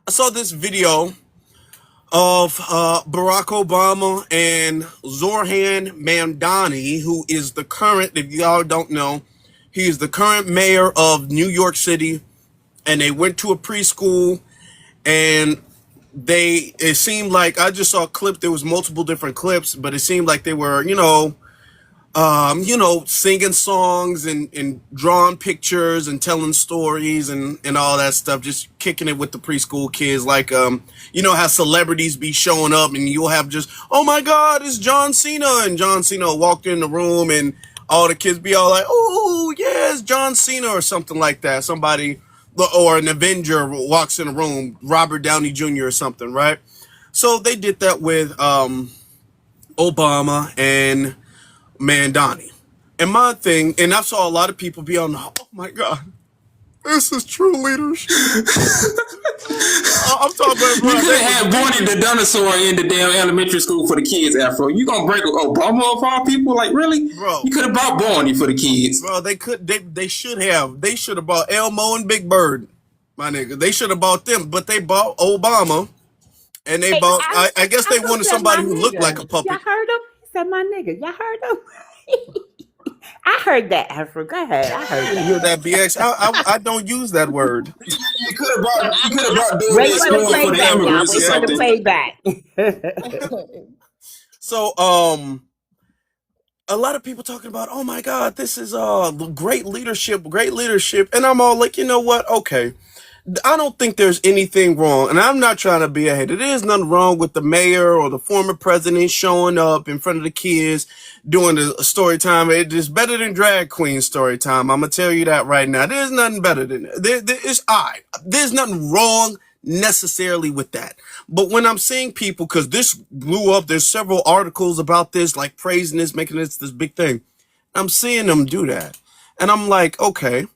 I saw this video of Barack Obama and Zoran Mamdani, who is the current, if y'all don't know, he is the current mayor of New York City. And they went to a preschool, and it seemed like, I just saw a clip, there was multiple different clips, but it seemed like they were, singing songs and drawing pictures and telling stories and all that stuff, just kicking it with the preschool kids. Like, how celebrities be showing up and you'll have just, oh my God, it's John Cena. And John Cena walked in the room and all the kids be all like, oh, yeah, it's John Cena or something like that. Somebody, or an Avenger walks in the room, Robert Downey Jr. or something, right? So they did that with Obama and Mamdani. And my thing, and I saw a lot of people be on, oh my God, this is true leadership. I'm talking about, you could have Barney the dinosaur in the damn elementary school for the kids, Afro. You gonna break Obama of all people? Like, really? Bro, you could have brought Barney for the kids. Bro, they should have bought Elmo and Big Bird, my nigga. They should have bought them, but they bought Obama, and they bought, I guess they wanted somebody who looked like a puppet. Y'all heard him? He said, my nigga. Y'all heard him? I heard that, Afro. Go ahead. I heard that. You hear that, BX? I don't use that word. You could have brought Wait for the playback. So, a lot of people talking about, oh my God, this is great leadership. And I'm all like, you know what? Okay. I don't think there's anything wrong, and I'm not trying to be a hater. There's nothing wrong with the mayor or the former president showing up in front of the kids doing the story time. It is better than drag queen story time. I'm gonna tell you that right now. There's nothing better than that. There's nothing wrong necessarily with that. But when I'm seeing people, because this blew up, there's several articles about this, like praising this, making this big thing. I'm seeing them do that, and I'm like, okay.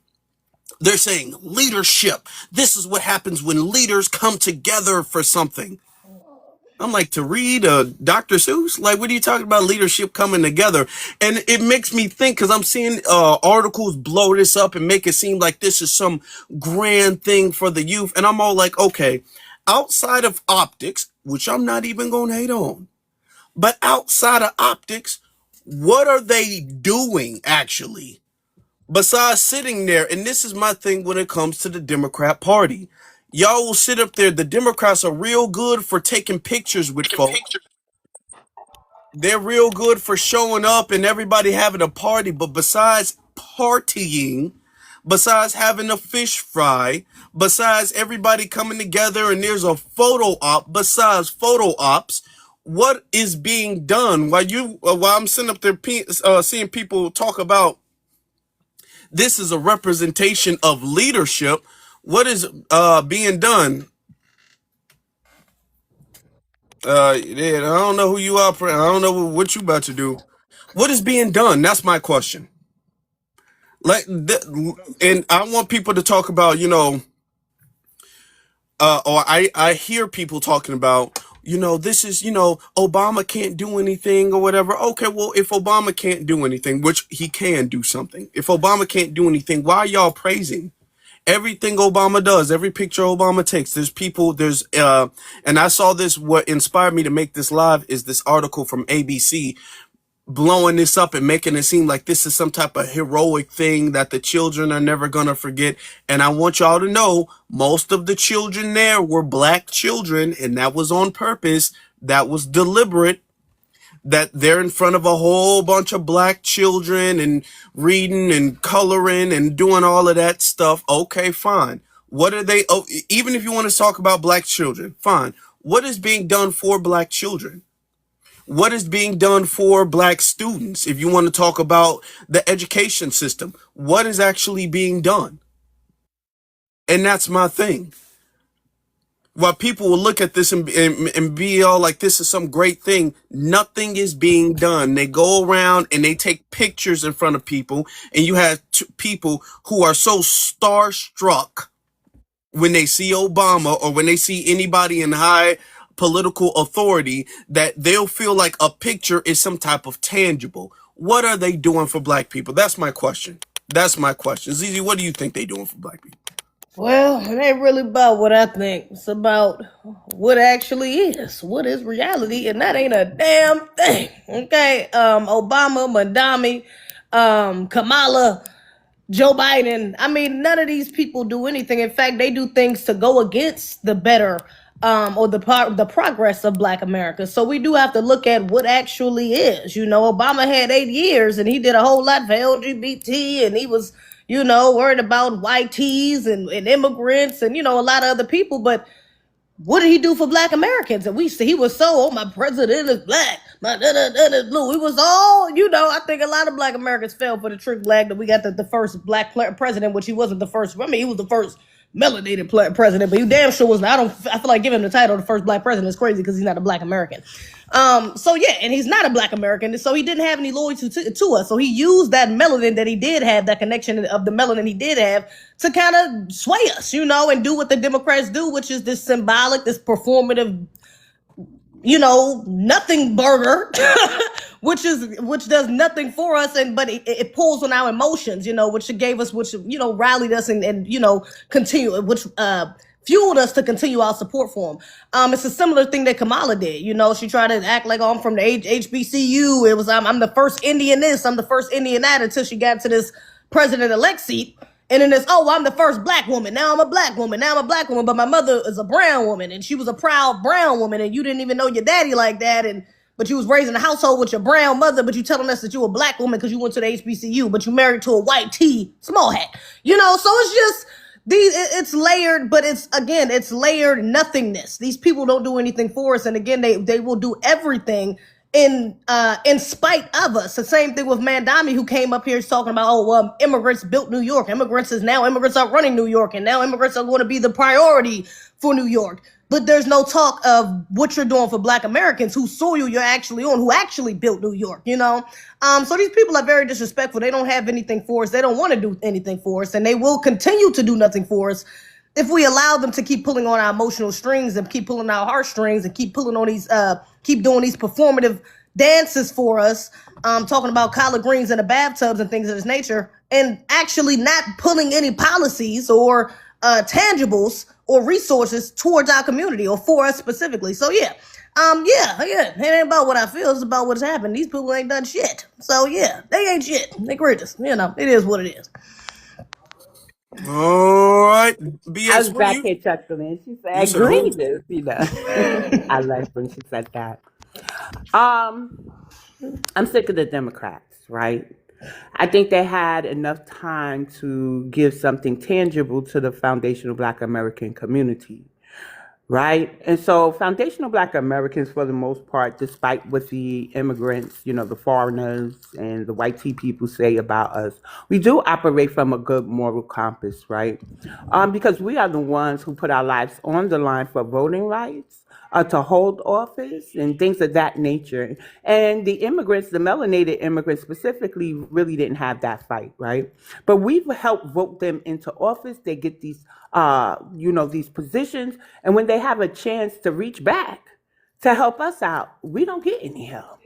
They're saying leadership. This is what happens when leaders come together for something. I'm like, to read Dr. Seuss? Like, what are you talking about leadership coming together? And it makes me think, because I'm seeing articles blow this up and make it seem like this is some grand thing for the youth. And I'm all like, okay, outside of optics, which I'm not even going to hate on, but outside of optics, what are they doing actually? Besides sitting there, and this is my thing when it comes to the Democrat Party. Y'all will sit up there. The Democrats are real good for taking pictures with folks. They're real good for showing up and everybody having a party. But besides partying, besides having a fish fry, besides everybody coming together and there's a photo op, besides photo ops, what is being done? While I'm sitting up there seeing people talk about this is a representation of leadership. What is being done? I don't know who you are. I don't know what you about to do. What is being done? That's my question. And I want people to talk about, or I hear people talking about, this is, Obama can't do anything or whatever. Okay, well, if Obama can't do anything, which he can do something. If Obama can't do anything, why are y'all praising everything Obama does, every picture Obama takes? There's people, and I saw this, what inspired me to make this live is this article from ABC blowing this up and making it seem like this is some type of heroic thing that the children are never going to forget. And I want y'all to know, most of the children there were black children, and that was on purpose. That was deliberate, that they're in front of a whole bunch of black children and reading and coloring and doing all of that stuff. Okay, fine. What are they? Oh, even if you want to talk about black children, fine. What is being done for black children? What is being done for black students? If you want to talk about the education system, what is actually being done? And that's my thing. While people will look at this and be all like, this is some great thing, nothing is being done. They go around and they take pictures in front of people, and you have people who are so starstruck when they see Obama or when they see anybody in high political authority that they'll feel like a picture is some type of tangible. What are they doing for black people? That's my question. That's my question. Zizi, what do you think they're doing for black people? Well, it ain't really about what I think. It's about what actually is. What is reality? And that ain't a damn thing. Okay? Obama, Mandami, Kamala, Joe Biden. I mean, none of these people do anything. In fact, they do things to go against the better or the progress of Black America. So we do have to look at what actually is. You know, Obama had 8 years and he did a whole lot for LGBT, and he was, worried about white tees and immigrants and a lot of other people. But what did he do for Black Americans? And he was so, oh, my president is Black, my da is blue. He was all, I think a lot of Black Americans fell for the trick Black that we got the first Black president, which he wasn't the first. I mean, he was the first melanated president, but he damn sure was. I feel like giving him the title of the first Black president is crazy because he's not a Black American. So yeah, and he's not a Black American, so he didn't have any loyalty to us. So he used that melanin that he did have, that connection of the melanin he did have, to kind of sway us, and do what the Democrats do, which is this symbolic, this performative, nothing burger, which does nothing for us, but it pulls on our emotions, which gave us, rallied us and continue, which fueled us to continue our support for him. It's a similar thing that Kamala did. She tried to act like, oh, I'm from the HBCU. It was I'm the first Indian this, I'm the first Indian that, until she got to this president-elect seat. And then it's, oh, I'm the first Black woman. Now I'm a Black woman. Now I'm a Black woman. But my mother is a brown woman, and she was a proud brown woman, and you didn't even know your daddy like that. But you was raised in a household with your brown mother, but you telling us that you a Black woman because you went to the HBCU, but you married to a white T small hat. So it's just it's layered, but it's layered nothingness. These people don't do anything for us, and again, they will do everything in spite of us. The same thing with Mandami, who came up here talking about, oh, well, immigrants built New York. Immigrants are running New York, and now immigrants are going to be the priority for New York. But there's no talk of what you're doing for Black Americans, whose soil you're actually on, who actually built New York, So these people are very disrespectful. They don't have anything for us. They don't want to do anything for us, and they will continue to do nothing for us if we allow them to keep pulling on our emotional strings and keep pulling our heartstrings and keep pulling on these, keep doing these performative dances for us, talking about collard greens in the bathtubs and things of this nature, and actually not pulling any policies or tangibles or resources towards our community or for us specifically. So yeah, it ain't about what I feel, it's about what's happened. These people ain't done shit. So yeah, they ain't shit. They greatest. It is what it is. All right, I BS, was what back you? here chuckling. She said, You said who? egregious. I laughed when she said that. Um, I'm sick of the Democrats, right? I think they had enough time to give something tangible to the foundational Black American community, right? And so foundational Black Americans, for the most part, despite what the immigrants, the foreigners and the white tea people say about us, we do operate from a good moral compass, right? Because we are the ones who put our lives on the line for voting rights, to hold office and things of that nature. And the immigrants, the melanated immigrants specifically, really didn't have that fight, right? But we've helped vote them into office. They get these, these positions. And when they have a chance to reach back to help us out, we don't get any help.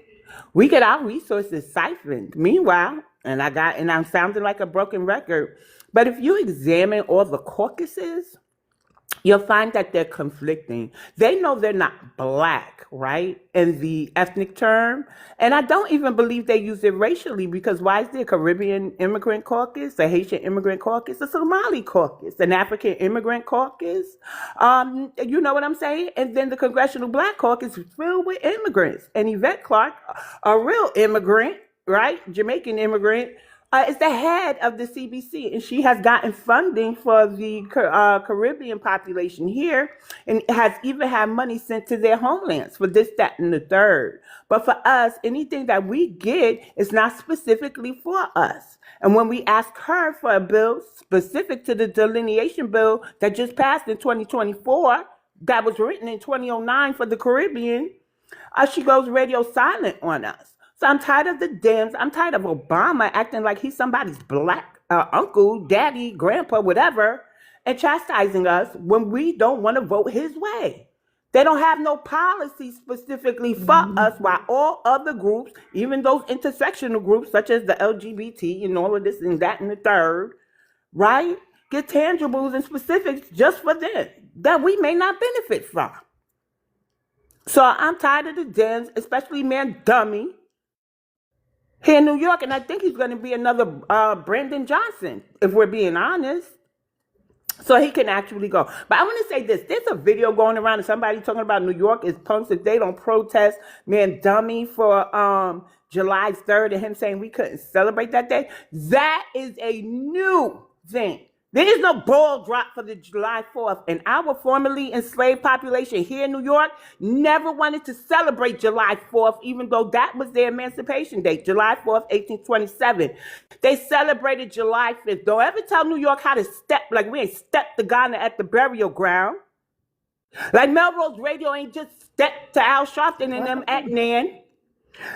We get our resources siphoned. Meanwhile, and I'm sounding like a broken record, but if you examine all the caucuses, you'll find that they're conflicting. They know they're not Black, right, in the ethnic term. And I don't even believe they use it racially, because why is there a Caribbean immigrant caucus, a Haitian immigrant caucus, a Somali caucus, an African immigrant caucus? You know what I'm saying? And then the Congressional Black Caucus is filled with immigrants. And Yvette Clarke, a real immigrant, right, Jamaican immigrant, is the head of the CBC, and she has gotten funding for the Caribbean population here, and has even had money sent to their homelands for this, that, and the third. But for us, anything that we get is not specifically for us. And when we ask her for a bill specific to the delineation bill that just passed in 2024, that was written in 2009 for the Caribbean, she goes radio silent on us. So I'm tired of the Dems. I'm tired of Obama acting like he's somebody's Black uncle, daddy, grandpa, whatever, and chastising us when we don't want to vote his way. They don't have no policy specifically for us, while all other groups, even those intersectional groups such as the LGBT and all of this and that and the third, right? get tangibles and specifics just for them that we may not benefit from. So I'm tired of the Dems, especially man dummy here in New York, and I think he's going to be another Brandon Johnson, if we're being honest. So he can actually go. But I want to say this. There's a video going around and somebody talking about New York is punks if they don't protest man dummy for July 3rd and him saying we couldn't celebrate that day. That is a new thing. There is no ball drop for the July 4th. And our formerly enslaved population here in New York never wanted to celebrate July 4th, even though that was their emancipation date, July 4th, 1827. They celebrated July 5th. Don't ever tell New York how to step, like we ain't stepped to Ghana at the burial ground. Like Melrose Radio ain't just stepped to Al Sharpton and them at Nan.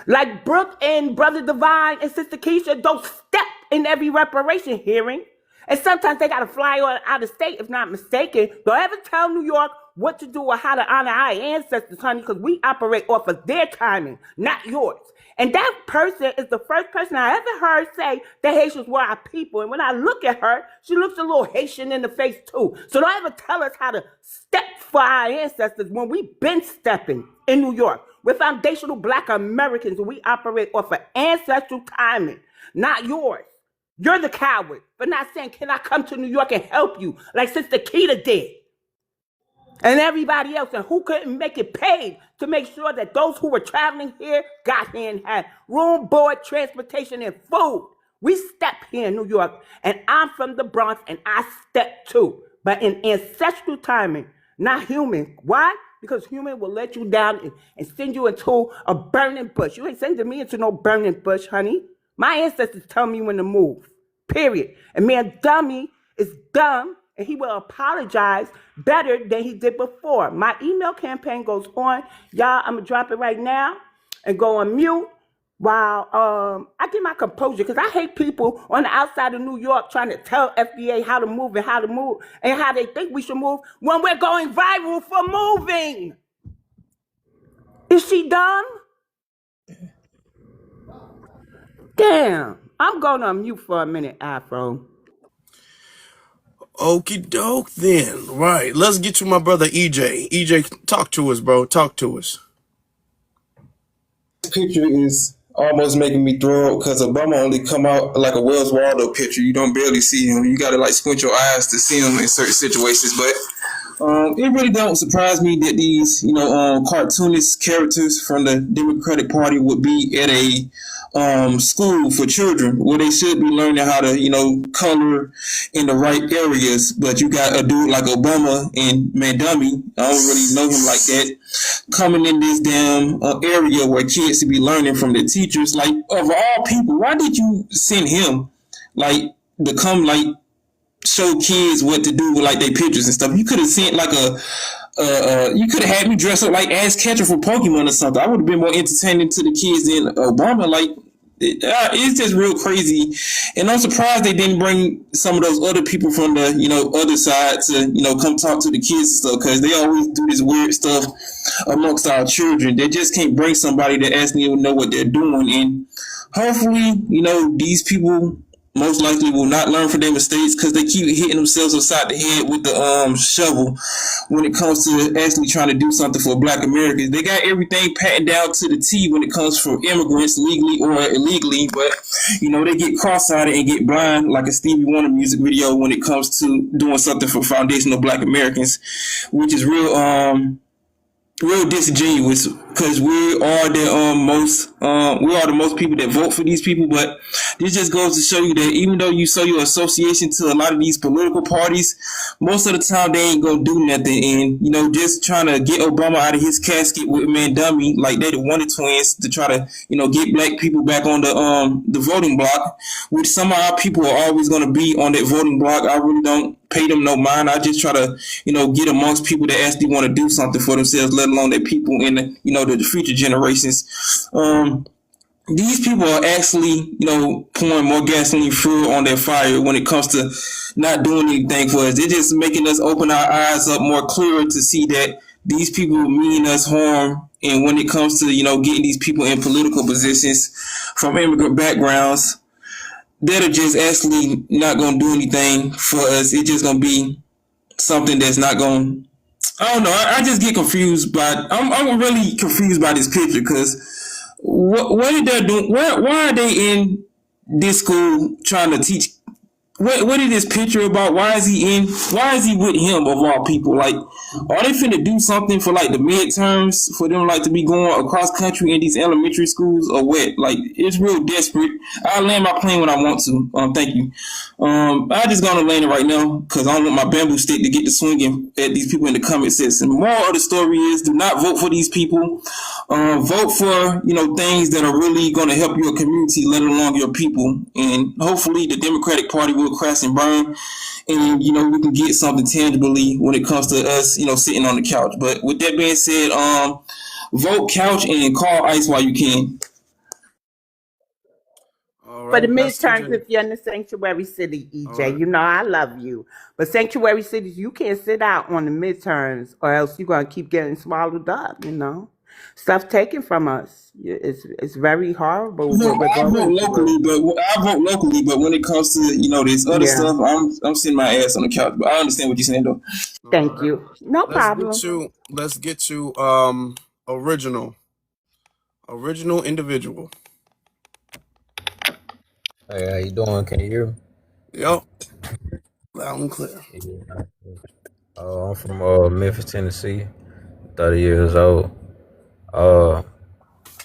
Like Brooke and Brother Divine and Sister Keisha don't step in every reparation hearing. And sometimes they got to fly out of state, if not mistaken. Don't ever tell New York what to do or how to honor our ancestors, honey, because we operate off of their timing, not yours. And that person is the first person I ever heard say that Haitians were our people. And when I look at her, she looks a little Haitian in the face, too. So don't ever tell us how to step for our ancestors when we've been stepping in New York. We're foundational Black Americans, and we operate off of ancestral timing, not yours. You're the coward for not saying, can I come to New York and help you, like Sister Keita did. And everybody else, and who couldn't make it paid to make sure that those who were traveling here got here and had room, board, transportation, and food. We step here in New York, and I'm from the Bronx, and I step too. But in ancestral timing, not human. Why? Because human will let you down and send you into a burning bush. You ain't sending me into no burning bush, honey. My ancestors tell me when to move, period. And man, dummy is dumb, and he will apologize better than he did before. My email campaign goes on. Y'all, I'm going to drop it right now and go on mute while I get my composure, because I hate people on the outside of New York trying to tell FDA how to move and how they think we should move when we're going viral for moving. Is she dumb? Damn, I'm going on mute for a minute, Afro. Okie doke then. Right. Let's get to my brother EJ. EJ, talk to us, bro. Talk to us. This picture is almost making me throw up because Obama only come out like a Wells Fargo picture. You don't barely see him. You gotta like squint your eyes to see him in certain situations. But it really don't surprise me that these, cartoonist characters from the Democratic Party would be at a school for children where they should be learning how to, color in the right areas. But you got a dude like Obama and Mandami, I don't really know him like that, coming in this damn area where kids should be learning from the teachers. Like, of all people, why did you send him, to come, show kids what to do with, their pictures and stuff? You could have sent, you could have had me dress up like Ash Ketchum for Pokemon or something. I would have been more entertaining to the kids than Obama. It's just real crazy. And I'm surprised they didn't bring some of those other people from the, other side to, come talk to the kids and stuff, because they always do this weird stuff amongst our children. They just can't bring somebody that actually know what they're doing. And hopefully, these people most likely will not learn from their mistakes, because they keep hitting themselves upside the head with the shovel when it comes to actually trying to do something for Black Americans. They got everything patted down to the T when it comes for immigrants, legally or illegally, but they get cross-eyed and get blind like a Stevie Wonder music video when it comes to doing something for foundational Black Americans, which is real disingenuous, because we are the most people that vote for these people. But this just goes to show you that even though you show your association to a lot of these political parties, most of the time they ain't gonna do nothing. And just trying to get Obama out of his casket with Mandami, like they the Wonder Twins, to try to get Black people back on the voting block, which some of our people are always gonna be on that voting block. I really don't pay them no mind. I just try to, get amongst people that actually want to do something for themselves, let alone that people in the future generations. These people are actually, pouring more gasoline fuel on their fire when it comes to not doing anything for us. They're just making us open our eyes up more clearer to see that these people mean us harm. And when it comes to, getting these people in political positions from immigrant backgrounds, that are just actually not gonna do anything for us. It's just gonna be something that's not gonna. I don't know. I just get confused by. I'm really confused by this picture because what did they do? Why are they in this school trying to teach? What is this picture about? Why is he in? Why is he with him of all people? Like, are they finna do something for like the midterms for them like to be going across country in these elementary schools or what? Like, it's real desperate. I'll land my plane when I want to. Thank you. I just gonna land it right now because I don't want my bamboo stick to get to swinging at these people in the comment section. The moral of the story is: do not vote for these people. Vote for things that are really going to help your community, let alone your people, and hopefully the Democratic Party will crash and burn, and we can get something tangibly when it comes to us, sitting on the couch. But with that being said, vote couch and call ICE while you can. All For the right, that's midterms, CJ. if you're in the sanctuary city, All EJ, right. you know I love you. But sanctuary cities, you can't sit out on the midterms, or else you're gonna keep getting swallowed up. Stuff taken from us. It's very horrible what we're I vote going locally, through. but when it comes to this other Yeah. stuff, I'm sitting my ass on the couch. But I understand what you're saying though. All Thank right. you. No problem. Let's get to original individual. Hey, how you doing? Can you hear me? Yep. Loud and clear. Yeah. I'm from Memphis, Tennessee. 30 years old. Uh,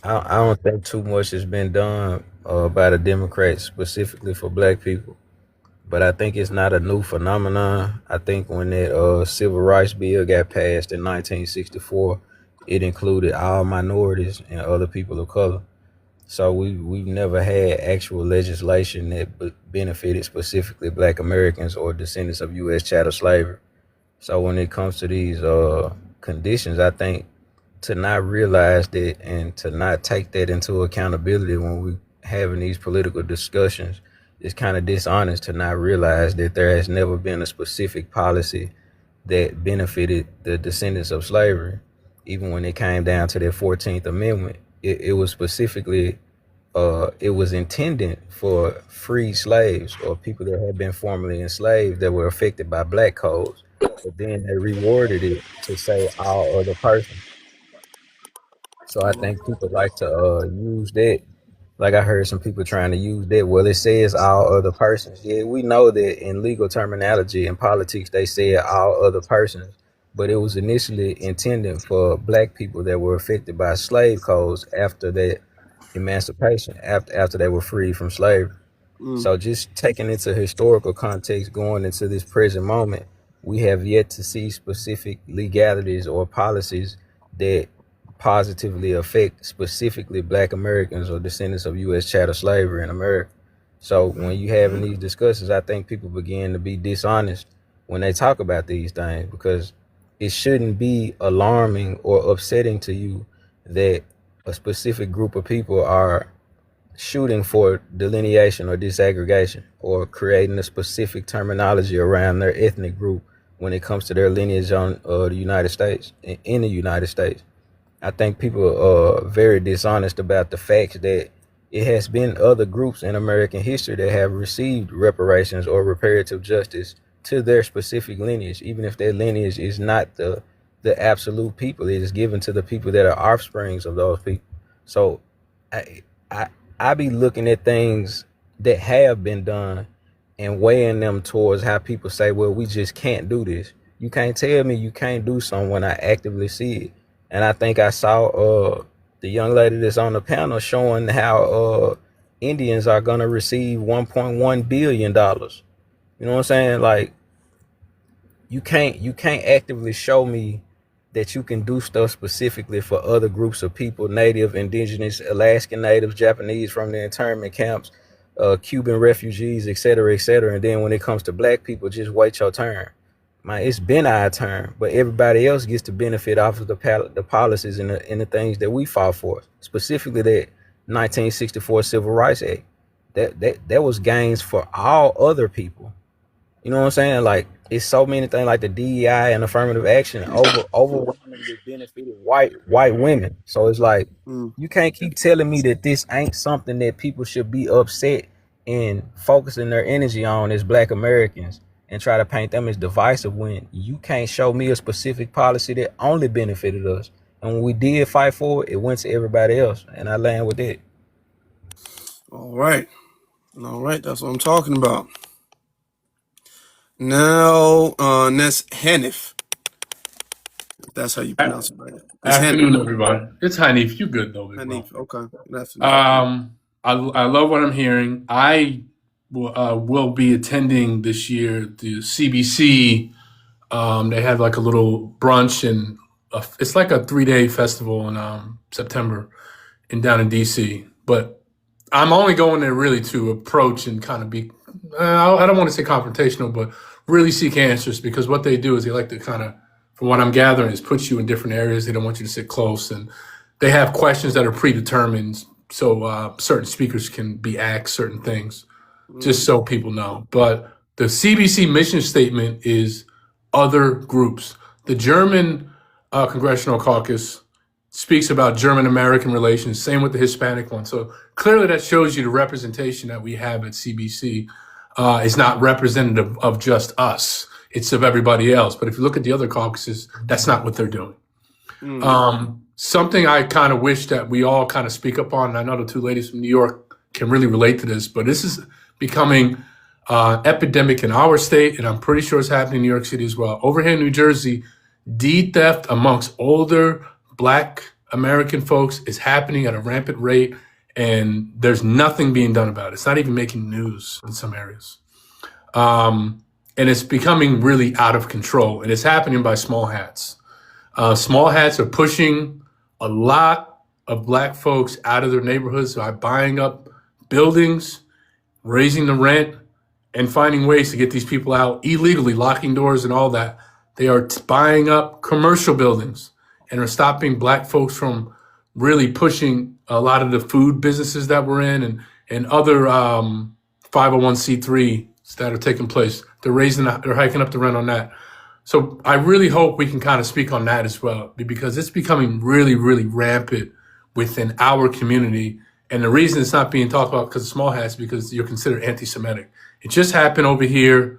I don't think too much has been done by the Democrats specifically for Black people, but I think it's not a new phenomenon. I think when that Civil Rights Bill got passed in 1964, it included all minorities and other people of color. So we've never had actual legislation that benefited specifically Black Americans or descendants of U.S. chattel slavery. So when it comes to these conditions, I think to not realize that and to not take that into accountability when we having these political discussions is kind of dishonest to not realize that there has never been a specific policy that benefited the descendants of slavery. Even when it came down to the 14th Amendment, it was specifically it was intended for free slaves or people that had been formerly enslaved that were affected by black codes. But then they rewarded it to say all other persons. So I think people like to use that. Like I heard some people trying to use that. Well, it says all other persons. Yeah, we know that in legal terminology and politics, they said all other persons, but it was initially intended for black people that were affected by slave codes after that emancipation, after they were freed from slavery. Mm. So just taking into historical context, going into this present moment, we have yet to see specific legalities or policies that positively affect specifically Black Americans or descendants of U.S. chattel slavery in America. So when you having these discussions, I think people begin to be dishonest when they talk about these things because it shouldn't be alarming or upsetting to you that a specific group of people are shooting for delineation or disaggregation or creating a specific terminology around their ethnic group when it comes to their lineage on the United States, in the United States. I think people are very dishonest about the fact that it has been other groups in American history that have received reparations or reparative justice to their specific lineage, even if their lineage is not the absolute people. It is given to the people that are offsprings of those people. So I I I be looking at things that have been done and weighing them towards how people say, well, we just can't do this. You can't tell me you can't do something when I actively see it. And I think I saw the young lady that's on the panel showing how Indians are gonna receive $1.1 billion. You know what I'm saying? Like you can't actively show me that you can do stuff specifically for other groups of people, native, indigenous, Alaskan natives, Japanese from the internment camps, Cuban refugees, et cetera, et cetera. And then when it comes to black people, just wait your turn. Man, it's been our turn, but everybody else gets to benefit off of the policies and the things that we fought for, specifically that 1964 Civil Rights Act. That was gains for all other people. You know what I'm saying? Like it's so many things like the DEI and affirmative action overwhelmingly benefited white women. So it's like Mm. you can't keep telling me that this ain't something that people should be upset and focusing their energy on is Black Americans and try to paint them as divisive when you can't show me a specific policy that only benefited us. And when we did fight for it, it went to everybody else. And I land with that. All right. That's what I'm talking about. Now, that's Hanif. If that's how you pronounce it, right? It's Afternoon, Hanif. everybody. It's Hanif. You good though, big bro? Hanif. Okay. Good afternoon. I love what I'm hearing. I will be attending this year the CBC. They have like a little brunch and it's like a 3-day festival in September down in DC. But I'm only going there really to approach and kind of be, I don't want to say confrontational, but really seek answers, because what they do is they like to kind of, from what I'm gathering, is put you in different areas. They don't want you to sit close, and they have questions that are predetermined so certain speakers can be asked certain things, just so people know. But the CBC mission statement is other groups. The German Congressional Caucus speaks about German-American relations, same with the Hispanic one. So clearly that shows you the representation that we have at CBC is not representative of just us. It's of everybody else. But if you look at the other caucuses, that's not what they're doing. Something I kind of wish that we all kind of speak up on, and I know the two ladies from New York can really relate to this, but this is becoming epidemic in our state, and I'm pretty sure it's happening in New York City as well. Over here in New Jersey, deed theft amongst older Black American folks is happening at a rampant rate, and there's nothing being done about it. It's not even making news in some areas. And it's becoming really out of control, and it's happening by small hats. Small hats are pushing a lot of Black folks out of their neighborhoods by buying up buildings, raising the rent, and finding ways to get these people out illegally, locking doors and all that. They are buying up commercial buildings and are stopping Black folks from really pushing a lot of the food businesses that we're in and other 501c3s that are taking place. They're hiking up the rent on that. So I really hope we can kind of speak on that as well, because it's becoming really, really rampant within our community. And the reason it's not being talked about because of small hats, because you're considered anti-Semitic. It just happened over here,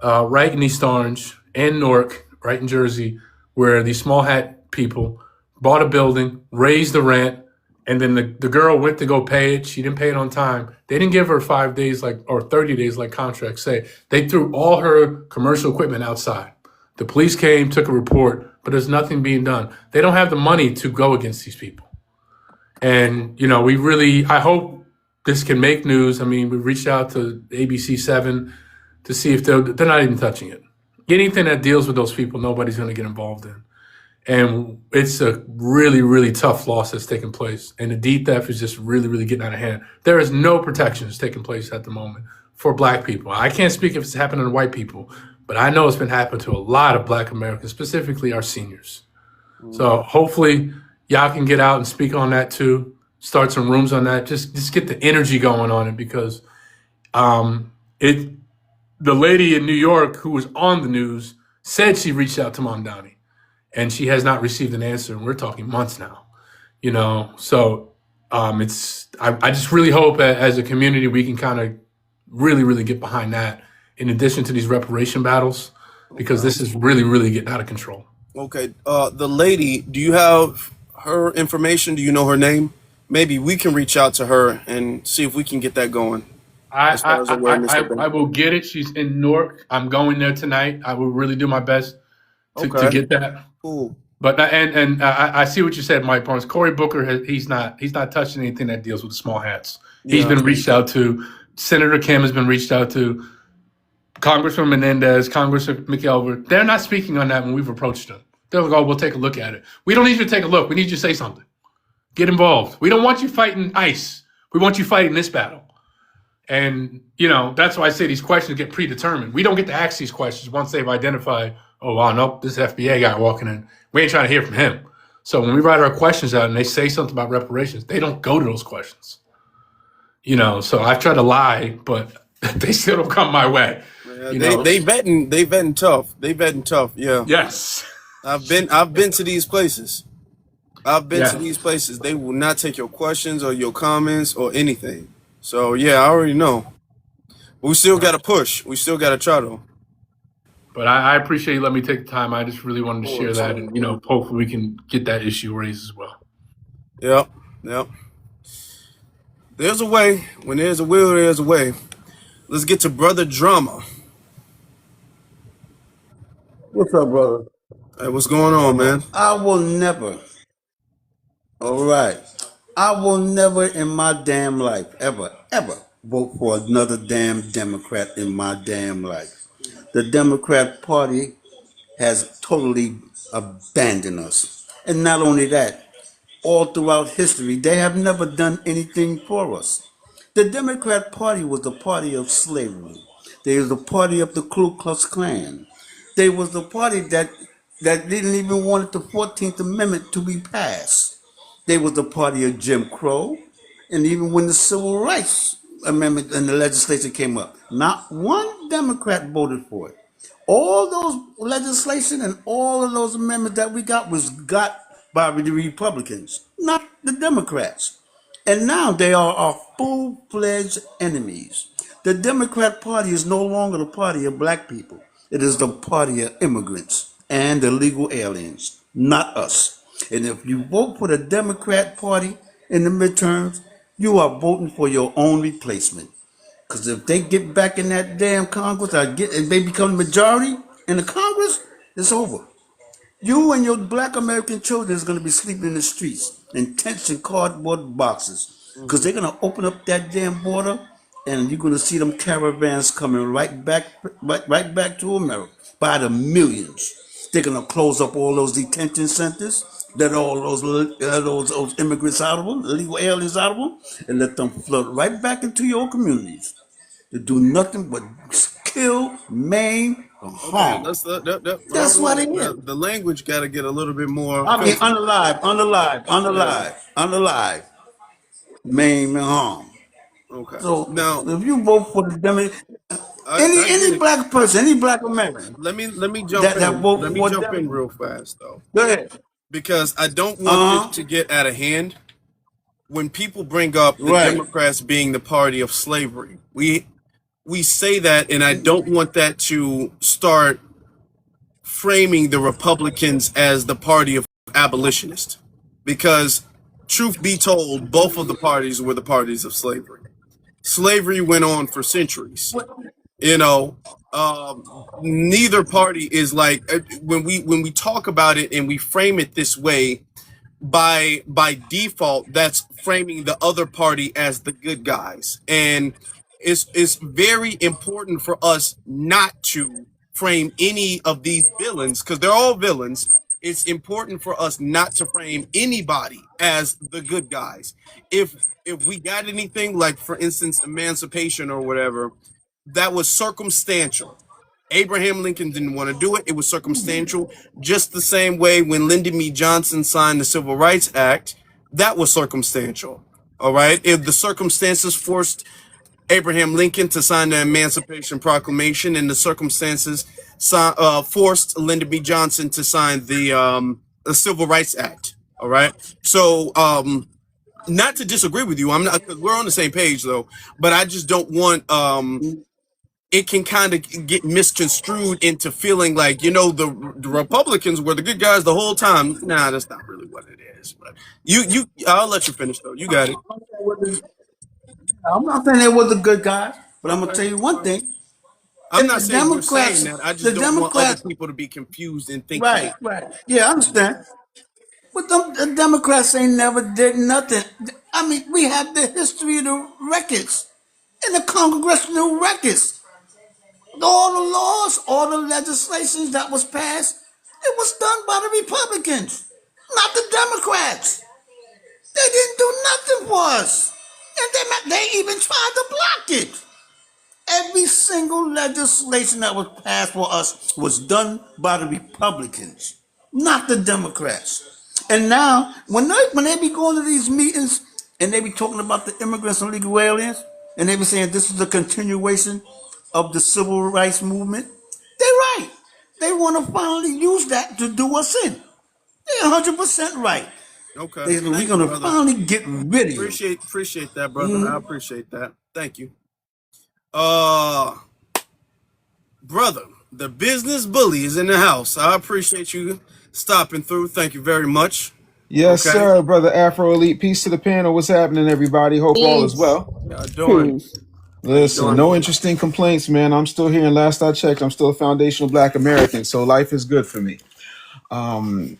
right in East Orange and Newark, right in Jersey, where these small hat people bought a building, raised the rent, and then the girl went to go pay it. She didn't pay it on time. They didn't give her 5 days or 30 days like contracts say. They threw all her commercial equipment outside. The police came, took a report, but there's nothing being done. They don't have the money to go against these people. And, I hope this can make news. I mean, we reached out to ABC7 to see if they're not even touching it. Anything that deals with those people, nobody's going to get involved in. And it's a really, really tough loss that's taking place. And the deed theft is just really, really getting out of hand. There is no protections taking place at the moment for Black people. I can't speak if it's happening to white people, but I know it's been happening to a lot of Black Americans, specifically our seniors. So hopefully y'all can get out and speak on that too. Start some rooms on that. Just get the energy going on it, because the lady in New York who was on the news said she reached out to Mondani, and she has not received an answer. And we're talking months now, So I just really hope as a community we can kind of really, really get behind that, in addition to these reparation battles, because this is really, really getting out of control. Okay. The lady, do you have her information? Do you know her name? Maybe we can reach out to her and see if we can get that going. I will get it. She's in Newark. I'm going there tonight. I will really do my best to get that. Cool. But I see what you said, Mike Barnes. Cory Booker he's not touching anything that deals with the small hats. He's been reached out to. Senator Kim has been reached out to. Congressman Menendez, Congressman McElver. They're not speaking on that when we've approached them. They're like, "Oh, we'll take a look at it." We don't need you to take a look. We need you to say something. Get involved. We don't want you fighting ICE. We want you fighting this battle. And, that's why I say these questions get predetermined. We don't get to ask these questions once they've identified, oh, wow, nope, this FBA guy walking in. We ain't trying to hear from him. So when we write our questions out and they say something about reparations, they don't go to those questions. So I've tried to lie, but they still don't come my way. Yeah, they vetting tough. They vetting tough. Yeah. Yes. I've been to these places. To these places. They will not take your questions or your comments or anything. So yeah, I already know. We still got to push. We still got to try to. But I appreciate you letting me take the time. I just really wanted to share Course. that, and hopefully we can get that issue raised as well. Yep. Yep. There's a way. When there's a will, there's a way. Let's get to Brother Drama. What's up, brother? Hey, what's going on, man? I will never, all right, I will never in my damn life, ever vote for another damn Democrat in my damn life. The Democrat Party has totally abandoned us. And not only that, all throughout history, they have never done anything for us. The Democrat Party was the party of slavery. They was the party of the Ku Klux Klan. They was the party that didn't even want the 14th Amendment to be passed. They was the party of Jim Crow. And even when the Civil Rights Amendment and the legislation came up, not one Democrat voted for it. All those legislation and all of those amendments that we got was got by the Republicans, not the Democrats. And now they are our full-fledged enemies. The Democrat Party is no longer the party of black people. It is the party of immigrants and illegal aliens, not us. And if you vote for the Democrat Party in the midterms, you are voting for your own replacement. Because if they get back in that damn Congress, if they become the majority in the Congress, it's over. You and your black American children is going to be sleeping in the streets in tents and cardboard boxes. Because they're going to open up that damn border and you're going to see them caravans coming right back to America by the millions. They're going to close up all those detention centers, let all those immigrants out of them, illegal aliens out of them, and let them flood right back into your communities to do nothing but kill, maim, and Okay, harm. let's That's what it is. the language got to get a little bit more I mean, filthy. Yeah. unalive, maim, and harm. Okay. So Now, if you vote for the Democrat, I get any it. black person, any black American Let me jump that in. vote Let me for jump in Democrat, real fast though, go ahead. because I don't want this Uh huh. to get out of hand. When people bring up the Right. Democrats being the party of slavery, we say that, and I don't want that to start framing the Republicans as the party of abolitionists, because truth be told, both of the parties were the parties of slavery. Slavery went on for centuries. You know, neither party is like, when we talk about it and we frame it this way, by default that's framing the other party as the good guys, and it's very important for us not to frame any of these villains, because they're all villains. It's important for us not to frame anybody as the good guys. If we got anything like, for instance, emancipation or whatever, that was circumstantial. Abraham Lincoln didn't want to do it. It was circumstantial. Just the same way when Lyndon B. Johnson signed the Civil Rights Act, that was circumstantial. All right. If the circumstances forced Abraham Lincoln to sign the Emancipation Proclamation, and the circumstances forced Lyndon B. Johnson to sign the Civil Rights Act. All right. So, not to disagree with you, I'm not. We're on the same page though, but I just don't want it can kind of get misconstrued into feeling like, the Republicans were the good guys the whole time. Nah, that's not really what it is. But I'll let you finish though. You got it. I'm not saying they was a good guy, but I'm gonna Okay. tell you one thing. I'm If not the saying you're saying Democrats, that. I the just don't want other Democrats, people to be confused and thinking right, that. right, yeah, I understand. But the Democrats ain't never did nothing. I mean, we have the history of the records and the congressional records. All the laws, all the legislations that was passed, it was done by the Republicans, not the Democrats. They didn't do nothing for us. And they even tried to block it. Every single legislation that was passed for us was done by the Republicans, not the Democrats. And now, when they be going to these meetings and they be talking about the immigrants and legal aliens, and they be saying this is a continuation of the civil rights movement, they're right. They want to finally use that to do us in. They're 100% right. Okay. We're Thank you, going to brother. finally get rid of you. Appreciate that, brother. I appreciate that. Thank you. Uh, brother, the business bully is in the house. I appreciate you stopping through. Thank you very much. Yes, Okay. sir, brother Afro Elite. Peace to the panel. What's happening, everybody? Hope all is Peace. well. How y'all doing? Peace. How you Listen, doing? no interesting complaints, man. I'm still here, and last I checked, I'm still a foundational Black American, so life is good for me. Um,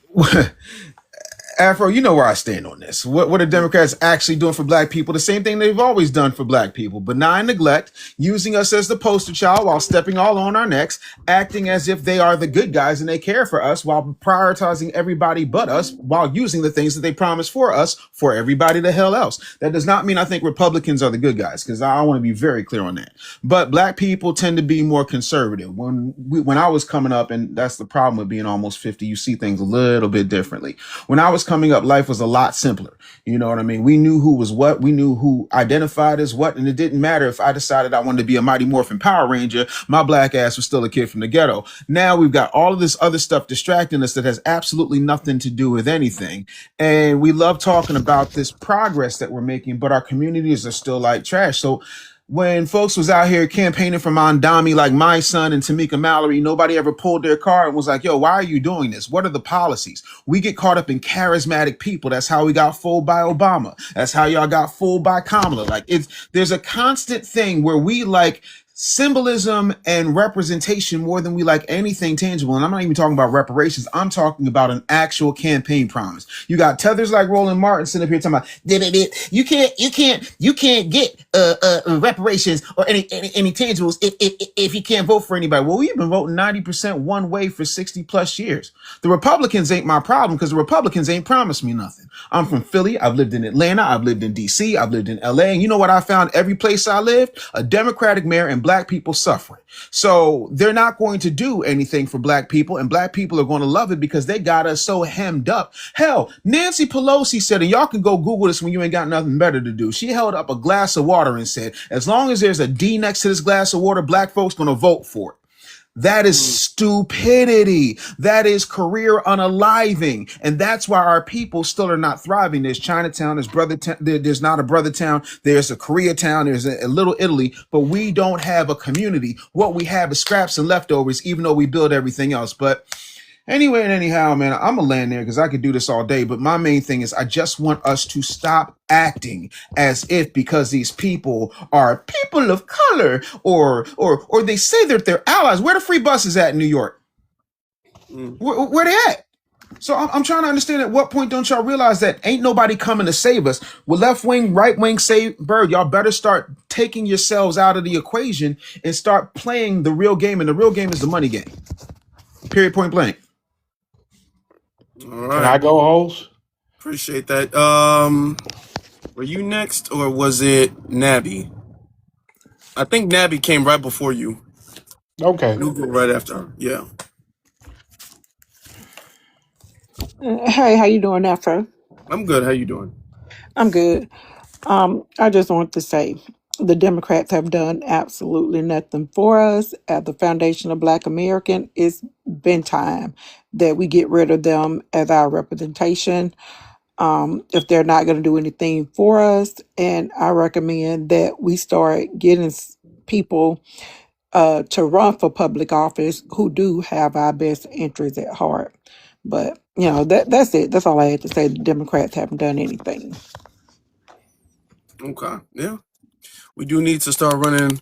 Afro, you know where I stand on this. What are Democrats actually doing for black people? The same thing they've always done for black people. Benign neglect, using us as the poster child while stepping all on our necks, acting as if they are the good guys and they care for us while prioritizing everybody but us while using the things that they promised for us for everybody the hell else. That does not mean I think Republicans are the good guys, because I want to be very clear on that. But black people tend to be more conservative. When I was coming up, and that's the problem with being almost 50, you see things a little bit differently. When I was coming up, life was a lot simpler. You know what I mean? We knew who was what. We knew who identified as what. And it didn't matter if I decided I wanted to be a Mighty Morphin Power Ranger. My black ass was still a kid from the ghetto. Now we've got all of this other stuff distracting us that has absolutely nothing to do with anything. And we love talking about this progress that we're making, but our communities are still like trash. So when folks was out here campaigning for Mondami, like my son and Tamika Mallory, nobody ever pulled their car and was like, yo, why are you doing this? What are the policies? We get caught up in charismatic people. That's how we got fooled by Obama. That's how y'all got fooled by Kamala. Like there's a constant thing where we like symbolism and representation more than we like anything tangible. And I'm not even talking about reparations. I'm talking about an actual campaign promise. You got tethers like Roland Martin sitting up here talking about you can't get reparations or any tangibles if you can't vote for anybody. Well, we've been voting 90% one way for 60 plus years. The Republicans ain't my problem because the Republicans ain't promised me nothing. I'm from Philly. I've lived in Atlanta. I've lived in DC. I've lived in LA. And you know what I found every place I lived? A Democratic mayor and black people suffering. So they're not going to do anything for black people, and black people are going to love it because they got us so hemmed up. Hell, Nancy Pelosi said, and y'all can go Google this when you ain't got nothing better to do. She held up a glass of water and said, as long as there's a D next to this glass of water, black folks going to vote for it. That is stupidity. That is career unaliving. And that's why our people still are not thriving. There's Chinatown, there's not a brother town, there's a Koreatown, there's a little Italy, but we don't have a community. What we have is scraps and leftovers, even though we build everything else. But anyway and anyhow, man, I'm gonna land there because I could do this all day. But my main thing is I just want us to stop acting as if because these people are people of color or they say that they're allies. Where the free buses at in New York? Where they at? So I'm trying to understand at what point don't y'all realize that ain't nobody coming to save us? With left wing, right wing, say bird, y'all better start taking yourselves out of the equation and start playing the real game. And the real game is the money game. Period, point blank. All Can right. I go, host? Appreciate that. Were you next or was it Nabby? I think Nabby came right before you. Okay. You go right after her. Yeah. Hey, how you doing, Afro? I'm good. How you doing? I'm good. I just want to say the Democrats have done absolutely nothing for us at the Foundation of Black American. It's been time that we get rid of them as our representation. If they're not going to do anything for us, and I recommend that we start getting people to run for public office who do have our best interests at heart. But that's it. That's all I had to say. The Democrats haven't done anything. Okay. Yeah. We do need to start running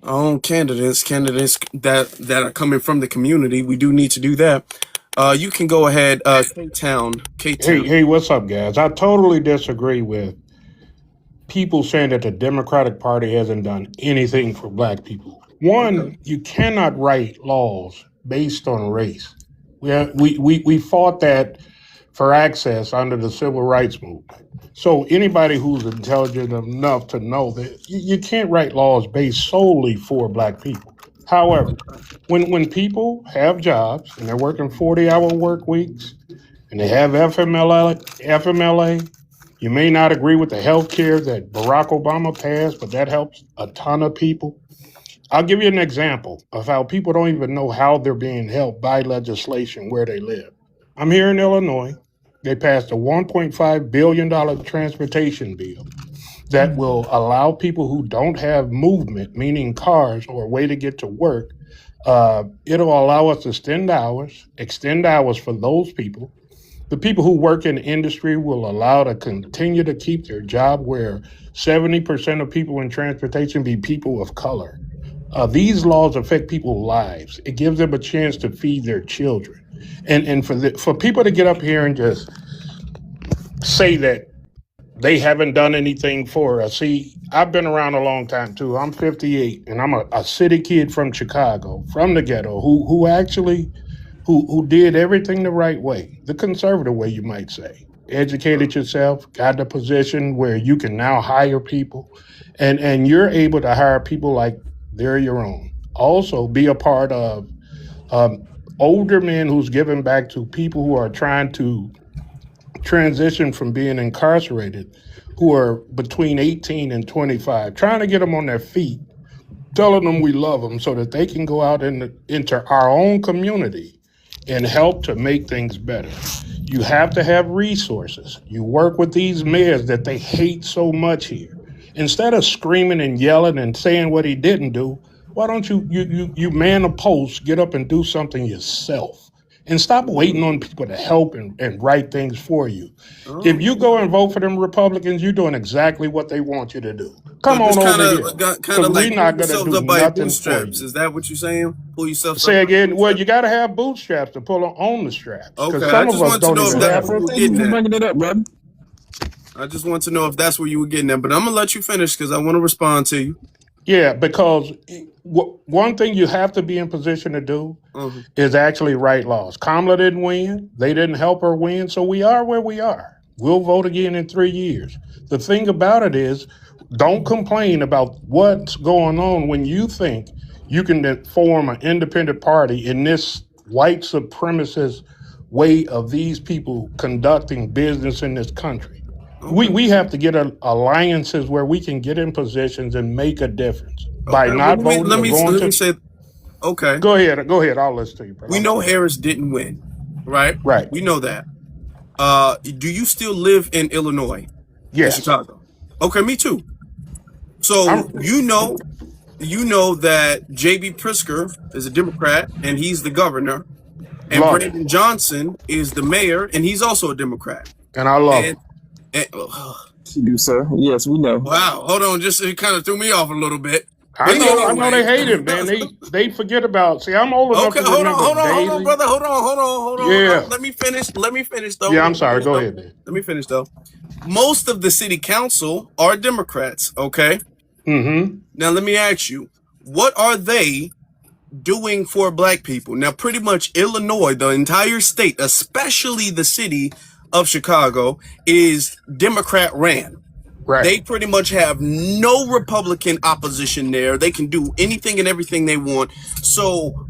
our own candidates that are coming from the community. We do need to do that. You can go ahead, K-Town. Hey, what's up, guys? I totally disagree with people saying that the Democratic Party hasn't done anything for black people. One, you cannot write laws based on race. We fought that for access under the civil rights movement. So anybody who's intelligent enough to know that you can't write laws based solely for black people. However, when people have jobs and they're working 40-hour work weeks and they have FMLA, you may not agree with the health care that Barack Obama passed, but that helps a ton of people. I'll give you an example of how people don't even know how they're being helped by legislation where they live. I'm here in Illinois. They passed a $1.5 billion transportation bill. that will allow people who don't have movement, meaning cars or a way to get to work. It'll allow us to extend hours for those people. The people who work in the industry will allow to continue to keep their job, where 70% of people in transportation be people of color. These laws affect people's lives. It gives them a chance to feed their children. And for people to get up here and just say that they haven't done anything for us. See, I've been around a long time too. I'm 58 and I'm a city kid from Chicago, from the ghetto, who actually who did everything the right way, the conservative way, you might say. Educated yourself, got the position where you can now hire people, and you're able to hire people like they're your own. Also, be a part of older men who's giving back to people who are trying to transition from being incarcerated, who are between 18 and 25, trying to get them on their feet, telling them we love them so that they can go out into our own community and help to make things better. You have to have resources. You work with these mayors that they hate so much here. Instead of screaming and yelling and saying what he didn't do, why don't you man a post, get up and do something yourself? And stop waiting on people to help and write things for you. If you go and vote for them Republicans, you're doing exactly what they want you to do. Come on Just over here, kind because of like we're not pull going to yourselves do up by your nothing for bootstraps. you. Is that what you're saying? Pull yourself Say up by your again, well, bootstraps? you got to have bootstraps to pull on the straps, because Okay, I some of just us want to don't know if even that's have where you them. were Thank you getting for at. bringing it up, brother. I just want to know if that's where you were getting at, but I'm gonna let you finish because I want to respond to you. Yeah, because one thing you have to be in position to do Uh-huh. is actually write laws. Kamala didn't win. They didn't help her win. So we are where we are. We'll vote again in 3 years. The thing about it is, don't complain about what's going on when you think you can form an independent party in this white supremacist way of these people conducting business in this country. Okay. We have to get alliances where we can get in positions and make a difference by Okay. Well, not voting or going let me to. say. Okay. Go ahead. I'll listen to you, bro. We I'm know sorry. Harris didn't win, right? Right. We know that. Do you still live in Illinois, in Yes. Chicago? Okay, me too. So I'm you know that J.B. Pritzker is a Democrat and he's the governor, and love him, Brandon Johnson is the mayor and he's also a Democrat. and I love And, him. and You do, sir. Yes, we know. wow, hold on, just it kind of threw me off a little bit. I But know they anyway, hate him, man. They forget about. See, I'm old enough okay, to remember hold on, Daley. brother, hold on. Yeah. Let me finish though. Yeah. I'm sorry. Go ahead, man. Let me finish though. Most of the city council are Democrats. Okay. Mm-hmm. Now let me ask you, what are they doing for black people? Now, pretty much Illinois, the entire state, especially the city of Chicago, is Democrat ran. Right. They pretty much have no Republican opposition there. They can do anything and everything they want. So,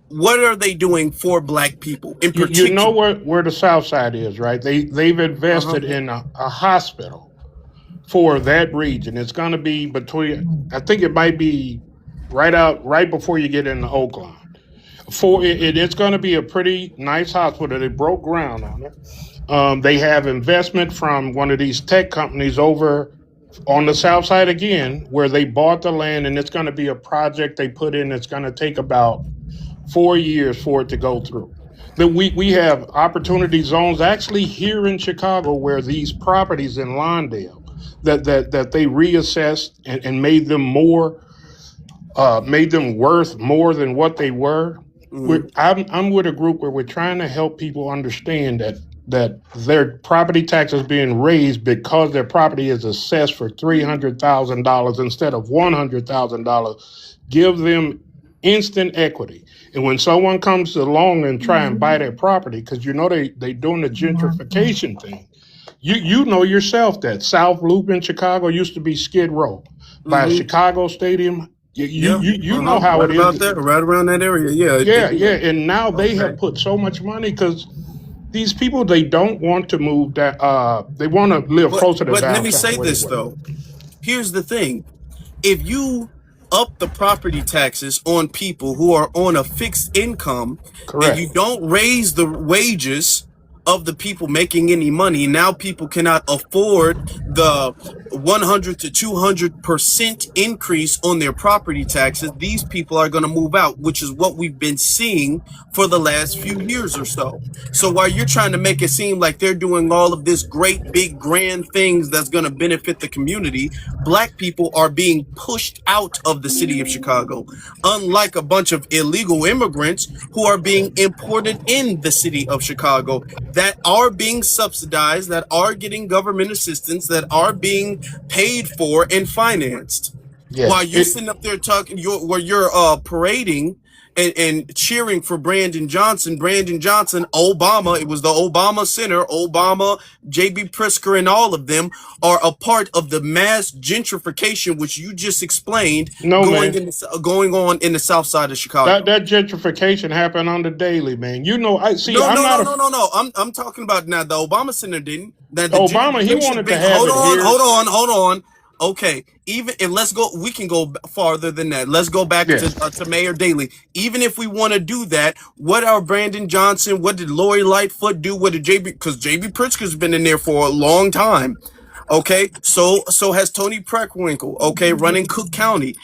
what are they doing for black people in You know particular? where the South Side is, right? They've invested Uh-huh. in a hospital for that region. It's going to be between. I think it might be right before you get into Oakland. It's going to be a pretty nice hospital. They broke ground on it. They have investment from one of these tech companies over on the south side again, where they bought the land, and it's going to be a project they put in. It's going to take about 4 years for it to go through. That we have opportunity zones actually here in Chicago where these properties in Lawndale that they reassessed and made them worth more than what they were. Mm-hmm. I'm with a group where we're trying to help people understand that their property tax is being raised because their property is assessed for $300,000 instead of $100,000. Give them instant equity. And when someone comes along and try and buy their property, because you know they doing the gentrification thing, you know yourself that South Loop in Chicago used to be Skid Row. By Mm-hmm. Chicago Stadium, Yeah. you know how Right it about is. that, right around that area. Yeah. Yeah. And now they Okay. have put so much money because these people, they don't want to move that. They want to live closer to But let me downtown say where they this were. though. Here's the thing. If you up the property taxes on people who are on a fixed income and you Correct. don't raise the wages of the people making any money, now people cannot afford the 100 to 200% increase on their property taxes, these people are going to move out, which is what we've been seeing for the last few years or so. So while you're trying to make it seem like they're doing all of this great, big, grand things that's going to benefit the community, black people are being pushed out of the city of Chicago, unlike a bunch of illegal immigrants who are being imported in the city of Chicago, that are being subsidized, that are getting government assistance, that are being paid for and financed. While Yes. you're sitting up there talking, where you're parading and cheering for Brandon Johnson, Obama, it was the Obama Center, Obama, J.B. Pritzker, and all of them are a part of the mass gentrification, which you just explained, No, man. going on in the south side of Chicago. That gentrification happened on the daily, man. You know, I see. No, I'm no, not no, a no, no, no. I'm talking about now. The Obama Center didn't. That the Obama. He gentrification wanted to big. have Hold it on, here. hold on. Okay, even and let's go. We can go farther than that. Let's go back Yes. to Mayor Daley. Even if we want to do that, what are Brandon Johnson? What did Lori Lightfoot do? What did JB? Because JB Pritzker's been in there for a long time. Okay, so has Tony Preckwinkle. Okay, running Cook County.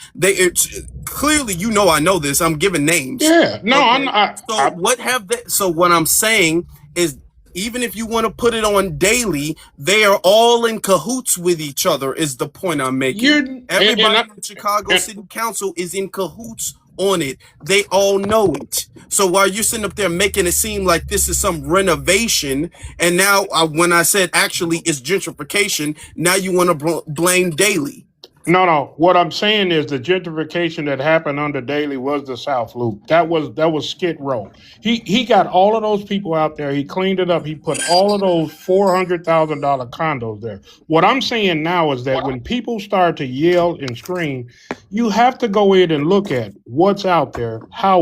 Clearly, I know this. I'm giving names. Yeah. No, Okay, so I what have they? So what I'm saying is, even if you want to put it on daily, they are all in cahoots with each other. Is the point I'm making? Everybody in Chicago and City Council is in cahoots on it. They all know it. So while you're sitting up there making it seem like this is some renovation, and now when I said actually it's gentrification, now you want to blame Daley. No. What I'm saying is the gentrification that happened under Daley was the South Loop. That was Skid Row. He got all of those people out there. He cleaned it up. He put all of those $400,000 condos there. What I'm saying now is that when people start to yell and scream, you have to go in and look at what's out there, how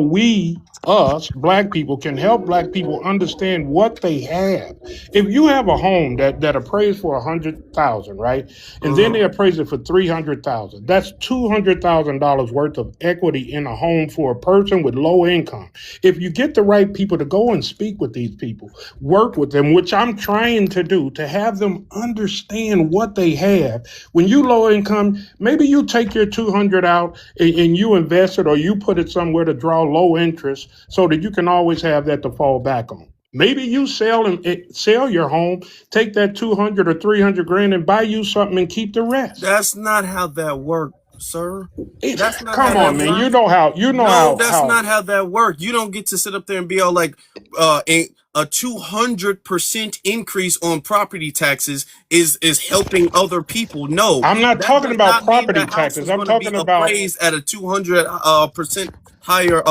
us black people can help black people understand what they have. If you have a home that appraised for 100,000, right, and then they appraise it for 300,000, that's $200,000 worth of equity in a home for a person with low income. If you get the right people to go and speak with these people, work with them, which I'm trying to do, to have them understand what they have. When you low income, maybe you take your 200 out and you invest it, or you put it somewhere to draw low interest, so that you can always have that to fall back on. Maybe you sell your home, take that 200 or 300 grand and buy you something and keep the rest. That's not how that works, sir. That's not Come how on, that man. works. That's not how that works. You don't get to sit up there and be all like, a 200% increase on property taxes is helping other people. No, I'm not talking about property taxes. I'm talking about appraised at a 200% higher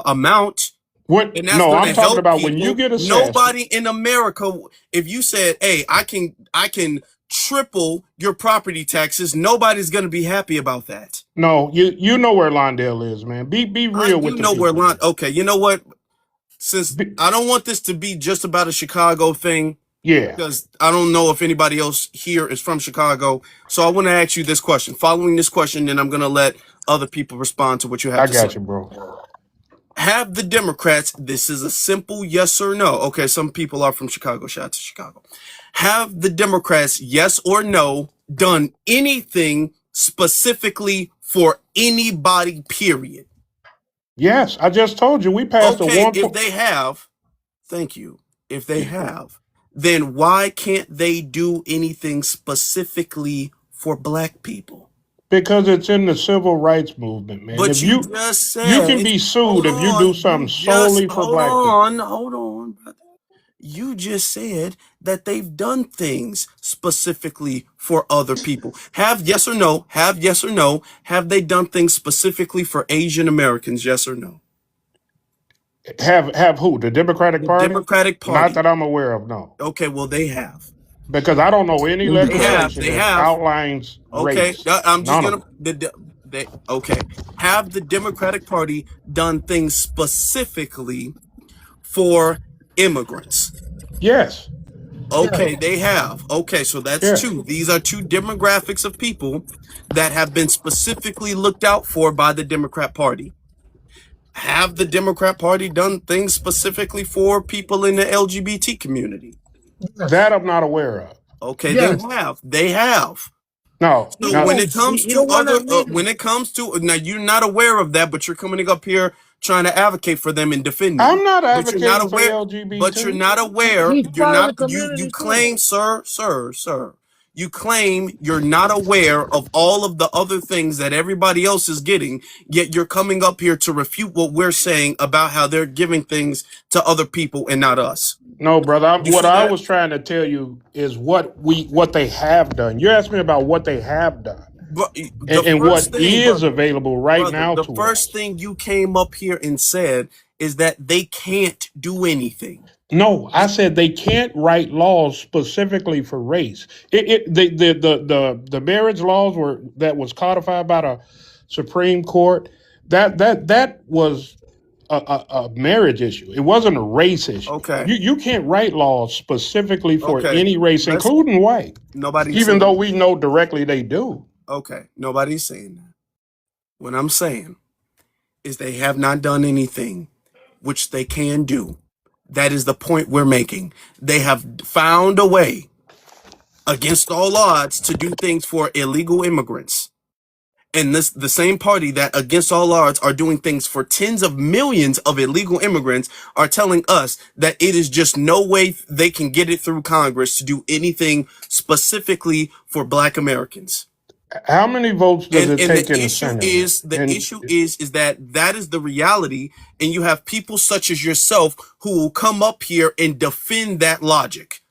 amount. what? And that's No, going to I'm talking help about people. when you get assessed. Nobody in America, if you said, "Hey, I can triple your property taxes," nobody's going to be happy about that. No, you know where Lawndale is, man. Be real with the people. Okay, you know what? Since I don't want this to be just about a Chicago thing, Yeah, because I don't know if anybody else here is from Chicago. So I want to ask you this question. Following this question, then I'm going to let other people respond to what you have I to say. got you, bro. Have the Democrats, this is a simple yes or no. Okay, some people are from Chicago. Shout out to Chicago. Have the Democrats, yes or no, done anything specifically for anybody, period? Yes, I just told you we passed a Okay, one. if they have, thank you. If they have, then why can't they do anything specifically for black people? Because it's in the civil rights movement, man. But If you just said, you can be sued if you do something solely for black people. hold on, brother. You just said that they've done things specifically for other people. Have yes or no, have they done things specifically for Asian Americans, yes or no? Have who? The Democratic Party? Democratic Party. Not that I'm aware of, no. Okay, well, they have. Because I don't know any legislation They that have. outlines Okay, race. I'm just None gonna. Okay, have the Democratic Party done things specifically for immigrants? Yes. Okay, they have. Okay, so that's two. These are two demographics of people that have been specifically looked out for by the Democrat Party. Have the Democrat Party done things specifically for people in the LGBT community? That I'm not aware of. Okay, they have. No, So no. when No, it comes you to don't want other, to lead. when it comes to now, you're not aware of that, but you're coming up here trying to advocate for them and defend them. I'm not But you're not advocating for aware. But you're LGBT. not aware. He's You're part of the not. You community too. claim, sir. You claim you're not aware of all of the other things that everybody else is getting. Yet you're coming up here to refute what we're saying about how they're giving things to other people and not us. No, brother. You What see I that? was trying to tell you is what they have done. You asked me about what they have done But the and what first thing, is brother. available right Brother, now the to first us. thing you came up here and said is that they can't do anything. No, I said they can't write laws specifically for race. The marriage laws that was codified by the Supreme Court. That was a marriage issue. It wasn't a race issue. Okay, You can't write laws specifically for okay. any race, Let's. including white, Nobody's even saying though that. we know directly they do. Okay, nobody's saying that. What I'm saying is they have not done anything which they can do. That is the point we're making. They have found a way against all odds to do things for illegal immigrants. And this the same party that against all odds are doing things for tens of millions of illegal immigrants are telling us that it is just no way they can get it through Congress to do anything specifically for Black Americans. How many votes does it And take in the Senate? the issue is that is the reality, and you have people such as yourself who will come up here and defend that logic.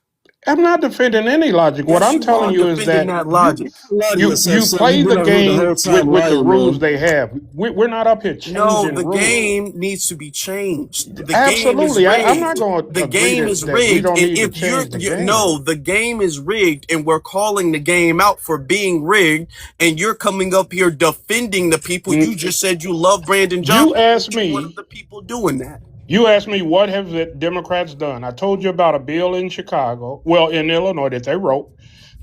I'm not defending any logic. What Yes, I'm you telling are you is defending that that you logic. Lie to you yourself, you son. play You've the been on here the whole game time with the lying, rules man. they have. We're not up here No, changing the rules. game needs to be changed. The game is Absolutely, I'm not rigged. going to The agree game is that we rigged. don't And need to if change the no, game. the game is rigged, and we're calling the game out for being rigged. And you're coming up here defending the people. You just said you love Brandon You Johnson. asked You're one of me. the people doing that. You asked me what have the Democrats done. I told you about a bill in Chicago, well, in Illinois, that they wrote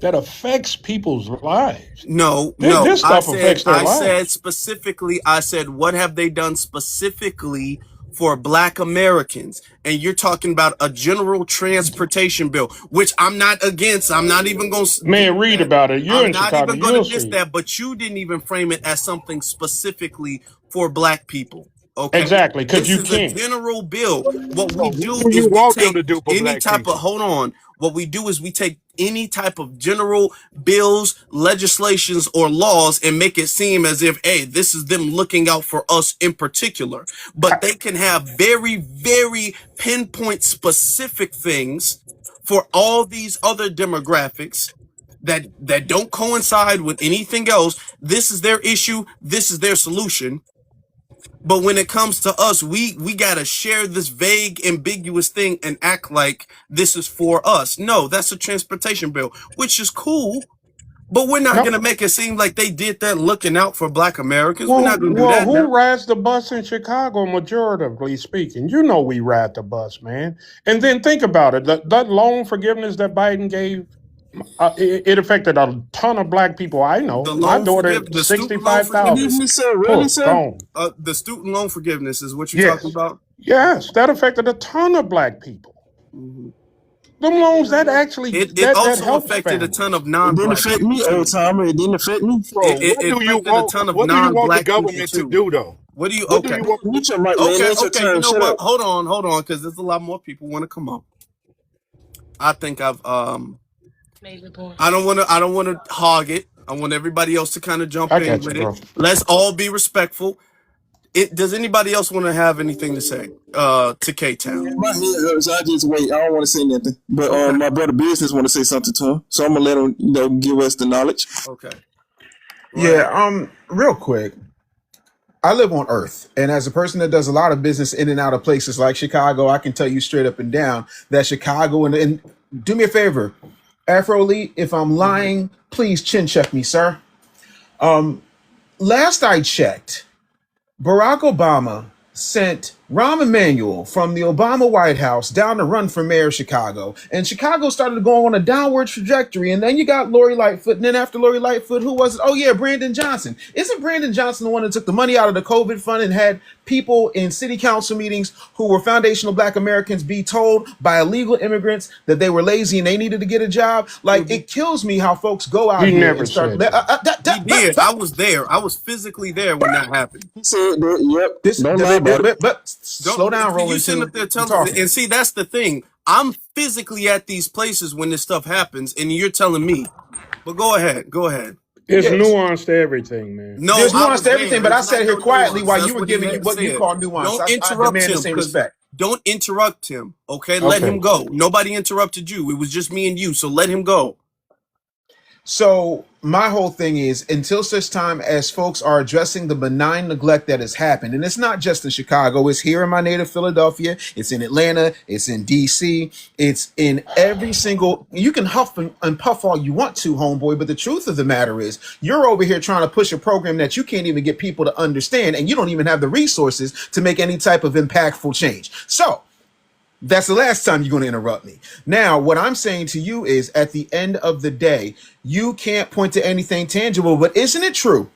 that affects people's lives. No. This stuff affects their I said lives. specifically, I said, what have they done specifically for Black Americans? And you're talking about a general transportation bill, which I'm not against. I'm not even going to diss Man, read that. about it. You're I'm in not Chicago. even going to You'll diss see. that, but you didn't even frame it as something specifically for Black people. Okay, Exactly, because this you is a can't. general bill. What we What do do is you we want them take to do for any black type of, people? hold on. What we do is we take any type of general bills, legislations, or laws and make it seem as if, hey, this is them looking out for us in particular. But they can have very, very pinpoint specific things for all these other demographics that don't coincide with anything else. This is their issue. This is their solution. But when it comes to us, we gotta share this vague, ambiguous thing and act like this is for us. No, that's a transportation bill, which is cool. But we're not No. gonna make it seem like they did that looking out for Black Americans. We're not gonna do that Who now. rides the bus in Chicago, majoritively speaking? You know we ride the bus, man. And then think about it. That loan forgiveness that Biden gave, it affected a ton of Black people I know. My daughter, The student loan 65,000. Excuse forgiveness, me, sir. Really, Poof, sir? gone. the student loan forgiveness is what you're talking Yes. about. Yes, that affected a ton of Black people. Mhm. Them loans that actually It that also helps affected a ton families. of It didn't non-Black affect people me, old too. timer. It didn't affect me. So It what do you affected a want? ton of What do you want the non-Black people government to too. do, though? What do you? What do Okay, you want? Mute your mic, man. That's your okay. You turn. know Shut what? up. Hold on, because there's a lot more people want to come up. I think I don't want to hog it. I want everybody else to kind of jump I in got you, with it. bro. Let's all be respectful. Does anybody else want to have anything to say? To K Town. My head hurts. I just wait. I don't want to say nothing. But Okay. my brother business want to say something to him, so I'm gonna let him, give us the knowledge. Okay. Yeah, real quick. I live on Earth, and as a person that does a lot of business in and out of places like Chicago, I can tell you straight up and down that Chicago and do me a favor, Afro Elite, if I'm lying, please chin check me, sir. Last I checked, Barack Obama sent Rahm Emanuel from the Obama White House down to run for mayor of Chicago. And Chicago started to go on a downward trajectory. And then you got Lori Lightfoot. And then after Lori Lightfoot, who was it? Oh, yeah, Brandon Johnson. Isn't Brandon Johnson the one that took the money out of the COVID fund and had people in city council meetings who were foundational Black Americans be told by illegal immigrants that they were lazy and they needed to get a job? Like, it kills me how folks go out He here never and start. said that. He did. I was there. I was physically there when that happened. He said that, yep. This, Don't lie about it. but slow down, You Roland. sitting Too. up there I'm telling, talking. and see, that's the thing. I'm physically at these places when this stuff happens, and you're telling me. But go ahead. Go ahead. It's Yes. nuance to everything, man. No, There's I nuance was to everything, there. but I It's sat not here no quietly nuance. while That's you were what he giving had what you said. call nuance. Don't I interrupt demand the him, same because respect. don't interrupt him. Okay, let him go. Nobody interrupted you. It was just me and you, so let him go. So my whole thing is, until such time as folks are addressing the benign neglect that has happened, and it's not just in Chicago, it's here in my native Philadelphia, it's in Atlanta, it's in DC, it's in every single, you can huff and puff all you want to, homeboy, but the truth of the matter is, you're over here trying to push a program that you can't even get people to understand, and you don't even have the resources to make any type of impactful change. So that's the last time you're going to interrupt me. Now, what I'm saying to you is, at the end of the day, you can't point to anything tangible, but isn't it true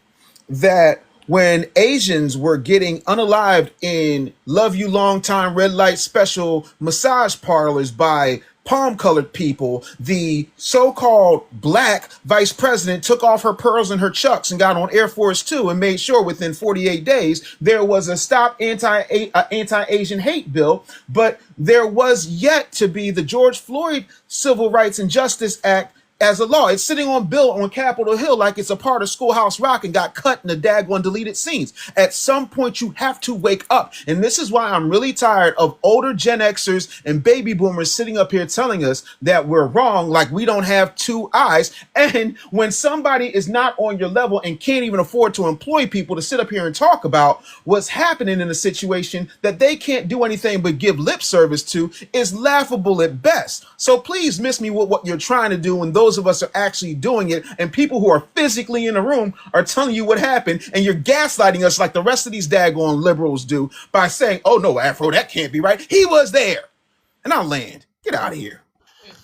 that when Asians were getting unalived in love you long time red light special massage parlors by palm colored people, the so-called Black vice president took off her pearls and her chucks and got on Air Force Two and made sure within 48 days there was a stop anti-Asian hate bill, but there was yet to be the George Floyd Civil Rights and Justice Act as a law. It's sitting on bill on Capitol Hill like it's a part of Schoolhouse Rock and got cut in the daggone deleted scenes. At some point, you have to wake up. And this is why I'm really tired of older Gen Xers and baby boomers sitting up here telling us that we're wrong, like we don't have two eyes. And when somebody is not on your level and can't even afford to employ people to sit up here and talk about what's happening in a situation that they can't do anything but give lip service to, is laughable at best. So please miss me with what you're trying to do when those of us are actually doing it, and people who are physically in the room are telling you what happened, and you're gaslighting us like the rest of these daggone liberals do by saying, oh no, Afro, that can't be right. He was there. And I'll land. Get out of here.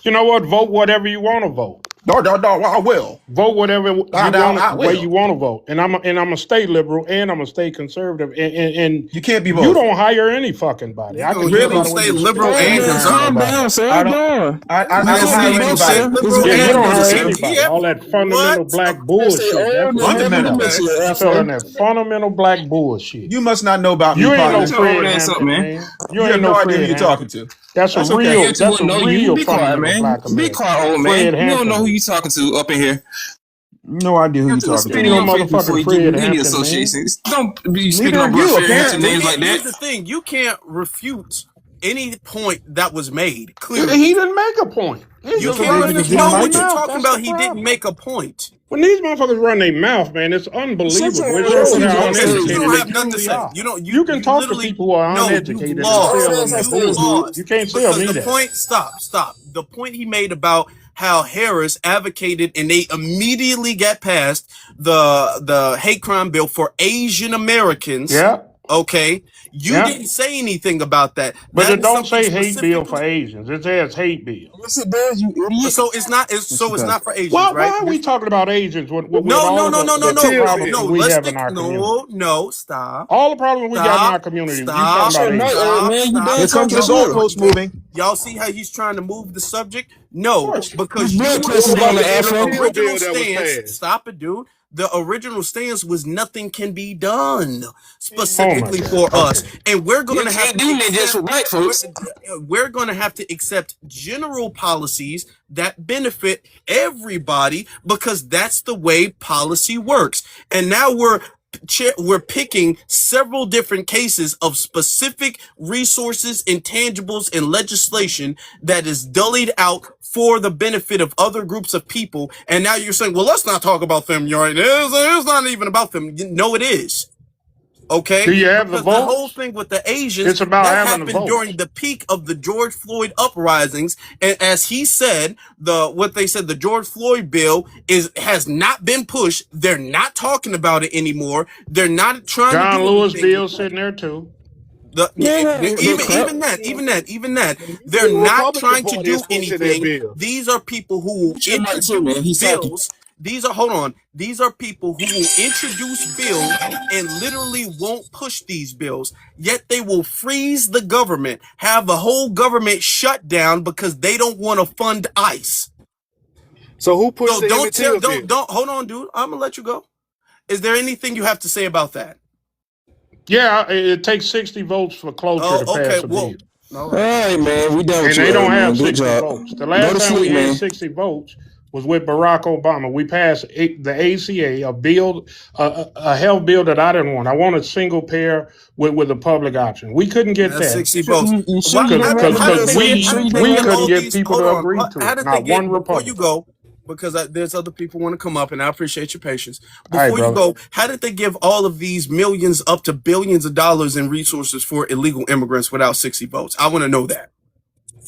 You know what? Vote whatever you want to vote. No, I will. Vote whatever you I way will. you want to vote. And I'm gonna stay liberal and I'm gonna stay conservative. And You can't be both. you don't hire any fucking body. I can You're tell by gonna the way stay you liberal speak. and Man, calm conservative. down, sir. I don't- Down. I You don't can't hire be both, anybody. sir. Liberal Yeah, you and don't hire conservative. anybody. Yeah. All that fundamental What? black Say, bullshit. oh, That's no, what Fundamental. never mention your selling Afro. that fundamental black bullshit. You must not know about me, You ain't no partner. Get your old Fred ass up, Hampton, man. man. You ain't have no no idea Fred who you're Hampton. talking to. That's a That's okay. real. Yeah, you That's a wouldn't know you. real Be quiet, fundamental man. black Be American. quiet, old man. Fred You don't Hampton. know who you talking to up in here. No idea who You you're have to talking spit to. in You your know face before motherfucking you Fred give me any Hampton, man. associations. Don't be speaking Neither on of Brother you, Fred Hampton apparently. names like Here's that. the thing: you can't refute any point that was made. Clearly, He didn't make a point. He's you just can't. running his didn't No, fucking like what you it. mouth. talking That's about? the He didn't problem. make a point. When these motherfuckers run their mouth, man, it's Shut unbelievable. your It ass shows up, how John. Okay, so you uneducated don't they have nothing to truly say. are. You don't. You can You talk to literally people who are no. uneducated You and lost. tell them I the said it was bullshit. good. You can't tell Because me the that. point. Stop. The point he made about how Harris advocated and they immediately got passed the hate crime bill for Asian Americans. Yeah, Okay, you yeah. didn't say anything about that. But That it is don't something say hate bill for specifically. Asians. It says hate bill. Yes, it does, you idiot. So it's not. Yes, it It's does. not for Asians, Why right? are we talking about Asians with No, all no, of no, no, no, the no, problems no. we Let's have in stick. our community? No. Stop. All the problems we got in our Stop. community, you talking Stop. Shut about your night, Asians. old Stop. man. You Stop. Here done comes talking the shit. goalpost moving. Y'all see how he's trying to move the subject? Of No, course. because Your you blood were pressure What down about the saying the the Afro. Steele original bill that was stance. passed? Stop it, dude. The original stance was nothing can be done Oh my specifically God. for us, Okay. and we're going You to have can't to do that just for accept. black folks. We're going to have to accept general policies that benefit everybody because that's the way policy works. And now we're picking several different cases of specific resources, intangibles, and legislation that is dullied out for the benefit of other groups of people. And now you're saying, well, let's not talk about them. You're right. It's not even about them. No, it is. Okay, Do you have the because the whole votes? thing with the Asians It's about that having the happened during votes. the peak of the George Floyd uprisings, and as he said, the George Floyd bill has not been pushed. They're not talking about it anymore. They're not trying to John do Lewis anything bill with that. sitting there too. Even that, they're The not Republican trying to Party is do pushing their anything. bill. These are people who will Mute your mic too, man. introduce He's talking. bills. These are hold on. These are people who will introduce bills and literally won't push these bills. Yet they will freeze the government, have the whole government shut down because they don't want to fund ICE. So who pushed So the Emmett Till bill? don't hold on, dude. I'm gonna let you go. Is there anything you have to say about that? Yeah, it takes 60 votes for cloture to pass a bill. All right, man. We done with And you, they don't man. have Good 60 job. votes. The Go last to time we sleep, had man. 60 votes was with Barack Obama. We passed the ACA, a bill, a health bill that I didn't want. I wanted single payer with a public option. We couldn't get That's that 60 votes. You sure you didn't because have to we couldn't get these? people Hold to on. agree to How it. did they Not get? one Before you Republican. go, because there's other people want to come up, and I appreciate your patience. All right, Before you brother. go, how did they give all of these millions up to billions of dollars in resources for illegal immigrants without 60 votes? I want to know that.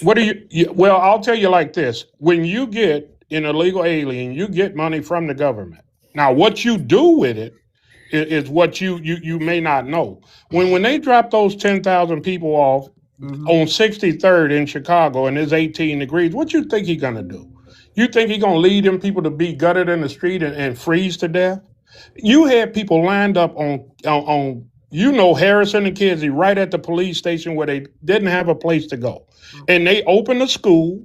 What do you? Well, I'll tell you like this: when you get an illegal alien, you get money from the government. Now, what you do with it is what you may not know. When they drop those 10,000 people off on 63rd in Chicago and it's 18 degrees, what you think he's gonna do? You think he's gonna lead them people to be gutted in the street and freeze to death? You had people lined up on Harrison and Kinsey right at the police station where they didn't have a place to go. And they opened a school.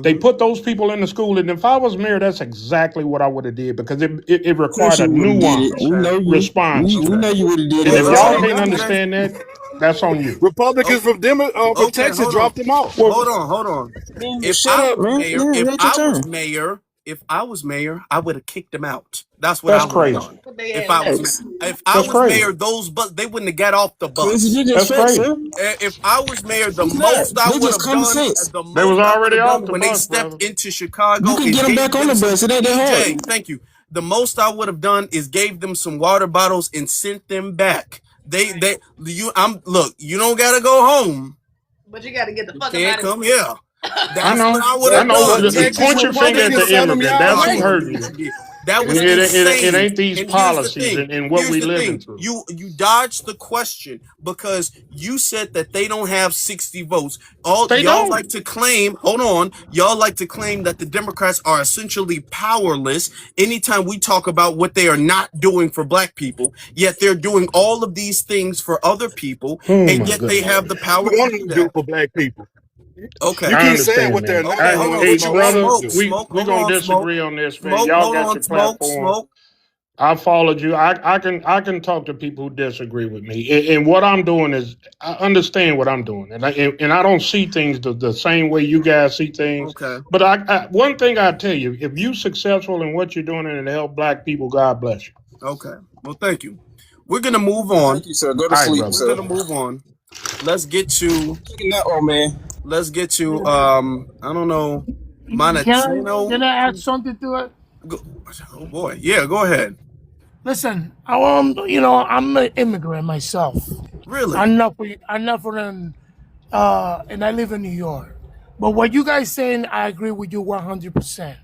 They put those people in the school, and if I was mayor, that's exactly what I would have did because it required a nuanced response. We know you would have did And that. if y'all can't understand that, that's on you. Republicans from Texas hold on. dropped them off. Hold on. Shut up, man. If I was mayor, I would have kicked them out. That's what That's I would crazy. have done. If I That's was crazy. mayor, they wouldn't have got off the bus. That's crazy. If I was mayor, the most I They would just have common done, sense. the They was most I would already have off done the when they bus, stepped brother. into Chicago, You can is get them gave back on the some- bus. It ain't that hard. EJ, thank you. The most I would have done is gave them some water bottles and sent them back. Look, you don't gotta go home. But you got to get the fuck Can't out come here. That's know. what I would have done. But Texas Point your finger at the Republicans sent them immigrant. y'all That's who way. hurting you. That was It insane. ain't these And here's the policies thing. and what we living through. You dodged the question because you said that they don't have 60 votes. They y'all don't. like to claim, hold on, y'all like to claim that the Democrats are essentially powerless anytime we talk about what they are not doing for black people, yet they're doing all of these things for other people, and yet they have the power to What do do do that. for black people? Okay. You I keep saying understand, what they're man. not Okay, doing. hold on. What Hey, you brother, want them to do. we Smoke, hold gonna on, disagree on this, man. Smoke, Y'all hold got on, your platform. Smoke. I followed you. I can talk to people who disagree with me. And what I'm doing is I understand what I'm doing, and I don't see things the same way you guys see things. Okay. But one thing I tell you, if you're successful in what you're doing and it help black people, God bless you. Okay. Well, thank you. We're gonna move on. Thank you, sir. Go to All right, sleep, brother. sir. We're gonna move on. Let's get to Taking that one, man. I don't know, Can Monotino. I add something to it? Oh boy, yeah, go ahead. Listen, I'm an immigrant myself. Really? I'm not from, and I live in New York. But what you guys saying, I agree with you 100%.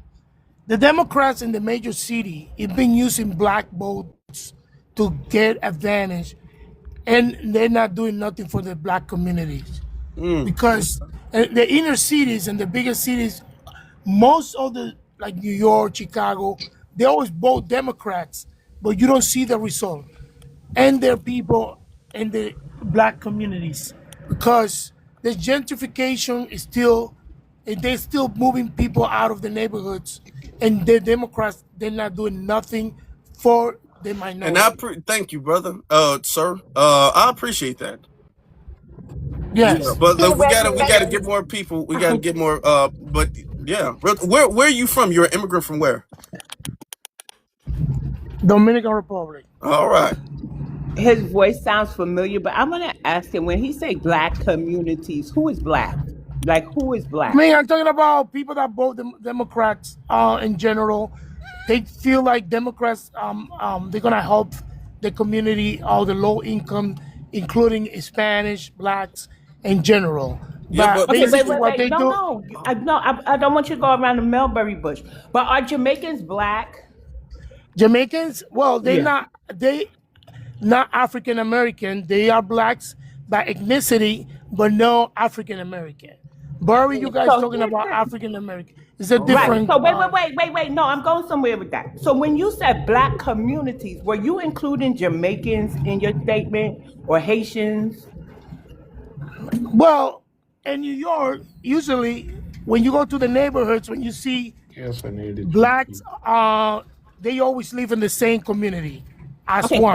The Democrats in the major city have been using black votes to get advantage, and they're not doing nothing for the black communities because the inner cities and the bigger cities, most of the like New York, Chicago, they always vote Democrats, but you don't see the result. And their people in the black communities because the gentrification is still, and they're still moving people out of the neighborhoods, and the Democrats, they're not doing nothing for the minority. And thank you, brother, sir. I appreciate that. Yes. Yeah, but look, we gotta get more people. We gotta get more. But yeah, where are you from? You're an immigrant from where? Dominican Republic. All right. His voice sounds familiar, but I'm gonna ask him when he say black communities, who is black? Like who is black? I'm talking about people that vote Democrats in general. They feel like Democrats they're gonna help the community, all the low income, including Spanish, blacks in general. Yeah, But but Okay, basically what they do. no. I don't want you to go around the Mulberry bush. But are Jamaicans black? Jamaicans, well, Yeah. they not African American. They are blacks, by ethnicity, but no African American. Barry, you guys So talking here's about the African American. It's a right. different. So wait. No, I'm going somewhere with that. So when you said black communities, were you including Jamaicans in your statement or Haitians? Well, in New York, usually when you go to the neighborhoods, when you see Yes, I needed blacks, they always live in the same community as Okay, one.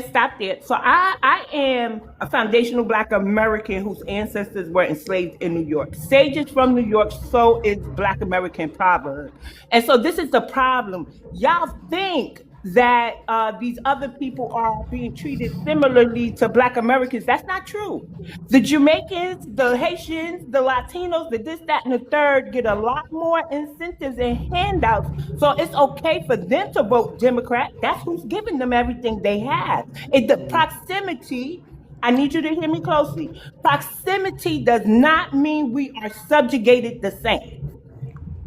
stop there. So I am a foundational Black American whose ancestors were enslaved in New York. Sage is from New York, so is Black American proverb. And so this is the problem. Y'all think that these other people are being treated similarly to Black Americans. That's not true. The Jamaicans, the Haitians, the Latinos, the this, that, and the third get a lot more incentives and handouts. So it's okay for them to vote Democrat. That's who's giving them everything they have. The proximity, I need you to hear me closely. Proximity does not mean we are subjugated the same.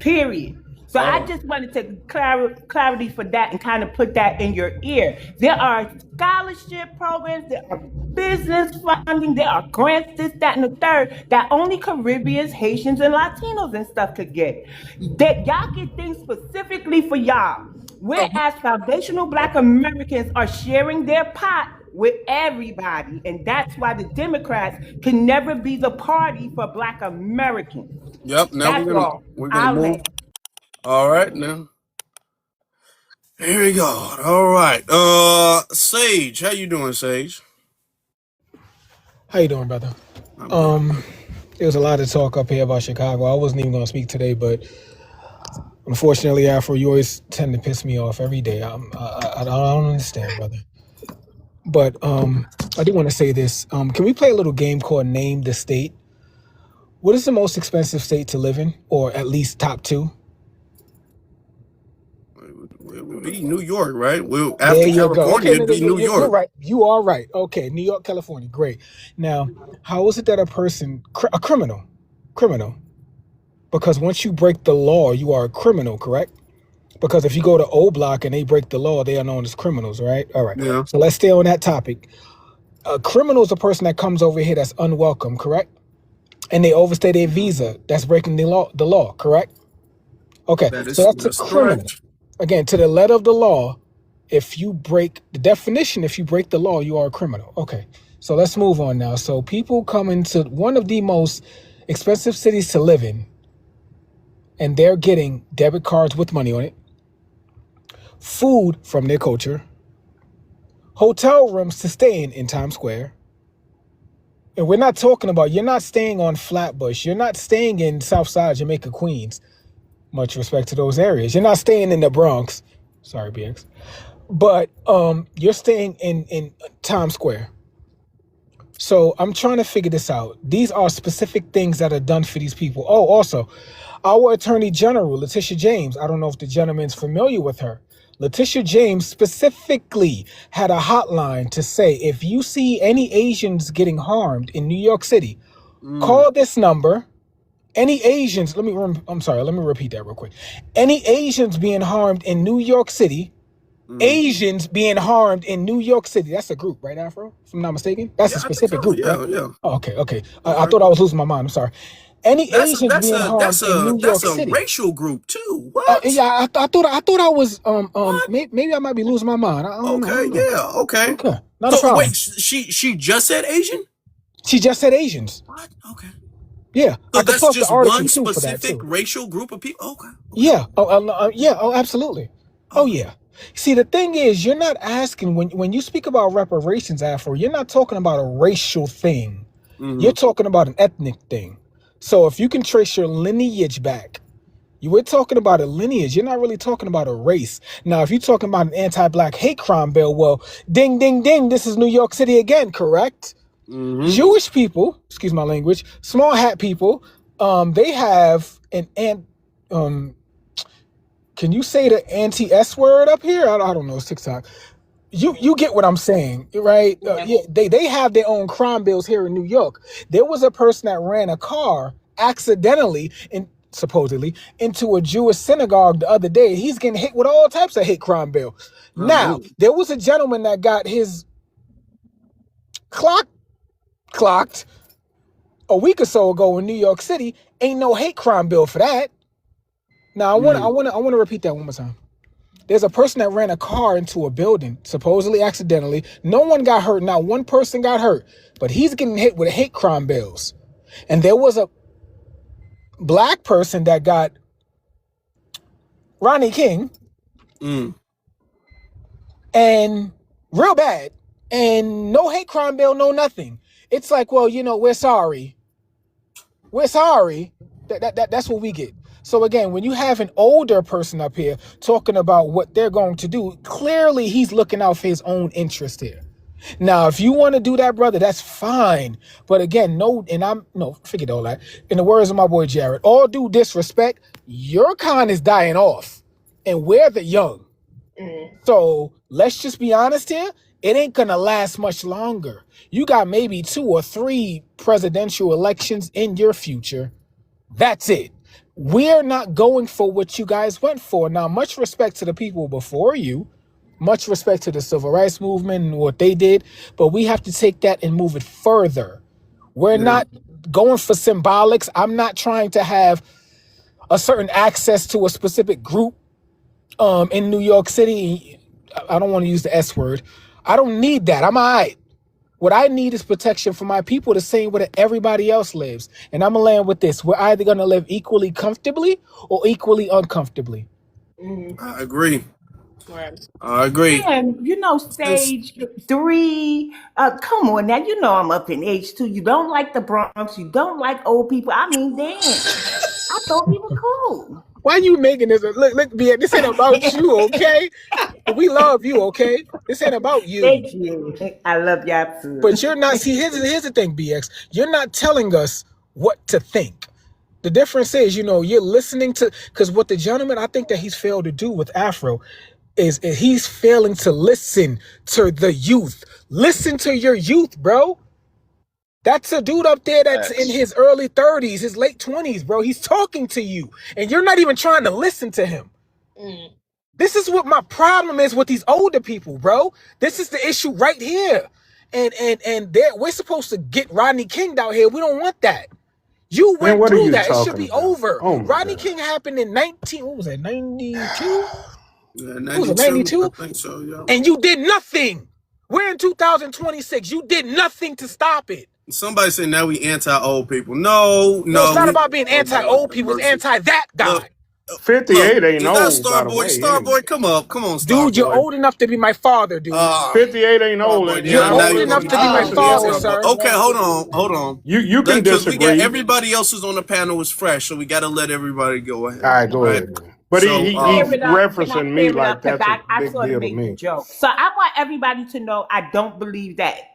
Period. So I just wanted to clarity for that and kind of put that in your ear. There are scholarship programs, there are business funding, there are grants, this, that, and the third that only Caribbeans, Haitians, and Latinos and stuff could get. That y'all get things specifically for y'all. Whereas foundational Black Americans are sharing their pot with everybody. And that's why the Democrats can never be the party for Black Americans. Yep. Now That's all. we're gonna I'll move. land. All right, now. Here we go. All right. Sage, how you doing, Sage? How you doing, brother? There was a lot of talk up here about Chicago. I wasn't even going to speak today, but unfortunately, Afro, you always tend to piss me off every day. I don't understand, brother. But I do want to say this. Can we play a little game called Name the State? What is the most expensive state to live in, or at least top two? It would be New York, right? Well, There after you go. California, Okay, it'd be New you're York. right. You are right. Okay, New York, California. Great. Now, how is it that a criminal, because once you break the law, you are a criminal, correct? Because if you go to O Block and they break the law, they are known as criminals, right? All right. Yeah. So let's stay on that topic. A criminal is a person that comes over here that's unwelcome, correct? And they overstay their visa. That's breaking the law, correct? Okay, so that's a criminal. correct. Again, to the letter of the law, if you break the definition, if you break the law, you are a criminal. Okay, so let's move on now. So people come into one of the most expensive cities to live in, and they're getting debit cards with money on it, food from their culture, hotel rooms to stay in Times Square. And we're not talking about, you're not staying on Flatbush. You're not staying in Southside Jamaica, Queens. Much respect to those areas. You're not staying in the Bronx. Sorry, BX. But you're staying in Times Square. So I'm trying to figure this out. These are specific things that are done for these people. Oh, also, our Attorney General, Letitia James, I don't know if the gentleman's familiar with her. Letitia James specifically had a hotline to say, if you see any Asians getting harmed in New York City, call this number. Any Asians, let me repeat that real quick. Any Asians being harmed in New York City, Asians being harmed in New York City. That's a group, right, Afro? If I'm not mistaken. That's a specific group, right? Yeah. Oh, okay. I thought I was losing my mind. I'm sorry. Any Asians being harmed in New York City. That's a racial group too. What? Yeah, I thought I was maybe I might be losing my mind. I don't know. Okay. Not a problem. Wait, she just said Asian? She just said Asians. What? Okay. Yeah, So I could that's post just the article one too for that specific too. racial group of people. Okay. Yeah. Oh, absolutely. Oh, yeah. See, the thing is, you're not asking when you speak about reparations, Afro. You're not talking about a racial thing. You're talking about an ethnic thing. So if you can trace your lineage back, you were talking about a lineage. You're not really talking about a race. Now, if you're talking about an anti-black hate crime bill, well, ding, ding, ding. This is New York City again, correct? Jewish people, excuse my language, small hat people, they have can you say the anti-S word up here? I don't know, it's TikTok. You get what I'm saying, right? They have their own crime bills here in New York. There was a person that ran a car accidentally supposedly into a Jewish synagogue the other day. He's getting hit with all types of hate crime bill. Now, there was a gentleman that got his clock clocked a week or so ago in New York City. Ain't no hate crime bill for that. Now I want to repeat that one more time. There's a person that ran a car into a building, supposedly accidentally. No one got hurt. Not one person got hurt. But he's getting hit with hate crime bills. And there was a black person that got Ronnie King. And real bad. And no hate crime bill, no nothing. It's like, well, we're sorry. We're sorry. That's what we get. So again, when you have an older person up here talking about what they're going to do, clearly he's looking out for his own interest here. Now, if you want to do that, brother, that's fine. But again, forget all that. In the words of my boy Jared, all due disrespect, your kind is dying off. And we're the young. So let's just be honest here. It ain't going to last much longer. You got maybe 2 or 3 presidential elections in your future. That's it. We're not going for what you guys went for. Now, much respect to the people before you. Much respect to the civil rights movement and what they did. But we have to take that and move it further. We're not going for symbolics. I'm not trying to have a certain access to a specific group in New York City. I don't want to use the S word. I don't need that. I'm all right. What I need is protection for my people the same way that everybody else lives. And I'm going to land with this. We're either going to live equally comfortably or equally uncomfortably. I agree. I agree. And stage 3. Come on now, I'm up in age too. You don't like the Bronx. You don't like old people. I mean, damn. I thought we were cool. Why are you making this? Look, this ain't about you, okay? We love you, okay? This ain't about you. Thank you. I love you too. But you're not. See, here's the thing, BX. You're not telling us what to think. The difference is, you're listening to, because what the gentleman, I think that he's failed to do with Afro is he's failing to listen to the youth. Listen to your youth, bro. That's a dude up there that's in his early 30s, his late 20s, bro. He's talking to you, and you're not even trying to listen to him. This is what my problem is with these older people, bro. This is the issue right here. And we're supposed to get Rodney King out here. We don't want that. You went through that. It should be over. Rodney King happened in 92? Yeah, 92? I think so, yeah. And you did nothing. We're in 2026. You did nothing to stop it. Somebody said now we anti-old people. No. It's not about being anti-old people. It's anti-that guy. Look, 58 ain't old, Starboy, come on, Starboy. Dude, you're old enough to be my father, dude. 58 ain't old. You're old enough to be my father, sir. Okay, hold on. You can disagree. Everybody else who's on the panel was fresh, so we got to let everybody go ahead. All right, go ahead. But he's referencing me like that's a big deal to me. Joke. So I want everybody to know I don't believe that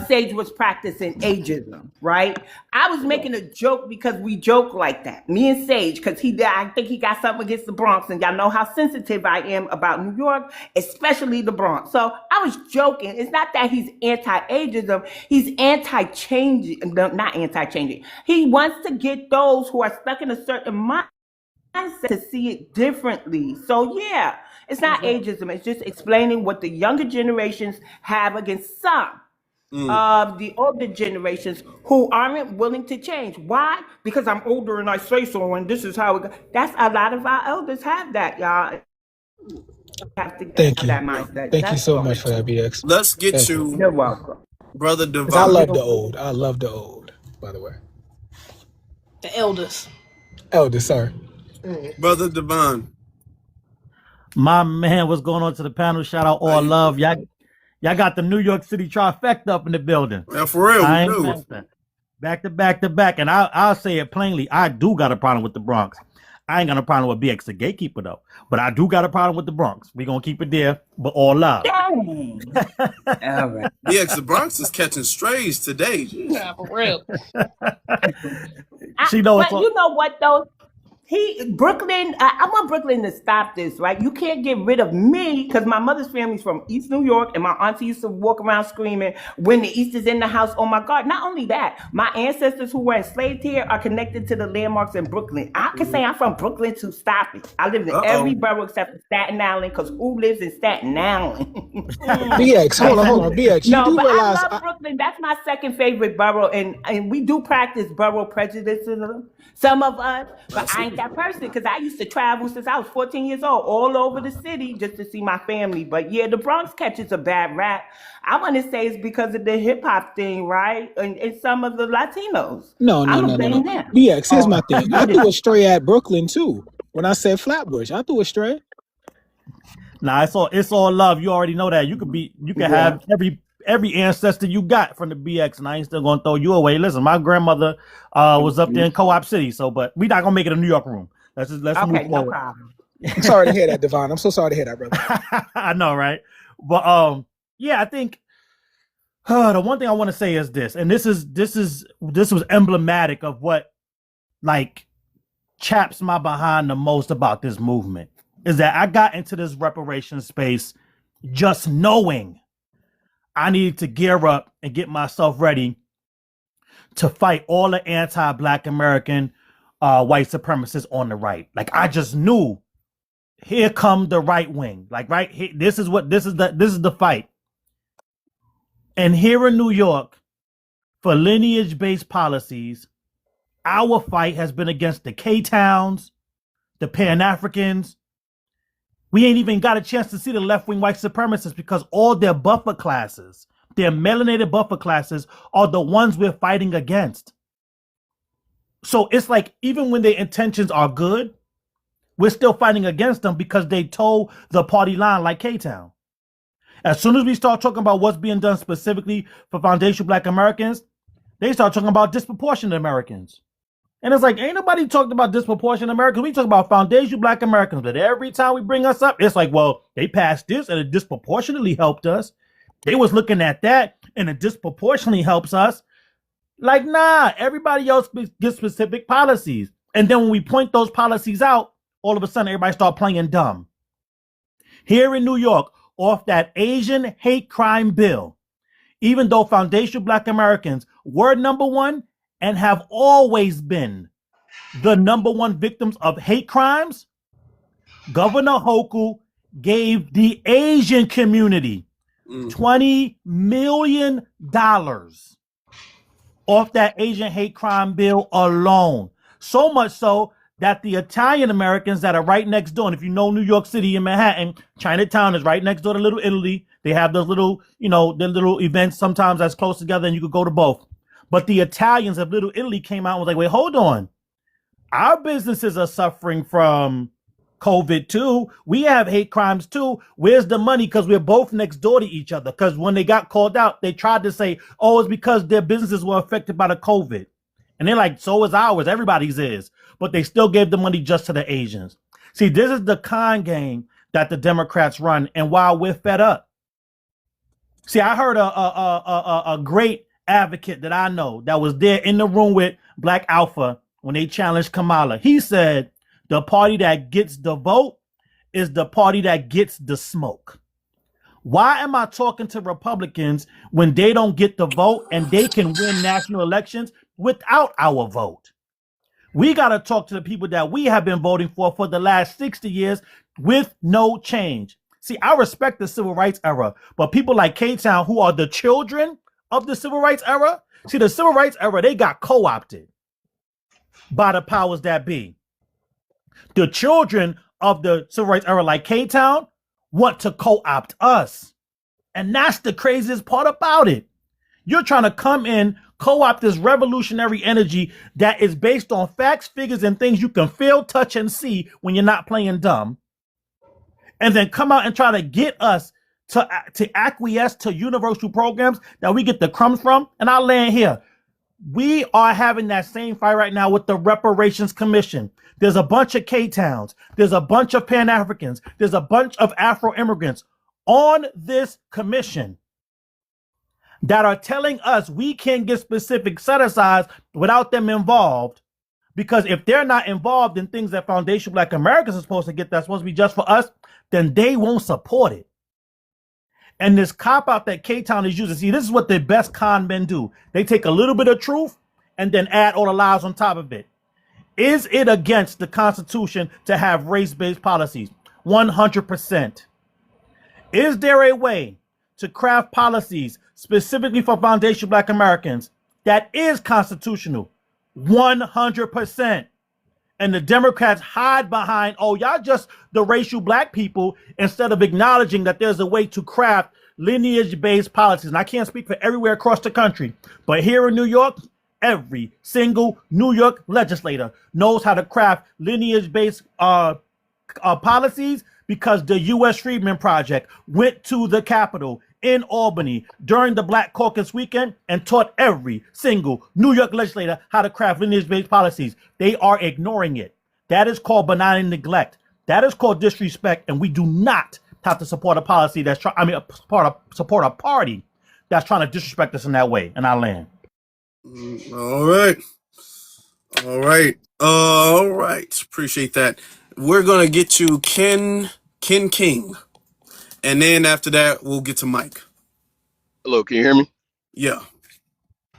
Sage was practicing ageism, right? I was making a joke because we joke like that. Me and Sage, because I think he got something against the Bronx, and y'all know how sensitive I am about New York, especially the Bronx. So I was joking. It's not that he's anti-ageism. He's anti-changing, not anti-changing. He wants to get those who are stuck in a certain mindset to see it differently. So yeah, it's not ageism. It's just explaining what the younger generations have against some of the older generations who aren't willing to change. Why? Because I'm older and I say so, and this is how it goes. That's a lot of our elders have that, y'all. Have to Thank you. That mindset. Thank you so much for that, BX. Let's get to You're welcome. Brother Devon. I love the old. I love the old, by the way. The elders. Elders, sorry. Brother Devon. My man, what's going on to the panel? Shout out all love. Y'all got the New York City trifecta up in the building. Yeah, for real, we do. Back to back to back. And I'll say it plainly. I do got a problem with the Bronx. I ain't got a problem with BX, the gatekeeper, though. But I do got a problem with the Bronx. We're going to keep it there, but all love. All right. BX, the Bronx is catching strays today. Yeah, for real. She knows. But you know what, though? Brooklyn, I want Brooklyn to stop this, right? You can't get rid of me because my mother's family's from East New York and my auntie used to walk around screaming, when the East is in the house, oh my God. Not only that, my ancestors who were enslaved here are connected to the landmarks in Brooklyn. I can say I'm from Brooklyn to stop it. I lived in every borough except for Staten Island because who lives in Staten Island? BX, hold on, BX. You No, do but I realize, love Brooklyn. That's my second favorite borough, and we do practice borough prejudice. Some of us, but I ain't that person because I used to travel since I was 14 years old, all over the city just to see my family. But yeah, the Bronx catches a bad rap. I want to say it's because of the hip hop thing, right? And some of the Latinos. no, I'm no, gonna no, no, no. blame them. BX, here's my thing. I What is threw a it? stray at Brooklyn too. When I said Flatbush, I threw a stray. Nah, it's all love. You already know that. You can have every ancestor you got from the BX, and I ain't still gonna throw you away. Listen, my grandmother was up there in Co-op City, so but we not gonna make it a New York room. Let's move Okay, no forward. problem. I'm sorry to hear that, Devon. I'm so sorry to hear that, brother. I know, right? But yeah, I think the one thing I want to say is this, and this was emblematic of what like chaps my behind the most about this movement is that I got into this reparation space just knowing I needed to gear up and get myself ready to fight all the anti-Black American white supremacists on the right. Like I just knew, here come the right wing. Like right here, this is the fight. And here in New York, for lineage-based policies, our fight has been against the K-Towns, the Pan-Africans. We ain't even got a chance to see the left-wing white supremacists because all their buffer classes, their melanated buffer classes, are the ones we're fighting against. So it's like, even when their intentions are good, we're still fighting against them because they toe the party line like K-Town. As soon as we start talking about what's being done specifically for foundational Black Americans, they start talking about disproportionate Americans. And it's like, ain't nobody talked about disproportionate Americans. We talk about foundational Black Americans, but every time we bring us up, it's like, well, they passed this and it disproportionately helped us. They was looking at that and it disproportionately helps us. Like, nah, everybody else gets specific policies. And then when we point those policies out, all of a sudden everybody start playing dumb. Here in New York, off that Asian hate crime bill, even though foundational Black Americans were number one and have always been the number one victims of hate crimes, Governor Hochul gave the Asian community $20 million off that Asian hate crime bill alone. So much so that the Italian Americans that are right next door, and if you know New York City and Manhattan, Chinatown is right next door to Little Italy. They have those little, their little events sometimes that's close together and you could go to both. But the Italians of Little Italy came out and was like, wait, hold on. Our businesses are suffering from COVID too. We have hate crimes too. Where's the money? Because we're both next door to each other. Because when they got called out, they tried to say, oh, it's because their businesses were affected by the COVID. And they're like, so is ours. Everybody's is. But they still gave the money just to the Asians. See, this is the con game that the Democrats run. And while we're fed up. See, I heard a great advocate that I know that was there in the room with Black Alpha when they challenged Kamala. He said, the party that gets the vote is the party that gets the smoke. Why am I talking to Republicans when they don't get the vote and they can win national elections without our vote? We got to talk to the people that we have been voting for the last 60 years with no change. See, I respect the civil rights era, but people like K-Town, who are the children of the civil rights era, see, the civil rights era, they got co-opted by the powers that be. The children of the civil rights era, like K-Town, want to co-opt us. And that's the craziest part about it. You're trying to come in, co-opt this revolutionary energy that is based on facts, figures, and things you can feel, touch, and see when you're not playing dumb. And then come out and try to get us to acquiesce to universal programs that we get the crumbs from. And I'll land here. We are having that same fight right now with the Reparations Commission. There's a bunch of K-Towns. There's a bunch of Pan-Africans. There's a bunch of Afro-immigrants on this commission that are telling us we can't get specific set-asides without them involved Because if they're not involved in things that Foundation Black Americans are supposed to get that's supposed to be just for us, then they won't support it. And this cop out that K-Town is using, see, this is what the best con men do. They take a little bit of truth and then add all the lies on top of it. Is it against the Constitution to have race-based policies? 100%. Is there a way to craft policies specifically for Foundation Black Americans that is constitutional? 100%. And the Democrats hide behind, oh, y'all just the racial black people, instead of acknowledging that there's a way to craft lineage-based policies. And I can't speak for everywhere across the country, but here in New York, every single New York legislator knows how to craft lineage-based policies, because the U.S. Freedmen Project went to the Capitol in Albany during the Black Caucus weekend and taught every single New York legislator how to craft lineage-based policies. They are ignoring it. That is called benign neglect. That is called disrespect, and we do not have to support a policy that's support a party that's trying to disrespect us in that way in our land. All right. All right. Appreciate that. We're gonna get to Ken King, and then after that we'll get to Mike. Hello, can you hear me? Yeah.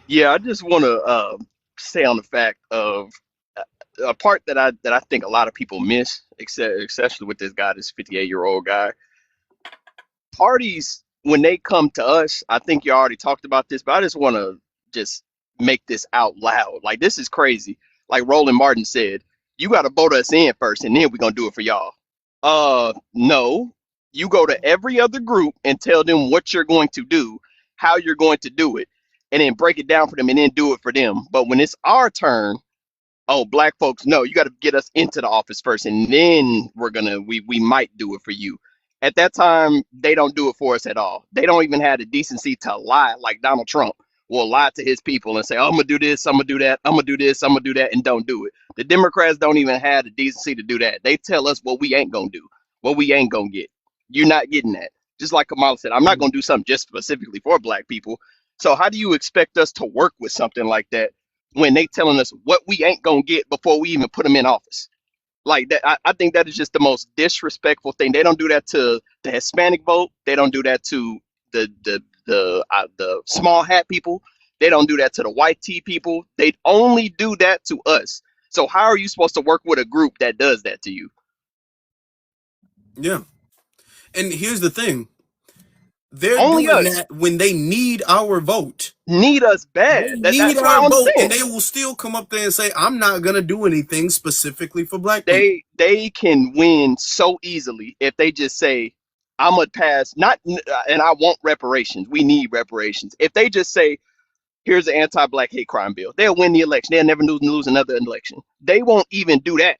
Yeah, I just want to say on the fact of a part that I think a lot of people miss, especially with this guy, this 58-year-old guy. Parties, when they come to us, I think you already talked about this, but I just want to just make this out loud. Like, this is crazy. Like Roland Martin said, you got to vote us in first, and then we're going to do it for y'all. No, you go to every other group and tell them what you're going to do, how you're going to do it, and then break it down for them and then do it for them. But when it's our turn, oh, black folks, no, you got to get us into the office first, and then we might do it for you. At that time, they don't do it for us at all. They don't even have the decency to lie, like Donald Trump will lie to his people and say, oh, I'm gonna do this, I'm gonna do that, I'm gonna do this, I'm gonna do that, and don't do it. The Democrats don't even have the decency to do that. They tell us what we ain't gonna do, what we ain't gonna get. You're not getting that. Just like Kamala said, I'm not gonna do something just specifically for black people. So how do you expect us to work with something like that when they telling us what we ain't gonna get before we even put them in office? Like that, I think that is just the most disrespectful thing. They don't do that to the Hispanic vote. They don't do that to the small hat people. They don't do that to the white tea people. They only do that to us. So how are you supposed to work with a group that does that to you? Yeah. And here's the thing. They're Only doing us. that when they need our vote. Need us They bad. need That's what I our don't vote, and understand. they will still come up there and say, I'm not going to do anything specifically for black people. They can win so easily if they just say, I'm gonna pass not and I want reparations. We need reparations. If they just say, here's an anti-black hate crime bill, they'll win the election. They'll never lose another election. They won't even do that.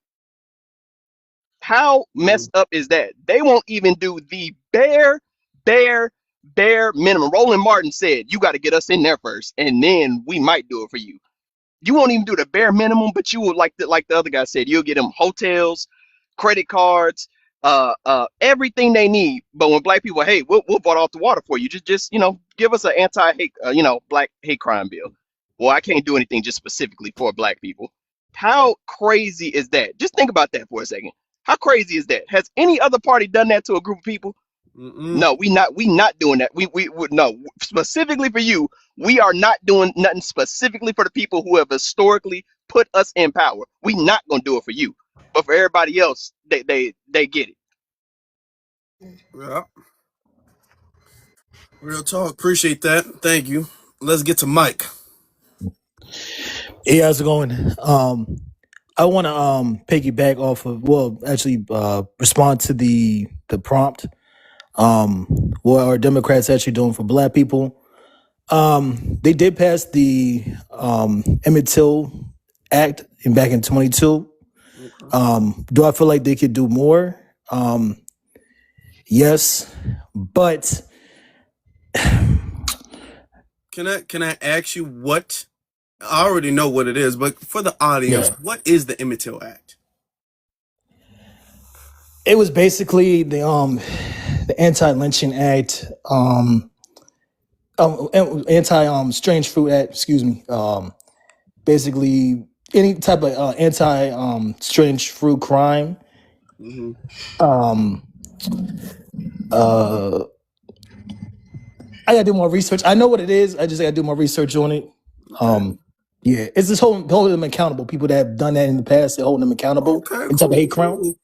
How messed up is that? They won't even do the bare minimum. Roland Martin said, you got to get us in there first, and then we might do it for you. You won't even do the bare minimum, but you will, like the other guy said, you'll get them hotels, credit cards, everything they need. But when black people, hey, we'll vote off the water for you. Just give us an anti-hate, black hate crime bill. Well, I can't do anything just specifically for black people. How crazy is that? Just think about that for a second. How crazy is that? Has any other party done that to a group of people? Mm-mm. No, we not doing that. We no, specifically for you. We are not doing nothing specifically for the people who have historically put us in power. We not gonna do it for you, but for everybody else, they get it. Yeah. Real talk. Appreciate that. Thank you. Let's get to Mike. Hey, how's it going? I want to piggyback off of, respond to the prompt. What are Democrats actually doing for black people? They did pass the Emmett Till Act back in 22. Do I feel like they could do more? Yes, but Can I ask you what? I already know what it is, but for the audience, what is the Emmett Till Act? it was basically the anti-lynching act, anti strange fruit act. Excuse me. Basically, any type of anti strange fruit crime. Mm-hmm. Um, I gotta do more research. I know what it is. I just gotta do more research on it. Okay. Yeah, it's just holding them accountable. People that have done that in the past, they're holding them accountable. Okay, In type of cool, hate crime. cool.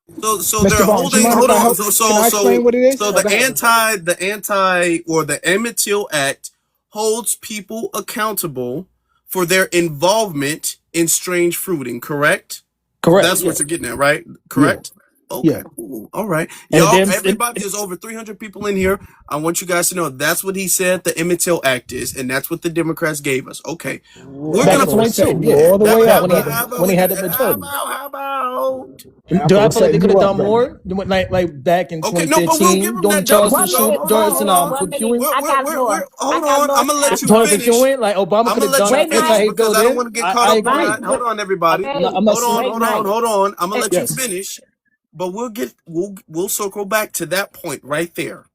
So Mr. they're Vaughn, do you holding. mind if Hold I on. help? Can I explain what it is? So Oh, go the ahead. anti or the Emmett Till Act holds people accountable for their involvement in strange fruiting. Correct? Correct. That's Yeah. what you're getting at, right? Yeah. Correct. Okay, Yeah. cool. All right. And Y'all, then everybody, there's over 300 people in here. I want you guys to know that's what he said the Emmett Till Act is, and that's what the Democrats gave us. Okay. We're back gonna in play. 22, You yeah, all the way How up, when he had about brother. how about when we he do had the that? How majority. about how about Do I I'm feel like they setting could you have up, done brother. more? Like back in Okay, no, but we'll give 2015 him during that double. Charleston One No, shoot, minute, hold on, Charleston hold Steve. on. One minute. queuing. I got more. I Hold got on. more I'm gonna let you During the finish. queuing, like Obama I'm could gonna have let done you an Wait, finish Mike. anti-hate because bill I don't then. want to get caught I up on agree. Mike. that. Hold on, everybody. Okay. I'm not. Wait, Mike. Hold on. I'm gonna Eh, let you Yes. finish, but we'll circle back to that point right there.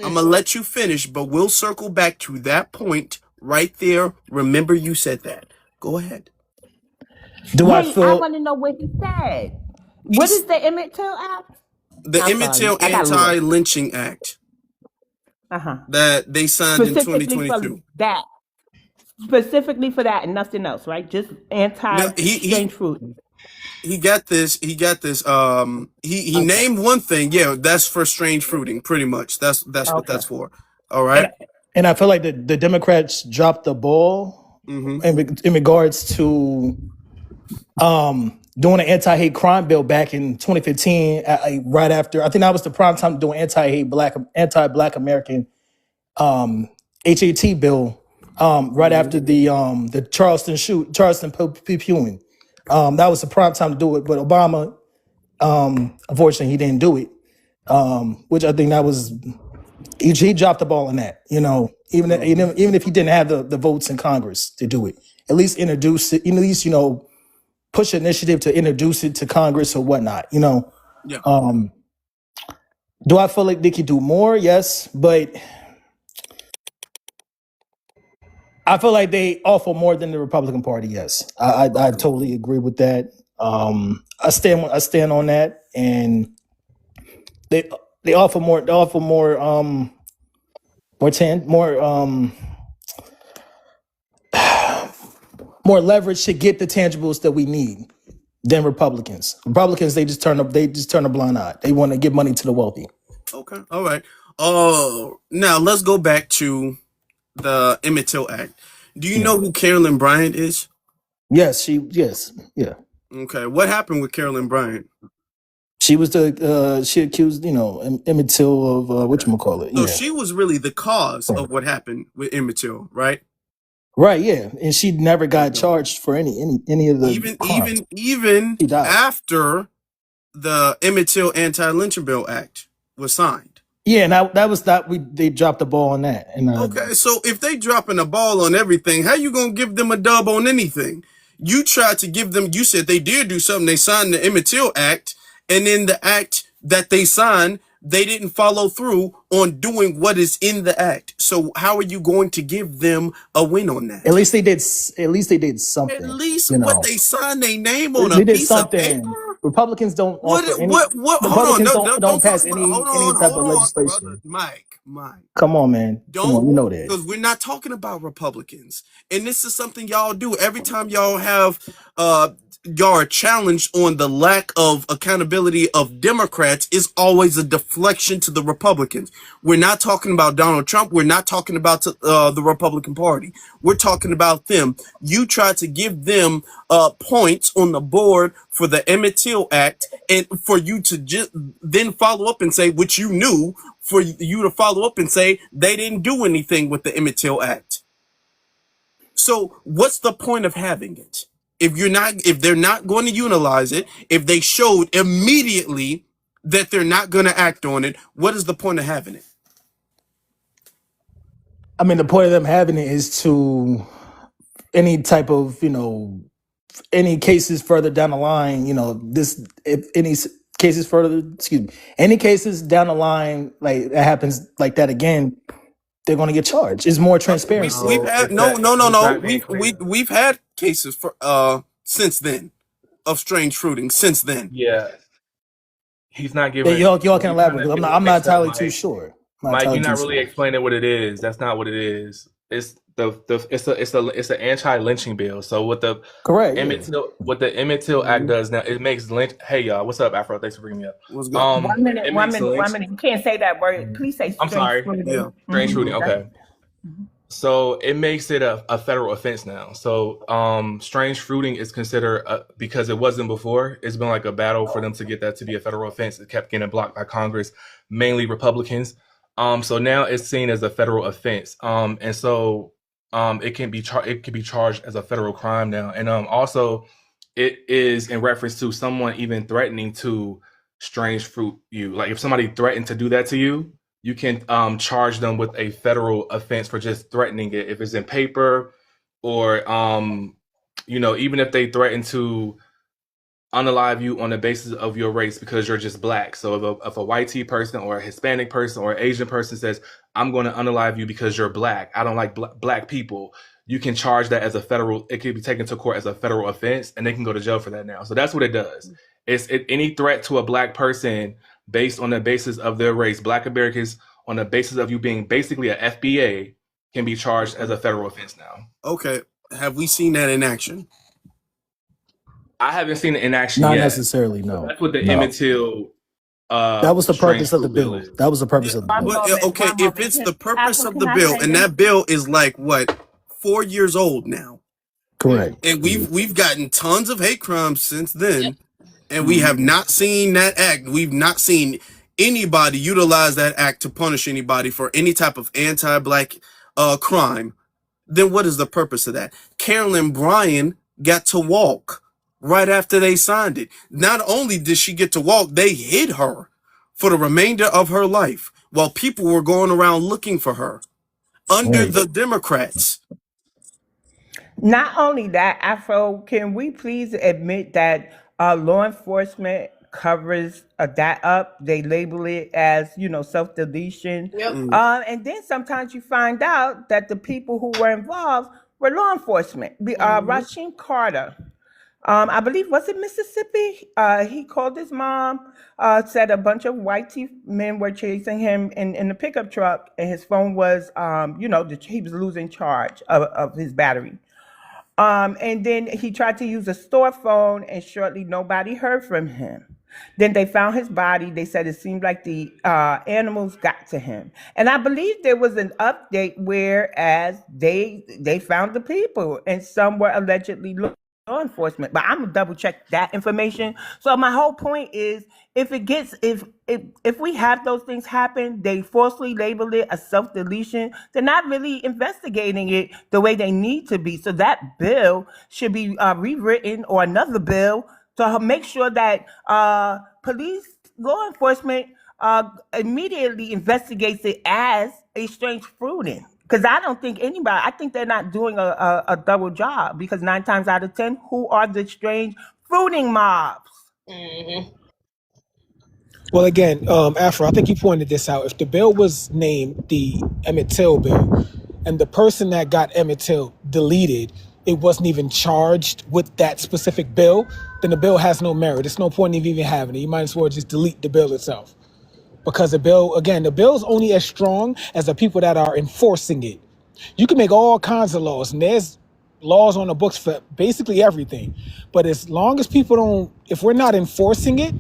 I'm gonna let you finish, but we'll circle back to that point right there. Remember, you said that. Go ahead. Do I Wait, I feel? want to know what he said. What He's is the Emmett Till Act? the I'm Emmett sorry. Till I got to look. Anti-Lynching Act Uh-huh. that they signed in Specifically for 2022. that. Specifically for that and nothing else, right? Just No, anti-strange fruit. he got this. He got this. He Okay. named one thing. Yeah, that's for strange fruiting. Pretty much. That's what Okay. that's for. All And right. and I feel like the Democrats dropped the ball Mm-hmm. in regards to doing an anti-hate crime bill back in 2015, right after I think that was the prime time doing anti-black American HAT bill, right Mm-hmm. after the Charleston Pewing. That was the prime time to do it, but Obama, unfortunately, he didn't do it. Which I think that was he dropped the ball on that. Even if he didn't have the votes in Congress to do it, at least introduce it. At least push an initiative to introduce it to Congress or whatnot. Yeah. Do I feel like they could do more? Yes, but I feel like they offer more than the Republican Party. Yes, I Okay. totally agree with that. I stand on that, and they offer more. They offer more leverage to get the tangibles that we need than Republicans. Republicans, they just turn a blind eye. They want to give money to the wealthy. Okay. All right. Now let's go back to the Emmett Till Act. Do you Yeah. know who Carolyn Bryant is? Yes, yeah. Okay. What happened with Carolyn Bryant? She was she accused Emmett Till of Okay. whatchamacallit. So Yeah. she was really the cause of what happened with Emmett Till, right? Right, yeah. And she never got Okay. charged for any of the crimes. Even She died. after the Emmett Till Anti-Lynching Bill Act was signed. Yeah, and that was that they dropped the ball on that. And Okay, so if they dropping a ball on everything, how you gonna give them a dub on anything? You tried to give them. You said they did do something. They signed the Emmett Till Act, and in the act that they signed, they didn't follow through on doing what is in the act. So how are you going to give them a win on that? at least they did something. At least what they signed their name on a They did piece of something. paper. Republicans don't offer any. What? Hold on, Republicans no, don't don't talk pass about. any type of Hold on, brother, legislation. Mike. Come on, man. Come on, Don't, you know that. because we're not talking about Republicans, and this is something y'all do every time y'all have y'all are challenged on the lack of accountability of Democrats. Is always a deflection to the Republicans. We're not talking about Donald Trump. We're not talking about the Republican Party. We're talking about them. You try to give them points on the board for the Emmett Till Act, and for you to just then follow up and say, which you knew, for you to follow up and say they didn't do anything with the Emmett Till Act. So what's the point of having it? If they're not going to utilize it, if they showed immediately that they're not going to act on it, what is the point of having it? I mean, the point of them having it is to any type of any cases further down the line. Any cases down the line like that happens like that again, they're going to get charged. It's more transparency. We've So had is that no. being clear? We've had cases for since then of strange fruiting since then. Yeah, he's not Yeah, giving. y'all can He's trying elaborate to because give a I'm not picture, entirely too Mike. sure. I'm not Mike, entirely you're too not really sure. explaining what it is. That's not what it is. It's it's an anti-lynching bill. So Correct. Yeah. What the Emmett Till Act does now, it makes lynch. Hey y'all, what's up, Afro? Thanks for bringing me up. What's good? One minute, It one makes minute, one lynch. minute. You can't say that word. Please say I'm strange sorry, fruiting. Yeah. strange fruiting. That's- Okay. So it makes it a federal offense now. So strange fruiting is considered because it wasn't before. It's been like a battle for them to get that to be a federal offense. It kept getting blocked by Congress, mainly Republicans. So now it's seen as a federal offense. And so it can be charged as a federal crime now. And also it is in reference to someone even threatening to strange fruit you. Like if somebody threatened to do that to you, you can charge them with a federal offense for just threatening it. If it's in paper or, even if they threaten to unalive you on the basis of your race because you're just black. So if a white T person or a Hispanic person or Asian person says, I'm going to unalive you because you're black, I don't like black people, you can charge that as a federal, it can be taken to court as a federal offense and they can go to jail for that now. So that's what it does. Any threat to a black person based on the basis of their race, black Americans on the basis of you being basically a FBA can be charged as a federal offense now. Okay. Have we seen that in action? I haven't seen it in action Not yet. necessarily, no. So that's what the No. Emmett Till That was the strange purpose of the fruit bill. is. That was the purpose of the bill. But okay, one if moment. it's the purpose Afro, of can the I bill, say and this? that bill is like what, 4 years old now, Correct. and we've gotten tons of hate crimes since then, and we have not seen that act. We've not seen anybody utilize that act to punish anybody for any type of anti-black crime. Then what is the purpose of that? Carolyn Bryan got to walk right after they signed it. Not only did she get to walk, they hid her for the remainder of her life while people were going around looking for her under Right. the Democrats. Not only that, Afro, can we please admit that law enforcement covers that up? They label it as, self-deletion. Yep. And then sometimes you find out that the people who were involved were law enforcement. Rasheen Carter, I believe, was it Mississippi? He called his mom, said a bunch of white men were chasing him in the pickup truck, and his phone was, he was losing charge of his battery. And then he tried to use a store phone, and shortly nobody heard from him. Then they found his body. They said it seemed like the animals got to him. And I believe there was an update whereas they found the people, and some were allegedly law enforcement. But I'm gonna double check that information. So my whole point is, if we have those things happen, they falsely label it a self-deletion. They're not really investigating it the way they need to be. So that bill should be rewritten, or another bill to make sure that police, law enforcement immediately investigates it as a strange fruiting. Because I think they're not doing a double job, because 9 times out of 10, who are the strange fruiting mobs? Well, again, Afro, I think you pointed this out. If the bill was named the Emmett Till bill, and the person that got Emmett Till deleted, it wasn't even charged with that specific bill, then the bill has no merit. There's no point in even having it. You might as well just delete the bill itself. Because the bill is only as strong as the people that are enforcing it. You can make all kinds of laws, and there's laws on the books for basically everything. But as long as if we're not enforcing it,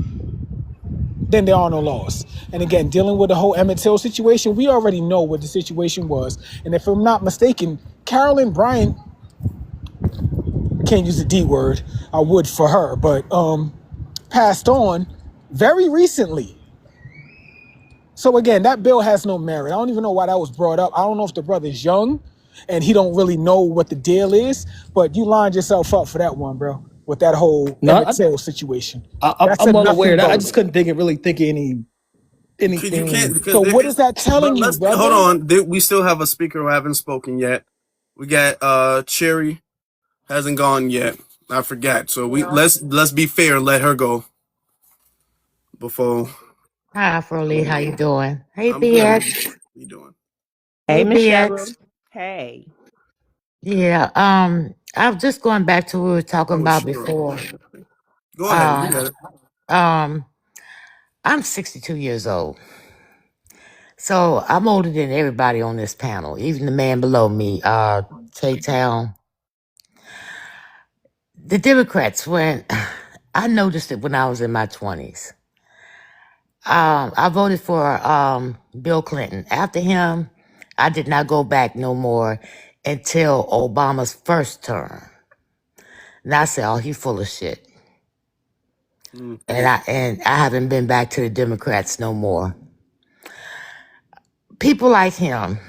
then there are no laws. And again, dealing with the whole Emmett Till situation, we already know what the situation was. And if I'm not mistaken, Carolyn Bryant, can't use the D word, I would for her, but passed on very recently. So again, that bill has no merit. I don't even know why that was brought up. I don't know if the brother's young and he don't really know what the deal is, but you lined yourself up for that one, bro, with that whole Emmett Till situation. I'm well aware that. I just couldn't really think of anything. You can't, So what is that telling you, brother? Hold on. We still have a speaker who haven't spoken yet. We got Cherry hasn't gone yet. I forgot. So let's be fair and let her go before. Hi, Afrolee. How you doing? Hey, I'm BX. good. How you doing? Hey, Hey, Michelle. BX. Hey. Yeah. I'm just going back to what we were talking Oh, about sure. before. Go ahead. You Um, got it. um, I'm 62 years old. So I'm older than everybody on this panel, even the man below me, K-Town. The Democrats, when I noticed it when I was in my 20s. I voted for Bill Clinton. After him, I did not go back no more until Obama's first term. And I said, oh, he's full of shit. And I haven't been back to the Democrats no more. People like him,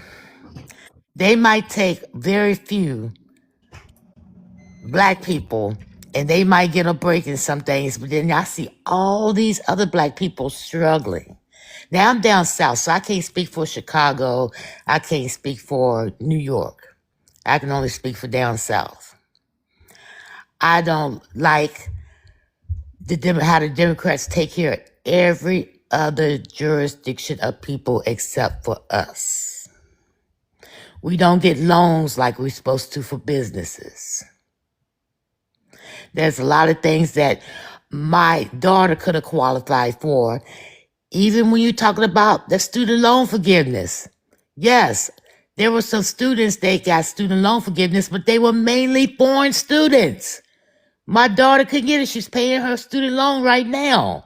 they might take very few black people and they might get a break in some things, but then I see all these other black people struggling. Now I'm down south, so I can't speak for Chicago. I can't speak for New York. I can only speak for down south. I don't like how the Democrats take care of every other jurisdiction of people except for us. We don't get loans like we're supposed to for businesses. There's a lot of things that my daughter could have qualified for, even when you're talking about the student loan forgiveness. Yes, there were some students that got student loan forgiveness, but they were mainly foreign students. My daughter could get it. She's paying her student loan right now.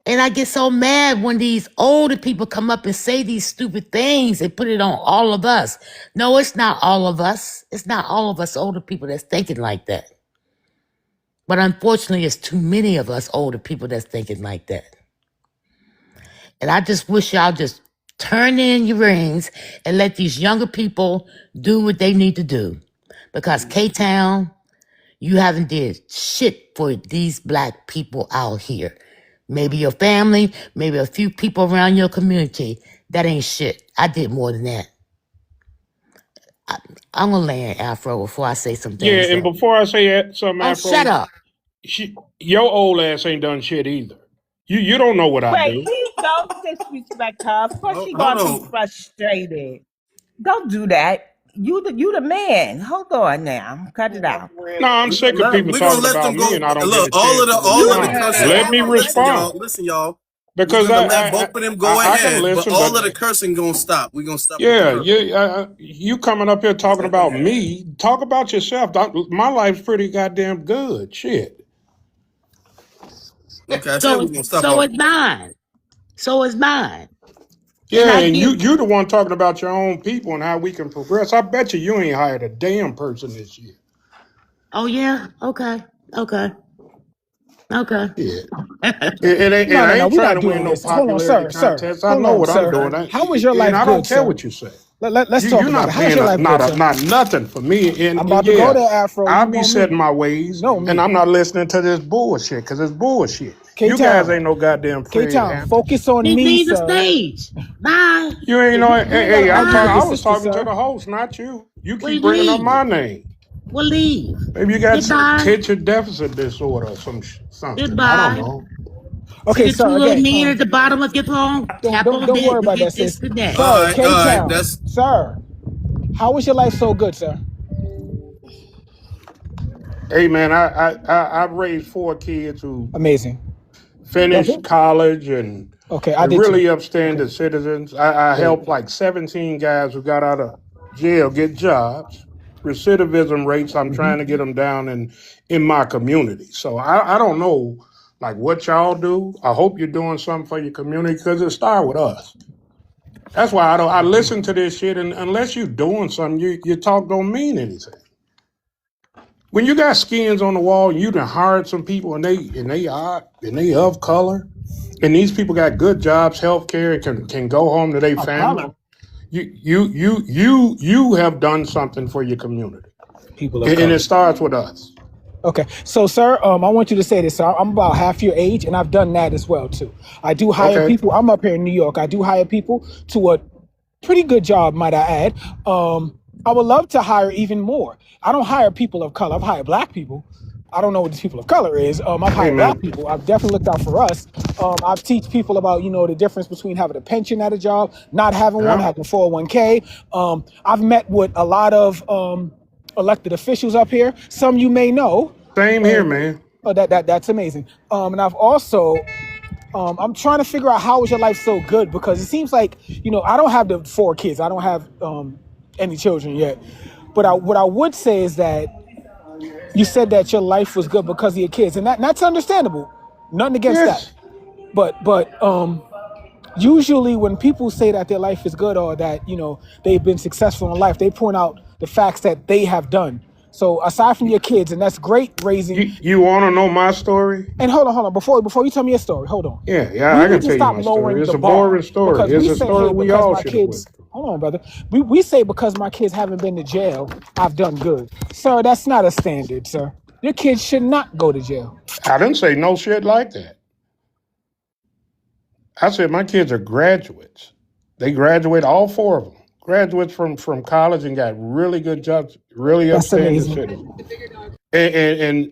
And I get so mad when these older people come up and say these stupid things and put it on all of us. No, it's not all of us. It's not all of us older people that's thinking like that. But unfortunately, it's too many of us older people that's thinking like that. And I just wish y'all just turn in your rings and let these younger people do what they need to do. Because K-Town, you haven't did shit for these black people out here. Maybe your family, maybe a few people around your community. That ain't shit. I did more than that. I'm gonna land Afro before I say some Yeah, things. and before I say something, Oh, Afro, shut up. your old ass ain't done shit either. You don't know what I Wait, do. please don't disrespect her. Of course she Hold gonna be on. frustrated. Don't do that. You the man. Hold on now. Cut it out. No, I'm sick of people We're gonna talking let about them me go. and I don't get Look, a chance to You all of the respond. cursing. Let me Listen, respond. y'all. Listen, y'all. We're Because gonna let both of them go I can ahead, but listen, all but of the cursing gonna stop. We're gonna stop with the yeah, cursing. you coming up here talking about me. Talk about yourself. My life's pretty goddamn good. Shit. Okay, I said So we're gonna stop so all. is mine. So is mine. And Yeah, I and did. you the one talking about your own people and how we can progress. I bet you ain't hired a damn person this year. Oh yeah? Okay. Okay. Okay. Yeah. It No, no, no. ain't We're trying not to win doing no this. Hold on, popularity sir, sir. contest. I Hold know on, what I'm sir. doing. How was your And life I don't good, care sir? what you say. Let's talk You're about it. not How was being your life good, sir? not nothing for me. I'm And about to go yeah, there, Afro. I'll You be know setting me. my ways, No, and me. I'm not listening to this bullshit because it's bullshit. You guys K-Town. ain't no goddamn Fred K-Town, Hampton. focus on Then me, leave the sir. stage. Bye. You ain't know. We ain't Hey, gotta argue with Bye. the I was sister, talking to sir. the host, not you. You Well, keep bringing up my leave. name. Well, leave. Maybe you got Goodbye. attention deficit disorder or something. I don't Goodbye. know. See Okay, the two sir, little again, men at the bottom of your phone? Tap on don't that worry and about that, hit sis. disconnect. Sir, All right. K-Town. That's Sir, how was your life so good, sir? Hey man, I've raised 4 kids who Amazing. That's finished it? college and Okay, I they're did too. really Okay, upstanding citizens. I great. helped like 17 guys who got out of jail get jobs. Recidivism rates, I'm Mm-hmm. trying to get them down in my community. So I don't know like what y'all do. I hope you're doing something for your community because it starts with us. That's why I listen to this shit, and unless you're doing something, your talk don't mean anything. When you got skins on the wall, you done hired some people, and they of color, and these people got good jobs, health care, and can go home to their Of family. color. You have done something for your community, People of and color. it starts with us. Okay, so sir, I want you to say this, sir. I'm about half your age, and I've done that as well too. I do hire Okay. people. I'm up here in New York. I do hire people to a pretty good job, might I add. I would love to hire even more. I don't hire people of color. I've hired black people, I don't know what these people of color is. I've Hey hired black man, people. I've definitely looked out for us. I've teach people about, the difference between having a pension at a job, not having one, yeah, having 401k. I've met with a lot of elected officials up here. Some you may know. same here, And man. that's amazing. And I've also I'm trying to figure out how is your life so good, because it seems like, I don't have the 4 kids. I don't have any children yet. But what I would say is that you said that your life was good because of your kids, and that's understandable. Nothing against that. Yes, But usually when people say that their life is good, or that they've been successful in life, they point out the facts that they have done. So aside from your kids, and that's great raising. you want to know my story? And hold on, before you tell me your story, hold on. Yeah, We I can need to tell you stop my story. lowering It's the a boring bar, story. because It's we a say, story hey, we because all my should have kids. went through. Hold on, brother. We say because my kids haven't been to jail, I've done good, sir. That's not a standard, sir. Your kids should not go to jail. I didn't say no shit like that. I said my kids are graduates. They graduate, all 4 of them. Graduates from college and got really good jobs, really That's upstanding amazing. citizens.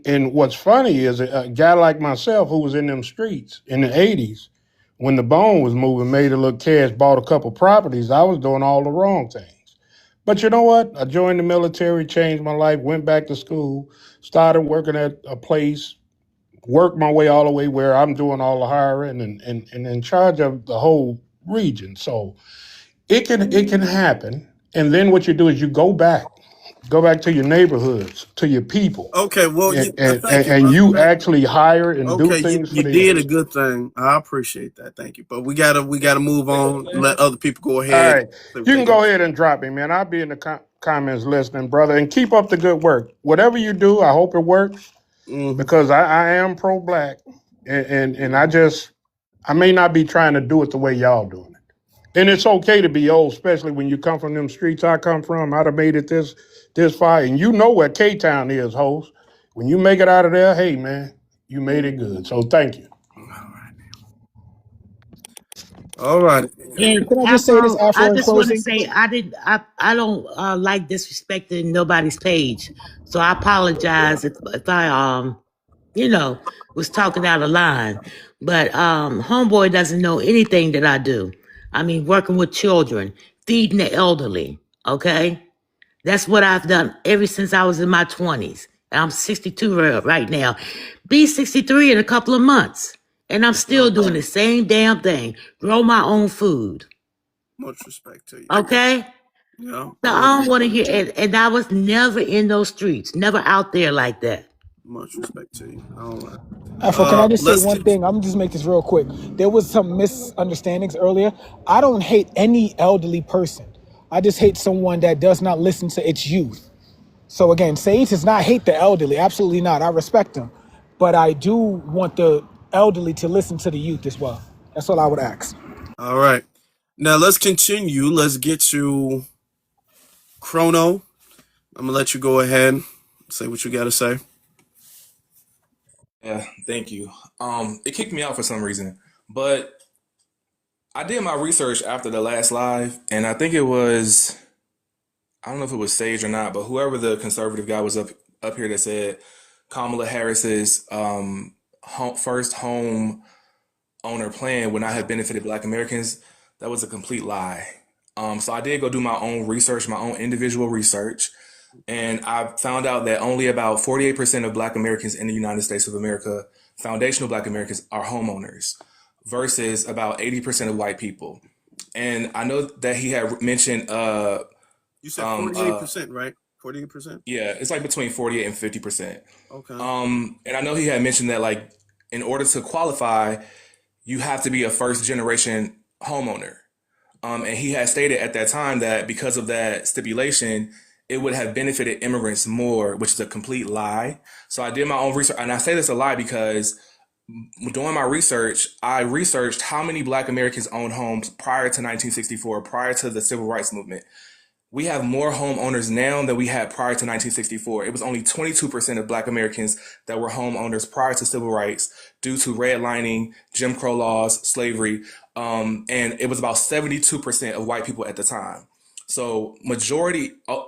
And what's funny is a guy like myself who was in them streets in the 80s, when the bone was moving, made a little cash, bought a couple properties, I was doing all the wrong things. But you know what? I joined the military, changed my life, went back to school, started working at a place, worked my way all the way where I'm doing all the hiring and in charge of the whole region. So it can happen. And then what you do is you go back to your neighborhoods, to your people, Okay, well, thank you, and brother. you actually hire and do Okay, you, things for you them. did a good thing. I appreciate that. Thank you. But we gotta move on. Let other people go All ahead. right, Say what you they can got go to say. ahead and drop me, man. I'll be in the comments listening, brother, and keep up the good work. Whatever you do, I hope it works Hmm. because I am pro-black, and I may not be trying to do it the way y'all doing it. And it's okay to be old, especially when you come from them streets I come from. I'd have made it this far, and you know where K Town is, host. When you make it out of there, hey man, you made it good. So thank you. All right. And Can I just say this, Afro, I Afro, in just want to closing? say I don't like disrespecting nobody's page. So I apologize if I you know, was talking out of line. But homeboy doesn't know anything that I do. I mean, working with children, feeding the elderly, okay? That's what I've done ever since I was in my 20s. And I'm 62 right now. Be 63 in a couple of months. And I'm still doing the same damn thing. Grow my own food. Much respect to you. Okay? Yeah. So I don't want to hear, and I was never in those streets, never out there like that. Much respect to you. All right. Afro, can I just say Let's one get. thing? I'm gonna just make this real quick. There was some misunderstandings earlier. I don't hate any elderly person. I just hate someone that does not listen to its youth. So again, Sage does not hate the elderly. Absolutely not. I respect them. But I do want the elderly to listen to the youth as well. That's all I would ask. All right. Now let's continue. Let's get to Chrono. I'm gonna let you go ahead. Say what you got to say. Yeah, thank you. It kicked me out for some reason, but I did my research after the last live, and I think it was, I don't know if it was Sage or not, but whoever the conservative guy was up here that said Kamala Harris's first home owner plan would not have benefited Black Americans. That was a complete lie. So I did go do my own research, my own individual research, and I found out that only about 48% of Black Americans in the United States of America, foundational Black Americans, are homeowners, versus about 80% of white people. And I know that he had mentioned, You said 48%, right? 48%. yeah, it's like between 48 and 50%. Okay. And I know he had mentioned that, like, in order to qualify, you have to be a first generation homeowner. And he had stated at that time that because of that stipulation, it would have benefited immigrants more, which is a complete lie. So I did my own research, and I say this a lie because doing my research, I researched how many Black Americans owned homes prior to 1964, prior to the Civil Rights Movement. We have more homeowners now than we had prior to 1964. It was only 22% of Black Americans that were homeowners prior to civil rights due to redlining, Jim Crow laws, slavery, and it was about 72% of white people at the time. So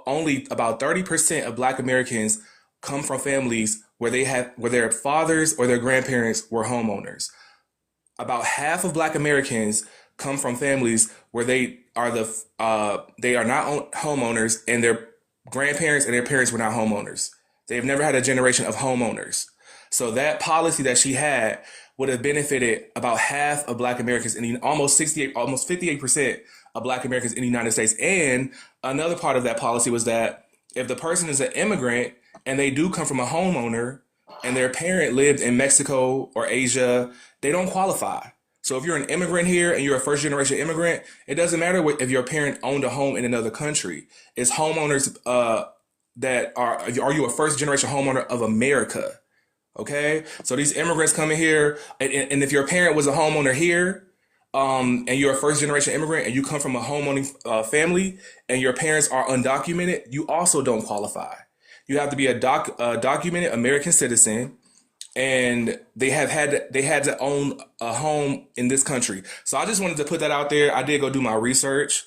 only about 30% of Black Americans come from families where their fathers or their grandparents were homeowners. About half of Black Americans come from families where they are not homeowners, and their grandparents and their parents were not homeowners. They have never had a generation of homeowners. So that policy that she had would have benefited about half of Black Americans, and almost 58% of Black Americans in the United States. And another part of that policy was that if the person is an immigrant and they do come from a homeowner and their parent lived in Mexico or Asia, they don't qualify. So if you're an immigrant here and you're a first generation immigrant, it doesn't matter if your parent owned a home in another country. It's homeowners are you a first generation homeowner of America? Okay, so these immigrants coming here, and if your parent was a homeowner here, and you're a first generation immigrant and you come from a homeowning family and your parents are undocumented, you also don't qualify. You have to be a documented American citizen, and they had to own a home in this country. So I just wanted to put that out there. I did go do my research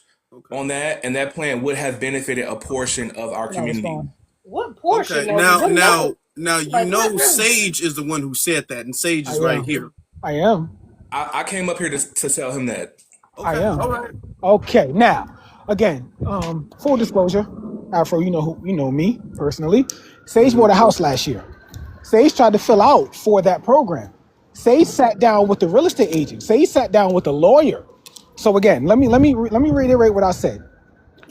on that, and that plan would have benefited a portion of our community. What portion? Okay, now you know Sage is the one who said that, and Sage is right here. I am. I came up here to tell him that. Okay, I am. all right. Okay, now again, full disclosure, Afro, you know me personally. Sage bought a house last year. Sage tried to fill out for that program. Sage sat down with the real estate agent. Sage sat down with the lawyer. So again, let me reiterate what I said.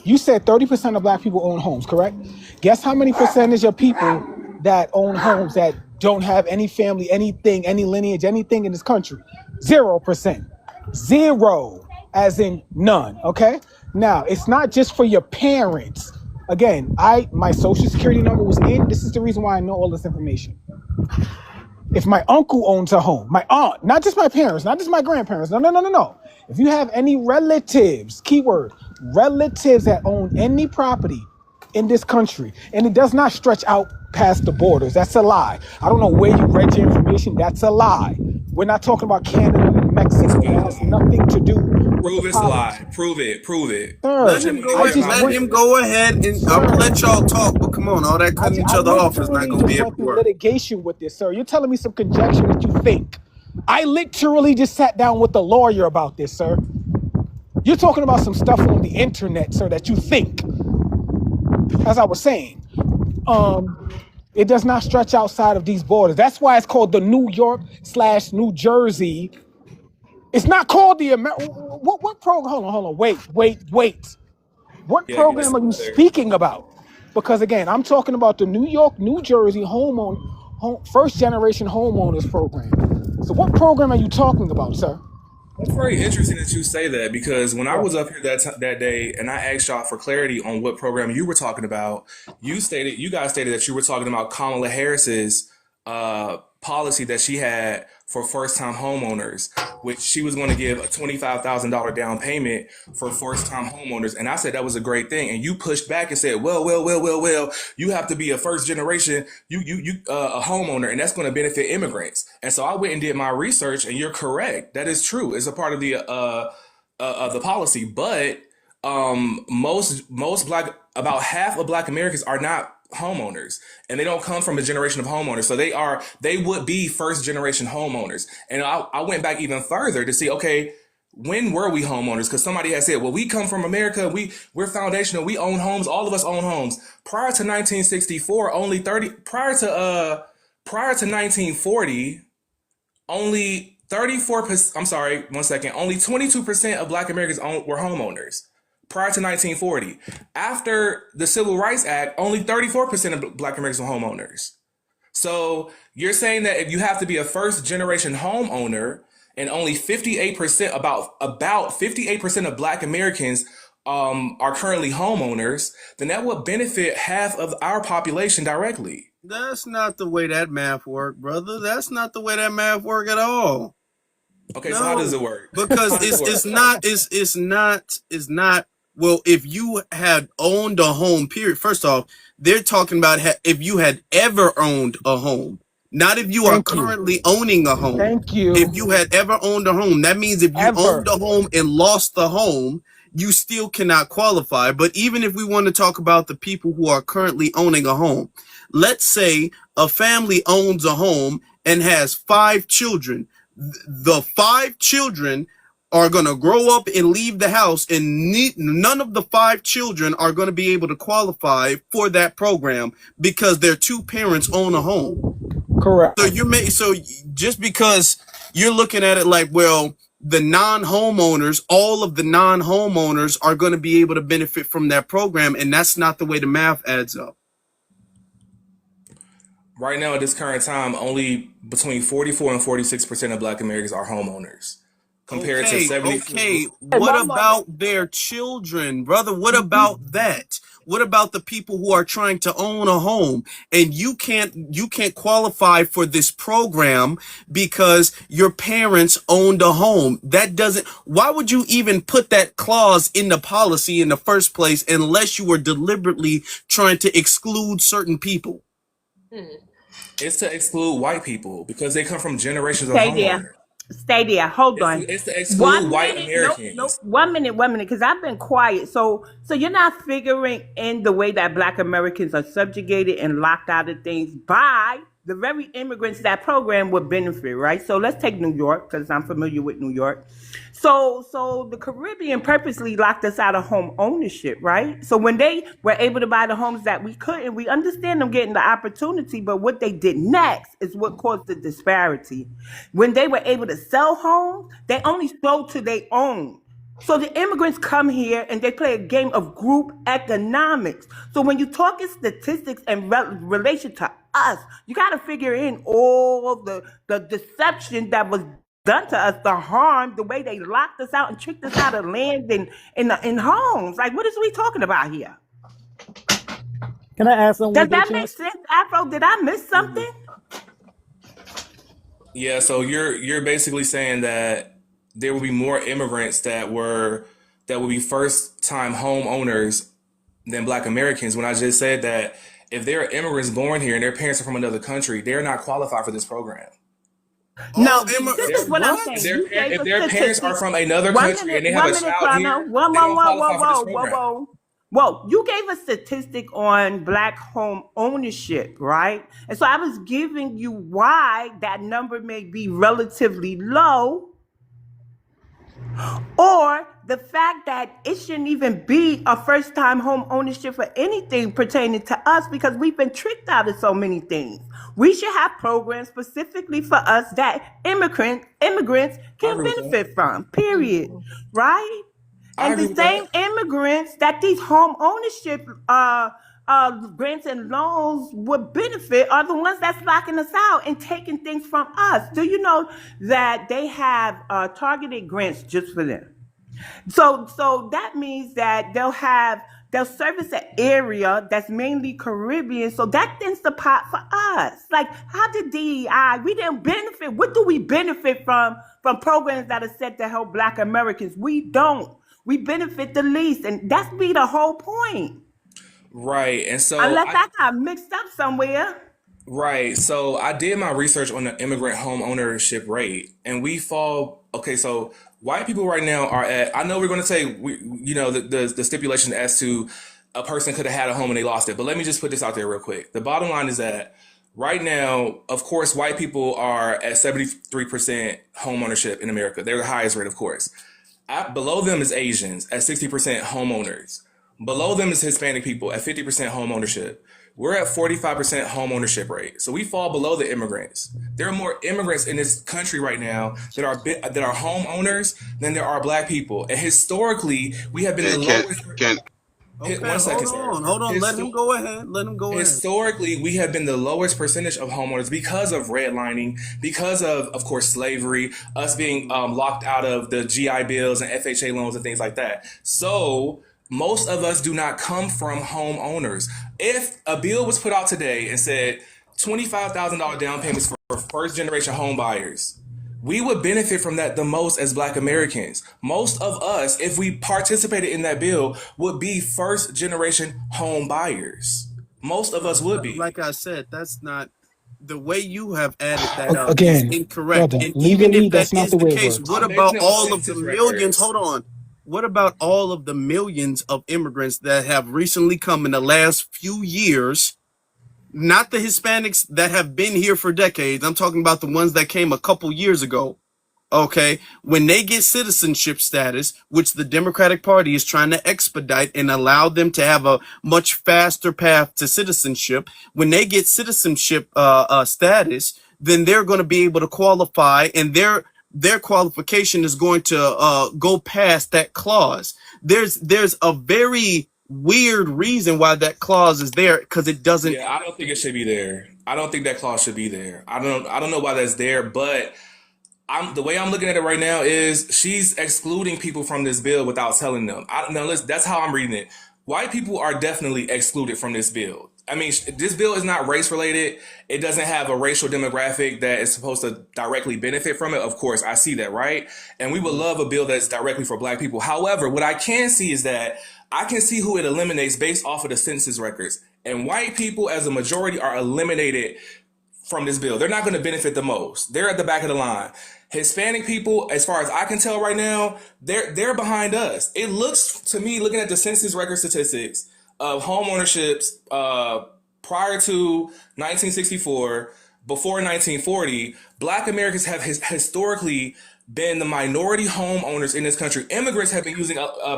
You said 30% of Black people own homes, correct? Guess how many percentage of people that own homes that don't have any family, anything, any lineage, anything in this country? 0%. Zero, as in none, okay? Now, it's not just for your parents. Again, my social security number was in. This is the reason why I know all this information. If my uncle owns a home, my aunt, not just my parents, not just my grandparents, no. If you have any relatives, keyword, relatives that own any property in this country, and it does not stretch out past the borders, that's a lie. I don't know where you read your information, that's a lie. We're not talking about Canada and Mexico. That has nothing to do with Prove it's a lie. Prove it. Sir, Let him go ahead, and I'm gonna let y'all talk. But come on, all that cutting each other off is not gonna be able to work. Litigation with this, sir. You're telling me some conjecture that you think. I literally just sat down with the lawyer about this, sir. You're talking about some stuff on the internet, sir, that you think. As I was saying, it does not stretch outside of these borders. That's why it's called the New York/New Jersey. It's not called the what program? Hold on. Wait. What program are you speaking about? Because again, I'm talking about the New York, New Jersey first generation homeowners program. So what program are you talking about, sir? It's very interesting that you say that, because when I was up here that day and I asked y'all for clarity on what program you were talking about, you guys stated that you were talking about Kamala Harris's policy that she had for first-time homeowners, which she was going to give a $25,000 down payment for first-time homeowners. And I said that was a great thing. And you pushed back and said, well, you have to be a first generation, a homeowner, and that's going to benefit immigrants. And so I went and did my research, and you're correct. That is true. It's a part of the policy. But about half of Black Americans are not homeowners, and they don't come from a generation of homeowners, so they would be first generation homeowners. And I went back even further to see, okay, when were we homeowners? Because somebody had said, well, we come from America, we're foundational, we own homes, all of us own homes. Prior to 1964, prior to 1940, only 34%, I'm sorry, 1 second, only 22% of Black Americans were homeowners. Prior to 1940. After the Civil Rights Act, only 34% of Black Americans were homeowners. So you're saying that if you have to be a first generation homeowner, and only 58%, about 58% of Black Americans are currently homeowners, then that would benefit half of our population directly. That's not the way that math works, brother. That's not the way that math works at all. Okay, so how does it work? Because it's not. Well, if you had owned a home, period. First off, they're talking about if you had ever owned a home, not if you are currently owning a home. Thank you. If you had ever owned a home, that means if you owned a home and lost the home, you still cannot qualify. But even if we want to talk about the people who are currently owning a home, let's say a family owns a home and has 5 children. The 5 children are going to grow up and leave the house, and none of the 5 children are going to be able to qualify for that program because their 2 parents own a home. Correct. So just because you're looking at it like, well, the non-homeowners, all of the non-homeowners are going to be able to benefit from that program, and that's not the way the math adds up. Right now, at this current time, only between 44 and 46% of Black Americans are homeowners, compared to 70. Okay. What about their children, brother? What about that? What about the people who are trying to own a home and you can't qualify for this program because your parents owned a home? That doesn't, why would you even put that clause in the policy in the first place unless you were deliberately trying to exclude certain people? It's to exclude white people because they come from generations of homeowners. Stay there. Hold on. It's to exclude white Americans. Nope. 1 minute, because I've been quiet. So you're not figuring in the way that Black Americans are subjugated and locked out of things by the very immigrants that program would benefit, right? So let's take New York, because I'm familiar with New York. So the Caribbean purposely locked us out of home ownership, right? So when they were able to buy the homes that we couldn't, we understand them getting the opportunity, but what they did next is what caused the disparity. When they were able to sell homes, they only sold to their own. So the immigrants come here and they play a game of group economics. So when you're talking statistics and relation to us, you got to figure in all the deception that was done to us, the harm, the way they locked us out and tricked us out of land and in homes. Like, what is we talking about here? Can I ask something? Does that make sense, Afro? Did I miss something? Yeah, so you're basically saying that there will be more immigrants that will be first-time homeowners than Black Americans, when I just said that if there are immigrants born here and their parents are from another country, they're not qualified for this program. No, this is what I'm saying. If their parents are from another country and they have a child here, they don't qualify for this program. Whoa, you gave a statistic on Black home ownership, right? And so I was giving you why that number may be relatively low, or the fact that it shouldn't even be a first-time home ownership for anything pertaining to us because we've been tricked out of so many things. We should have programs specifically for us that immigrants can benefit from, period, right? And the same immigrants that these home ownership grants and loans would benefit are the ones that's locking us out and taking things from us. Do you know that they have targeted grants just for them? So that means that they'll service an area that's mainly Caribbean, so that thins the pot for us. Like, how did DEI, we didn't benefit. What do we benefit from programs that are set to help Black Americans? We don't. We benefit the least, and that's be the whole point. Right, and so unless I got mixed up somewhere. Right, so I did my research on the immigrant home ownership rate, and we fall. Okay, so white people right now are at. I know we're going to say the stipulation as to a person could have had a home and they lost it, but let me just put this out there real quick. The bottom line is that right now, of course, white people are at 73% home ownership in America. They're the highest rate, of course. Below them is Asians at 60% homeowners. Below them is Hispanic people at 50% home ownership. We're at 45% home ownership rate. So we fall below the immigrants. There are more immigrants in this country right now that are homeowners than there are Black people. And historically, we have been the lowest. Okay, 1 second, hold on. Let him go ahead. Historically, we have been the lowest percentage of homeowners because of redlining, because of course, slavery, us being locked out of the GI bills and FHA loans and things like that. So most of us do not come from homeowners. If a bill was put out today and said $25,000 down payments for first generation home buyers, we would benefit from that the most as Black Americans. Most of us, if we participated in that bill, would be first generation home buyers. Most of us would be. Like I said, that's not the way you have added that up. Again, is incorrect. brother, And legally, even if that's that not is the the way it case, works. what about all of the millions? Hold on. What about all of the millions of immigrants that have recently come in the last few years? Not the Hispanics that have been here for decades. I'm talking about the ones that came a couple years ago. Okay, when they get citizenship status, which the Democratic Party is trying to expedite and allow them to have a much faster path to citizenship, when they get citizenship status, then they're going to be able to qualify, and their qualification is going to go past that clause. There's a very weird reason why that clause is there, because it doesn't. Yeah, I don't think it should be there. I don't think that clause should be there. I don't know why that's there, but the way I'm looking at it right now is she's excluding people from this bill without telling them. That's how I'm reading it. White people are definitely excluded from this bill. I mean, this bill is not race related. It doesn't have a racial demographic that is supposed to directly benefit from it. Of course, I see that, right? And we would love a bill that's directly for black people. However, what I can see is that I can see who it eliminates based off of the census records. And white people as a majority are eliminated from this bill. They're not going to benefit the most. They're at the back of the line. Hispanic people, as far as I can tell right now, they're behind us. It looks to me, looking at the census record statistics of home ownerships prior to 1964, before 1940, Black Americans have historically been the minority homeowners in this country. Immigrants have been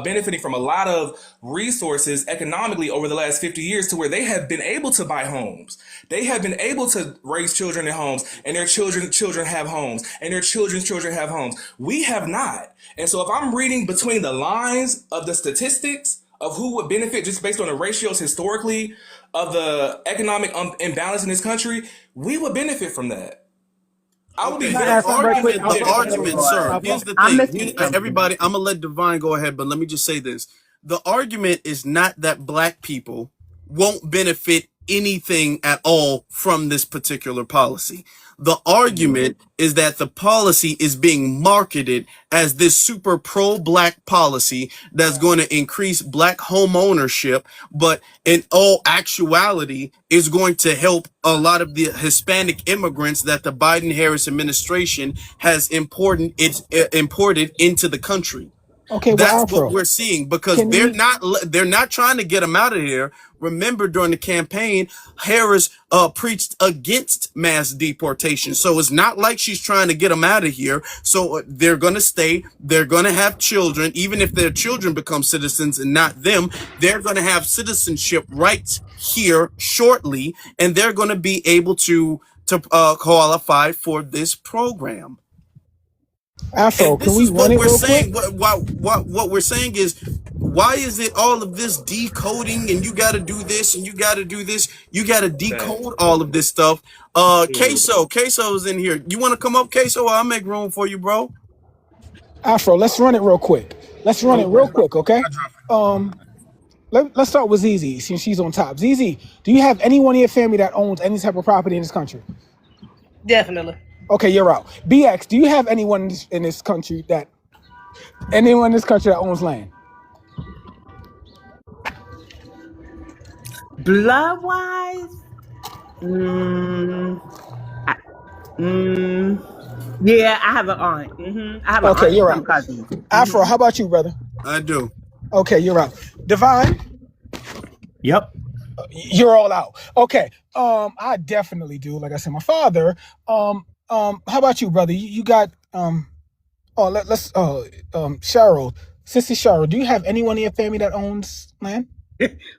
benefiting from a lot of resources economically over the last 50 years to where they have been able to buy homes. They have been able to raise children in homes, and their children have homes, and their children's children have homes. We have not. And so if I'm reading between the lines of the statistics of who would benefit just based on the ratios historically of the economic imbalance in this country, we would benefit from that. I would be The argument, sir. Here's the thing. Everybody, I'm gonna let Divine go ahead, but let me just say this: the argument is not that black people won't benefit anything at all from this particular policy. The argument is that the policy is being marketed as this super pro-black policy that's going to increase black home ownership, but in all actuality is going to help a lot of the Hispanic immigrants that the Biden-Harris administration has imported into the country. Okay, well, That's Afro, what we're seeing, because can we? they're not trying to get them out of here. Remember, during the campaign, Harris preached against mass deportation. So it's not like she's trying to get them out of here. So they're going to stay. They're going to have children. Even if their children become citizens and not them, they're going to have citizenship rights here shortly, and they're going to be able to qualify for this program. Afro, And can this we is run what it we're real saying. quick? What we're saying is, why is it all of this decoding, and you got to do this, and you got to do this, you got to decode all of this stuff. Queso's in here. You want to come up, Queso? I'll make room for you, bro. Afro, let's run it real quick. Let's run it real quick, okay? Let's start with Zizi, since she's on top. Zizi, do you have anyone in your family that owns any type of property in this country? Definitely. Okay, you're out. BX, do you have anyone in this country that owns land? Blood wise, yeah, I have an aunt. I have an Okay, aunt you're and some out. cousins. Afro, how about you, brother? I do. Okay, you're out. Divine, Yep. you're all out. Okay. I definitely do. Like I said, my father. How about you, brother? You got Cheryl, Sister Cheryl, do you have anyone in your family that owns land?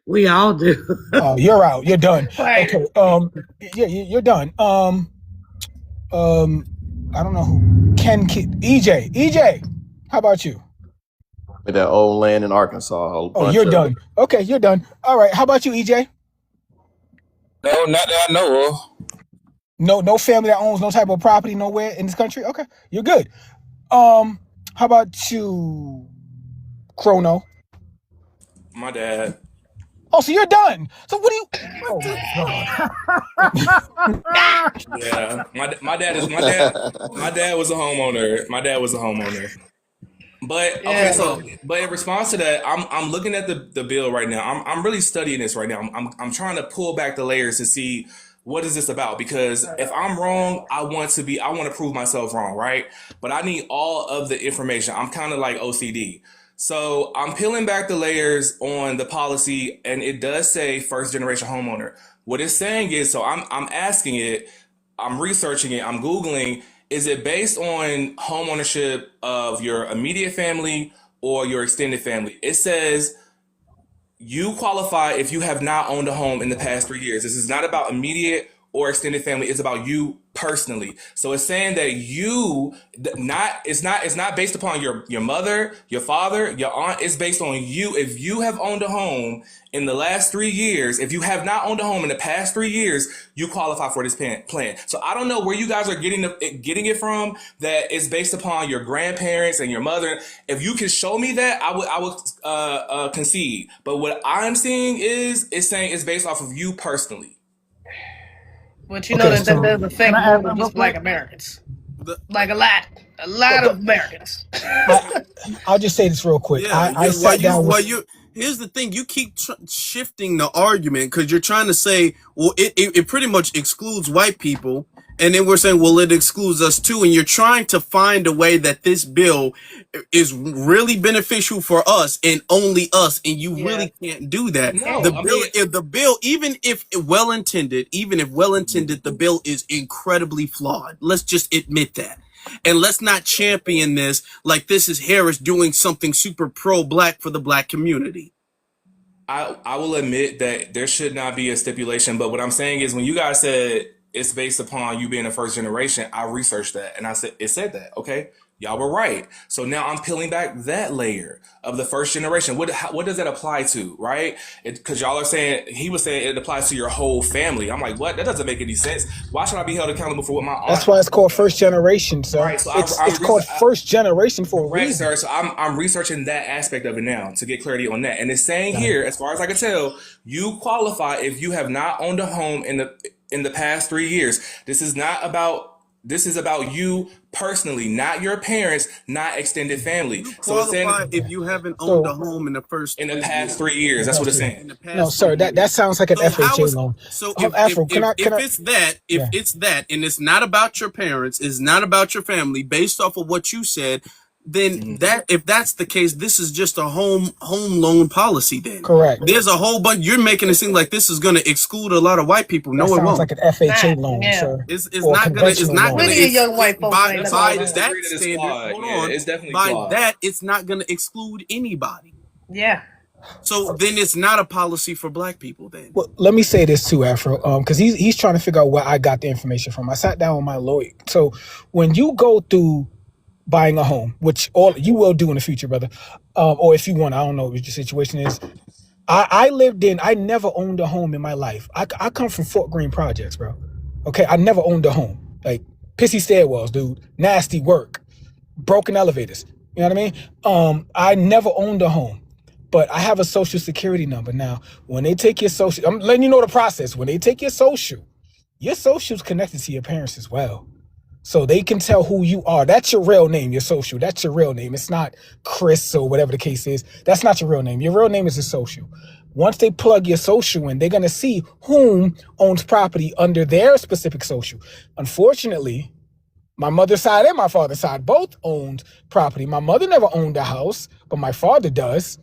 We all do. Oh, you're out. You're done. Okay. Yeah, you're done. I don't know who. EJ, how about you? That old land in Arkansas. Oh, you're done. Okay, you're done. All right. How about you, EJ? No, not that I know of. No family that owns no type of property nowhere in this country. Okay, you're good. How about you, Chrono? My dad. Oh, so you're done. So what do you? Oh Yeah, my dad was a homeowner. My dad was a homeowner. But okay, but in response to that, I'm looking at the bill right now. I'm really studying this right now. I'm trying to pull back the layers to see what is this about, because if I'm wrong, I want to prove myself wrong, right? But I need all of the information. I'm kind of like OCD. So I'm peeling back the layers on the policy, and it does say first generation homeowner. What it's saying is, so I'm asking it, I'm researching it, I'm Googling, is it based on home ownership of your immediate family or your extended family? It says you qualify if you have not owned a home in the past 3 years. This is not about immediate or extended family. It's about you personally. So it's saying that it's not based upon your mother, your father, your aunt. It's based on you. If you have owned a home in the last 3 years, if you have not owned a home in the past 3 years, you qualify for this plan. So I don't know where you guys are getting it from, that it's based upon your grandparents and your mother. If you can show me that, I would concede. But what I'm seeing is it's saying it's based off of you personally. But you know Okay, that so does affect more than just Black Americans. Like a lot of Americans. I'll just say this real quick. I sat down with. Here's the thing, you keep shifting the argument because you're trying to say, well, it pretty much excludes white people, and then we're saying, well, it excludes us too, and you're trying to find a way that this bill is really beneficial for us and only us, and you really can't do that. No, The bill, even if well intended, the bill is incredibly flawed. Let's just admit that. And let's not champion this like this is Harris doing something super pro-black for the black community. I will admit that there should not be a stipulation, but what I'm saying is when you guys said it's based upon you being a first generation, I researched that and I said it said that. Okay, y'all were right. So now I'm peeling back that layer of the first generation. What does that apply to, right? Because y'all are saying, he was saying it applies to your whole family. I'm like, what? That doesn't make any sense. Why should I be held accountable for what my aunt? That's why it's called first generation, sir. Right, so it's called first generation for a reason. Sir. So I'm researching that aspect of it now to get clarity on that. And it's saying here, as far as I can tell, you qualify if you have not owned a home in the past 3 years. This is about you personally, not your parents, not extended family. So it's saying if you haven't owned a home in the past 3 years, that's what it's saying. No, sir, that sounds like an FHA loan. So if it's that, and it's not about your parents, it's not about your family, based off of what you said, then that if that's the case, this is just a home loan policy. Then correct. There's a whole bunch. You're making it seem like this is going to exclude a lot of white people. No, it won't. Sounds like an FHA loan, sir. It's not going to. It's not going to. Young white folks by that standard, hold on. It's definitely by flawed. that, it's not going to exclude anybody. Yeah. So then it's not a policy for black people. Then. Well, let me say this too, Afro, because he's trying to figure out where I got the information from. I sat down with my lawyer. So when you go through buying a home, which all you will do in the future, brother, or if you want, I don't know what your situation is. I never owned a home in my life. I come from Fort Greene projects, bro. Okay, I never owned a home. Like pissy stairwells, dude, nasty work, broken elevators. You know what I mean? I never owned a home, but I have a social security number. Now, when they take your social, I'm letting you know the process. When they take your social's connected to your parents as well. So they can tell who you are. That's your real name, your social. That's your real name. It's not Chris or whatever the case is. That's not your real name. Your real name is a social. Once they plug your social in, they're going to see whom owns property under their specific social. Unfortunately, my mother's side and my father's side both owned property. My mother never owned a house, but my father does.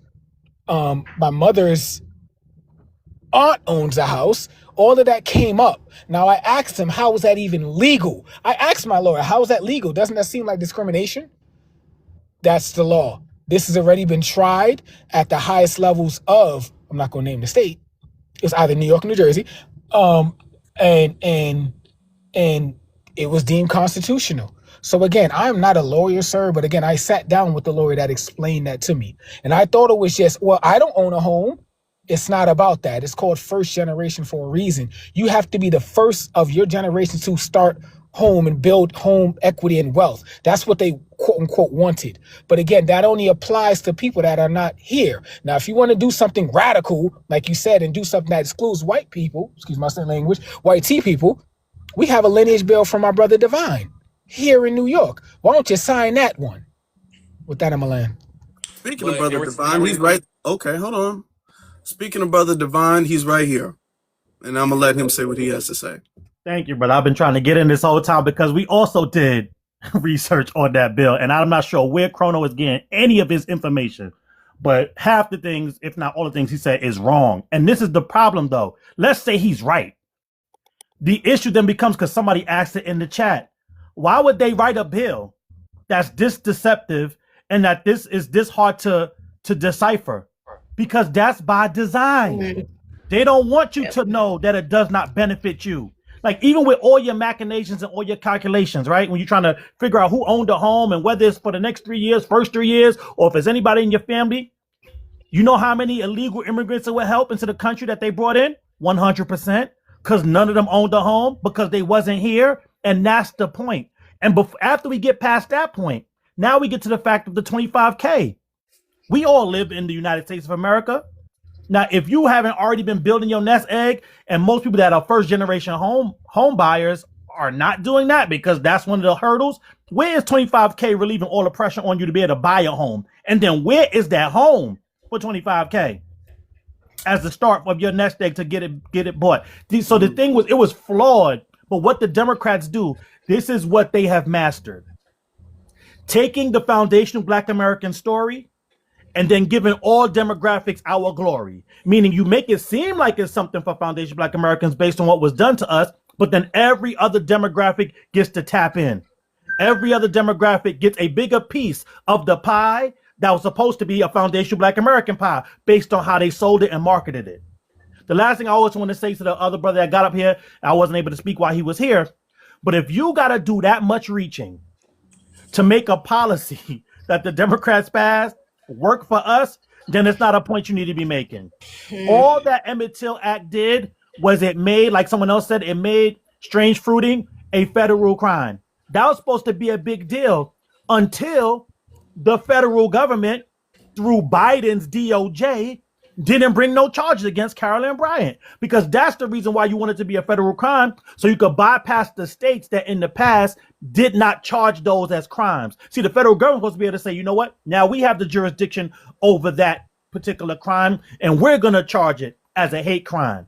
My mother's aunt owns a house. All of that came up. Now I asked him, how is that even legal? I asked my lawyer, how is that legal? Doesn't that seem like discrimination? That's the law. This has already been tried at the highest levels of, I'm not going to name the state. It's either New York or New Jersey. And it was deemed constitutional. So again, I'm not a lawyer, sir, but again, I sat down with the lawyer that explained that to me. And I thought it was just, well, I don't own a home. It's not about that. It's called first generation for a reason. You have to be the first of your generation to start home and build home equity and wealth. That's what they quote unquote wanted. But again, that only applies to people that are not here. Now, if you want to do something radical, like you said, and do something that excludes white people, excuse my language, white tea people, we have a lineage bill from our brother Divine here in New York. Why don't you sign that one? With that, I'm going to land. Speaking of brother Divine, he's right. Okay, hold on. Speaking of brother Divine, he's right here. And I'm going to let him say what he has to say. Thank you, brother. I've been trying to get in this whole time because we also did research on that bill. And I'm not sure where Chrono is getting any of his information. But half the things, if not all the things he said, is wrong. And this is the problem, though. Let's say he's right. The issue then becomes, because somebody asked it in the chat, why would they write a bill that's this deceptive and that this is this hard to decipher? Because that's by design. They don't want you to know that it does not benefit you. Like, even with all your machinations and all your calculations, right? When you're trying to figure out who owned a home and whether it's for the next 3 years, first 3 years, or if there's anybody in your family, you know how many illegal immigrants it would help into the country that they brought in? 100%. Because none of them owned a home because they wasn't here. And that's the point. And after we get past that point, now we get to the fact of the 25K. We all live in the United States of America. Now, if you haven't already been building your nest egg, and most people that are first generation home buyers are not doing that because that's one of the hurdles, where is 25K relieving all the pressure on you to be able to buy a home? And then where is that home for 25K as the start of your nest egg to get it bought? So the thing was, it was flawed. But what the Democrats do, this is what they have mastered. Taking the foundational Black American story and then giving all demographics our glory, meaning you make it seem like it's something for foundational Black Americans based on what was done to us, but then every other demographic gets to tap in. Every other demographic gets a bigger piece of the pie that was supposed to be a foundational Black American pie based on how they sold it and marketed it. The last thing I always want to say to the other brother that got up here, I wasn't able to speak while he was here, but if you got to do that much reaching to make a policy that the Democrats passed work for us, then it's not a point you need to be making. All that Emmett Till Act did was it made, like someone else said, it made strange fruiting a federal crime. That was supposed to be a big deal until the federal government, through Biden's DOJ, didn't bring no charges against Carolyn Bryant, because that's the reason why you want it to be a federal crime, so you could bypass the states that in the past did not charge those as crimes. See, the federal government was supposed to be able to say, you know what, now we have the jurisdiction over that particular crime, and we're going to charge it as a hate crime.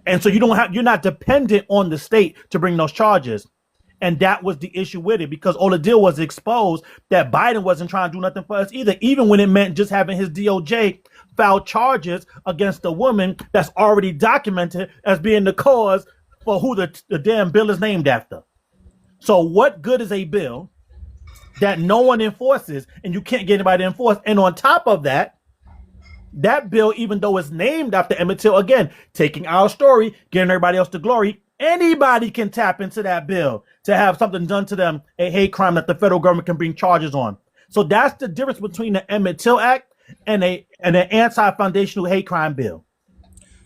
And so you're not dependent on the state to bring those charges. And that was the issue with it, because all the deal was exposed that Biden wasn't trying to do nothing for us either, even when it meant just having his DOJ file charges against a woman that's already documented as being the cause for who the damn bill is named after. So what good is a bill that no one enforces and you can't get anybody to enforce? And on top of that, that bill, even though it's named after Emmett Till, again, taking our story, giving everybody else the glory, anybody can tap into that bill to have something done to them, a hate crime that the federal government can bring charges on. So that's the difference between the Emmett Till Act and an anti-foundational hate crime bill.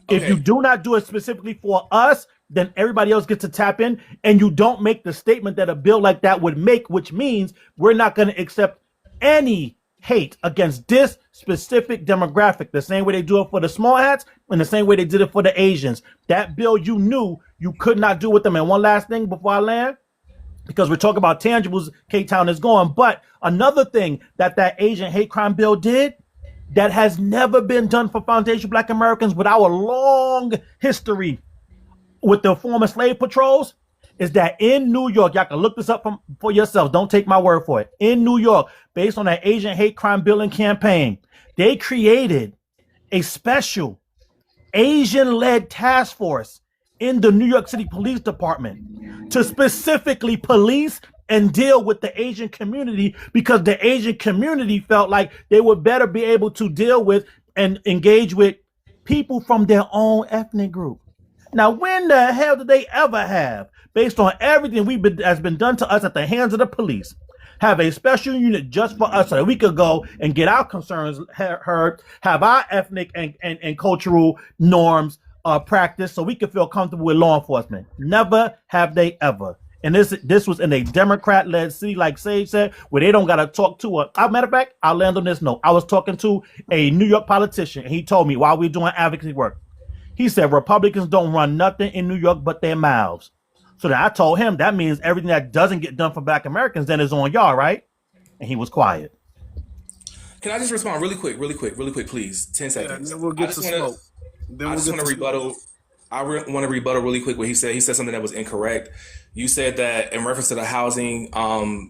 Okay. If you do not do it specifically for us, then everybody else gets to tap in, and you don't make the statement that a bill like that would make, which means we're not going to accept any hate against this specific demographic, the same way they do it for the small hats and the same way they did it for the Asians. That bill, you knew you could not do with them. And one last thing before I land, because we're talking about tangibles, K-Town is going, but another thing that Asian hate crime bill did that has never been done for foundational Black Americans with our long history with the former slave patrols is that in New York, y'all can look this up for yourselves. Don't take my word for it. In New York, based on that Asian hate crime billing campaign, they created a special Asian-led task force in the New York City Police Department to specifically police and deal with the Asian community, because the Asian community felt like they would better be able to deal with and engage with people from their own ethnic group. Now, when the hell did they ever have, based on everything has been done to us at the hands of the police, have a special unit just for us so that we could go and get our concerns heard, have our ethnic and cultural norms practiced so we could feel comfortable with law enforcement? Never have they ever. And this was in a Democrat-led city, like Sage said, where they don't got to talk to a matter of fact, I'll land on this note. I was talking to a New York politician, and he told me while we were doing advocacy work, he said Republicans don't run nothing in New York but their mouths. So then I told him that means everything that doesn't get done for Black Americans then is on y'all, right? And he was quiet. Can I just respond really quick, please? 10 seconds. Yeah, and then we'll get to smoke. I just want to rebuttal. I want to rebuttal really quick what he said. He said something that was incorrect. You said that in reference to the housing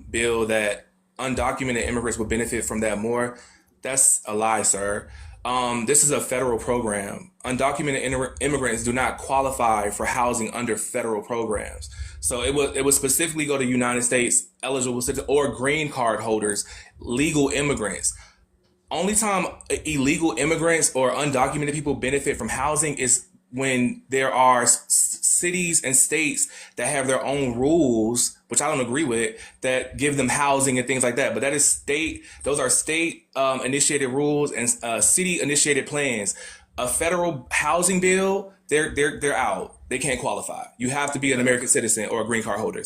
bill that undocumented immigrants would benefit from that more. That's a lie, sir. This is a federal program. Undocumented immigrants do not qualify for housing under federal programs. So it would specifically go to United States eligible citizens or green card holders, legal immigrants. Only time illegal immigrants or undocumented people benefit from housing is when there are cities and states that have their own rules, which I don't agree with, that give them housing and things like that. But that is those are state initiated rules and city initiated plans. A federal housing bill, they're out. They can't qualify. You have to be an American citizen or a green card holder.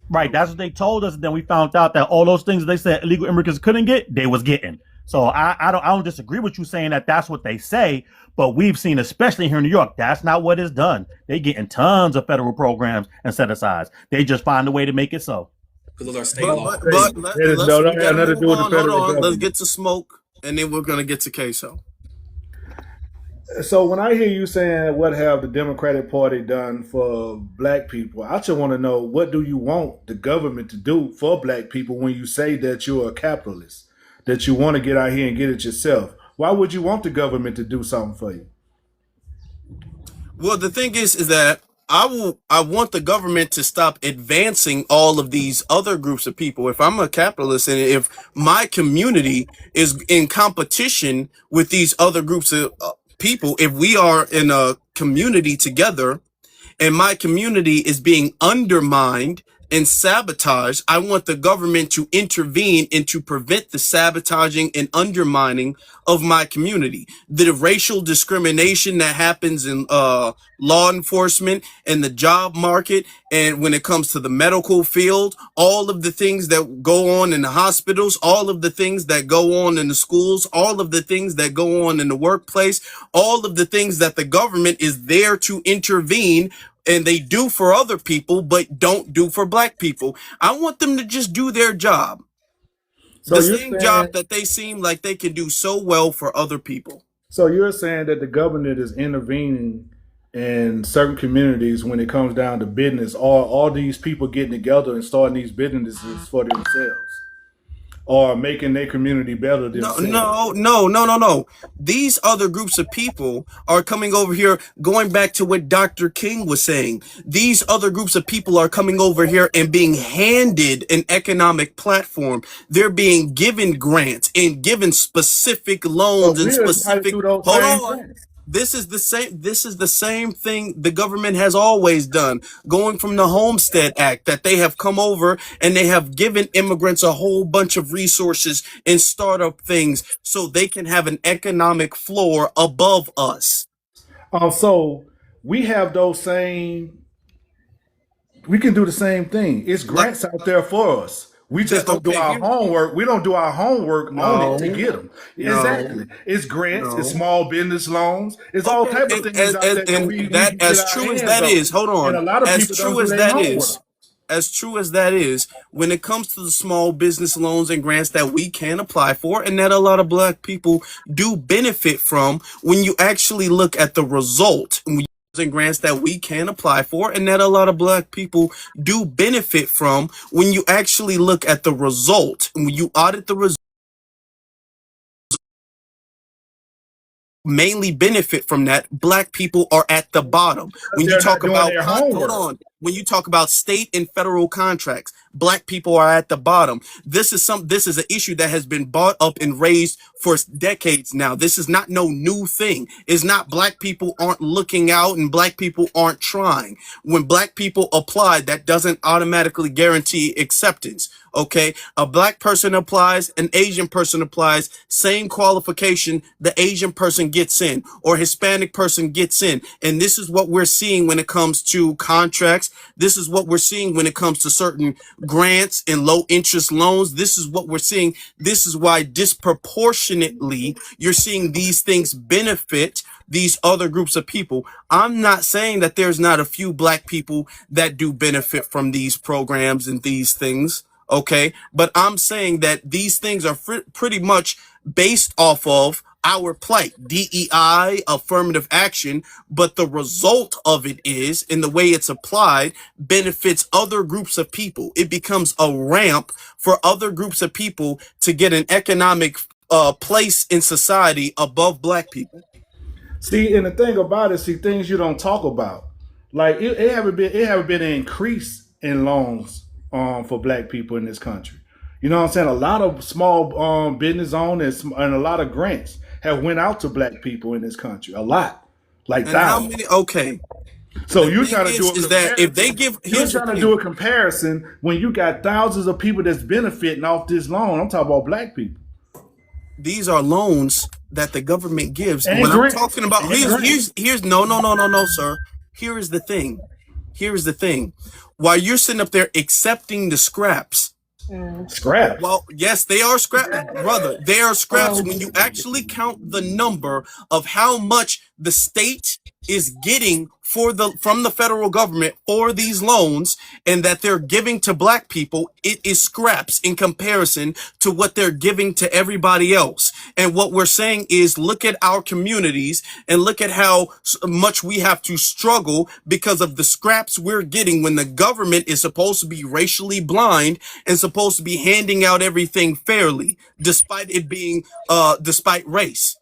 Right, that's what they told us. And then we found out that all those things they said illegal immigrants couldn't get, they was getting. So I don't disagree with you saying that that's what they say, but we've seen, especially here in New York, that's not what is done. They getting tons of federal programs and set asides. They just find a way to make it so. Because those are state laws. But It let's don't we have gotta nothing to do move with the on. Hold federal on. Let's government. get to smoke, and then we're gonna get to queso. So when I hear you saying what have the Democratic Party done for black people, I just want to know, what do you want the government to do for black people when you say that you're a capitalist, that you want to get out here and get it yourself? Why would you want the government to do something for you? Well, the thing is that I want the government to stop advancing all of these other groups of people. If I'm a capitalist and if my community is in competition with these other groups of people, if we are in a community together and my community is being undermined and sabotaged, I want the government to intervene and to prevent the sabotaging and undermining of my community. The racial discrimination that happens in law enforcement and the job market, and when it comes to the medical field, all of the things that go on in the hospitals, all of the things that go on in the schools, all of the things that go on in the workplace, all of the things that the government is there to intervene and they do for other people, but don't do for black people. I want them to just do their job. So The you're same job saying, that they seem like they can do so well for other people. so you're saying that the government is intervening in certain communities when it comes down to business, or all these people getting together and starting these businesses for themselves, or making their community better No, themselves. no, no, no, no, no. These other groups of people are coming over here, going back to what Dr. King was saying. These other groups of people are coming over here and being handed an economic platform. They're being given grants and given specific But loans and we're entitled specific, to those hold same on. things. This is the same thing the government has always done, going from the Homestead Act, that they have come over and they have given immigrants a whole bunch of resources and startup things so they can have an economic floor above us. So we have those same. We can do the same thing. It's Like grants out there for us. We just that, don't do okay, our here, homework. We don't do our homework on it to no, get them. no, Exactly. It's grants. It's no. small business loans. It's all Okay, type of things out there that and we that, can get as our true as hands that is, on. hold And on, a lot of as people don't true do as their that homework. is, as true as that is, when it comes to the small business loans and grants that we can apply for, and that a lot of black people do benefit from, when you actually look at the result, and grants that we can apply for, and that a lot of black people do benefit from, when you actually look at the result, and when you audit the result, mainly benefit from that, black people are at the bottom. Because When you they're talk not doing about their hold homework. on, when you talk about state and federal contracts, black people are at the bottom. This is an issue that has been brought up and raised for decades now. This is not no new thing. It's not black people aren't looking out and black people aren't trying. When black people apply, that doesn't automatically guarantee acceptance. Okay, a black person applies, an Asian person applies, same qualification, the Asian person gets in, or Hispanic person gets in. And this is what we're seeing when it comes to contracts. This is what we're seeing when it comes to certain grants and low interest loans. This is what we're seeing. This is why disproportionately you're seeing these things benefit these other groups of people. I'm not saying that there's not a few black people that do benefit from these programs and these things. Okay, but I'm saying that these things are pretty much based off of our plight, DEI, affirmative action, but the result of it is, in the way it's applied, benefits other groups of people. It becomes a ramp for other groups of people to get an economic place in society above black people. See, and the thing about it, see, things you don't talk about, like it haven't been an increase in loans for black people in this country. You know what I'm saying? A lot of small business owners and a lot of grants have went out to black people in this country. A lot, like And how thousands. many? Okay, So the you're thing trying to do a is that if they comparison. give, You're here's the trying to do thing. a comparison when you got thousands of people that's benefiting off this loan. I'm talking about black people These are loans that the government gives. and When I'm grants talking about, and grants. here's no, sir. Here is the thing. Here is the thing. While you're sitting up there accepting the scraps, Scraps. well, yes, they are scraps, brother. They are scraps when you actually count the number of how much the state is getting from the federal government for these loans, and that they're giving to black people. It is scraps in comparison to what they're giving to everybody else. And what we're saying is, look at our communities and look at how much we have to struggle because of the scraps we're getting, when the government is supposed to be racially blind and supposed to be handing out everything fairly, despite it being despite race.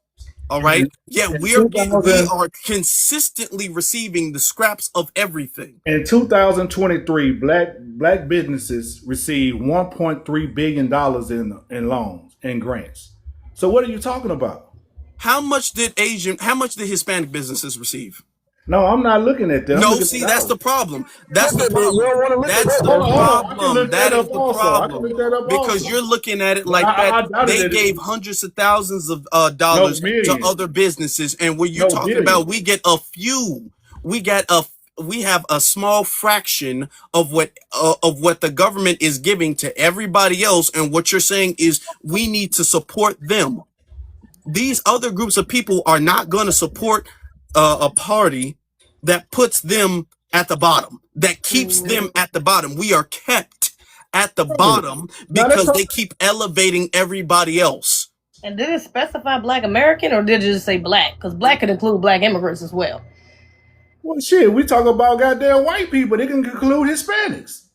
All right. Yeah, In we 2000, are consistently receiving the scraps of everything. in 2023, black businesses received 1.3 billion dollars in loans and grants. So what are you talking about? How much did Hispanic businesses receive? No, I'm not looking at that. I'm No, looking at see, that's the dollars. problem. Look That's the at that. You problem. don't want to look at That's that, the Hold on, brother. hold on. I can problem. look that That is up the also. I can problem. look that up Because also. you're looking at it But like that. I doubted They it. gave hundreds of thousands of No dollars to millions. other businesses, and when you're No talking about, billions. we get a few. We got a we have a small fraction of what the government is giving to everybody else, and what you're saying is we need to support them. These other groups of people are not going to support a party that puts them at the bottom, that keeps them at the bottom. We are kept at the bottom Now let's because talk. they keep elevating everybody else. And did it specify Black American or did it just say Black? Because Black could include Black immigrants as well. Well, shit, we talk about goddamn white people. They can include Hispanics.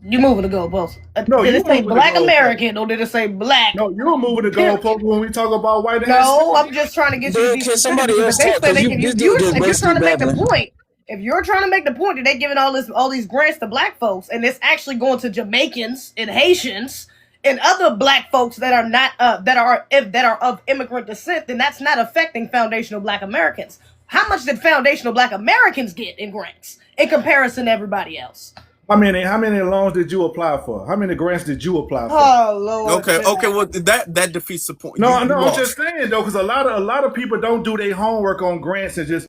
You moving the goalpost? No, Did you it say moving the Black goalpost. American or did it say Black? No, you're moving the Period. goalpost when we talk about white and No, Hispanic. I'm just trying to get you to Man, be can specific somebody because else if they talk? say Because they you can, this dude just if you're trying basically to make the babbling. point, if you're trying to make the point that they're giving all these grants to Black folks, and it's actually going to Jamaicans and Haitians and other Black folks that are not that are of immigrant descent, then that's not affecting foundational Black Americans. How much did foundational Black Americans get in grants in comparison to everybody else? How many loans did you apply for? How many grants did you apply for? Oh Lord. Okay, well that defeats the point. No, You I'm just lost. saying though, because a lot of people don't do their homework on grants and just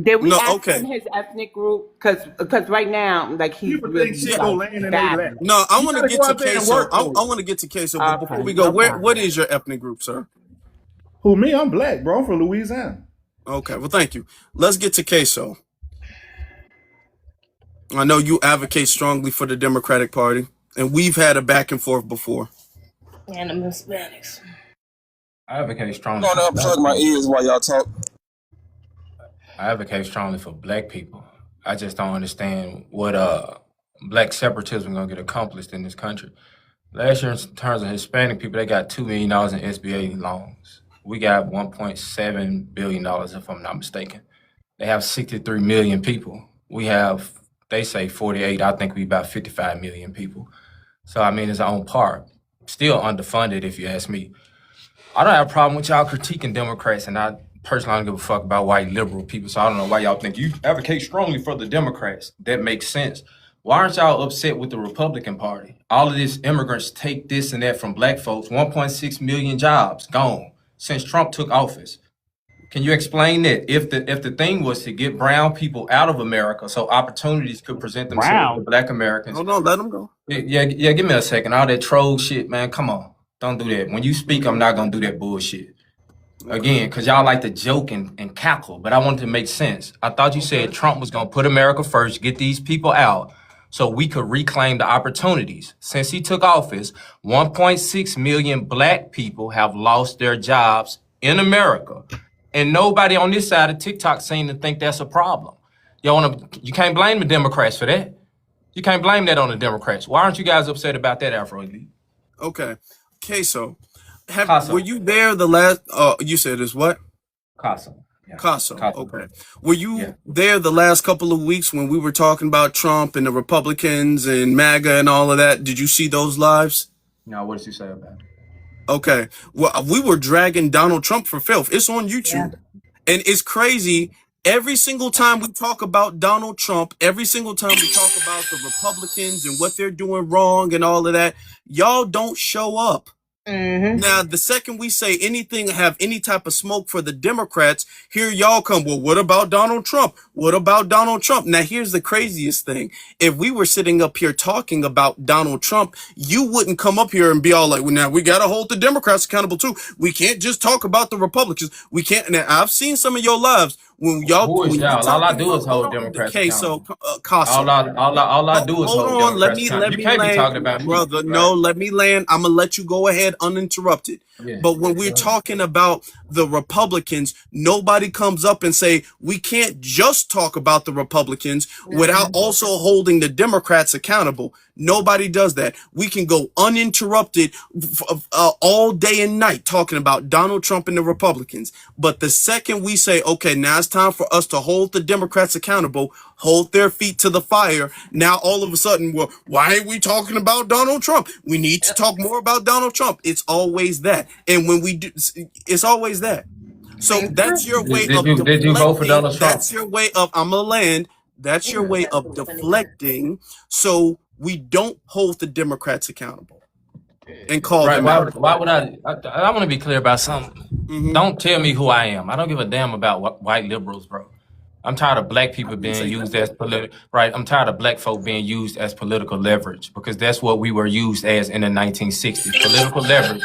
Did we No, ask him okay. his ethnic group? Because right now, like he's people think really shit go like land in their lap. battling. No, I You want to gotta get go to out there and queso. work I for it. want to get to queso, but before Okay, we go, no what problem. is your ethnic group, sir? Who me? I'm black, bro. I'm from Louisiana. Okay, well, thank you. Let's get to queso. I know you advocate strongly for the Democratic Party, and we've had a back and forth before. And the Hispanics. I advocate I'm strongly for gonna black unplug my people. ears while y'all talk. I advocate strongly for black people. I just don't understand what black separatism gonna get accomplished in this country. Last year, in terms of Hispanic people, they got $2 million in SBA loans. We got $1.7 billion, if I'm not mistaken. They have 63 million people. We have, they say 48. I think we about 55 million people. So, I mean, it's on par. Still underfunded, if you ask me. I don't have a problem with y'all critiquing Democrats, and I personally don't give a fuck about white liberal people, so I don't know why y'all think you advocate strongly for the Democrats. That makes sense. Why aren't y'all upset with the Republican Party? All of these immigrants take this and that from black folks. 1.6 million jobs gone since Trump took office. Can you explain that? If the thing was to get brown people out of America so opportunities could present themselves to Brown. black Americans. Hold on, let them go. Yeah, give me a second. All that troll shit, man. Come on. Don't do that. When you speak, I'm not gonna do that bullshit. Again, because y'all like to joke and cackle, but I wanted to make sense. I thought you said Trump was gonna put America first, get these people out, so we could reclaim the opportunities. Since he took office, 1.6 million black people have lost their jobs in America. And nobody on this side of TikTok seem to think that's a problem. You can't blame the Democrats for that. You can't blame that on the Democrats. Why aren't you guys upset about that, Afro Elite? Okay, queso. Were Caso. you there the last? You said is what? Caso. Yeah. Caso. Caso. Okay. Were Yeah. you there the last couple of weeks when we were talking about Trump and the Republicans and MAGA and all of that? Did you see those lives? Now, what did you say about it? Okay. Well, we were dragging Donald Trump for filth. It's on Yeah. YouTube. And it's crazy. Every single time we talk about Donald Trump, every single time we talk about the Republicans and what they're doing wrong and all of that, y'all don't show up. Now, the second we say anything, have any type of smoke for the Democrats, here y'all come. Well, what about Donald Trump? What about Donald Trump? Now, here's the craziest thing. If we were sitting up here talking about Donald Trump, you wouldn't come up here and be all like, well, now we got to hold the Democrats accountable too. We can't just talk about the Republicans. We can't. Now, I've seen some of your lives when Who is when you y'all? All I talking do about, is hold hold on. Democrats Okay, so, accountable. Casa. All I do is Hold hold on, Democrats accountable. let You me can't be talking land, about me, brother. right? No, let me land. I'm gonna let you go ahead uninterrupted. Yeah. But when we're Go ahead. talking about the Republicans, nobody comes up and say we can't just talk about the Republicans without also holding the Democrats accountable. Nobody does that. We can go uninterrupted all day and night talking about Donald Trump and the Republicans. But the second we say, okay, now it's time for us to hold the Democrats accountable, hold their feet to the fire. Now, all of a sudden, well, why ain't we talking about Donald Trump? We need to talk more about Donald Trump. It's always that. And when we do, it's always that. So that's your way Did of you vote for deflecting. Donald Trump? That's your way of, I'm gonna land. That's your way of deflecting. So we don't hold the Democrats accountable and call Right? them out. Why would I want to be clear about something. Don't tell me who I am. I don't give a damn about white liberals, bro. I'm tired of black people being used as political. Right? I'm tired of black folk being used as political leverage because that's what we were used as in the 1960s. Political leverage.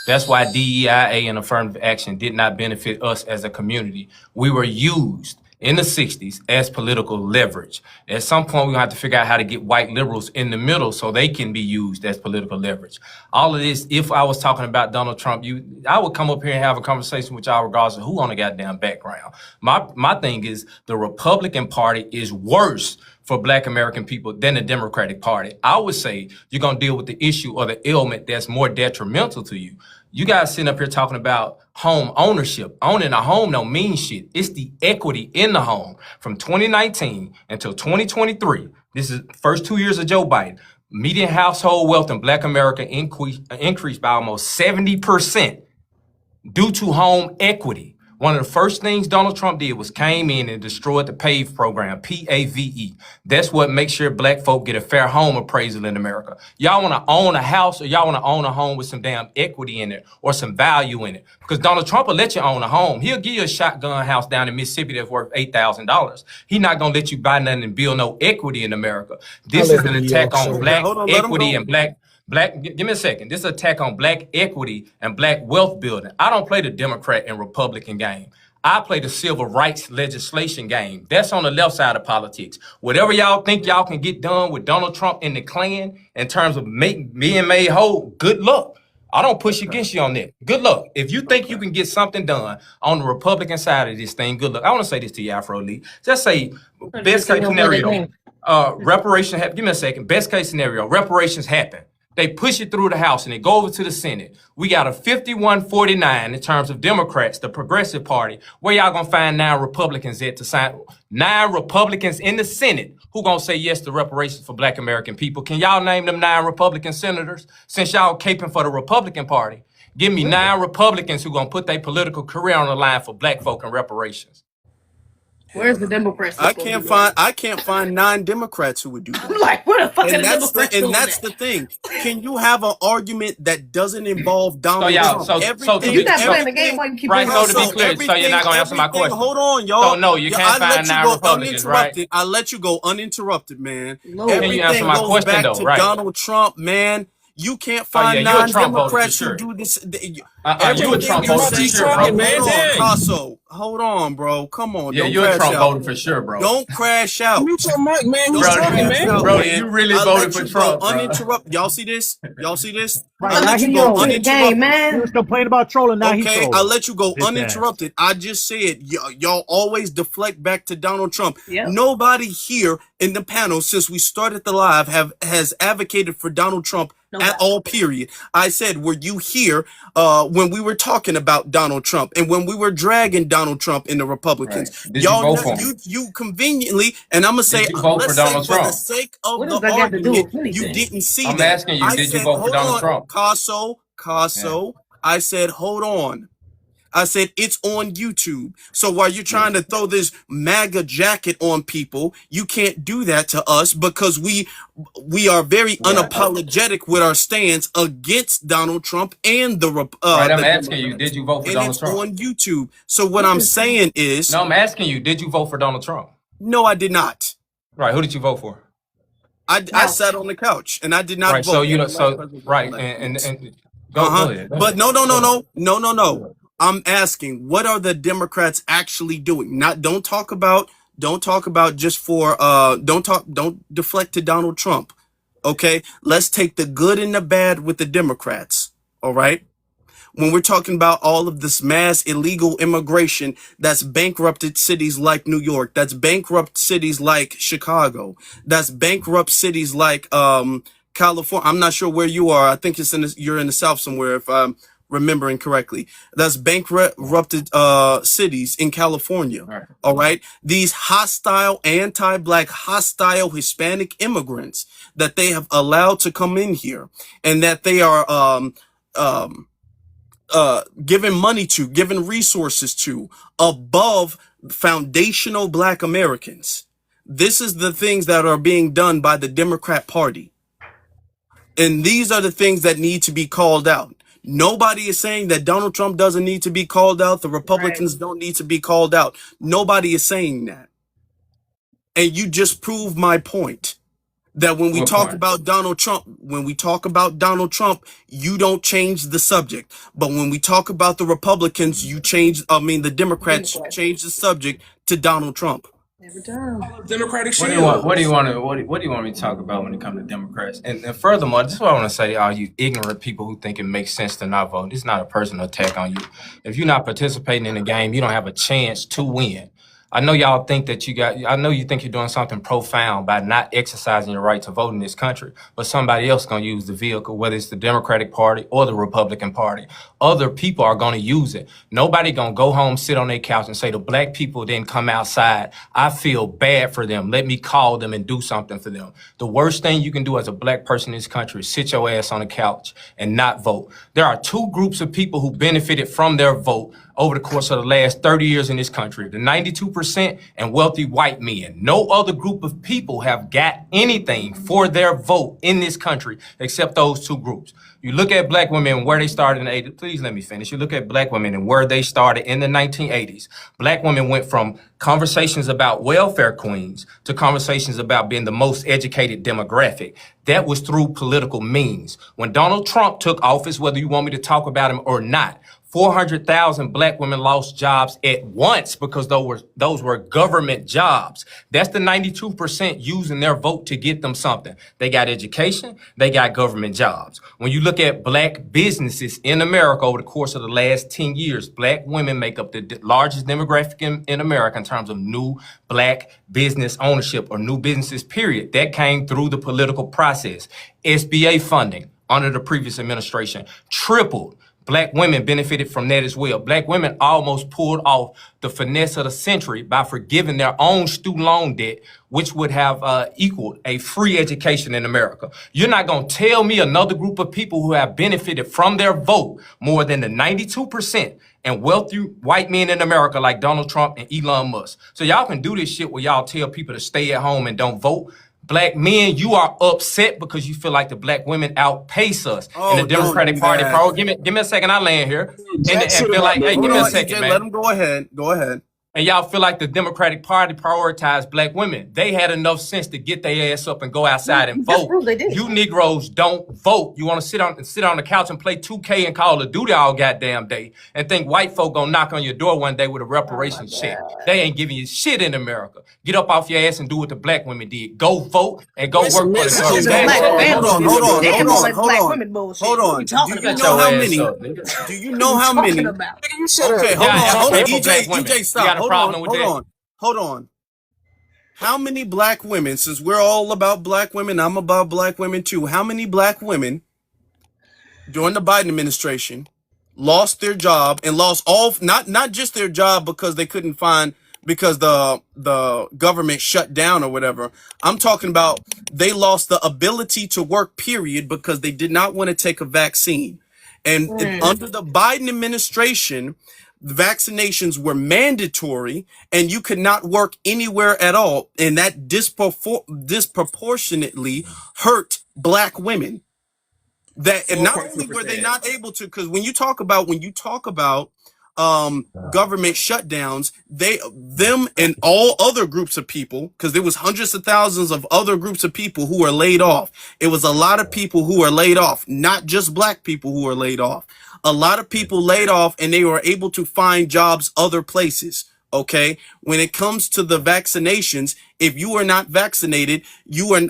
That's why DEIA and affirmative action did not benefit us as a community. We were used in the 60s as political leverage. At some point, we're going to have to figure out how to get white liberals in the middle so they can be used as political leverage. All of this, if I was talking about Donald Trump, I would come up here and have a conversation with y'all regardless of who on the goddamn background. My thing is the Republican Party is worse for black American people than the Democratic Party. I would say you're going to deal with the issue or the ailment that's more detrimental to you. You guys sitting up here talking about home ownership. Owning a home don't mean shit. It's the equity in the home. From 2019 until 2023, this is the first 2 years of Joe Biden, median household wealth in black America increased by almost 70% due to home equity. One of the first things Donald Trump did was came in and destroyed the PAVE program, PAVE. That's what makes sure black folk get a fair home appraisal in America. Y'all want to own a house or y'all want to own a home with some damn equity in it or some value in it? Because Donald Trump will let you own a home. He'll give you a shotgun house down in Mississippi that's worth $8,000. He's not going to let you buy nothing and build no equity in America. This is an attack on black equity and give me a second. This is an attack on black equity and black wealth building. I don't play the Democrat and Republican game. I play the civil rights legislation game. That's on the left side of politics. Whatever y'all think y'all can get done with Donald Trump and the Klan in terms of being made whole, good luck. I don't push against you on that. Good luck. If you think you can get something done on the Republican side of this thing, good luck. I want to say this to you, Afro Elite. Just say best case scenario, reparations happen. Give me a second. Best case scenario, reparations happen. They push it through the House and they go over to the Senate. We got a 51-49 in terms of Democrats, the Progressive Party. Where y'all gonna find 9 Republicans at to sign? 9 Republicans in the Senate who gonna say yes to reparations for black American people? Can y'all name them 9 Republican senators? Since y'all caping for the Republican Party, give me 9 Republicans who gonna put their political career on the line for black folk and reparations. Where's the Democrats? I can't find 9 Democrats who would do that. I'm like, where the fuck are the That's Democrats and doing that's that? the thing. Can you have an argument that doesn't involve Donald Trump? You're not playing the game while you keep right, so to be clear, so you're not gonna answer my question. Hold on, y'all. So no, you can't find 9 Republicans, right? I let you go uninterrupted, man. No. Can you answer my question back though? to Right. Donald Trump, man. You can't find you're a 9 Trump voter for Democrats sure. who do this. You a Trump voter for sure, bro. Hold on, Casso. Hold on, bro. Come on. Yeah, don't you're a crash Trump out. voter for sure, bro. Don't crash out. Mute your mic, man. He's Bro, talking, man. bro, you really I voted let for you Trump, go bro. uninterrupted. Y'all see this? Y'all see this? Right, I now let he you go trolling. uninterrupted. He was complaining about trolling. Now he's Okay, trolling. I let you go Bitch uninterrupted. I just said y'all always deflect back to Donald Trump. Yep. Nobody here in the panel since we started the live has advocated for Donald Trump at all, period. I said, were you here when we were talking about Donald Trump and when we were dragging Donald Trump in the Right. Republicans? Did you vote for him? You conveniently, and I'm gonna say, Did you vote for let's say Donald for the Trump? sake of What the does that got to do argument, with you anything? didn't see I'm that. asking you, I did you said, vote for hold Donald on, Trump? Yeah. Casso. I said, hold on. I said, it's on YouTube. So while you're trying to throw this MAGA jacket on people, you can't do that to us because we are very Yeah. unapologetic with our stance against Donald Trump and Right. I'm the asking you, Democrats. did you vote for And Donald it's Trump? on YouTube. So what I'm saying is, No, I'm asking you, did you vote for Donald Trump? no, I did not. Right. Who did you vote for? I sat on the couch and I did not Right. So vote you in know. the last So presidential right. election. And go ahead. Go But ahead. no, no, no, Go ahead. no, no, no, Go no. ahead. I'm asking, what are the Democrats actually doing? Not don't talk about just for don't deflect to Donald Trump. Okay? Let's take the good and the bad with the Democrats. All right? When we're talking about all of this mass illegal immigration that's bankrupted cities like New York, that's bankrupt cities like Chicago, that's bankrupt cities like California. I'm not sure where you are. I think you're in the South somewhere, if I'm remembering correctly. That's bankrupted cities in California. All right. All right. These hostile, anti-black, hostile Hispanic immigrants that they have allowed to come in here, and that they are giving money to, giving resources to, above foundational black Americans. This is the things that are being done by the Democrat Party. And these are the things that need to be called out. Nobody is saying that Donald Trump doesn't need to be called out. The Republicans don't need to be called out. Nobody is saying that. And you just proved my point. That when we What talk point? about Donald Trump, you don't change the subject. But when we talk about the Republicans, the Democrats change the subject to Donald Trump. Every time. Democratic Shield. What do you want me to talk about when it comes to Democrats? And furthermore, this is what I want to say, all you ignorant people who think it makes sense to not vote. This is not a personal attack on you. If you're not participating in the game, you don't have a chance to win. I know y'all think that I know you think you're doing something profound by not exercising your right to vote in this country, but somebody else gonna use the vehicle, whether it's the Democratic Party or the Republican Party. Other people are gonna use it. Nobody gonna go home, sit on their couch and say the black people didn't come outside. I feel bad for them. Let me call them and do something for them. The worst thing you can do as a black person in this country is sit your ass on the couch and not vote. There are two groups of people who benefited from their vote over the course of the last 30 years in this country, the 92% and wealthy white men. No other group of people have got anything for their vote in this country except those two groups. You look at black women and where they started in the 80s. Please let me finish. You look at black women and where they started in the 1980s. Black women went from conversations about welfare queens to conversations about being the most educated demographic. That was through political means. When Donald Trump took office, whether you want me to talk about him or not, 400,000 black women lost jobs at once because those were government jobs. That's the 92% using their vote to get them something. They got education, they got government jobs. When you look at black businesses in America over the course of the last 10 years, black women make up the largest demographic in America in terms of new black business ownership or new businesses, period. That came through the political process. SBA funding under the previous administration tripled. Black women benefited from that as well. Black women almost pulled off the finesse of the century by forgiving their own student loan debt, which would have equaled a free education in America. You're not going to tell me another group of people who have benefited from their vote more than the 92% and wealthy white men in America like Donald Trump and Elon Musk. So y'all can do this shit where y'all tell people to stay at home and don't vote. Black men, you are upset because you feel like the black women outpace us in the Democratic Party. Give me a second, I land here. And feel like, hey, give me a second, man. Let him go ahead. Go ahead. And y'all feel like the Democratic Party prioritized black women. They had enough sense to get their ass up and go outside and vote. You Negroes don't vote. You want to sit on the couch and play 2K and Call of Duty all goddamn day and think white folk gonna knock on your door one day with a reparations check. They ain't giving you shit in America. Get up off your ass and do what the black women did. Go vote and go work for the government. Hold on. Do you know how many? Okay, hold on. EJ, stop. Hold on. How many black women, since we're all about black women, I'm about black women too. How many black women during the Biden administration lost their job and lost all, not just their job because they couldn't find, because the government shut down or whatever. I'm talking about they lost the ability to work, period, because they did not want to take a vaccine. And under the Biden administration, the vaccinations were mandatory and you could not work anywhere at all. And that disproportionately hurt black women. That, and not only were they 4.2%. not able to, because when you talk about government shutdowns, them and all other groups of people, because there was hundreds of thousands of other groups of people who are laid off. It was a lot of people who are laid off, not just black people who are laid off. A lot of people laid off, and they were able to find jobs other places. Okay, when it comes to the vaccinations, if you are not vaccinated, you are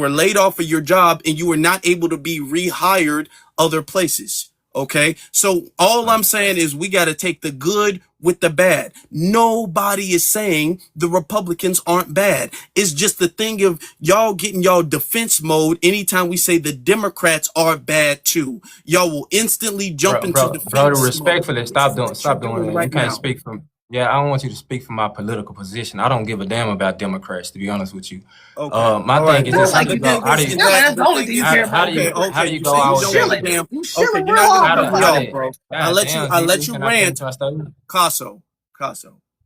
laid off of your job, and you are not able to be rehired other places. Okay, so all I'm saying is we got to take the good with the bad. Nobody is saying the Republicans aren't bad. It's just the thing of y'all getting y'all defense mode anytime we say the Democrats are bad too. Y'all will instantly jump into Bro, defense mode. respectfully, This is stop what you're doing doing that. You right can't now. speak from. Yeah, I don't want you to speak from my political position. I don't give a damn about Democrats, to be honest with you. Okay. My All thing right. is Well, this: how Like do the you you go? thing do. How do is, you is Chilling. that That's the the only thing thing you is care that how about. do you okay, how do you you go say you out don't give with? a Chilling. damn. You Okay, chilling you're real not hard, gonna cut me off, Professor. bro. I God let you. damn, I Z, let you can I finish rant. my statement? Caso.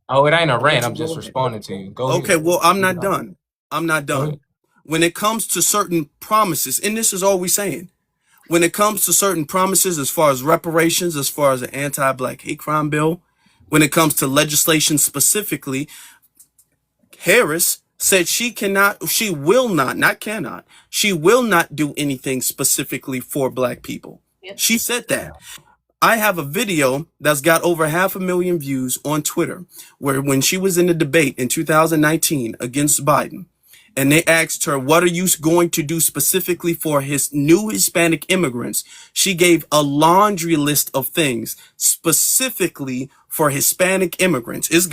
Oh, it ain't a I let rant. you I'm go just ahead. responding to you. Go Okay. ahead. Well, I'm Keep it not on. done. I'm not Go done. ahead. When it comes to certain promises, and this is all we saying. When it comes to certain promises, as far as reparations, as far as an anti-black hate crime bill, when it comes to legislation specifically, Harris said she will not, not cannot, she will not do anything specifically for black people. She said that. I have a video that's got over 500,000 views on Twitter where when she was in the debate in 2019 against Biden, and they asked her, what are you going to do specifically for his new Hispanic immigrants? She gave a laundry list of things specifically for Hispanic immigrants. It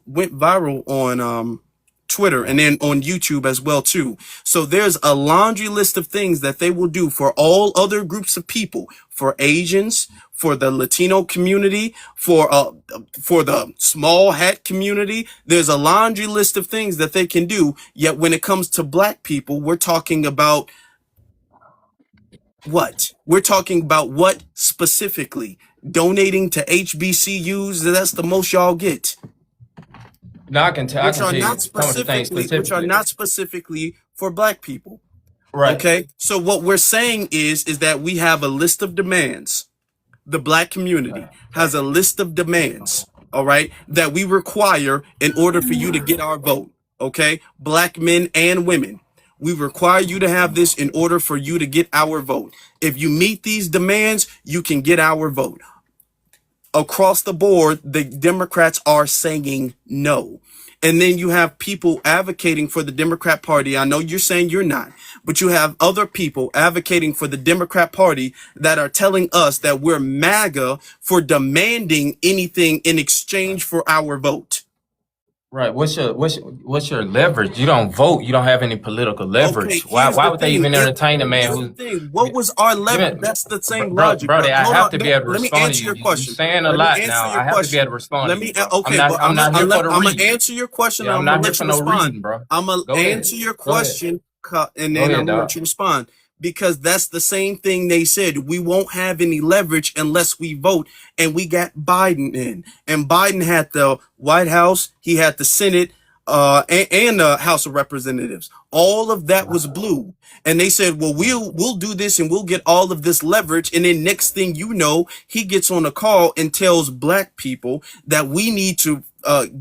went viral on Twitter and then on YouTube as well too. So there's a laundry list of things that they will do for all other groups of people, for Asians, for the Latino community, for the small hat community. There's a laundry list of things that they can do. Yet when it comes to black people, we're talking about what? We're talking about what specifically? Donating to HBCUs. That's the most y'all get. No, I can Which tell are you not some of the things specifically. specifically for black people. Right. Okay. So what we're saying is that we have a list of demands. The black community has a list of demands. All right. That we require in order for you to get our vote. Okay. Black men and women. We require you to have this in order for you to get our vote. If you meet these demands, you can get our vote. Across the board, the Democrats are saying no. And then you have people advocating for the Democrat Party. I know you're saying you're not, but you have other people advocating for the Democrat Party that are telling us that we're MAGA for demanding anything in exchange for our vote. Right. What's your leverage? You don't vote. You don't have any political Okay, leverage. here's Why the would they thing. even entertain a man Here's the who? thing. What was our Give leverage? me, That's the same bro, logic, bro. Brody. I Hold have on. to be able to Let me respond to answer you. your You question. saying a Let me lot answer now. your I have to be question. able to respond to Let you, me. bro. Okay, but I'm not here for the I'm gonna reading. answer your question. And Yeah, I'm I'm gonna not here let for you no respond. reading, bro. I'm gonna Go ahead. answer your Go ahead. question, and Go then ahead, I'm gonna let dog. you respond because that's the same thing they said. We won't have any leverage unless we vote, and we got Biden in, and Biden had the White House, he had the Senate, and the House of Representatives. All of that was blue. And they said, well, we'll do this and we'll get all of this leverage. And then next thing you know, he gets on a call and tells black people that we need to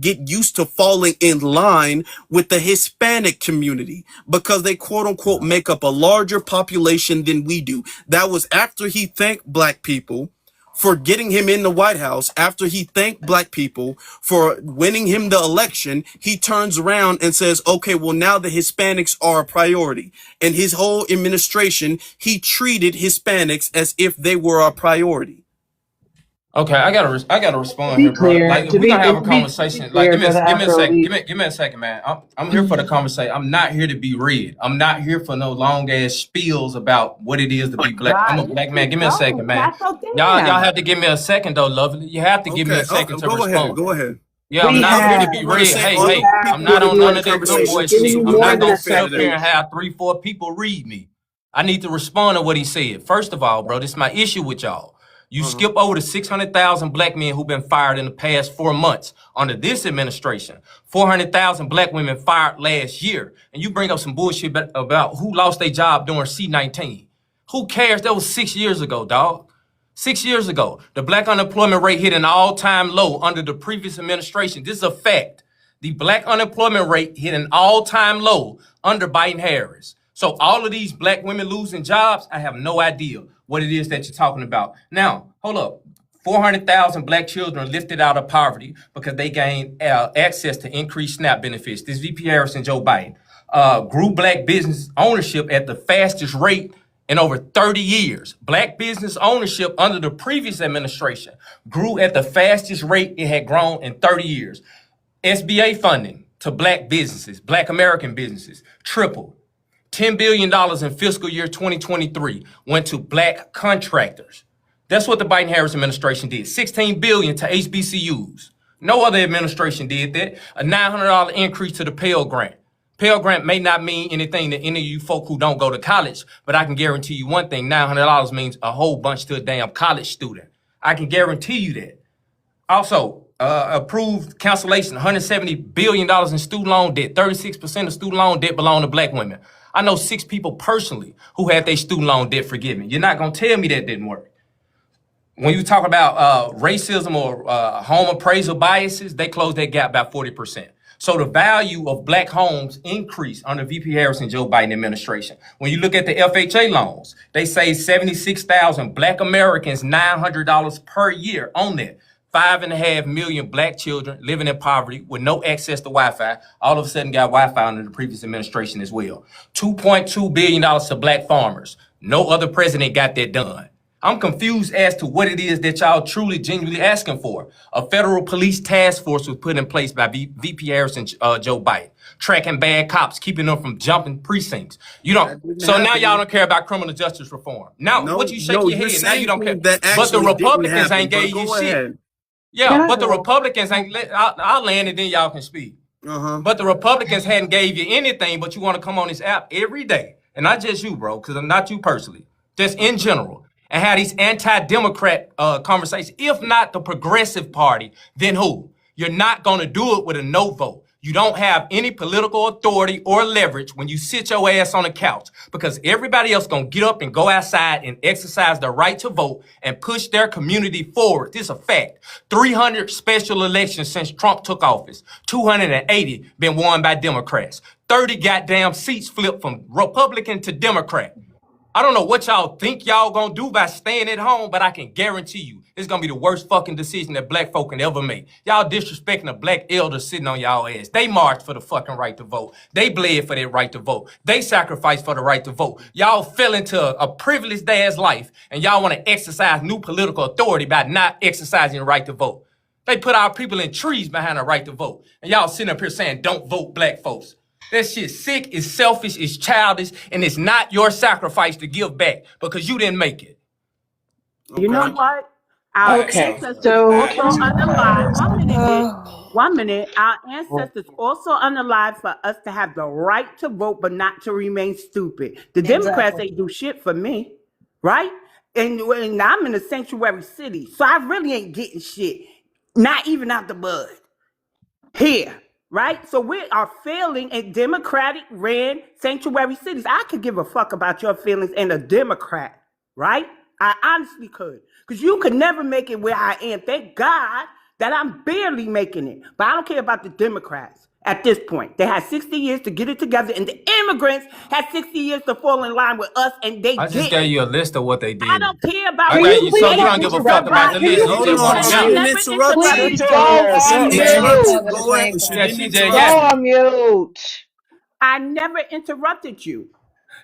get used to falling in line with the Hispanic community because they quote unquote make up a larger population than we do. That was after he thanked black people for getting him in the White House. After he thanked black people for winning him the election, he turns around and says, okay, well, now the Hispanics are a priority. And his whole administration, he treated Hispanics as if they were a priority. Okay, I gotta To respond be here, bro. clear, Like, if we gonna have a to be conversation, like, clear, brother give me a Afro second, Elite. give me a second, man. I'm here for the conversation. I'm not here to be read. I'm not here for no long ass spiels about what it is to be black. I'm a God, black let man. you Give me a go. second, man. Castle Y'all down. have to give me a second though, lovely. You have to give me Okay. a second to Go ahead. respond. Go ahead. Yeah, I'm We Because not here other to have, be people want to read. say, Hey, other hey, I'm people not want to on be in none the of that I'm dumb conversation boy too. giving shit. you So I'm don't more not than gonna a sit up here second. and have 3-4 people read me. I need to respond to what he said. First of all, bro, this is my issue with y'all. You Uh-huh. skip over the 600,000 black men who've been fired in the past 4 months under this administration. 400,000 black women fired last year. And you bring up some bullshit about who lost their job during C-19. Who cares? That was 6 years ago, dog. 6 years ago. The black unemployment rate hit an all-time low under the previous administration. This is a fact. The black unemployment rate hit an all-time low under Biden Harris. So all of these black women losing jobs, I have no idea what it is that you're talking about. Now, hold up. 400,000 black children lifted out of poverty because they gained access to increased SNAP benefits. This VP Harris and Joe Biden grew black business ownership at the fastest rate in over 30 years. Black business ownership under the previous administration grew at the fastest rate it had grown in 30 years. SBA funding to black businesses, black American businesses, tripled. $10 billion in fiscal year 2023 went to black contractors. That's what the Biden-Harris administration did. $16 billion to HBCUs. No other administration did that. A $900 increase to the Pell Grant. Pell Grant may not mean anything to any of you folk who don't go to college, but I can guarantee you one thing, $900 means a whole bunch to a damn college student. I can guarantee you that. Also, approved cancellation, $170 billion in student loan debt. 36% of student loan debt belong to black women. I know 6 people personally who had their student loan debt forgiven. You're not going to tell me that didn't work. When you talk about racism or home appraisal biases, they closed that gap by 40%. So the value of black homes increased under VP Harris and Joe Biden administration. When you look at the FHA loans, they save 76,000 black Americans $900 per year on that. 5.5 million black children living in poverty with no access to Wi-Fi, all of a sudden got Wi-Fi under the previous administration as well. $2.2 billion to black farmers. No other president got that done. I'm confused as to what it is that y'all truly, genuinely asking for. A federal police task force was put in place by VP Harris and Joe Biden, tracking bad cops, keeping them from jumping precincts. You don't. That didn't So now y'all happen. don't care about criminal justice reform. Now, what No, you no, shaking your you're head? Now you saying don't care. things that But the actually didn't Republicans happen. ain't But gave you go shit. ahead. Yeah, but the Republicans ain't. I'll land and then y'all can speak. Uh-huh. But the Republicans hadn't gave you anything, but you want to come on this app every day, and not just you, bro, because I'm not you personally, just in general, and have these anti-democrat conversations. If not the Progressive Party, then who? You're not going to do it with a no vote. You don't have any political authority or leverage when you sit your ass on the couch because everybody else gonna get up and go outside and exercise their right to vote and push their community forward. This is a fact. 300 special elections since Trump took office. 280 been won by Democrats. 30 goddamn seats flipped from Republican to Democrat. I don't know what y'all think y'all gonna do by staying at home, but I can guarantee you it's gonna be the worst fucking decision that black folk can ever make. Y'all disrespecting a black elder sitting on y'all ass. They marched for the fucking right to vote. They bled for their right to vote. They sacrificed for the right to vote. Y'all fell into a privileged ass life, and y'all want to exercise new political authority by not exercising the right to vote. They put our people in trees behind the right to vote, and y'all sitting up here saying don't vote black folks. That shit sick, it's selfish, it's childish, and it's not your sacrifice to give back because you didn't make it. You know Okay. what? Our Okay, ancestors so also unalive. 1 minute, bitch. 1 minute. Our ancestors also unalive for us to have the right to vote, but not to remain stupid. The Democrats Exactly. ain't do shit for me, right? And I'm in a sanctuary city, so I really ain't getting shit. Not even out the bud. Here, right? So we are failing in Democratic ran sanctuary cities. I could give a fuck about your feelings and a Democrat, right? I honestly could. Because you could never make it where I am. Thank God that I'm barely making it. But I don't care about the Democrats at this point. They had 60 years to get it together, and the immigrants had 60 years to fall in line with us, and they I just gave didn't. you a list of what they I did. don't care about I can what got you they you, so please did. you don't don't give a fuck interrupt about her? the I Can list. you You Hold just please want go to and on I on. She gamble. didn't mute? never interrupt Please you. interrupted go you. She on didn't Let each interrupt you. mute. other Go ahead. explain She Yeah, didn't first. CJ, Go interrupt yeah. you. on mute. I never interrupted you.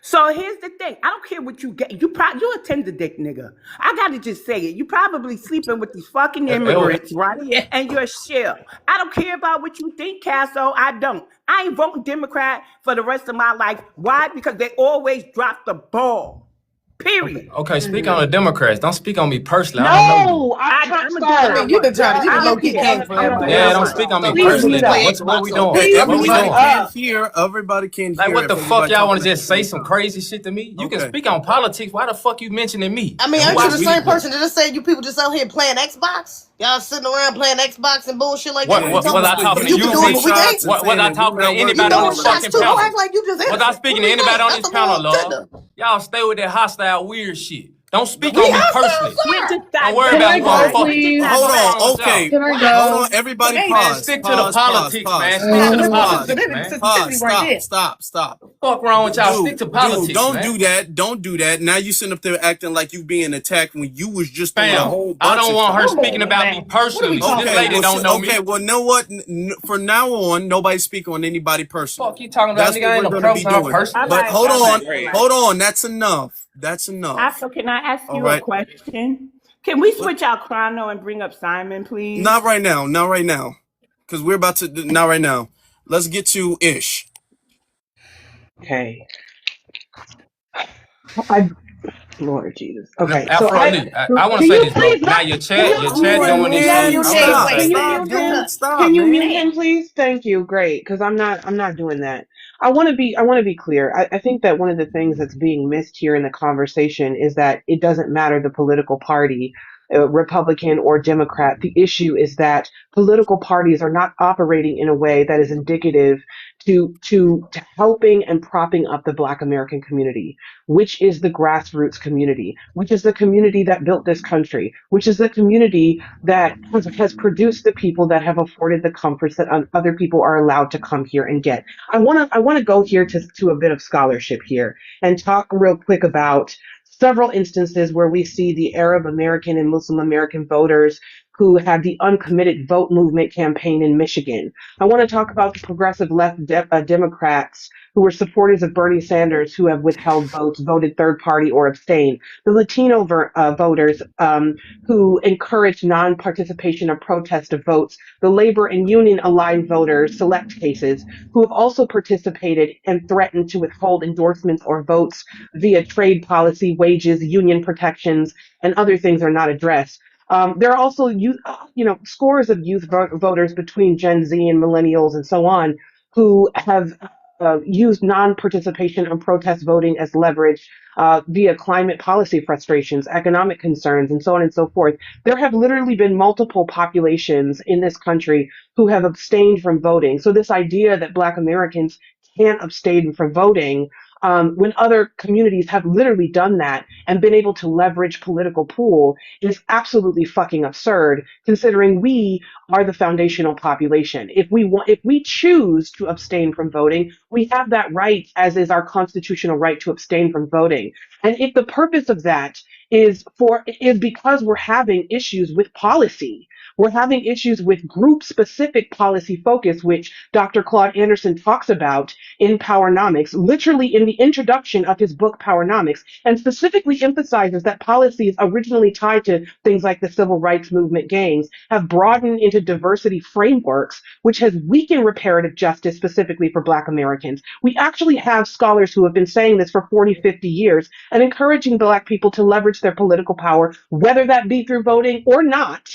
So here's the thing. I don't care what you get. You a tender dick nigga. I gotta just say it. You probably sleeping with these fucking immigrants, right? Yeah. And you're a shell. I don't care about what you think, Casso. I don't. I ain't voting Democrat for the rest of my life. Why? Because they always drop the ball. Period. Okay, speak on the Democrats. Don't speak on me personally. I don't know you. No, I'm trying to I'm gonna do what start. I You've been want. trying to, you've I been don't low key care. king I'm forever. gonna do I what Yeah, I don't don't want. care. speak on me So we Please personally can now. play mute. What we Xbox on doing? mute. Please What we mute Everybody doing? can't up. hear. Everybody can't Like, hear what if the fuck everybody y'all talking want to at the just say same some time. crazy shit to me? You can Okay. speak on politics. Why the fuck you mentioning me? I mean, And who aren't I you the speak same with? person that just said you people just out here playing Xbox? Y'all sitting around playing Xbox and bullshit like that. What, What Yeah, are you what you talking was was I about? talking If to you giving can you, do it, but we Nisha? gunshots can't. and Was saying I that we talking to not working You anybody on together throwing this like shots fucking too. Don't panel? act like you just Was I innocent. speaking What to do we anybody think? on That's this a panel, whole love? tender. Y'all stay with that hostile weird shit. Don't speak We on me hostile, personally. We sir. just Don't got worry Can about I who I'm go, done. fucking We with. just please? got The hold fuck on. wrong done. with y'all? Okay. Can I Hold on. go? Everybody Man, pause. stick to the Pause. Pause. politics, man. Pause. Stick to the Pause. Uh, That's some Pause. politics, man. sensitivity Pause. right Stop. there. Stop. Stop. Fuck wrong with y'all? Stick Dude, to dude, politics, don't do man. that. Don't do that. Now you sitting up there acting like you being attacked when you was just throwing a Fam, whole I bunch don't of want her shots. Come speaking on about me now. What are we personally. This talking Okay, lady well, about? don't know okay, me. well, know what? From now on, nobody speak on anybody personally. Fuck you talking about, That's nigga? what I ain't we're no gonna pro be to her doing. personally. All But right, hold all on, right, all right. hold on. That's enough. That's enough. Afro, can I ask All you a right. question? Can we What? switch out Chrono and bring up Simon, please? Not right now. Not right now. Because we're about to. Not right now. Let's get to Ish. Okay. I Lord Jesus. Now, Okay, so Afro Elite, I want to can say you this, bro. please Now not can your I'm chat you letting doing him this can shit. you in. Hold on, Stop. can fam. you Stop, mute him? dude. Stop, Can you man. mute him, please? Thank you. Great, because I want to be clear. I think that one of the things that's being missed here in the conversation is that it doesn't matter the political party, Republican or Democrat. The issue is that political parties are not operating in a way that is indicative to helping and propping up the Black American community, which is the grassroots community, which is the community that built this country, which is the community that has produced the people that have afforded the comforts that other people are allowed to come here and get. I want to go here to a bit of scholarship here and talk real quick about several instances where we see the Arab American and Muslim American voters who had the uncommitted vote movement campaign in Michigan. I want to talk about the progressive left Democrats who were supporters of Bernie Sanders who have withheld votes, voted third party, or abstained. The Latino voters who encouraged non participation or protest of votes. The labor and union aligned voters, select cases, who have also participated and threatened to withhold endorsements or votes via trade policy, wages, union protections, and other things are not addressed. There are also scores of youth voters between Gen Z and millennials and so on who have used non-participation and protest voting as leverage via climate policy frustrations, economic concerns, and so on and so forth. There have literally been multiple populations in this country who have abstained from voting. So this idea that Black Americans can't abstain from voting when other communities have literally done that and been able to leverage political pool is absolutely fucking absurd, considering we are the foundational population. If we choose to abstain from voting, we have that right, as is our constitutional right to abstain from voting. And if the purpose of that is because we're having issues with policy. We're having issues with group specific policy focus, which Dr. Claude Anderson talks about in Powernomics, literally in the introduction of his book Powernomics, and specifically emphasizes that policies originally tied to things like the civil rights movement gains have broadened into diversity frameworks, which has weakened reparative justice specifically for Black Americans. We actually have scholars who have been saying this for 40, 50 years and encouraging Black people to leverage their political power, whether that be through voting or not,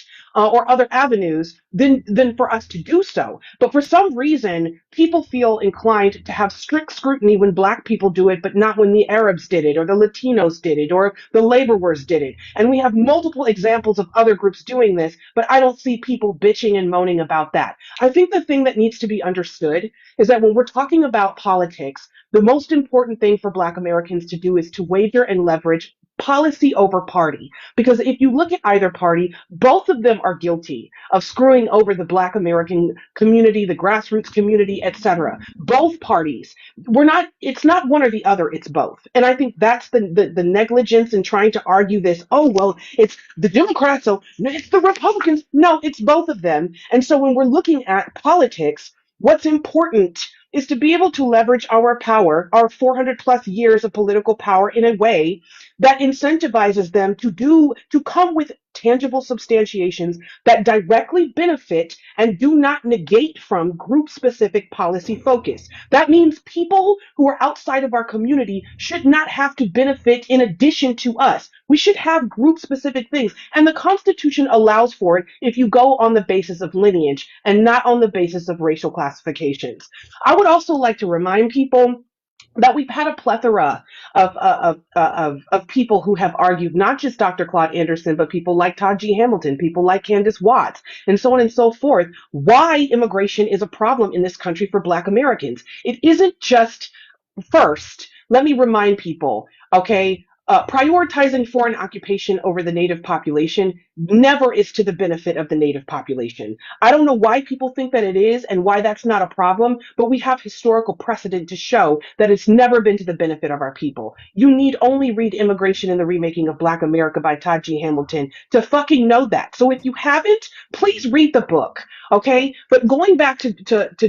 or other avenues, than for us to do so. But for some reason, people feel inclined to have strict scrutiny when Black people do it, but not when the Arabs did it, or the Latinos did it, or the laborers did it. And we have multiple examples of other groups doing this, but I don't see people bitching and moaning about that. I think the thing that needs to be understood is that when we're talking about politics, the most important thing for Black Americans to do is to wager and leverage policy over party. Because if you look at either party, both of them are guilty of screwing over the Black American community, the grassroots community, etc. Both parties. It's not one or the other, it's both. And I think that's the negligence in trying to argue this, oh, well, it's the Democrats, so no, it's the Republicans. No, it's both of them. And so when we're looking at politics, what's important is to be able to leverage our power, our 400 plus years of political power, in a way that incentivizes them to come with tangible substantiations that directly benefit and do not negate from group specific policy focus. That means people who are outside of our community should not have to benefit in addition to us. We should have group specific things. And the Constitution allows for it if you go on the basis of lineage and not on the basis of racial classifications. I would also like to remind people that we've had a plethora of people who have argued, not just Dr. Claude Anderson, but people like Todd G. Hamilton, people like Candace Watts, and so on and so forth, why immigration is a problem in this country for Black Americans. It isn't just, first, let me remind people, okay, prioritizing foreign occupation over the native population never is to the benefit of the native population. I don't know why people think that it is and why that's not a problem, but we have historical precedent to show that it's never been to the benefit of our people. You need only read Immigration and the Remaking of Black America by Todd G. Hamilton to fucking know that. So if you haven't, please read the book, okay? But going back to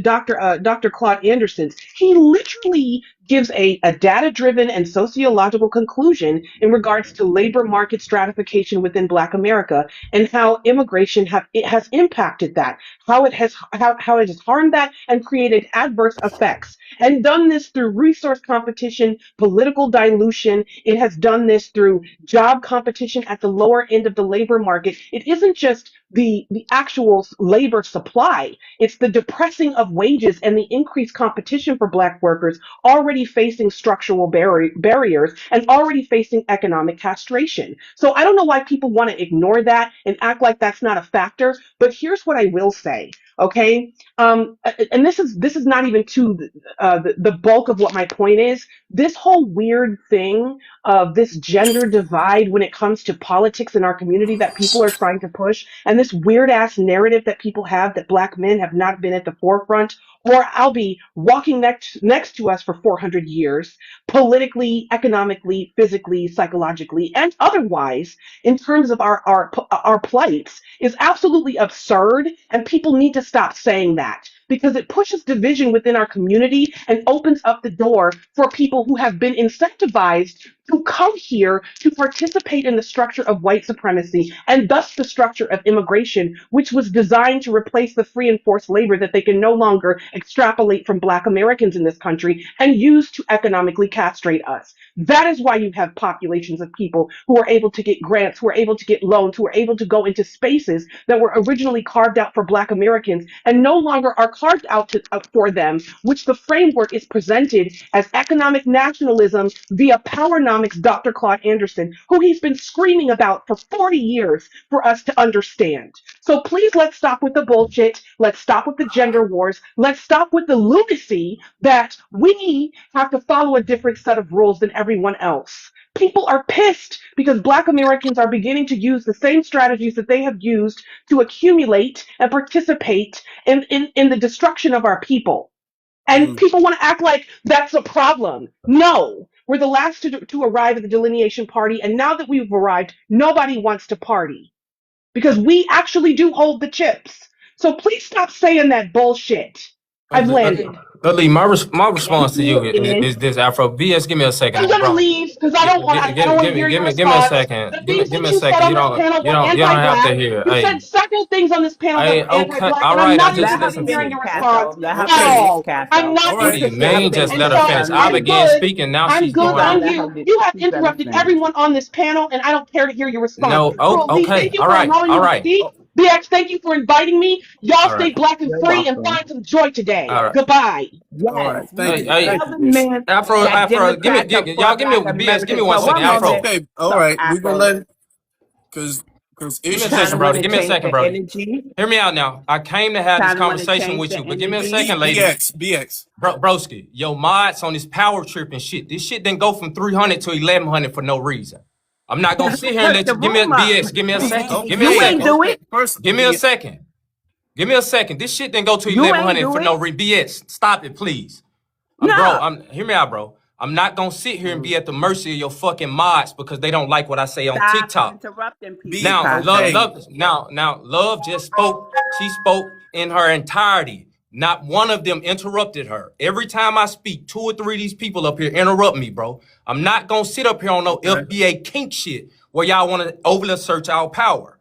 Dr. Claude Anderson's, he literally gives a data-driven and sociological conclusion in regards to labor market stratification within Black America and how immigration has impacted that, how it has harmed that and created adverse effects, and done this through resource competition, political dilution. It has done this through job competition at the lower end of the labor market. It isn't just the actual labor supply, it's the depressing of wages and the increased competition for Black workers already facing structural barriers and already facing economic castration. So I don't know why people want to ignore that and act like that's not a factor, but here's what I will say, okay? And this is not even to the bulk of what my point is. This whole weird thing of this gender divide when it comes to politics in our community that people are trying to push, and this weird ass narrative that people have that Black men have not been at the forefront, or I'll be walking next to us for 400 years, politically, economically, physically, psychologically, and otherwise, in terms of our plights, is absolutely absurd, and people need to stop saying that, because it pushes division within our community and opens up the door for people who have been incentivized to come here to participate in the structure of white supremacy and thus the structure of immigration, which was designed to replace the free and forced labor that they can no longer extrapolate from Black Americans in this country and use to economically castrate us. That is why you have populations of people who are able to get grants, who are able to get loans, who are able to go into spaces that were originally carved out for Black Americans and no longer are carved out for them, which the framework is presented as economic nationalism via powernomics. Dr. Claude Anderson, who he's been screaming about for 40 years for us to understand. So please, let's stop with the bullshit. Let's stop with the gender wars. Let's stop with the lunacy that we have to follow a different set of rules than everyone else. People are pissed because Black Americans are beginning to use the same strategies that they have used to accumulate and participate in the destruction of our people. And people want to act like that's a problem. No, we're the last to arrive at the delineation party. And now that we've arrived, nobody wants to party because we actually do hold the chips. So please stop saying that bullshit. I've landed. Lee, my response to you Thank is this, Afro. BS, give me a second. I'm gonna leave because I don't want to hear your response. Give me a second. The Give things me that a you said second. on You this panel were don't have to anti-Black. hear. You Hey, said several things on this panel that were okay, anti-Black, all and I'm right. not Just interested in listen to hearing me. your response Let her at finish, all. Casso. I'm not What do you interested in mean? it. Just And let her so finish. I I'm began good. speaking. Now I'm she's good going on on. you. You have interrupted everyone on this panel, and I don't care to hear your response. No. Bro, Lee, Okay. thank you All for right. allowing All me to right. speak. BX, thank you for inviting me. Y'all All stay right. Black and You're free and welcome. find some joy today. All right. Goodbye. Yes, we Thank the you. Thank you, Bish. government Afro. that Give Democrats are me, for y'all. Give me Black BS. Give me Americans. one So one second. Yes, Afro. moment, okay. All so right. We're gonna Afro, let because Give me Ish a kind second, of is want Brody. to Give me a change second, the Brody. energy. Hear me out now. I came to have this Kind of want to conversation change with the you, but give me a energy. second, lady. BX. Broski, yo, mods on this power trip and shit. This shit didn't go from 300 to 1100 for no reason. I'm not gonna sit here and Put let the you give me a room up. BX. Give me a second. Give me a You ain't second. do it. First, Give me a second. Give me a second. This shit didn't go to You ain't 1100 do for it. no BS. Stop it, please. No. Hear me out, bro. I'm not gonna sit here and be at the mercy of your fucking mods because they don't like what I say on Stop TikTok. interrupting people, B. Now, Okay. Casso. love just spoke. She spoke in her entirety. Not one of them interrupted her. Every time I speak, 2 or 3 of these people up here interrupt me, bro. I'm not gonna sit up here on no FBA kink shit where y'all want to overly assert our power.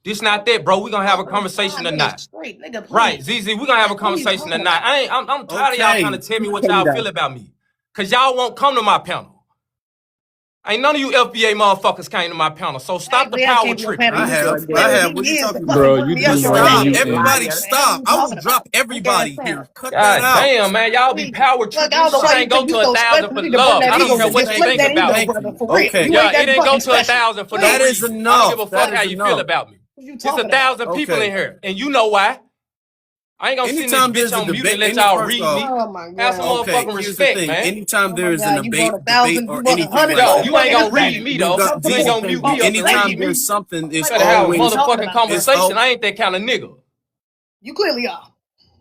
This not that, bro. We gonna have a conversation tonight. Straight, nigga, Right, please. ZZ, we gonna have a conversation tonight. I'm tired of y'all trying to tell me what y'all feel about me. Cause y'all won't come to my panel. Ain't none of you FBA motherfuckers came to my panel. So stop the power tripping. I have. What are you talking about? Bro, you just Stop. ran Everybody me. stop. I will drop everybody here. Cut that God out. damn, man, y'all be power tripping. I don't know Shit why you ain't go think to you so 1,000 special. for You need to burn love. that I don't ego care and what just you flip think that ego, about me. brother, for real. Okay. You Yeah, ain't that it didn't go fucking to special. 1,000 for no That is reason. I don't give a enough. fuck That how is you feel enough. about me. What you It's talking about? 1,000 people Okay. in here, and you know why. I ain't gonna send this Anytime bitch there's a on mute and debate, let y'all first read off, me. Oh my Have some god. okay, motherfucking here's the respect, thing. man. Anytime Oh there my is an god. You brought debate 1,000. You or brought anything like 100 Yo, that, you folk. ain't Fucking gonna special. read me we've though. got You these ain't are gonna things. mute me up and Anytime read there's me. something, it's Better have a always motherfucking it's conversation. I ain't that kind of nigga. You clearly are.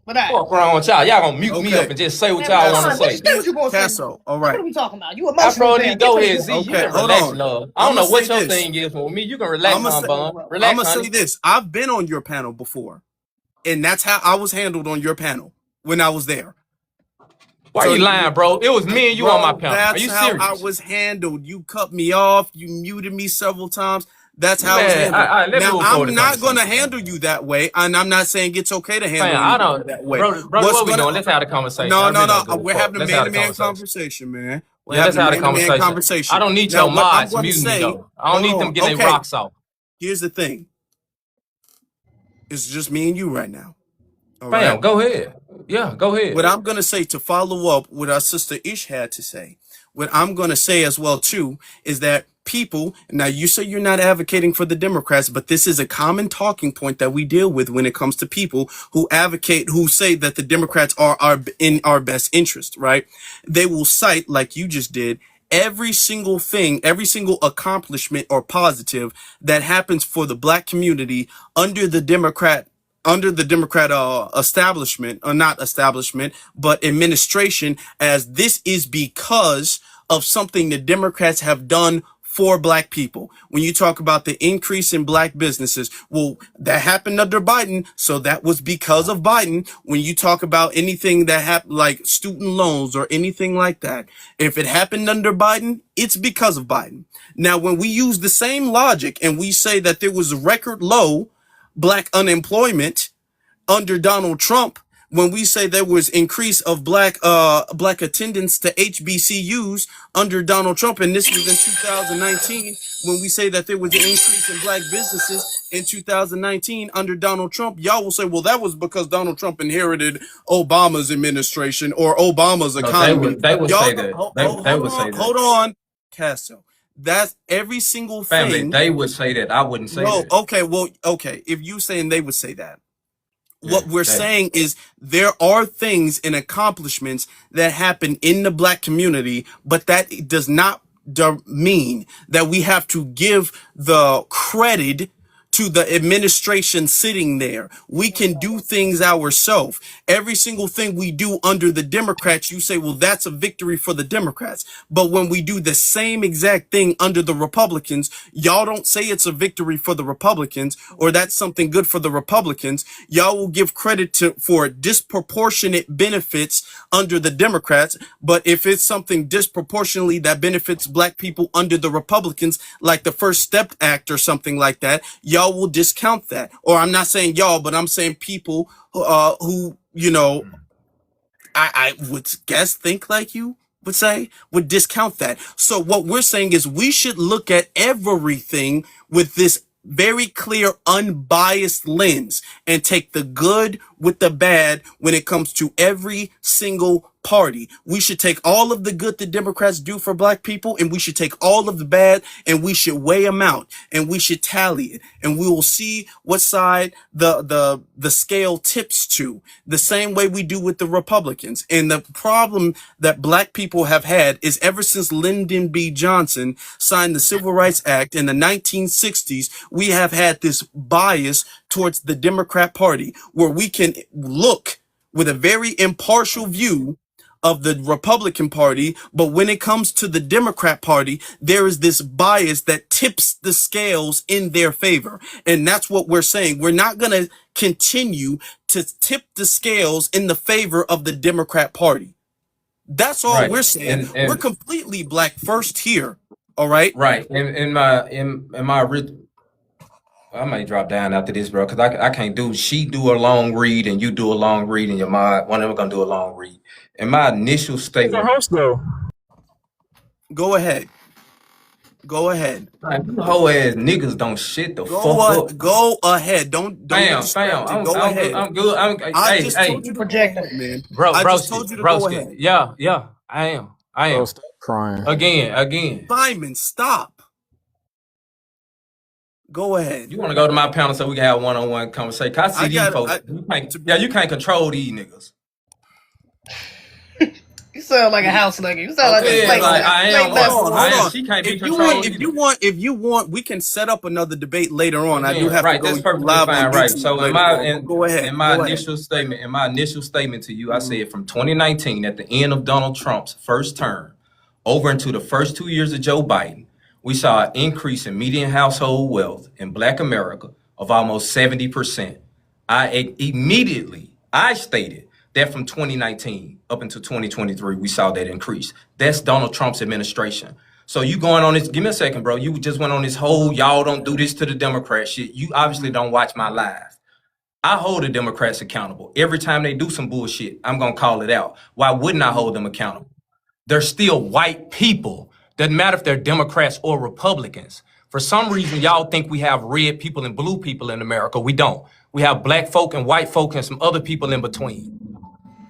But I. Fuck wrong with y'all. Y'all gonna mute me up okay. and just say what Man, what y'all you wanna trying? What say. you say? What you gonna say? Casso. All What right. are we talking about? You emotional Afro over D, there. Get go your ahead, shit Z. You Okay. can Hold relax, on. love. I I'm don't gonna know what say your this. thing is for me. You can I'm relax, gonna huh, say. bun. I'm Relax, gonna say honey. this. I've been on your panel before, and that's how I was handled on your panel when I was there. Why So, you lying, bro? It was me and you on my bro, panel. Are that's you how I serious? was handled. You cut me off. You muted me several times. That's how I was Man, handled. let's Now, move forward I'm the not going to conversation, man. handle you that way. And I'm not saying it's okay to Man, handle I anybody don't, that way. brother. What's What we going doing? to, Let's have a conversation. no, I no, really no. don't give a We're fuck. having a Let's have man a to man conversation. conversation, man. We're Yeah, let's having a have a man to man conversation. I conversation. don't need Now, your what I'm mods going to muting me say, though. I don't hold need them on. getting their Okay. rocks off. Here's the thing. It's just me and you right now. All right. Fam, go ahead. Yeah, go What ahead. I'm going to say to follow up what our sister Ish had to say, what I'm going to say as well too is that people, now you say you're not advocating for the Democrats, but this is a common talking point that we deal with when it comes to people who advocate, who say that the Democrats are in our best interest, right? They will cite, like you just did, every single thing, every single accomplishment or positive that happens for the black community under the Democrat establishment, or not establishment, but administration, as this is because of something the Democrats have done for black people. When you talk about the increase in black businesses, well, that happened under Biden, so that was because of Biden. When you talk about anything that happened, like student loans or anything like that, if it happened under Biden, it's because of Biden. Now, when we use the same logic and we say that there was record low black unemployment under Donald Trump, when we say there was increase of black attendance to HBCUs under Donald Trump, and this was in 2019, when we say that there was an increase in black businesses in 2019 under Donald Trump, y'all will say, well, that was because Donald Trump inherited Obama's administration or Obama's No, economy. they would Y'all, say that. They hold would on, say that. hold on, Castro. That's every single Family, thing. they would say that. I wouldn't say No, that. okay, well, okay. If you saying they would say that, Yeah, what we're they. saying is there are things and accomplishments that happen in the black community, but that does not mean that we have to give the credit to the administration sitting there. We can do things ourselves. Every single thing we do under the Democrats, you say, well, that's a victory for the Democrats. But when we do the same exact thing under the Republicans, y'all don't say it's a victory for the Republicans or that's something good for the Republicans. Y'all will give credit for disproportionate benefits under the Democrats. But if it's something disproportionately that benefits black people under the Republicans, like the First Step Act or something like that, y'all will discount that. Or I'm not saying y'all, but I'm saying people who, you know, I would guess think like you would say, would discount that. So what we're saying is we should look at everything with this very clear, unbiased lens and take the good with the bad when it comes to every single party. We should take all of the good the Democrats do for black people, and we should take all of the bad, and we should weigh them out, and we should tally it, and we will see what side the scale tips to, the same way we do with the Republicans. And the problem that black people have had is ever since Lyndon B. Johnson signed the Civil Rights Act in the 1960s, we have had this bias towards the Democrat Party, where we can look with a very impartial view of the Republican Party, but when it comes to the Democrat Party, there is this bias that tips the scales in their favor. And that's what we're saying. We're not going to continue to tip the scales in the favor of the Democrat Party. That's all Right. we're saying. And We're completely black first here. All right. right. In my I might drop down after this, bro, because I can't do. She do a long read and you do a long read, and your mind. One of them gonna do a long read. In my initial He's a statement, host though. Go ahead. Go ahead. man, you hoe ass niggas don't shit the fuck up. Go ahead. Don't get Fam, distracted. Go ahead. I'm good. I Hey, just hey, told you to go ahead, man. bro, I just broski, told you to go broski. ahead. Yeah, I am. Bro, stop crying. Again. Simon, stop. Go ahead. You want to go to my panel so we can have one-on-one conversation? 'Cause I see these folks. You can't control these niggas. You sound like a house nigga. You sound like a slave. I am. Hold on. She can't be If controlled. you want, we can set up another debate later on. I do have right, to go that's perfectly live fine, on right? YouTube So later on. Go ahead. in my initial statement to you, I said from 2019 at the end of Donald Trump's first term over into the first 2 years of Joe Biden, we saw an increase in median household wealth in Black America of almost 70%. I stated that from 2019 up until 2023, we saw that increase. That's Donald Trump's administration. So you going on this, give me a second, bro. You just went on this whole, y'all don't do this to the Democrats shit. You obviously don't watch my live. I hold the Democrats accountable. Every time they do some bullshit, I'm going to call it out. Why wouldn't I hold them accountable? They're still white people. Doesn't matter if they're Democrats or Republicans. For some reason, y'all think we have red people and blue people in America. We don't. We have black folk and white folk and some other people in between.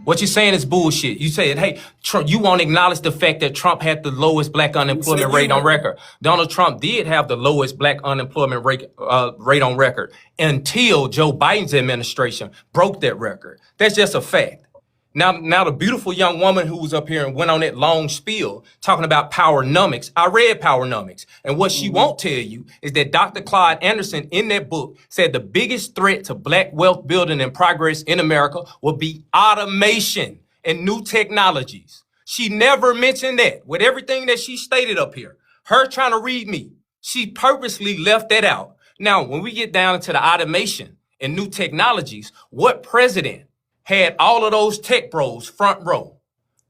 What you're saying is bullshit. You said, hey, Trump, you won't acknowledge the fact that Trump had the lowest black unemployment rate on record. Donald Trump did have the lowest black unemployment rate on record until Joe Biden's administration broke that record. That's just a fact. Now the beautiful young woman who was up here and went on that long spiel talking about powernomics. I read powernomics. And what she won't tell you is that Dr. Claude Anderson in that book said the biggest threat to black wealth building and progress in America will be automation and new technologies. She never mentioned that with everything that she stated up here. Her trying to read me, she purposely left that out. Now, when we get down to the automation and new technologies, what president had all of those tech bros front row?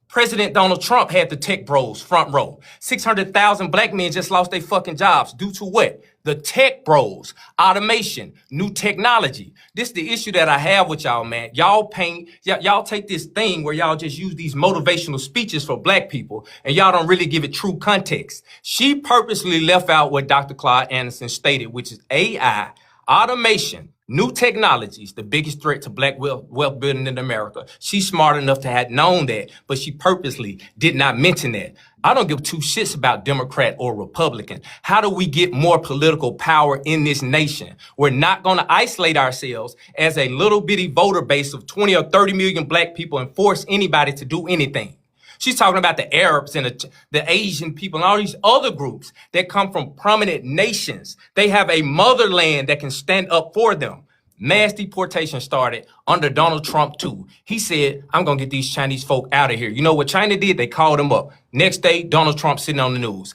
President Donald Trump had the tech bros front row. 600,000 black men just lost their fucking jobs due to what? The tech bros, automation, new technology. This is the issue that I have with y'all, man. Y'all take this thing where y'all just use these motivational speeches for black people and y'all don't really give it true context. She purposely left out what Dr. Claude Anderson stated, which is AI, automation, new technologies, the biggest threat to black wealth building in America. She's smart enough to have known that, but she purposely did not mention that. I don't give two shits about Democrat or Republican. How do we get more political power in this nation? We're not going to isolate ourselves as a little bitty voter base of 20 or 30 million black people and force anybody to do anything. She's talking about the Arabs and the Asian people and all these other groups that come from prominent nations. They have a motherland that can stand up for them. Mass deportation started under Donald Trump too. He said, I'm going to get these Chinese folk out of here. You know what China did? They called him up. Next day, Donald Trump sitting on the news.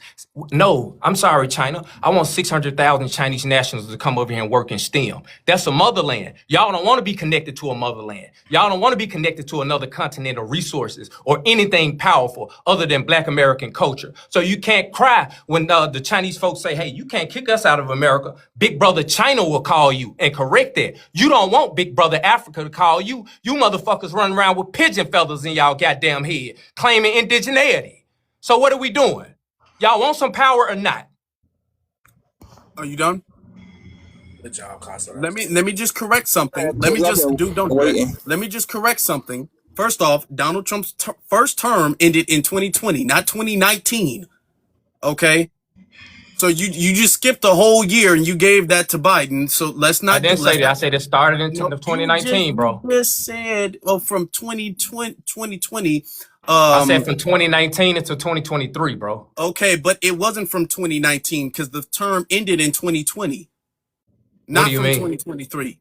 No, I'm sorry, China. I want 600,000 Chinese nationals to come over here and work in STEM. That's a motherland. Y'all don't want to be connected to a motherland. Y'all don't want to be connected to another continent or resources or anything powerful other than black American culture. So you can't cry when the Chinese folks say, hey, you can't kick us out of America. Big brother China will call you and correct that. You don't want big brother Africa to call you. You motherfuckers run around with pigeon feathers in y'all goddamn head, claiming indigeneity. So what are we doing? Y'all want some power or not? Are you done? Good job, Casa. Let me just correct something. Let me just correct something. First off, Donald Trump's first term ended in 2020, not 2019. Okay? So you just skipped a whole year and you gave that to Biden. So let's not. I didn't say that. I said it started in 2019, bro. You just said, from 2020. I said from 2019 until 2023, bro. Okay, but it wasn't from 2019 because the term ended in 2020. Not from 2023.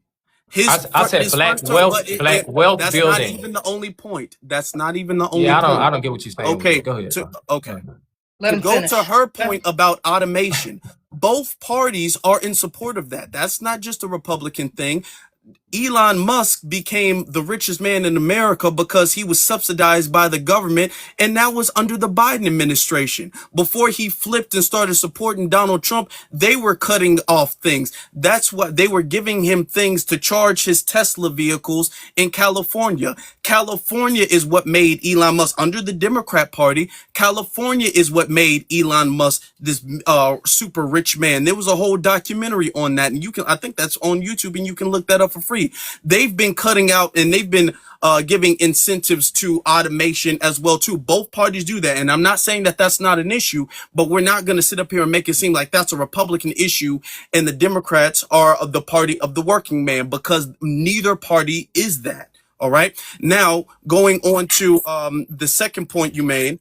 I said His black first term, wealth, but black wealth that's not building. even the only point. That's not even the only Yeah, point. I don't get what you're saying with that. Okay, Go ahead, to bro. Go okay. ahead. Let To him go to finish. her point about automation, both parties are in support of that. That's not just a Republican thing. Elon Musk became the richest man in America because he was subsidized by the government, and that was under the Biden administration. Before he flipped and started supporting Donald Trump, they were cutting off things. That's what they were giving him things to charge his Tesla vehicles in California. California is what made Elon Musk under the Democrat Party. California is what made Elon Musk this super rich man. There was a whole documentary on that, and I think that's on YouTube, and you can look that up for free. They've been cutting out and they've been giving incentives to automation as well too. Both parties do that, and I'm not saying that that's not an issue, but we're not going to sit up here and make it seem like that's a Republican issue and the Democrats are the party of the working man, because neither party is that. All right. Now, going on to the second point you made,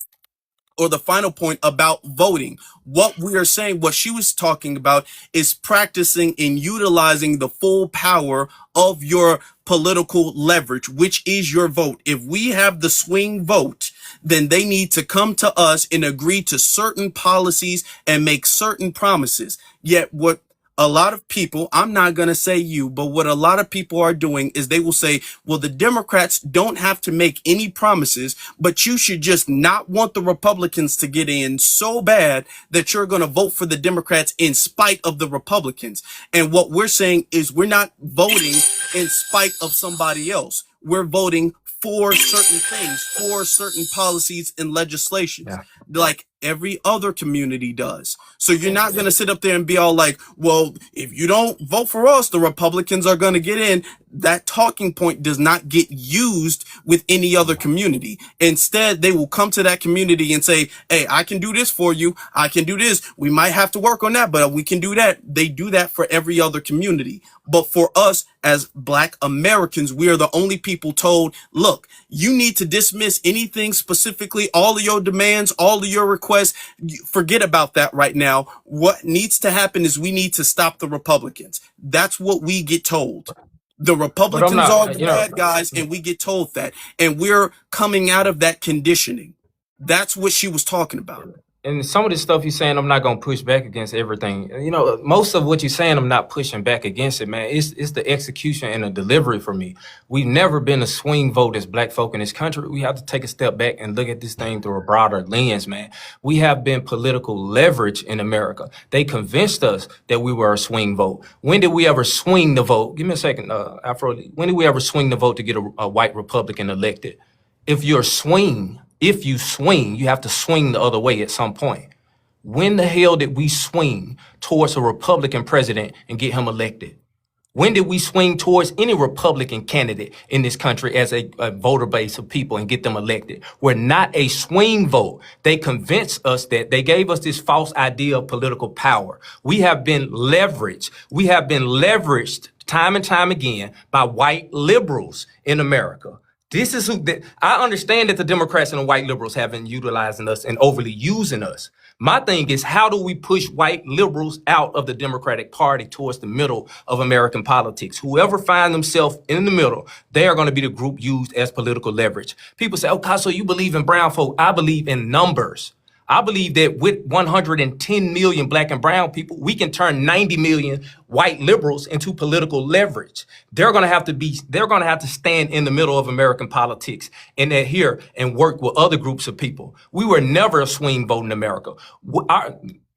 or the final point about voting. What we are saying, what she was talking about, is practicing and utilizing the full power of your political leverage, which is your vote. If we have the swing vote, then they need to come to us and agree to certain policies and make certain promises. Yet what a lot of people, I'm not going to say you, but what a lot of people are doing is they will say, well, the Democrats don't have to make any promises, but you should just not want the Republicans to get in so bad that you're going to vote for the Democrats in spite of the Republicans. And what we're saying is we're not voting in spite of somebody else. We're voting for certain things, for certain policies and legislations, like every other community does. So you're not going to sit up there and be all like, well, if you don't vote for us, the Republicans are going to get in. That talking point does not get used with any other community. Instead, they will come to that community and say, hey, I can do this for you. I can do this. We might have to work on that, but we can do that. They do that for every other community. But for us as Black Americans, we are the only people told, look, you need to dismiss anything specifically, all of your demands, all of your requests. Forget about that right now. What needs to happen is we need to stop the Republicans. That's what we get told. The But I'm Republicans are not, the you know, bad guys, and we get told that. And we're coming out of that conditioning. That's what she was talking about. and some of the stuff you're saying, I'm not gonna push back against everything. You know, most of what you're saying, I'm not pushing back against it, man. It's the execution and the delivery for me. We've never been a swing vote as Black folk in this country. We have to take a step back and look at this thing through a broader lens, man. We have been political leverage in America. They convinced us that we were a swing vote. When did we ever swing the vote? Give me a second, Afro. When did we ever swing the vote to get a white Republican elected? If you swing, you have to swing the other way at some point. When the hell did we swing towards a Republican president and get him elected? When did we swing towards any Republican candidate in this country as a voter base of people and get them elected? We're not a swing vote. They convinced us that they gave us this false idea of political power. We have been leveraged. We have been leveraged time and time again by white liberals in America. This is I understand that the Democrats and the white liberals have been utilizing us and overly using us. My thing is, how do we push white liberals out of the Democratic Party towards the middle of American politics? Whoever find themselves in the middle, they are going to be the group used as political leverage. People say, oh, so you believe in brown folk. I believe in numbers. I believe that with 110 million Black and brown people, we can turn 90 million white liberals into political leverage. They're going to have to stand in the middle of American politics and adhere and work with other groups of people. We were never a swing vote in America. Our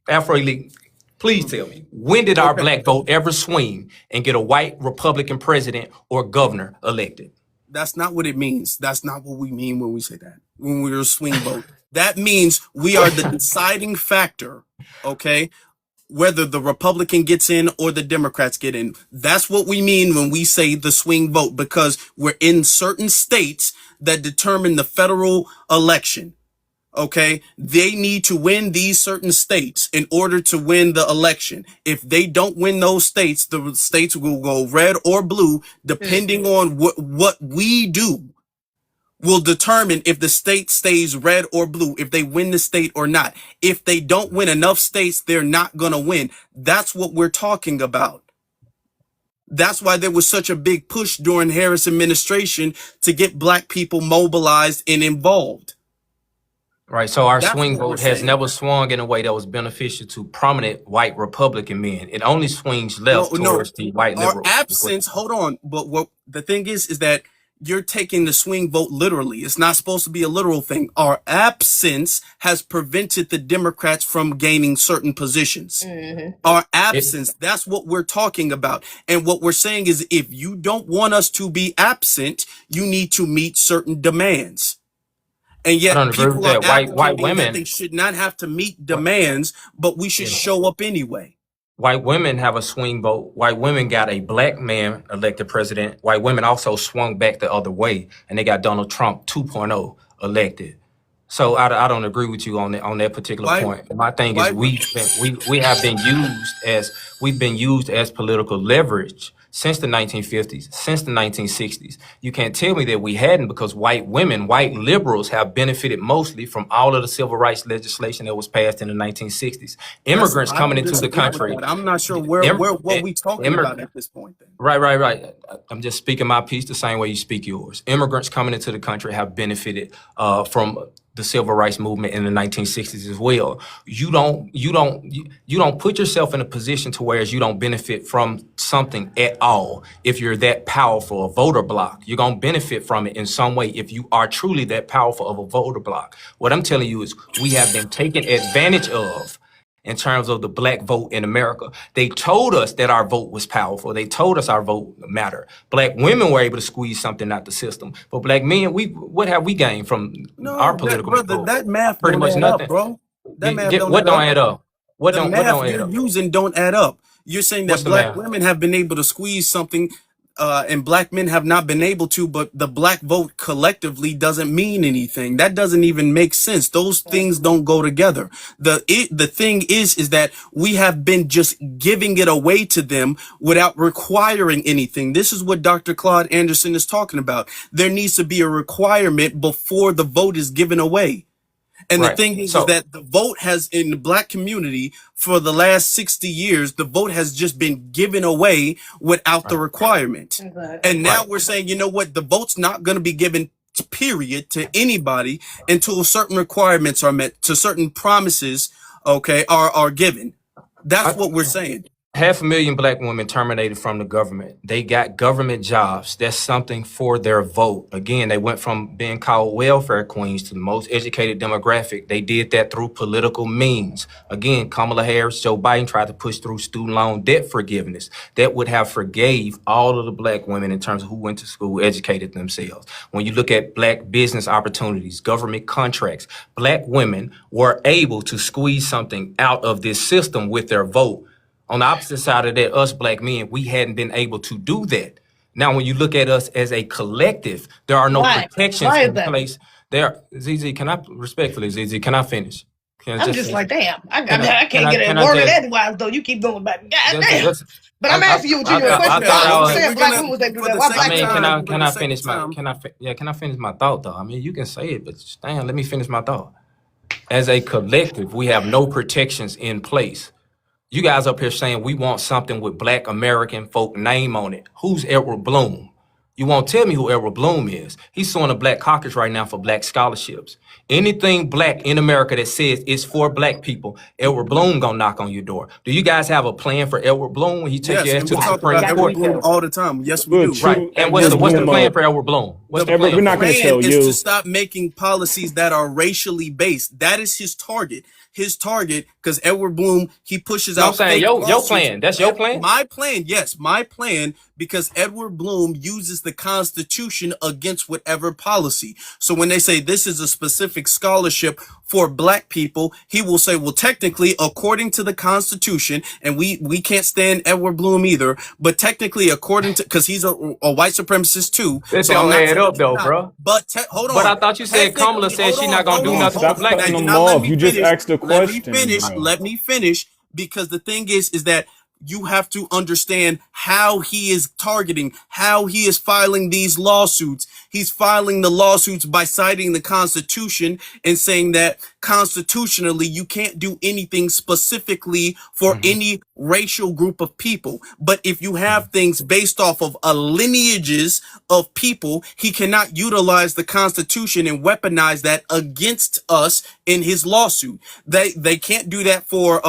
Afro Elite, please tell me, when did our Black vote ever swing and get a white Republican president or governor elected? That's not what it means. That's not what we mean when we say that. When we're a swing vote. That means we are the deciding factor, okay, whether the Republican gets in or the Democrats get in. That's what we mean when we say the swing vote, because we're in certain states that determine the federal election. Okay, they need to win these certain states in order to win the election. If they don't win those states, the states will go red or blue, depending on what we do. Will determine if the state stays red or blue, if they win the state or not. If they don't win enough states, they're not going to win. That's what we're talking about. That's why there was such a big push during Harris administration to get black people mobilized and involved. Right. So our That's swing what we're vote has saying. never swung in a way that was beneficial to prominent white Republican men. It only swings left No, towards the white our liberals. absence, hold on. But what the thing is that you're taking the swing vote literally. It's not supposed to be a literal thing. Our absence has prevented the Democrats from gaining certain positions. Our absence, that's what we're talking about. And what we're saying is if you don't want us to be absent, you need to meet certain demands. And I don't yet agree with people are that. White advocating that they women, should not have to meet demands, but we should yeah. show up anyway. White women have a swing vote. White women got a black man elected president. White women also swung back the other way, and they got Donald Trump 2.0 elected. So I don't agree with you on that particular point. My thing is we have been used as political leverage since the 1950s, since the 1960s. You can't tell me that we hadn't, because white women, white liberals have benefited mostly from all of the civil rights legislation that was passed in the 1960s. Immigrants coming into the country. I'm not sure what we talking about at this point. Then. Right. I'm just speaking my piece the same way you speak yours. Immigrants coming into the country have benefited from the civil rights movement in the 1960s as well. You don't put yourself in a position to where you don't benefit from something at all. If you're that powerful, a voter block, you're gonna benefit from it in some way if you are truly that powerful of a voter block. What I'm telling you is we have been taken advantage of in terms of the black vote in America. They told us that our vote was powerful. They told us our vote mattered. Black women were able to squeeze something out the system. But black men, what have we gained from our political vote? That math Pretty don't much add nothing. up, bro. That math don't What add don't up. add up? What The don't math add you're up? using don't add up. You're saying that What's the black math? women have been able to squeeze something and black men have not been able to, but the black vote collectively doesn't mean anything. That doesn't even make sense. Those things don't go together. The thing is that we have been just giving it away to them without requiring anything. This is what Dr. Claude Anderson is talking about. There needs to be a requirement before the vote is given away. And the thing is that the vote has, in the black community for the last 60 years, the vote has just been given away without the requirement. And now we're saying, you know what, the vote's not going to be given, period, to anybody until certain requirements are met, to certain promises, okay, are given. That's what we're saying. 500,000 black women terminated from the government. They got government jobs. That's something for their vote. Again, they went from being called welfare queens to the most educated demographic. They did that through political means. Again, Kamala Harris, Joe Biden tried to push through student loan debt forgiveness. That would have forgave all of the black women in terms of who went to school, educated themselves. When you look at black business opportunities, government contracts, black women were able to squeeze something out of this system with their vote. On the opposite side of that, us black men, we hadn't been able to do that. Now, when you look at us as a collective, there are no protections in place. ZZ, can I respectfully, ZZ, can I finish? I'm just like, damn. I can't get it worded edgewise though. You keep going back. God damn. But I'm asking you your question. You saying black women was they do that? Why black women? Can I finish my thought though? I mean, you can say it, but damn, let me finish my thought. As a collective, we have no protections in place. You guys up here saying we want something with black American folk name on it. Who's Edward Bloom? You won't tell me who Edward Bloom is. He's suing the Black Caucus right now for black scholarships. Anything black in America that says it's for black people, Edward Bloom gonna knock on your door. Do you guys have a plan for Edward Bloom when he take your ass to the Supreme Court? Edward Bloom all the time. Yes, we do. Right. And what's the plan for Edward Bloom? We're not going to tell you. To stop making policies that are racially based. That is his target. His target, because Edward Bloom, he pushes out. I'm saying your plan. That's your plan. My plan, yes, my plan. Because Edward Bloom uses the Constitution against whatever policy. So when they say this is a specific scholarship for black people, he will say, well, technically, according to the Constitution, and we can't stand Edward Bloom either, but technically, according to, because he's a white supremacist too. That don't add up though, bro. But hold on. But I thought you said Kamala said she's not gonna do nothing for black people. You just asked the question. Let me finish. Because the thing is that you have to understand how he is targeting, how he is filing these lawsuits. He's filing the lawsuits by citing the Constitution and saying that constitutionally you can't do anything specifically for any racial group of people. But if you have things based off of a lineages of people, he cannot utilize the Constitution and weaponize that against us in his lawsuit. They can't do that for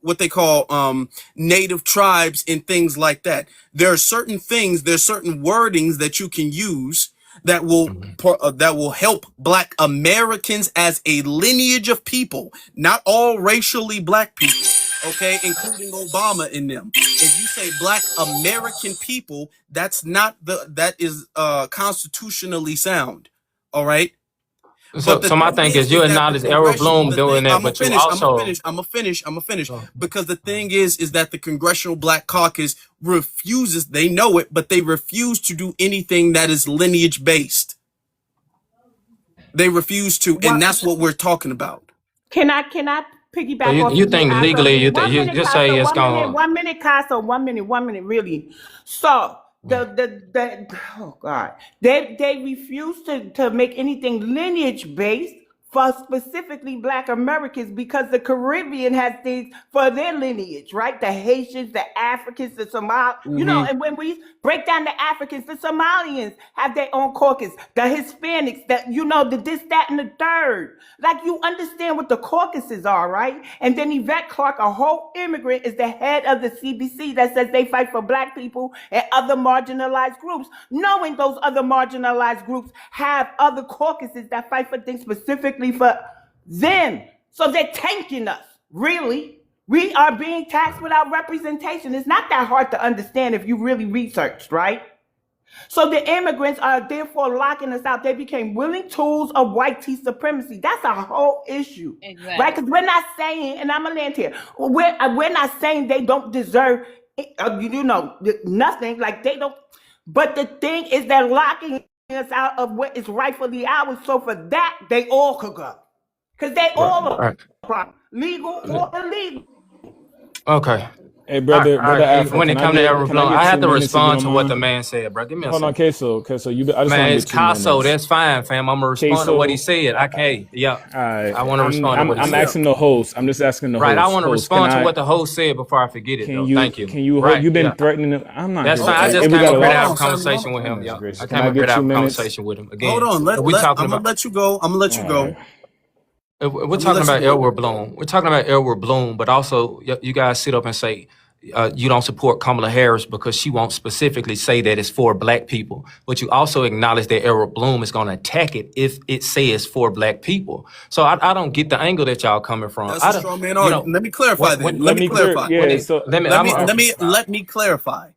what they call native tribes and things like that. There are certain things, there's certain wordings that you can use that will help Black Americans as a lineage of people, not all racially Black people, okay, including Obama in them. If you say Black American people, that is constitutionally sound, all right. But So my thing is, you that the acknowledge Errol Bloom doing that, I'm gonna but you finish. also I'm gonna finish. Because the thing is that the Congressional Black Caucus refuses. They know it, but they refuse to do anything that is lineage based. They refuse to, and that's what we're talking about. Can I so piggyback off you of you, think Asa? legally One you minute, just say Casa. it's going. 1 minute, Casa. 1 minute, really. So the oh God, they refuse to make anything lineage based for specifically Black Americans because the Caribbean has things for their lineage, right? The Haitians, the Africans, the Somali, and when we break down the Africans, the Somalians have their own caucus, the Hispanics, the this, that, and the third. Like, you understand what the caucuses are, right? And then Yvette Clarke, a whole immigrant, is the head of the CBC that says they fight for Black people and other marginalized groups, knowing those other marginalized groups have other caucuses that fight for things specifically for them. So they're tanking us, really. We are being taxed without representation. It's not that hard to understand if you really researched, right? So the immigrants are therefore locking us out. They became willing tools of white tea supremacy. That's a whole issue, right? Because we're not saying, and I'm going to land here, we're not saying they don't deserve, nothing, like they don't. But the thing is, they're locking us out of what is rightfully ours. So for that, they all could go. Because they all are problem, legal or illegal. Okay. Hey, brother Afro, when it comes to Errol Bloom, I have to respond to what the man said, bro. Give me a second. Hold on, Queso. I just want man, to it's get 2 minutes. Caso. That's fine, fam. I'm gonna respond to what he said. Okay, yeah. All right. I want to respond to what he said. I'm asking the host. I'm just asking the host. Right, I want to host, respond to what the host said before I forget it. Thank you. Can you? Right, You've been threatening him. I'm not. That's fine. I just came up here to have a conversation with him. Yeah, I came up here to have a conversation with him. Again, hold on. I'm gonna let you go. We're talking about Edward Bloom. We're talking about Edward Bloom, but also you guys sit up and say you don't support Kamala Harris because she won't specifically say that it's for Black people. But you also acknowledge that Edward Bloom is going to attack it if it says for Black people. So I don't get the angle that y'all coming from. That's a straw man argument. Let me clarify then. Let me clarify. Let me clarify.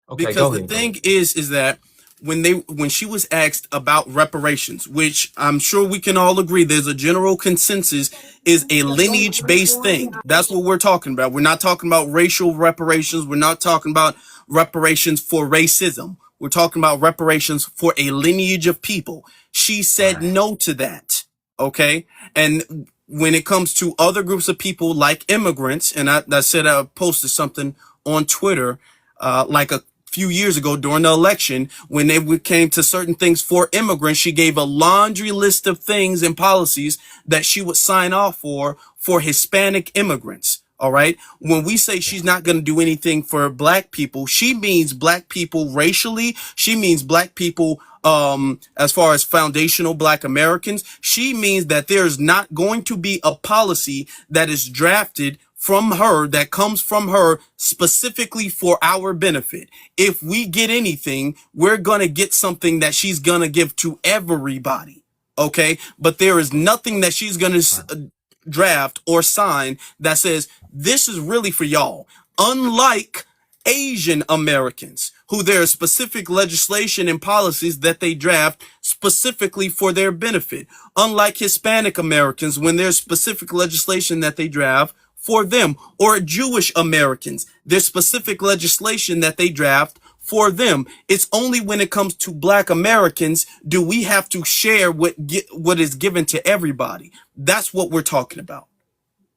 Okay, because the thing is that when she was asked about reparations, which I'm sure we can all agree there's a general consensus is a lineage-based thing. That's what we're talking about. We're not talking about racial reparations. We're not talking about reparations for racism. We're talking about reparations for a lineage of people. She said no to that. Okay. And when it comes to other groups of people like immigrants, and I said I posted something on Twitter like a few years ago during the election, when they came to certain things for immigrants, she gave a laundry list of things and policies that she would sign off for Hispanic immigrants. All right. When we say she's not going to do anything for Black people, she means Black people racially. She means Black people as far as foundational Black Americans. She means that there's not going to be a policy that is drafted from her, that comes from her specifically for our benefit. If we get anything, we're going to get something that she's going to give to everybody. Okay. But there is nothing that she's going to draft or sign that says this is really for y'all. Unlike Asian Americans, who there is specific legislation and policies that they draft specifically for their benefit. Unlike Hispanic Americans, when there's specific legislation that they draft for them, or Jewish Americans, there's specific legislation that they draft for them. It's only when it comes to Black Americans do we have to share what is given to everybody. That's what we're talking about.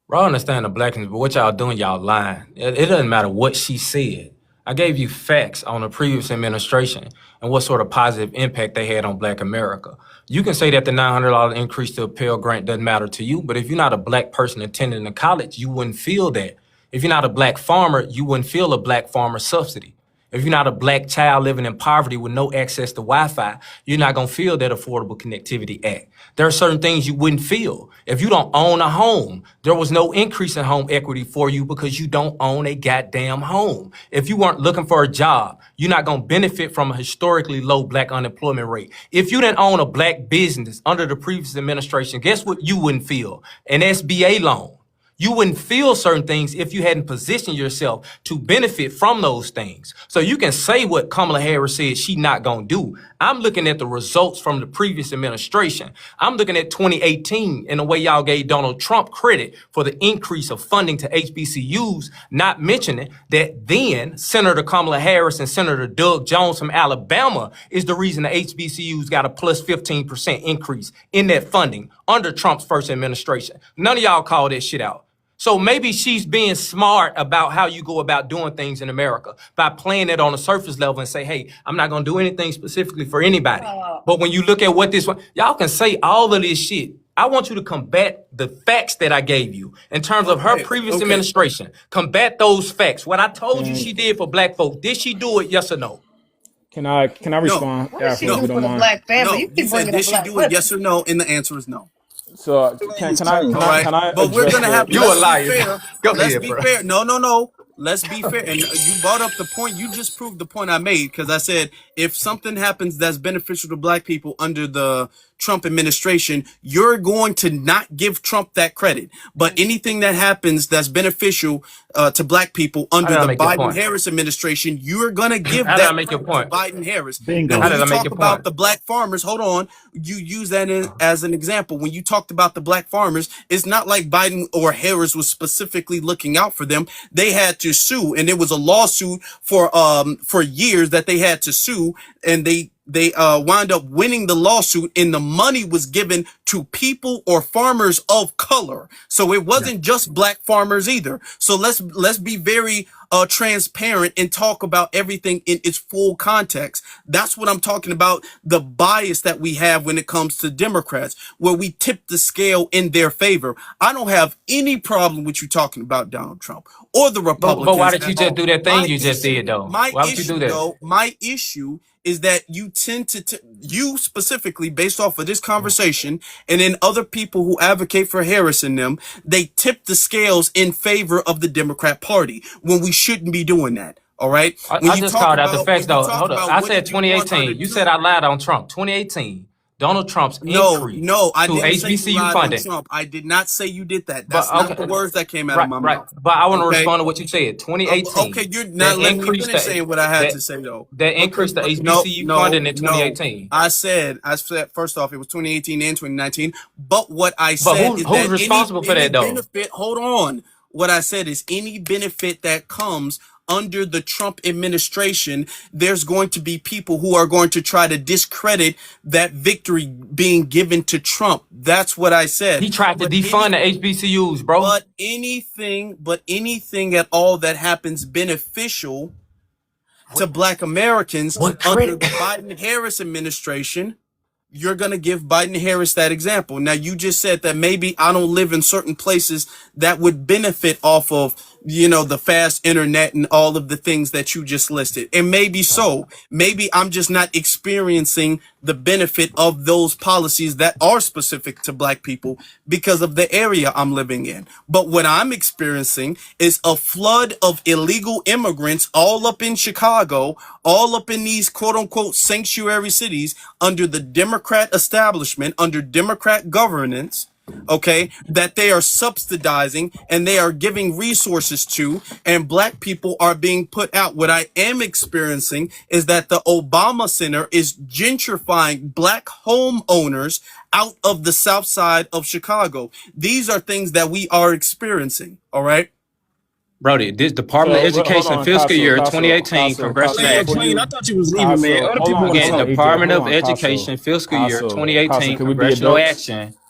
Bro, I understand the blackness, but what y'all doing, y'all lying. It doesn't matter what she said. I gave you facts on the previous administration and what sort of positive impact they had on Black America. You can say that the $900 increase to a Pell Grant doesn't matter to you, but if you're not a black person attending a college, you wouldn't feel that. If you're not a black farmer, you wouldn't feel a black farmer subsidy. If you're not a black child living in poverty with no access to Wi-Fi, you're not going to feel that Affordable Connectivity Act. There are certain things you wouldn't feel. If you don't own a home, there was no increase in home equity for you because you don't own a goddamn home. If you weren't looking for a job, you're not going to benefit from a historically low black unemployment rate. If you didn't own a black business under the previous administration, guess what you wouldn't feel? An SBA loan. You wouldn't feel certain things if you hadn't positioned yourself to benefit from those things. So you can say what Kamala Harris said she not gonna do. I'm looking at the results from the previous administration. I'm looking at 2018 and the way y'all gave Donald Trump credit for the increase of funding to HBCUs, not mentioning that then Senator Kamala Harris and Senator Doug Jones from Alabama is the reason the HBCUs got a plus 15% increase in that funding under Trump's first administration. None of y'all call that shit out. So maybe she's being smart about how you go about doing things in America by playing it on a surface level and say, hey, I'm not going to do anything specifically for anybody. But when you look at what this one, y'all can say all of this shit. I want you to combat the facts that I gave you in terms of her previous administration. Combat those facts. What I told you she did for black folks, did she do it? Yes or no? Can I respond? What did she do for the black family? You keep bringing up Did she black do it? women. Yes or no? And the answer is no. So can I But we're gonna have. You a liar. Go Let's ahead, be bro. fair. No. Let's be fair. And you brought up the point. You just proved the point I made because I said if something happens that's beneficial to black people under the Trump administration, you're going to not give Trump that credit. But anything that happens that's beneficial to black people under the Biden-Harris administration, you're going to give that credit to Biden-Harris. Now, when you talk about the black farmers, hold on, you use that as an example. When you talked about the black farmers, it's not like Biden or Harris was specifically looking out for them. They had to sue, and it was a lawsuit for years that they had to sue, and they wound up winning the lawsuit, and the money was given to people or farmers of color. So it wasn't just black farmers either. So let's be very transparent and talk about everything in its full context. That's what I'm talking about, the bias that we have when it comes to Democrats, where we tip the scale in their favor. I don't have any problem with you talking about Donald Trump or the Republicans. But why did you just do that thing you just did, though? Why would you do that? My issue is that you tend to, you specifically, based off of this conversation, and then other people who advocate for Harris and them, they tip the scales in favor of the Democrat Party when we shouldn't be doing that. All right. I just called out the facts, though. Hold up. I said 2018. You said I lied on Trump. 2018. Donald Trump's increase I to didn't HBCU say you lied funding. on Trump. I did not say you did that. That's not the words that came out of my mouth. But I want to respond to what you said. 2018. Okay, you're not letting me finish saying what I had to say, though. That increased the HBCU funding in 2018. I said first off, it was 2018 and 2019. But what I said is who's responsible for that, though? Benefit, hold on. What I said is any benefit that comes under the Trump administration, there's going to be people who are going to try to discredit that victory being given to Trump. That's what I said. He tried to defund the HBCUs, bro. But anything at all that happens beneficial to black Americans under the Biden-Harris administration, you're going to give Biden-Harris that example. Now, you just said that maybe I don't live in certain places that would benefit off of, the fast internet and all of the things that you just listed. And maybe so. Maybe I'm just not experiencing the benefit of those policies that are specific to black people because of the area I'm living in. But what I'm experiencing is a flood of illegal immigrants all up in Chicago, all up in these quote unquote sanctuary cities under the Democrat establishment, under Democrat governance. Okay, that they are subsidizing and they are giving resources to, and black people are being put out. What I am experiencing is that the Obama Center is gentrifying black homeowners out of the south side of Chicago. These are things that we are experiencing. All right. Brody, this Department of Education fiscal year 2018 congressional action. I thought you was leaving, man. Other people Again, Department of Education fiscal year 2018 congressional action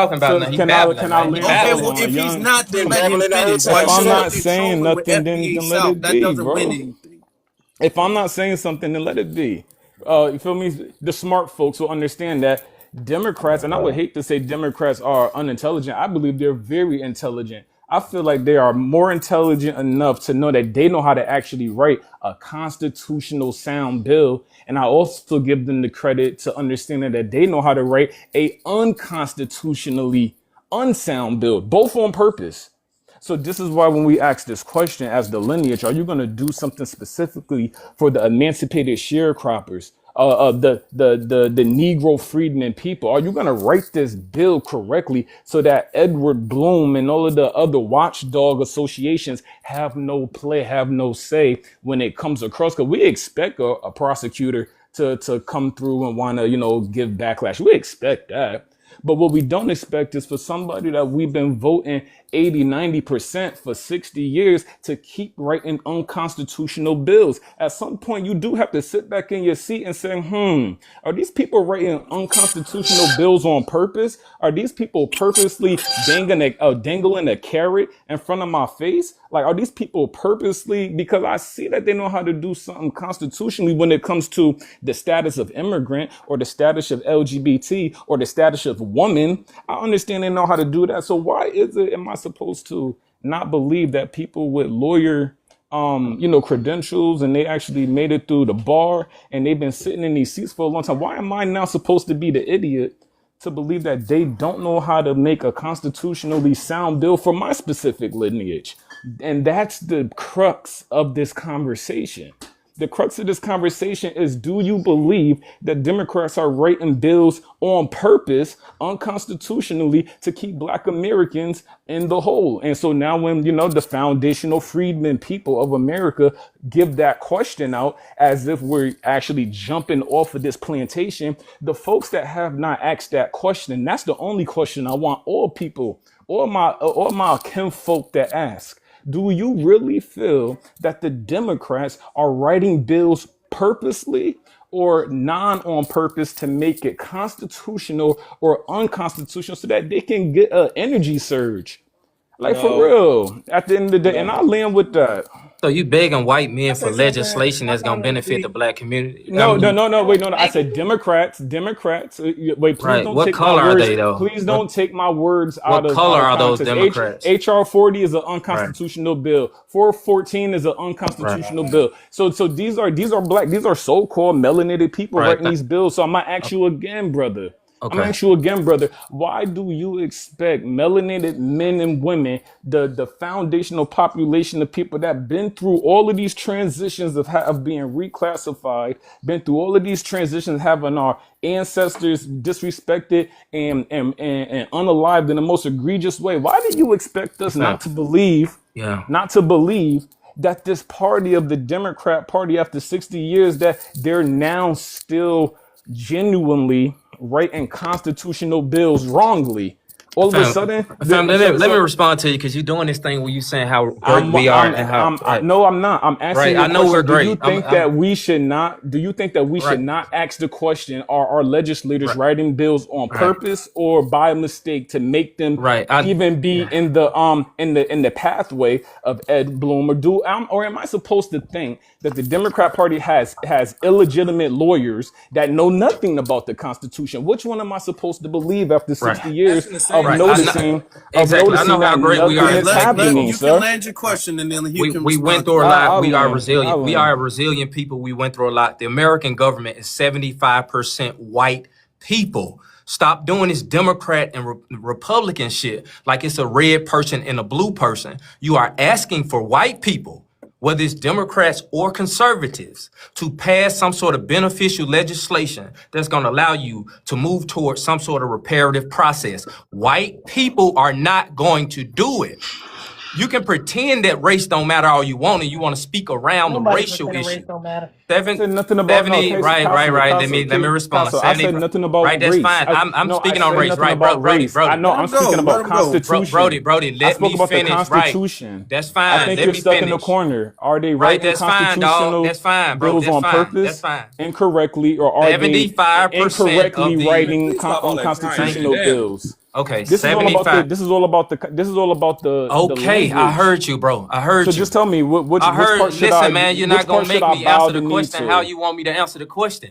talking about So now. He can babbling, I man. He land? Okay, Hold well, babbling. on, if he's young. not, then let him babbling the whole finish. time. But If you I'm Shut sitting up. not there saying trolling with nothing, FBA then let South. it That be, doesn't win bro. anything. If I'm not saying something, then let it be. You feel me? The smart folks will understand that Democrats, and I would hate to say Democrats are unintelligent. I believe they're very intelligent. I feel like they are more intelligent enough to know that they know how to actually write a constitutional sound bill. And I also give them the credit to understanding that they know how to write a unconstitutionally unsound bill, both on purpose. So this is why when we ask this question as the lineage, are you going to do something specifically for the emancipated sharecroppers, the Negro freedmen people? Are you going to write this bill correctly so that Edward Bloom and all of the other watchdog associations have no play, have no say when it comes across? Because we expect a prosecutor to come through and want to, give backlash. We expect that. But what we don't expect is for somebody that we've been voting 80, 90% for 60 years to keep writing unconstitutional bills. At some point, you do have to sit back in your seat and say, are these people writing unconstitutional bills on purpose? Are these people purposely dangling a carrot in front of my face? Like, are these people purposely, because I see that they know how to do something constitutionally when it comes to the status of immigrant or the status of LGBT or the status of woman. I understand they know how to do that. So why am I supposed to not believe that people with lawyer credentials and they actually made it through the bar and they've been sitting in these seats for a long time? Why am I now supposed to be the idiot to believe that they don't know how to make a constitutionally sound bill for my specific lineage? And that's the crux of this conversation. The crux of this conversation is, do you believe that Democrats are writing bills on purpose, unconstitutionally, to keep Black Americans in the hole? And so now when, the foundational freedmen people of America give that question out as if we're actually jumping off of this plantation, the folks that have not asked that question, that's the only question I want all people, all my kinfolk that ask. Do you really feel that the Democrats are writing bills purposely or on purpose to make it constitutional or unconstitutional so that they can get an energy surge? Like, for No, real, at the end of the day, and no. I land with that. So you begging white men I for say something. legislation My that's gonna comment would benefit the be, Black community? I No, no, mean, no, no, wait, no, no. I said Democrats. Wait, please right. don't What take my color are words. they though? Please don't take my words What color out of are those context. Democrats? HR 40 is an Right. unconstitutional bill. 414 is an Right. unconstitutional bill. So these are Black. These are so-called melanated people Right. writing these bills. So I'm gonna ask you again, brother. Okay. Why do you expect melanated men and women, the foundational population of people that been through all of these transitions of being reclassified, been through all of these transitions, having our ancestors disrespected and unalived in the most egregious way? Why do you expect us Fam. Yeah. not to believe that this party of the Democrat Party after 60 years, that they're now still genuinely writing constitutional bills wrongly? All of a Fam, sudden, let me respond to you because you're doing this thing where you saying how great we are and how right. No, I'm not. I'm asking Right, you a I know question. we're Do you great. think that we should not? Do you think that we Right. should not ask the question? Are our legislators Right. writing bills on Right. purpose or by mistake to make them Right. even be in the pathway of Ed Bloom? Or am I supposed to think that the Democrat Party has illegitimate lawyers that know nothing about the Constitution? Which one am I supposed to believe after 60 Right. years of Right. noticing? Exactly. I know how that great we nothing are. is happening, You sir. can land your question and then you can We respond went to through a it. lot. We are I'll resilient. We land. are a resilient people. We went through a lot. The American government is 75% white people. Stop doing this Democrat and Republican shit like it's a red person and a blue person. You are asking for white people, whether it's Democrats or conservatives, to pass some sort of beneficial legislation that's going to allow you to move towards some sort of reparative process. White people are not going to do it. You can pretend that race don't matter all you want, and you want to speak around the Nobody racial pretending race issue. don't matter. I said nothing about 70, right. Let me respond. Counsel, I 70, said nothing about right, that's race. fine. I'm speaking I on said race, nothing right, about Brody. race. I know. I'm speaking about Constitution. Brody, I let spoke me about finish. the Constitution. Right. That's fine. I think let you're me stuck finish. in the corner. Are they Right, writing that's fine, constitutional dog. That's fine, bro. bills That's on fine. purpose That's fine. incorrectly, or are they 75% incorrectly of the- writing Please stop all that crying. unconstitutional Damn. bills? Okay, This is all 75. about the. This is all about the. Okay, the I language. heard you, bro. I heard So you. just tell me which I heard. part should Listen, I? man, you're which not gonna part should make I me bow answer the the knee question to? how you want me to answer the question.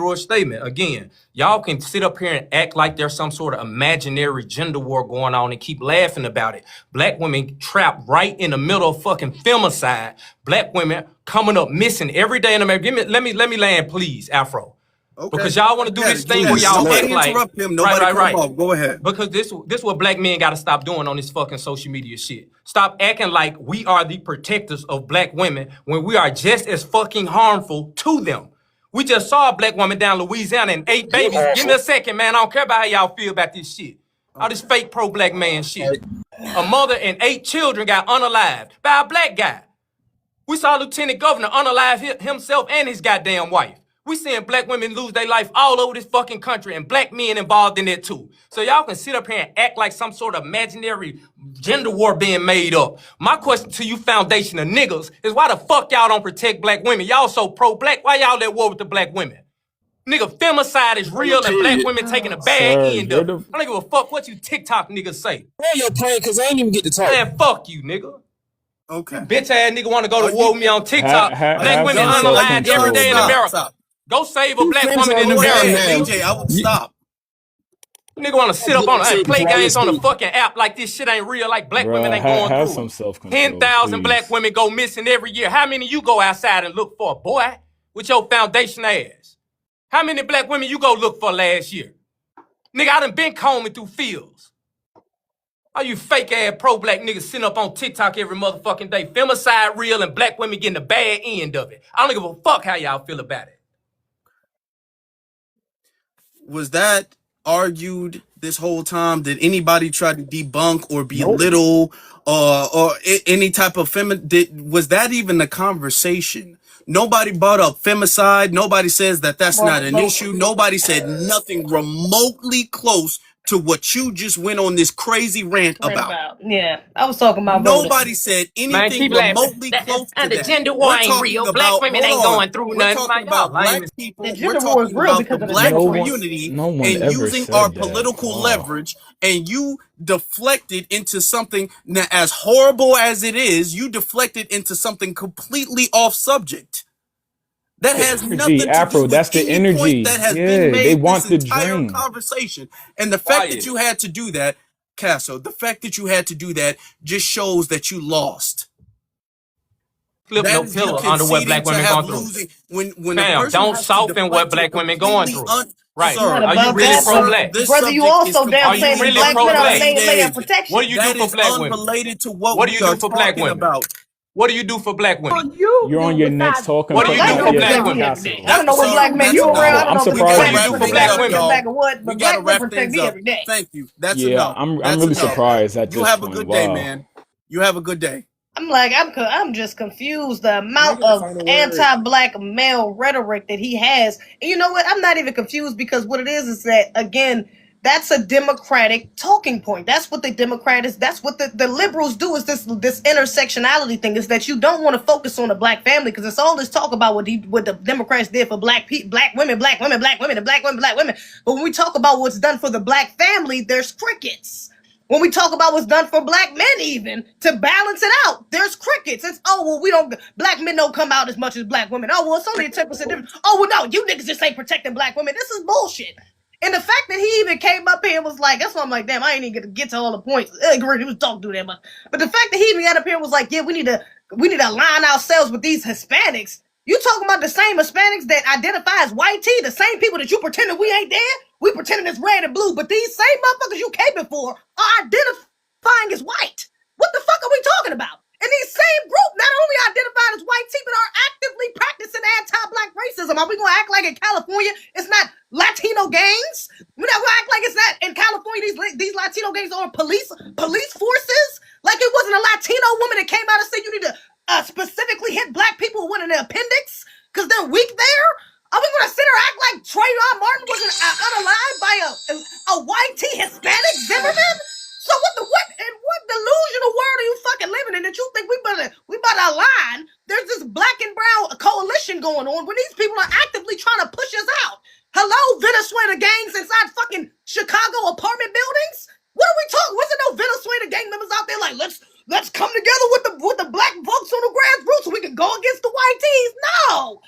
through a statement. Again, y'all can sit up here and act like there's some sort of imaginary gender war going on and keep laughing about it. Black women trapped right in the middle of fucking femicide. Black women coming up missing every day in America. Let me land, please, Afro. Okay. Because y'all want to do this thing where Please, y'all nobody act like interrupt him. Nobody cut him off. Go ahead. Because this what black men gotta stop doing on this fucking social media shit. Stop acting like we are the protectors of black women when we are just as fucking harmful to them. We just saw a black woman down in Louisiana and 8 babies. Give me a second, man. I don't care about how y'all feel about this shit. All this fake pro-black man shit. A mother and 8 children got unalived by a black guy. We saw Lieutenant Governor unalive himself and his goddamn wife. We seeing black women lose their life all over this fucking country and black men involved in it too. So y'all can sit up here and act like some sort of imaginary gender war being made up. My question to you foundation of niggas is why the fuck y'all don't protect black women? Y'all so pro-black, why y'all at war with the black women? Nigga, femicide is real and black women taking a bad Sir, end you're of it. the I don't give a fuck what you TikTok niggas say. Where your plane? Because I ain't even get to talk. Man, fuck you, nigga. Okay. You bitch ass nigga want to go Are to war you? with me on TikTok. Black have women some unalived every self-control, day in man. America. Stop. Go save a black woman in Go America, ahead, nigga. AJ. I would stop. Nigga want to sit up on and play games on the fucking app like this shit ain't real, like black women Bruh, ain't going have through some it. self-control, 10,000 black please. women go missing every year. How many you go outside and look for, boy? With your foundation ass. How many black women you go look for last year? Nigga, I done been combing through fields. All you fake ass pro-black niggas sitting up on TikTok every motherfucking day. Femicide real and black women getting the bad end of it. I don't give a fuck how y'all feel about it. Was that argued this whole time? Did anybody try to debunk or Nope. belittle any type of was that even the conversation? Nobody brought up femicide. Nobody says that that's not an issue. Nobody said nothing remotely close to what you just went on this crazy rant about. Yeah, I was talking about voting. Nobody said Man, anything keep laughing. remotely close to And the that. gender war We're ain't talking real. Black about, women hold ain't on. going through We're nothing. talking Man, y'all about black lame. people. The We're gender war is talking real about the because of the black Democrats. community No one and ever using our said that. political Wow. leverage, and you deflected into something now, as horrible as it is, you deflected into something completely off subject. That The has energy, nothing to do Afro, with that's the any point energy. that has been Yeah, they made this want the entire dream. conversation. And the fact that Quiet. you had to do that, Casso, the fact that you had to do that just shows that you lost. Flip That no is you pillow under what conceding black to women have going through. losing when a Fam, person don't has to soften what deflect to a black women going completely through. Right. Not sir, Are you about really that, pro-black? this brother. You subject is also down Are you saying completely that really black men are pro-black? layer of unrelated. What do protection. you do That for is black women? unrelated to what What do we you are do for black talking women? about. What do you do for black What women? you You're on do your next besides talking What Well, do you point black do after for men your black protect take, me women? every day. Castle. I don't know what Sir, black men that's you around. enough. I I'm don't know if We it's gotta surprised Spanish What do wrap you do for protect things black me, up, protect women? black y'all. or what, We but gotta black men wrap protect things me up. every day. Thank you. That's Yeah, enough. I'm That's really enough. surprised at You this have a point. good day, Wow. man. You have a good day. I'm like, I'm just confused the Can I amount get a of final word? anti-black male rhetoric that he has. And you know what? I'm not even confused because what it is that again, that's a democratic talking point. That's what the Democrat is. That's what the liberals do. Is this intersectionality thing? Is that you don't want to focus on the black family because it's all this talk about what the Democrats did for black women, black women, black women, and black women, black women. But when we talk about what's done for the black family, there's crickets. When we talk about what's done for black men, even to balance it out, there's crickets. It's black men don't come out as much as black women. Oh well, it's only a 10% difference. Oh well, no, you niggas just ain't protecting black women. This is bullshit. And the fact that he even came up here and was like, that's why I'm like, damn, I ain't even gonna get to all the points. He was talking to that much. But the fact that he even got up here and was like, yeah, we need to align ourselves with these Hispanics. You talking about the same Hispanics that identify as white tea, the same people that you pretending we ain't there? We pretending it's red and blue, but these same motherfuckers you caping for are identifying as white. What the fuck are we talking about? And these same group not only identified as white tea, but are actively practicing anti-black racism. Are we gonna act like in California it's not Latino gangs? We're not gonna act like it's not in California these Latino gangs are police forces? Like it wasn't a Latino woman that came out and said you need to specifically hit black people with an appendix because they're weak there? Are we gonna sit here and act like Trayvon Martin was unalived by a white tea Hispanic Zimmerman? So what delusional world are you fucking living in that you think we better align? There's this black and brown coalition going on when these people are actively trying to push us out. Hello, Venezuela gangs inside fucking Chicago apartment buildings? What are we talking? Wasn't no Venezuela gang members out there like let's come together with the black folks on the grassroots so we can go against the white tees? No.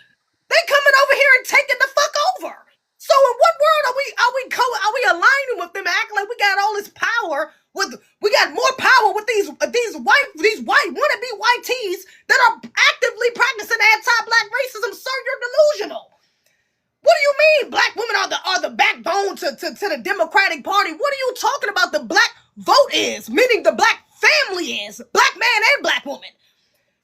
They coming over here and taking the fuck over. So in what world are we aligning with them, acting like we got all this power? We got more power with these white wannabe white tees that are actively practicing anti-black racism. Sir, you're delusional. What do you mean black women are the backbone to the Democratic Party? What are you talking about? The black vote is, meaning the black family is, black man and black woman.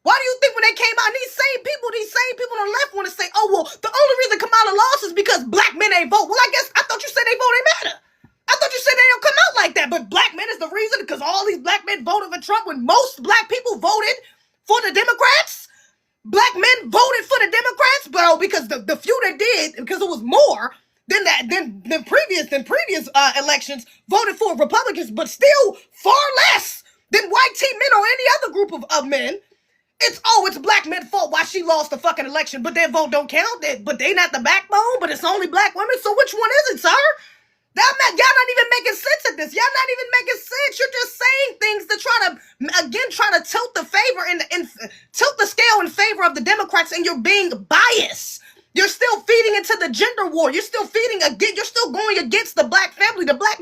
Why do you think when they came out, these same people on the left want to say, oh, well, the only reason Kamala lost is because black men ain't vote. Well, I thought you said they vote ain't matter. I thought you said they don't come out like that. But black men is the reason because all these black men voted for Trump when most black people voted for the Democrats. black men voted for the Democrats, bro, because the few that did, because it was more than previous elections, voted for Republicans, but still far less than white teen men or any other group of men. It's black men's fault why she lost the fucking election, but their vote don't count. But they not the backbone, but it's only black women. So which one is it, sir? Y'all not even making sense of this. Y'all not even making sense. You're just saying things to try to tilt the favor and tilt the scale in favor of the Democrats, and you're being biased. You're still feeding into the gender war. You're still you're still going against the black family. The black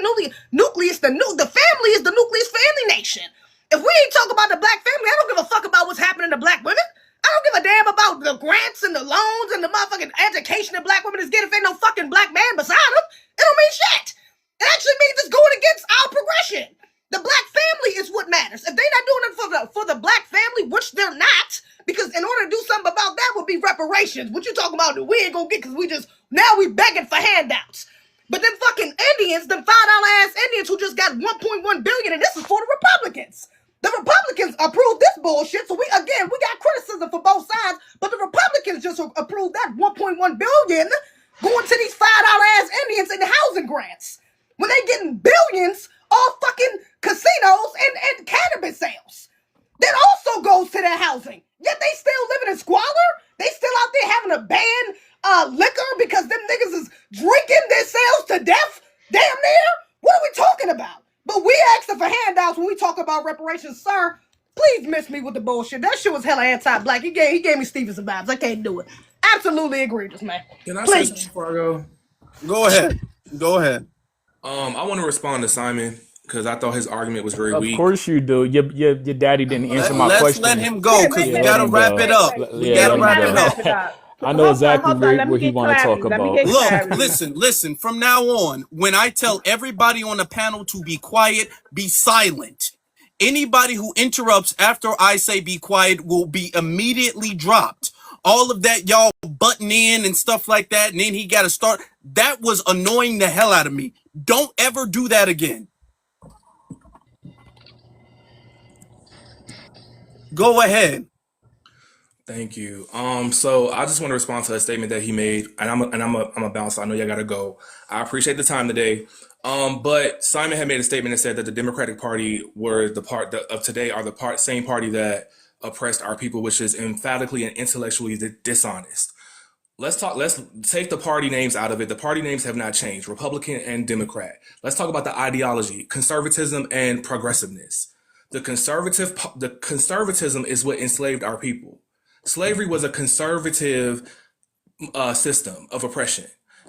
nucleus, the family is the nucleus for any nation. If we ain't talking about the black family, I don't give a fuck about what's happening to black women. I don't give a damn about the grants and the loans and the motherfucking education that black women is getting if ain't no fucking black man beside them. It don't mean shit. It actually means it's going against our progression. The black family is what matters. If they're not doing it for the black family, which they're not, because in order to do something about that would be reparations. What you talking about that we ain't gonna get because now we begging for handouts. But them fucking Indians, them $5 ass Indians who just got 1.1 billion, and this is for the Republicans. The Republicans approved this bullshit, so we got criticism for both sides, but the Republicans just approved that 1.1 billion going to these $5 ass Indians in the housing grants. When they getting billions off fucking casinos and cannabis sales. That also goes to their housing. Yet they still living in squalor. They still out there having to ban liquor because them niggas is drinking themselves to death. Damn near. What are we talking about? But we asking for handouts when we talk about reparations, sir. Please miss me with the bullshit. That shit was hella anti-black. He gave me Stevenson vibes. I can't do it. Absolutely egregious, man. Can I say Please. something before I go? Go ahead. Go ahead. I want to respond to Simon because I thought his argument was very Of weak. course you do. Your daddy didn't answer my Let's question. let him go because we let gotta him wrap go. it up. We gotta Let him wrap go. it up. I know exactly what he want to talk about. Look, listen. From now on, when I tell everybody on the panel to be quiet, be silent. Anybody who interrupts after I say be quiet will be immediately dropped. All of that y'all butting in and stuff like that, and then he got to start. That was annoying the hell out of me. Don't ever do that again. Go ahead. Thank you. So I just want to respond to a statement that he made, and I'm a bouncer. I know y'all gotta go. I appreciate the time today. But Simon had made a statement that said that the Democratic Party were the part of today are the same party that oppressed our people, which is emphatically and intellectually dishonest. Let's take the party names out of it. The party names have not changed, Republican and Democrat. Let's talk about the ideology, conservatism and progressiveness. The conservatism is what enslaved our people. Slavery was a conservative system of oppression.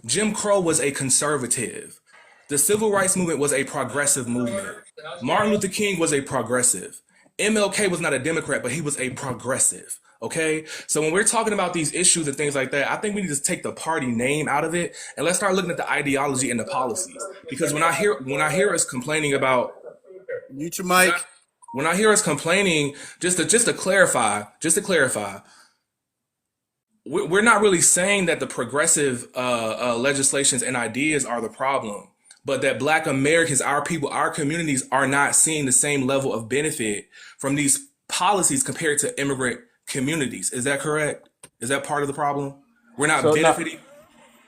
Jim Crow was a conservative. The civil rights movement was a progressive movement. Martin Luther King was a progressive. MLK was not a Democrat, but he was a progressive. Okay, so when we're talking about these issues and things like that, I think we need to take the party name out of it and let's start looking at the ideology and the policies. Because when I hear us complaining about mute your mic. When I hear us complaining, just to clarify, we're not really saying that the progressive legislations and ideas are the problem, but that Black Americans, our people, our communities are not seeing the same level of benefit from these policies compared to immigrant communities. Is that correct? Is that part of the problem? We're not benefiting.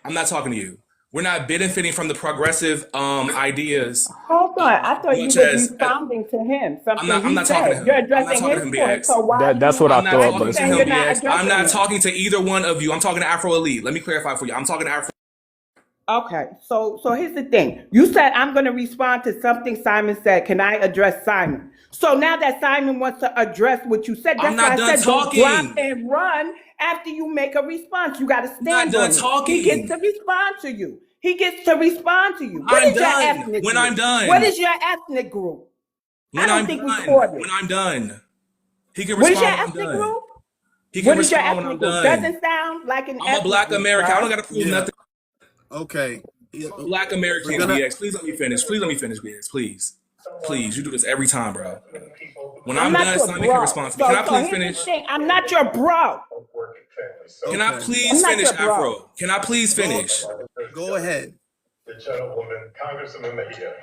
I'm not talking to you. We're not benefiting from the progressive ideas. Hold on, I thought you were responding to him. I'm not talking to him. You're addressing his point. So why? That's what I thought. I'm not talking to either one of you. I'm talking to Afro Elite. Let me clarify for you. I'm talking to Afro. Okay, so here's the thing. You said I'm going to respond to something Simon said. Can I address Simon? So now that Simon wants to address what you said, that's why I said don't drop and run after you make a response. You got to stand on it. He gets to respond to you. What is your ethnic group? I'm done. What is your ethnic group? When I'm done. He can respond. What is your ethnic group? He can respond when I'm done. Doesn't sound like an ethnic I'm a Black group, American. right? I don't got to prove nothing. Okay. Black American, BX. Please let me finish. BX. Please. You do this every time, bro. When I'm done, Simon can respond to me. Can I please finish? I'm not your bro. Can I please finish, Afro? Can I please finish? Go ahead. The gentlewoman, Congresswoman Mejia.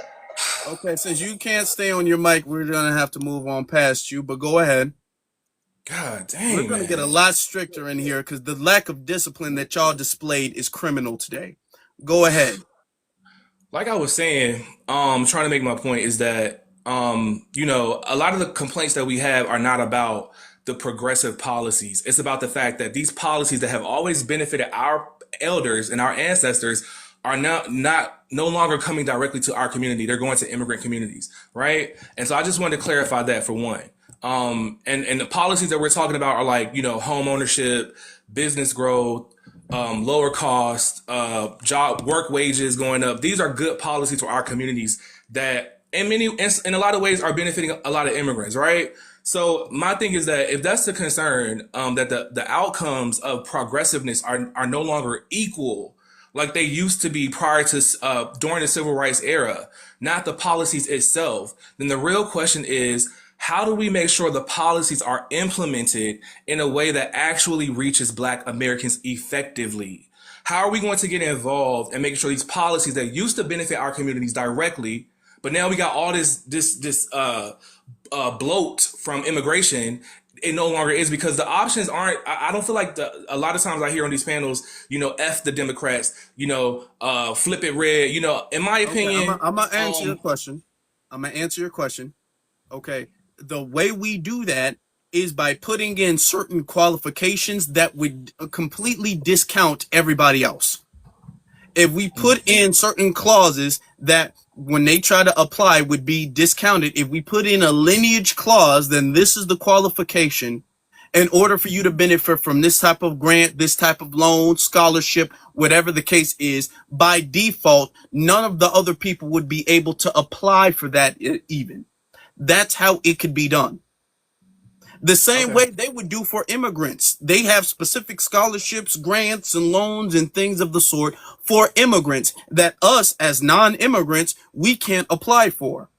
Okay, since you can't stay on your mic, we're gonna have to move on past you, but go ahead. God We're dang, going to get a man. lot stricter in here because the lack of discipline that y'all displayed is criminal today. Go ahead. Like I was saying, trying to make my point is that, a lot of the complaints that we have are not about the progressive policies. It's about the fact that these policies that have always benefited our elders and our ancestors are no longer coming directly to our community. They're going to immigrant communities, right? And so I just wanted to clarify that for one. And the policies that we're talking about are like, home ownership, business growth, lower cost, job work wages going up. These are good policies for our communities that in a lot of ways are benefiting a lot of immigrants, right? So my thing is that if that's the concern, that the outcomes of progressiveness are no longer equal like they used to be prior to during the civil rights era, not the policies itself, then the real question is, how do we make sure the policies are implemented in a way that actually reaches Black Americans effectively? How are we going to get involved and making sure these policies that used to benefit our communities directly, but now we got all this bloat from immigration, it no longer is, because the options aren't. I don't feel like a lot of times I hear on these panels, F the Democrats, flip it red. In my opinion, I'm gonna answer your question. I'm gonna answer your question. Okay, the way we do that is by putting in certain qualifications that would completely discount everybody else. If we put in certain clauses that when they try to apply would be discounted, if we put in a lineage clause, then this is the qualification in order for you to benefit from this type of grant, this type of loan, scholarship, whatever the case is. By default, none of the other people would be able to apply for that even. That's how it could be done. The same way they would do for immigrants. They have specific scholarships, grants, and loans and things of the sort for immigrants that us as non-immigrants, we can't apply for.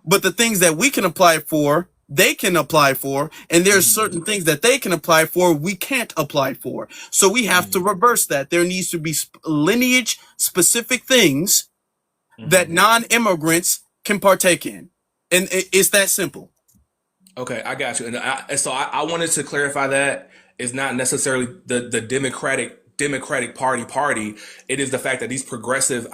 But the things that we can apply for, they can apply for. And there's certain things that they can apply for, we can't apply for. So we have to reverse that. There needs to be lineage specific things that non-immigrants can partake in. And it's that simple. Okay, I got you. And so I wanted to clarify that it's not necessarily the Democratic Party. It is the fact that these progressive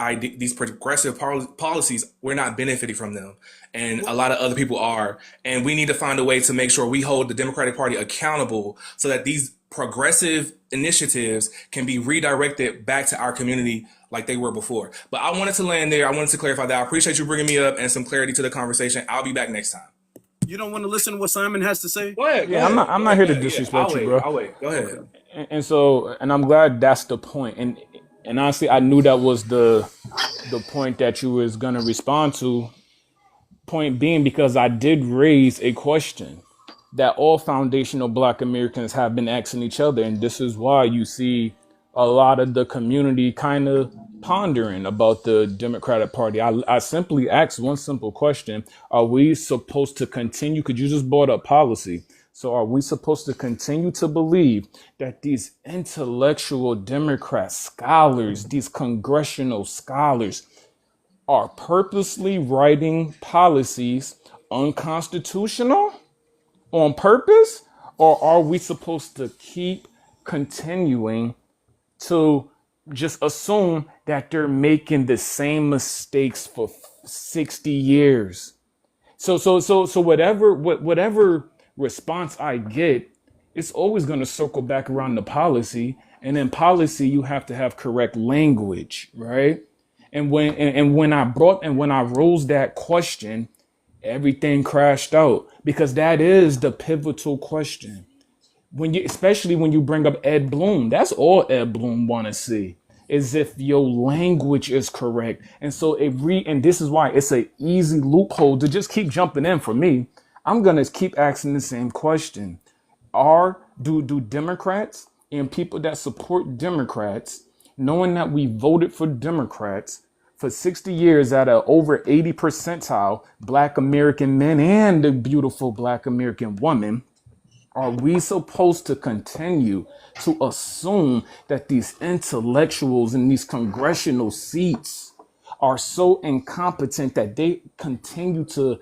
policies, we're not benefiting from them, and a lot of other people are. And we need to find a way to make sure we hold the Democratic Party accountable so that these progressive initiatives can be redirected back to our community like they were before. But I wanted to land there. I wanted to clarify that. I appreciate you bringing me up and some clarity to the conversation. I'll be back next time. You don't want to listen to what Simon has to say? Go ahead. Yeah, I'm not here to disrespect you, bro. I'll wait. Go ahead. And I'm glad that's the point. And honestly, I knew that was the point that you was gonna respond to. Point being, because I did raise a question that all foundational Black Americans have been asking each other, and this is why you see a lot of the community kind of pondering about the Democratic Party. I simply asked one simple question: are we supposed to continue? Because you just brought up policy. So are we supposed to continue to believe that these intellectual Democrat scholars, these congressional scholars, are purposely writing policies unconstitutional on purpose? Or are we supposed to keep continuing to just assume that they're making the same mistakes for 60 years? So whatever response I get, it's always going to circle back around the policy. And in policy, you have to have correct language, right? And when I rose that question, everything crashed out, because that is the pivotal question. Especially when you bring up Ed Bloom, that's all Ed Bloom want to see, is if your language is correct. And so and this is why it's an easy loophole to just keep jumping in for me. I'm gonna keep asking the same question: do Democrats and people that support Democrats, knowing that we voted for Democrats for 60 years at a over 80 percentile Black American men and a beautiful Black American woman, are we supposed to continue to assume that these intellectuals in these congressional seats are so incompetent that they continue to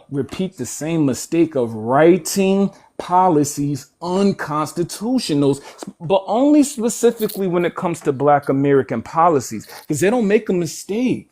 repeat the same mistake of writing policies unconstitutional, but only specifically when it comes to Black American policies, because they don't make a mistake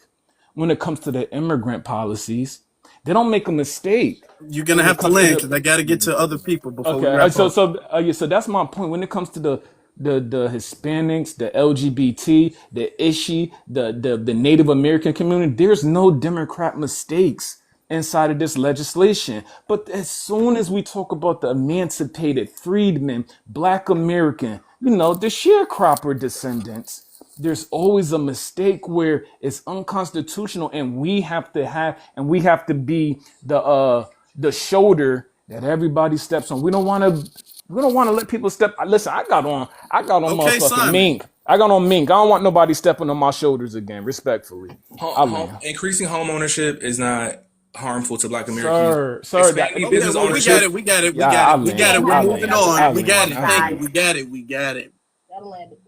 when it comes to the immigrant policies. They don't make a mistake You're gonna when it have to comes to land the. because I got to get to other people before we Okay, wrap so up. so yeah, so that's my point. When it comes to the Hispanics, the LGBT, the ISHI, the Native American community, there's no Democrat mistakes inside of this legislation. But as soon as we talk about the emancipated freedmen, Black American, the sharecropper descendants, there's always a mistake where it's unconstitutional, and we have to be the shoulder that everybody steps on. We don't want to let people step. Listen, I got on Okay, motherfucking Simon. mink. I got on mink. I don't want nobody stepping on my shoulders again. Respectfully, I land. Increasing home ownership is not harmful to Black Americans. Sir, Expanding Okay, business well, we got ownership. it. We got it. We yeah, got I it. We got land. it. We're I moving land. I on. We got land. it. I Thank you. land. We got it. We got it. That'll land it.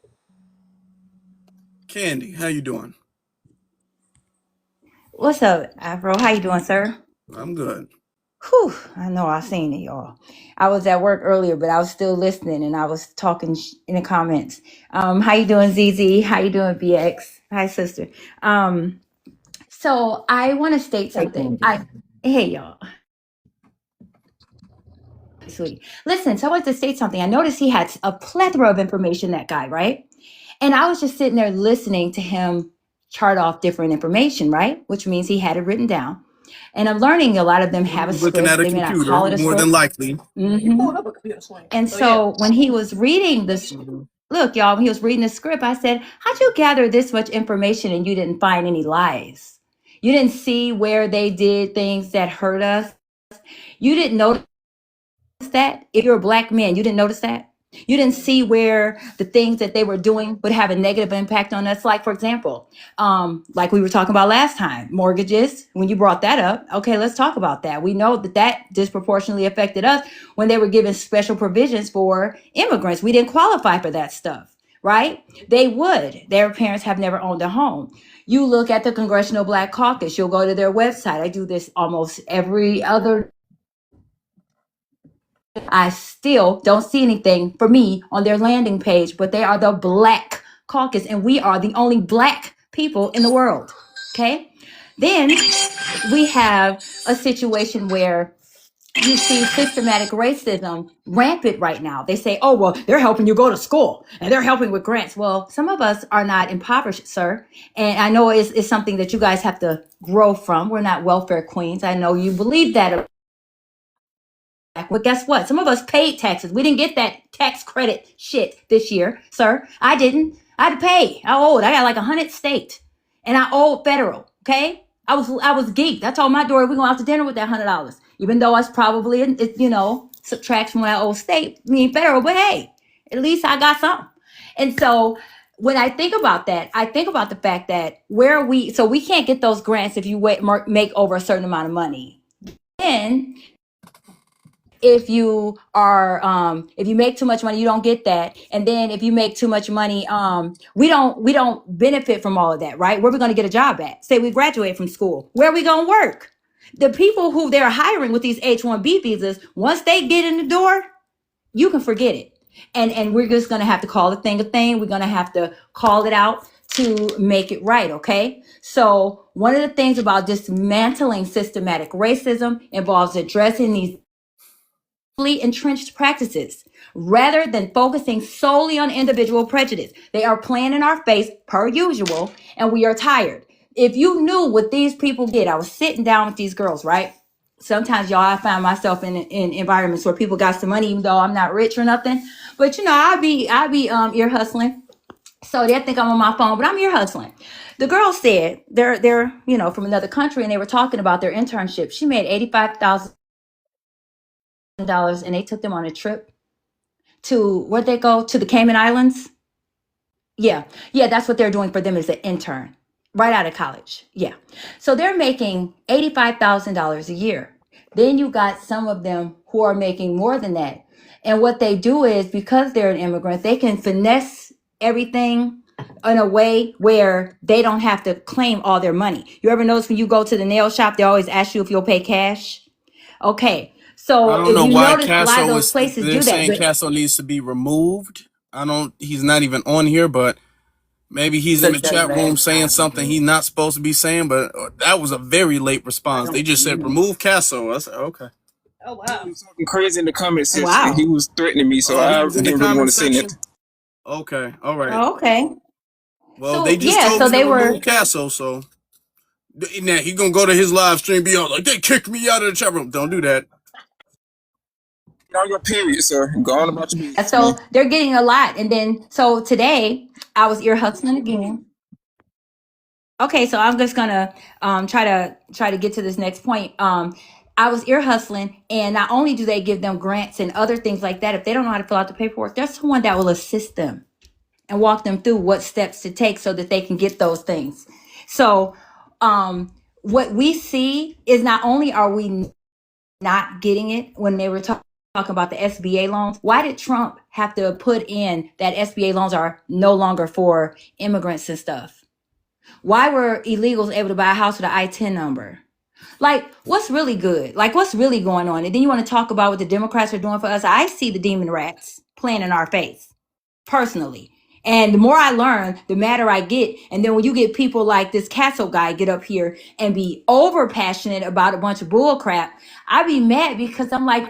Candy, how you doing? What's up, Afro? How you doing, sir? I'm good. Whew, I know I seen it, y'all. I was at work earlier, but I was still listening and I was talking in the comments. How you doing, ZZ? How you doing, BX? Hi, sister. So I want to state something. Hey, y'all. Sweetie. Listen, so I want to state something. I noticed he had a plethora of information, that guy, right? And I was just sitting there listening to him chart off different information, right? Which means he had it written down. And I'm learning a lot of them have a Looking at script. a They may not computer, call it a more than script. likely. And so when he was reading this, look, y'all, when he was reading the script, I said, how'd you gather this much information and you didn't find any lies? You didn't see where they did things that hurt us? You didn't notice that? If you're a Black man, you didn't notice that? You didn't see where the things that they were doing would have a negative impact on us? Like, for example, like we were talking about last time, mortgages, when you brought that up. Okay, let's talk about that. We know that disproportionately affected us when they were given special provisions for immigrants. We didn't qualify for that stuff, right? Their parents have never owned a home. You look at the Congressional Black Caucus, you'll go to their website. I do this almost every other. I still don't see anything for me on their landing page, but they are the Black Caucus, and we are the only Black people in the world. Okay. Then we have a situation where you see systematic racism rampant right now. They say, oh, well, they're helping you go to school and they're helping with grants. Well, some of us are not impoverished, sir. And I know it's something that you guys have to grow from. We're not welfare queens. I know you believe that. But guess what? Some of us paid taxes. We didn't get that tax credit shit this year, sir. I didn't. I had to pay. I owed. I got like 100 state, and I owed federal. Okay, I was geeked. I told my daughter we're going out to dinner with that $100, even though it's probably subtracts from what I owe state, federal. But hey, at least I got something. And so when I think about that, I think about the fact that we can't get those grants if you make over a certain amount of money. Then if you make too much money, you don't get that. And then if you make too much money, we don't benefit from all of that, right? Where are we going to get a job at? Say we graduate from school, where are we going to work? The people who they're hiring with these H-1B visas, once they get in the door, you can forget it. And we're just going to have to call the thing a thing. We're going to have to call it out to make it right. Okay. So one of the things about dismantling systematic racism involves addressing these entrenched practices rather than focusing solely on individual prejudice. They are playing in our face per usual, and we are tired. If you knew what these people did, I was sitting down with these girls, right? Sometimes, y'all, I find myself in environments where people got some money, even though I'm not rich or nothing. But I'll be ear hustling. So they think I'm on my phone, but I'm ear hustling. The girl said they're from another country, and they were talking about their internship. She made $85,000, and they took them on a trip to where'd they go? To the Cayman Islands. Yeah, that's what they're doing for them as an intern right out of college. Yeah, so they're making $85,000 a year. Then you got some of them who are making more than that, and what they do is, because they're an immigrant, they can finesse everything in a way where they don't have to claim all their money. You ever notice when you go to the nail shop, they always ask you if you'll pay cash? Okay, I So don't if know you why notice, a lot of Casso those is. places They're do that. saying But Casso needs to be removed. I don't. He's not even on here, but maybe he's in the chat room saying something he's not supposed to be saying. But that was a very late response. They just said remove Casso. I said okay. Oh He wow. was talking crazy in the comment section. wow. He was threatening me, so Oh, he I was in the didn't really want comment to say section. nothing. Okay, all right. Oh, okay. Well, they So just yeah, told so me to they were. remove Casso, so now he gonna go to his live stream, be all like, "They kicked me out of the chat room." Don't do that. Get on your period, sir. Go on about your business, man. So they're getting a lot, and then so today I was ear hustling again. Okay, so I'm just gonna try to get to this next point. I was ear hustling, and not only do they give them grants and other things like that, if they don't know how to fill out the paperwork, there's someone that will assist them and walk them through what steps to take so that they can get those things. So, what we see is not only are we not getting it when they were talking about the SBA loans. Why did Trump have to put in that SBA loans are no longer for immigrants and stuff? Why were illegals able to buy a house with an I-10 number? Like, what's really good? Like, what's really going on? And then you want to talk about what the Democrats are doing for us. I see the demon rats playing in our face, personally. And the more I learn, the madder I get. And then when you get people like this Castle guy get up here and be over passionate about a bunch of bull crap, I be mad because I'm like,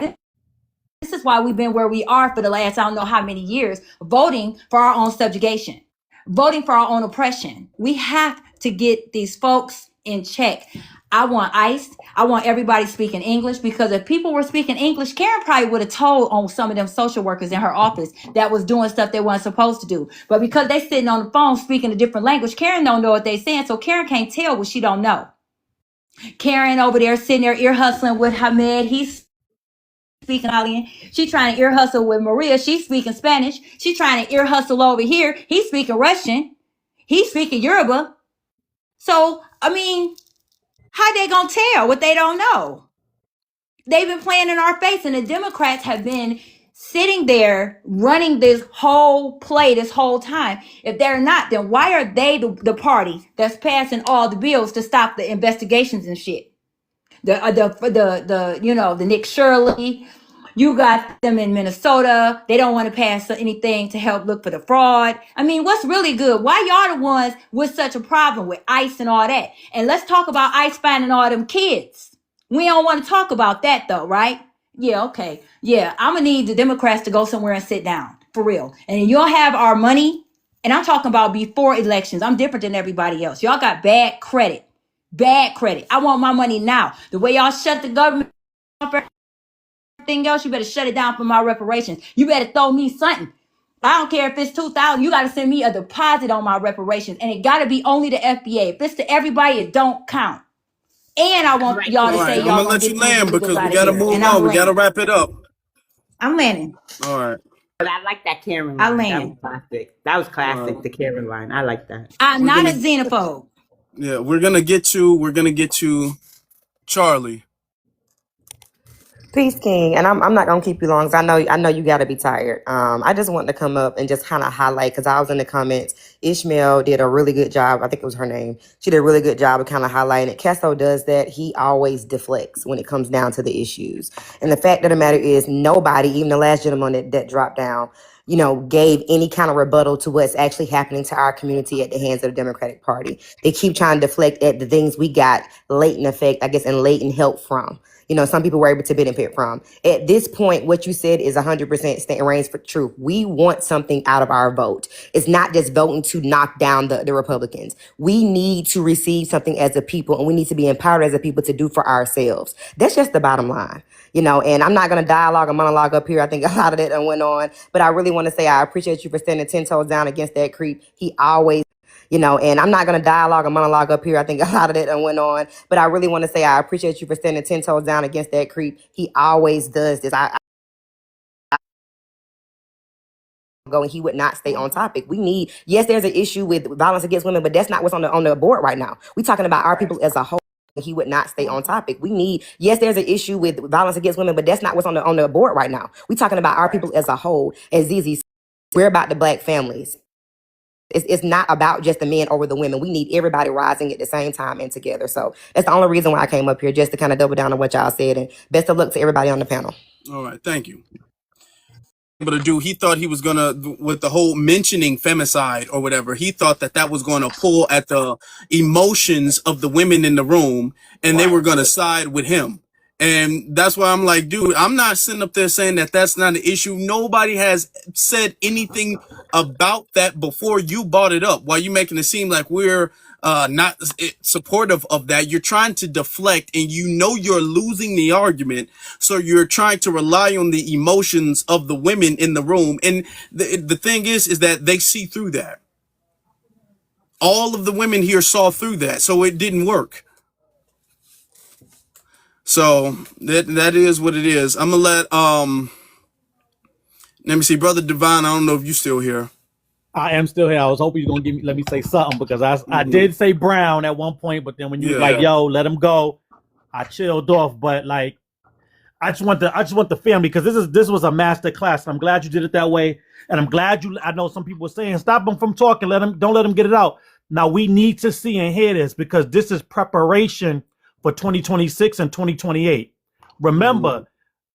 this is why we've been where we are for the last I don't know how many years, voting for our own subjugation, voting for our own oppression. We have to get these folks in check. I want ICE. I want everybody speaking English, because if people were speaking English, Karen probably would have told on some of them social workers in her office that was doing stuff they weren't supposed to do. But because they sitting on the phone speaking a different language, Karen don't know what they saying, so Karen can't tell what she don't know. Karen over there sitting there ear hustling with Hamed. He's speaking Italian. She trying to ear hustle with Maria. She's speaking Spanish. She's trying to ear hustle over here. He's speaking Russian. He's speaking Yoruba. So, I mean, how they gonna tell what they don't know? They've been playing in our face, and the Democrats have been sitting there running this whole play this whole time. If they're not, then why are they the party that's passing all the bills to stop the investigations and shit? The Nick Shirley. You got them in Minnesota. They don't want to pass anything to help look for the fraud. I mean, what's really good? Why y'all the ones with such a problem with ICE and all that? And let's talk about ICE finding all them kids. We don't want to talk about that though, right? Yeah, okay. Yeah, I'm going to need the Democrats to go somewhere and sit down, for real. And you'll have our money. And I'm talking about before elections. I'm different than everybody else. Y'all got bad credit. Bad credit. I want my money now. The way y'all shut the government off for everything else, you better shut it down for my reparations. You better throw me something. I don't care if it's 2,000. You got to send me a deposit on my reparations, and it got to be only the FBA. If it's to everybody, it don't count. And I want y'all All to right, say I'm y'all gonna gonna let you get these land illegals because we out of gotta here. move And I'm on. We gotta landing. wrap it up. I'm landing. All right, But I like that Karen I line. That was land. classic. That was all right. classic, the Karen line. I like that. I'm We're not a gonna xenophobe. yeah, we're gonna get to Charlie. Peace, King, and I'm not gonna keep you long because I know you got to be tired. I just wanted to come up and just kind of highlight because I was in the comments. Ishmael did a really good job. I think it was her name. She did a really good job of kind of highlighting it. Kesso does that. He always deflects when it comes down to the issues. And the fact of the matter is, nobody, even the last gentleman that dropped down, gave any kind of rebuttal to what's actually happening to our community at the hands of the Democratic Party. They keep trying to deflect at the things we got latent effect, I guess, and latent help from. Some people were able to benefit from. At this point, what you said is 100% reigns for truth. We want something out of our vote. It's not just voting to knock down the Republicans. We need to receive something as a people, and we need to be empowered as a people to do for ourselves. That's just the bottom line. And I'm not going to dialogue or monologue up here. I think a lot of that done went on. But I really want to say I appreciate you for standing 10 toes down against that creep. He always and I'm not going to dialogue or monologue up here. I think a lot of that done went on. But I really want to say I appreciate you for standing 10 toes down against that creep. He always does this. I go and he would not stay on topic. Yes, there's an issue with violence against women, but that's not what's on the board right now. We're talking about our people as a whole. He would not stay on topic. Yes, there's an issue with violence against women, but that's not what's on the board right now. We're talking about our people as a whole. As Zizi said, we're about the Black families. It's not about just the men over the women. We need everybody rising at the same time and together. So that's the only reason why I came up here, just to kind of double down on what y'all said. And best of luck to everybody on the panel. All right, thank you. To do, he thought he was gonna, with the whole mentioning femicide or whatever, he thought that was going to pull at the emotions of the women in the room, and they were going to side with him. And that's why I'm like, dude, I'm not sitting up there saying that that's not an issue. Nobody has said anything about that before you brought it up. Why you making it seem like we're not supportive of that? You're trying to deflect, and you know you're losing the argument, so you're trying to rely on the emotions of the women in the room. And the thing is that they see through that. All of the women here saw through that, so it didn't work. So that is what it is. I'm gonna let me see, Brother Divine. I don't know if you still here. I am still here. I was hoping you're gonna let me say something, because I did say Brown at one point, but then when you was like, yo, let him go, I chilled off. But like, I just want the family, because this was a master class. And I'm glad you did it that way. And I'm glad I know some people were saying, stop him from talking, don't let him get it out. Now we need to see and hear this, because this is preparation for 2026 and 2028. Remember,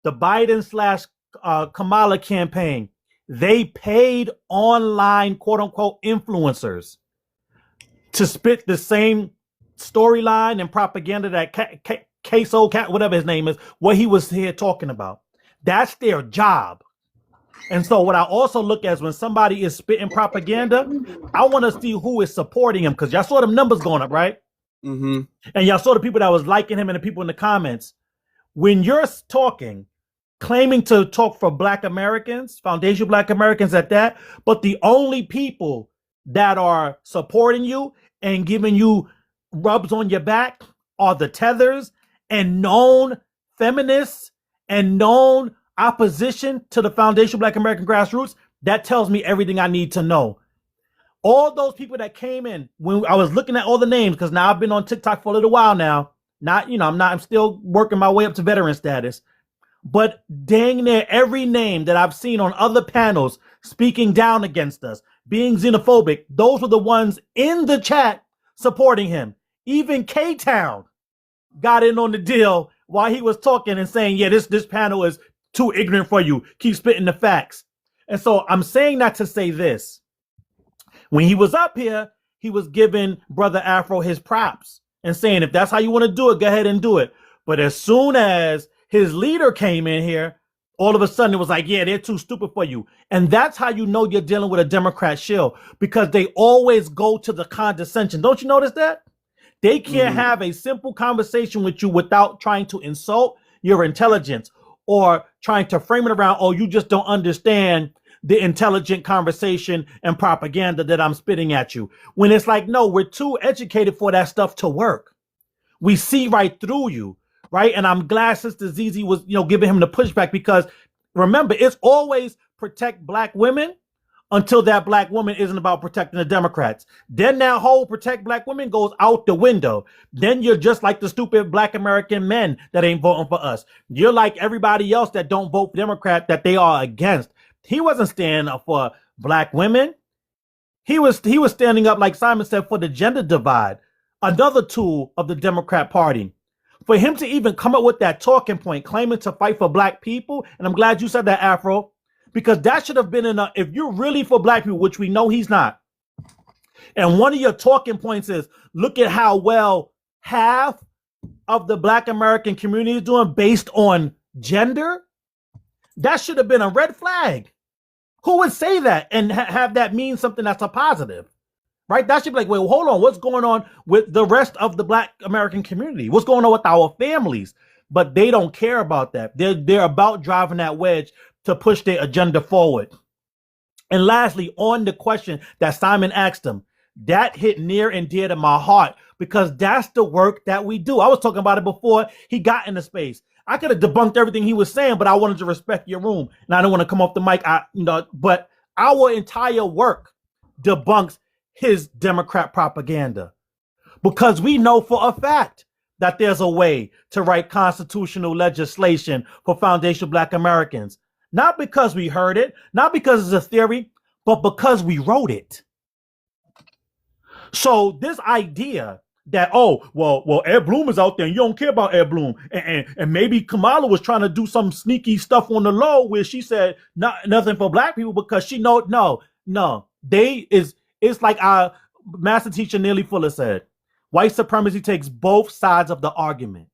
the Biden / Kamala campaign, they paid online quote unquote influencers to spit the same storyline and propaganda that Queso, whatever his name is, what he was here talking about. That's their job. And so what I also look at is when somebody is spitting propaganda, I want to see who is supporting him, because y'all saw them numbers going up, right? And y'all saw the people that was liking him and the people in the comments. When you're talking, claiming to talk for Black Americans, foundational Black Americans at that, but the only people that are supporting you and giving you rubs on your back are the tethers and known feminists and known opposition to the foundational Black American grassroots, that tells me everything I need to know. All those people that came in, when I was looking at all the names, because now I've been on TikTok for a little while now, I'm still working my way up to veteran status. But dang near every name that I've seen on other panels speaking down against us, being xenophobic, those were the ones in the chat supporting him. Even K-Town got in on the deal while he was talking and saying, yeah, this panel is too ignorant for you. Keep spitting the facts. And so I'm saying that to say this. When he was up here, he was giving Brother Afro his props and saying, if that's how you want to do it, go ahead and do it. But as soon as his leader came in here, all of a sudden it was like, yeah, they're too stupid for you. And that's how you know you're dealing with a Democrat shill, because they always go to the condescension. Don't you notice that? They can't have a simple conversation with you without trying to insult your intelligence or trying to frame it around, oh, you just don't understand the intelligent conversation and propaganda that I'm spitting at you. When it's like, no, we're too educated for that stuff to work. We see right through you, right? And I'm glad Sister Zizi was, giving him the pushback, because remember, it's always protect Black women until that Black woman isn't about protecting the Democrats. Then that whole protect Black women goes out the window. Then you're just like the stupid Black American men that ain't voting for us. You're like everybody else that don't vote Democrat that they are against. He wasn't standing up for Black women. He was standing up, like Simon said, for the gender divide, another tool of the Democrat Party. For him to even come up with that talking point, claiming to fight for Black people, and I'm glad you said that, Afro, because that should have been enough. If you're really for Black people, which we know he's not, and one of your talking points is, look at how well half of the Black American community is doing based on gender, that should have been a red flag. Who would say that and have that mean something that's a positive, right? That should be like, wait, hold on. What's going on with the rest of the Black American community? What's going on with our families? But they don't care about that. They're about driving that wedge to push their agenda forward. And lastly, on the question that Simon asked him, that hit near and dear to my heart, because that's the work that we do. I was talking about it before he got into space. I could have debunked everything he was saying, but I wanted to respect your room, and I don't want to come off the mic. But our entire work debunks his Democrat propaganda, because we know for a fact that there's a way to write constitutional legislation for foundational Black Americans, not because we heard it, not because it's a theory, but because we wrote it. So this idea that, oh, well, Ed Bloom is out there and you don't care about Ed Bloom, and maybe Kamala was trying to do some sneaky stuff on the low where she said nothing for black people because she no, it's like our master teacher Neely Fuller said, white supremacy takes both sides of the argument.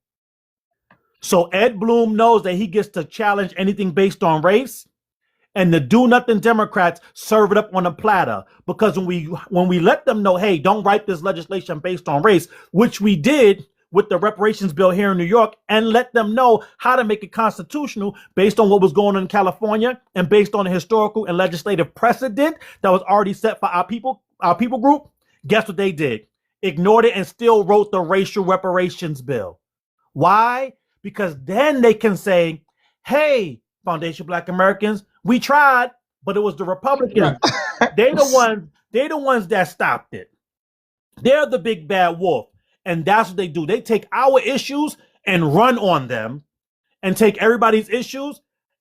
So Ed Bloom knows that he gets to challenge anything based on race, and the do nothing Democrats serve it up on a platter, because when we let them know, hey, don't write this legislation based on race, which we did with the reparations bill here in New York, and let them know how to make it constitutional based on what was going on in California and based on the historical and legislative precedent that was already set for our people group. Guess what they did? Ignored it and still wrote the racial reparations bill. Why? Because then they can say, hey, Foundation Black Americans, we tried, but it was the Republicans. They're the ones that stopped it. They're the big bad wolf. And that's what they do. They take our issues and run on them, and take everybody's issues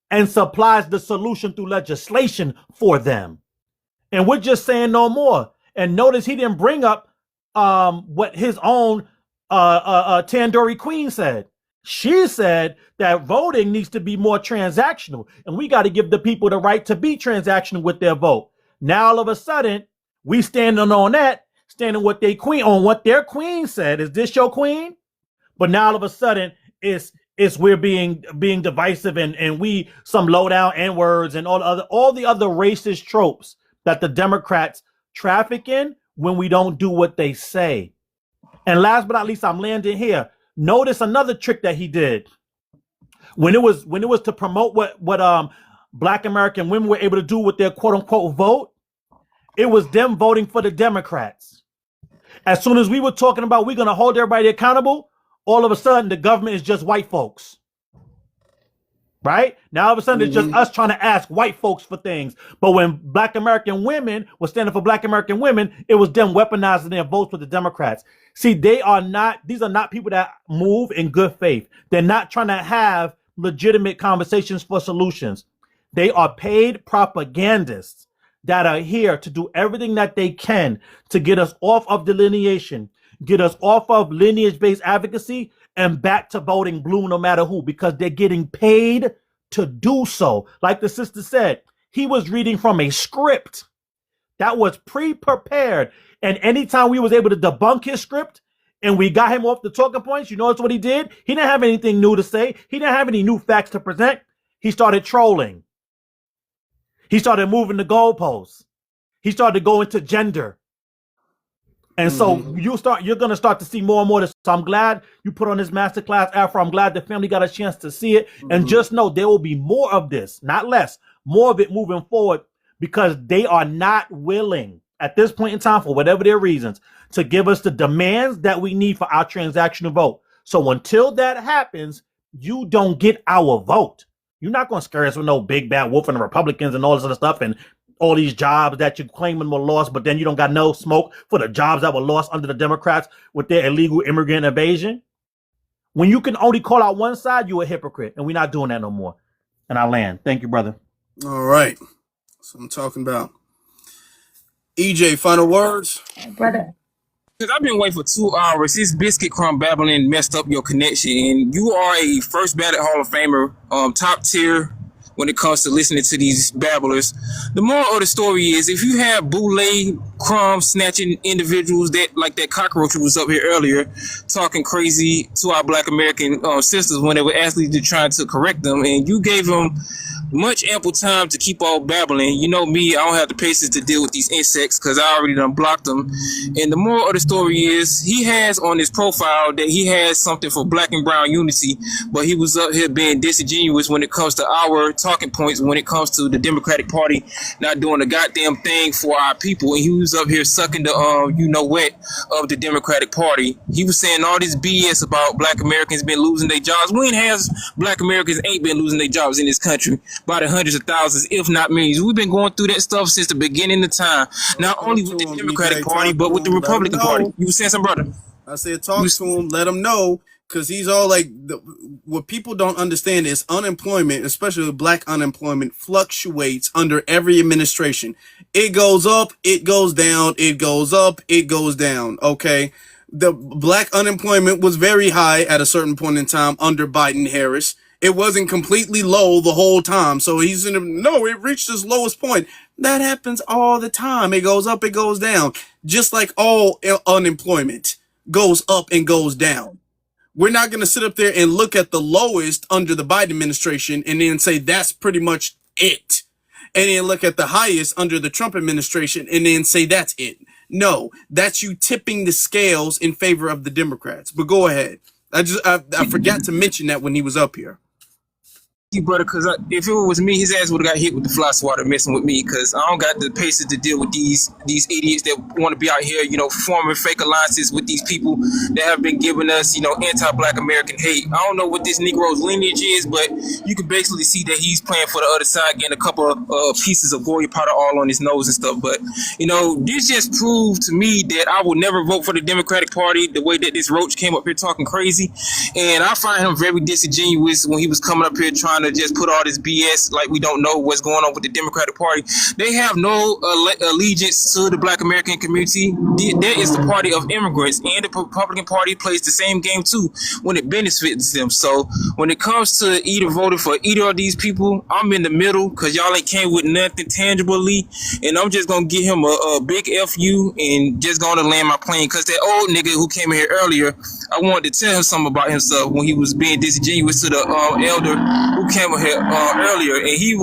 and supplies the solution through legislation for them. And we're just saying no more. And notice he didn't bring up what his own Tandoori Queen said. She said that voting needs to be more transactional, and we got to give the people the right to be transactional with their vote. Now, all of a sudden, we standing on that, standing with their queen on what their queen said. Is this your queen? But now, all of a sudden, it's we're being divisive, and we some low down N words and all the other racist tropes that the Democrats traffic in when we don't do what they say. And last but not least, I'm landing here. Notice another trick that he did when it was to promote what Black American women were able to do with their quote unquote vote. It was them voting for the Democrats. As soon as we were talking about we're going to hold everybody accountable, all of a sudden the government is just white folks. Right? Now all of a sudden it's just us trying to ask white folks for things. But when Black American women were standing for Black American women, it was them weaponizing their votes with the Democrats. See, these are not people that move in good faith. They're not trying to have legitimate conversations for solutions. They are paid propagandists that are here to do everything that they can to get us off of delineation, get us off of lineage-based advocacy, and back to voting blue no matter who, because they're getting paid to do so. Like the sister said, he was reading from a script that was pre-prepared. And anytime we was able to debunk his script and we got him off the talking points, you notice what he did? He didn't have anything new to say. He didn't have any new facts to present. He started trolling. He started moving the goalposts. He started to go into gender. And so you're going to start to see more and more. So I'm glad you put on this masterclass, Afro. I'm glad the family got a chance to see it. And just know there will be more of this, not less, more of it moving forward, because they are not willing at this point in time, for whatever their reasons, to give us the demands that we need for our transactional vote. So until that happens, you don't get our vote. You're not going to scare us with no big bad wolf and the Republicans and all this other stuff and all these jobs that you're claiming were lost, but then you don't got no smoke for the jobs that were lost under the Democrats with their illegal immigrant invasion. When you can only call out one side, you're a hypocrite, and we're not doing that no more. And I land. Thank you, brother. All right. So I'm talking about. EJ, final words? Brother. Because I've been waiting for 2 hours. This biscuit crumb babbling messed up your connection. And you are a first ballot Hall of Famer, top tier when it comes to listening to these babblers. The moral of the story is, if you have boule crumb snatching individuals that like that cockroach who was up here earlier talking crazy to our Black American sisters when they were actually trying to correct them, and you gave them much ample time to keep all babbling. You know me, I don't have the patience to deal with these insects because I already done blocked them. And the moral of the story is, he has on his profile that he has something for Black and brown unity, but he was up here being disingenuous when it comes to our talking points, when it comes to the Democratic Party not doing a goddamn thing for our people. And he was up here sucking the you know what of the Democratic Party. He was saying all this BS about Black Americans been losing their jobs. When has Black Americans ain't been losing their jobs in this country? By the hundreds of thousands, if not millions. We've been going through that stuff since the beginning of time. Not only with the Democratic Party, but with the Republican Party. You were saying something, brother? I said talk to him, let him know, because he's all like, what people don't understand is unemployment, especially Black unemployment, fluctuates under every administration. It goes up, it goes down, it goes up, it goes down. Okay. The black unemployment was very high at a certain point in time under Biden Harris. It wasn't completely low the whole time. So he's no, it reached its lowest point. That happens all the time. It goes up, it goes down. Just like all unemployment goes up and goes down. We're not going to sit up there and look at the lowest under the Biden administration and then say that's pretty much it. And then look at the highest under the Trump administration and then say that's it. No, that's you tipping the scales in favor of the Democrats. But go ahead. I forgot to mention that when he was up here. Brother, because if it was me, his ass would have got hit with the fly swatter messing with me, because I don't got the patience to deal with these idiots that want to be out here, forming fake alliances with these people that have been giving us, anti-black American hate. I don't know what this Negro's lineage is, but you can basically see that he's playing for the other side, getting a couple of pieces of gory powder all on his nose and stuff. But, this just proved to me that I will never vote for the Democratic Party the way that this roach came up here talking crazy. And I find him very disingenuous when he was coming up here trying to just put all this BS like we don't know what's going on with the Democratic Party. They have no allegiance to the black American community. That is the party of immigrants, and the Republican Party plays the same game too when it benefits them. So when it comes to either voting for either of these people, I'm in the middle because y'all ain't came with nothing tangibly, and I'm just gonna give him a big FU and just gonna land my plane, because that old nigga who came in here earlier, I wanted to tell him something about himself when he was being disingenuous to the elder who came in here earlier, and he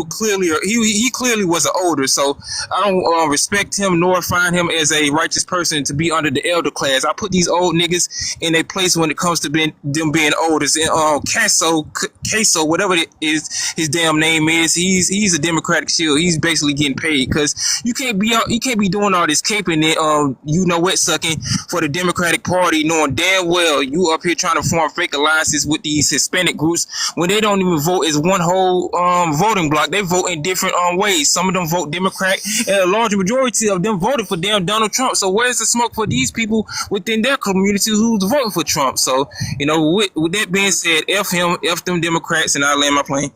clearly was an older, so I don't respect him nor find him as a righteous person to be under the elder class. I put these old niggas in their place when it comes to them being older. And Queso, whatever it is, his damn name is, he's a Democratic shield. He's basically getting paid, because you can't be doing all this caping and wet sucking for the Democratic Party, knowing damn well you up here trying to form fake alliances with these Hispanic groups when they don't even vote as one whole voting block. They vote in different ways. Some of them vote Democrat, and a large majority of them voted for damn Donald Trump. So where's the smoke for these people within their community who's voting for Trump? So, with that being said, F him, F them Democrats, and I land my plane.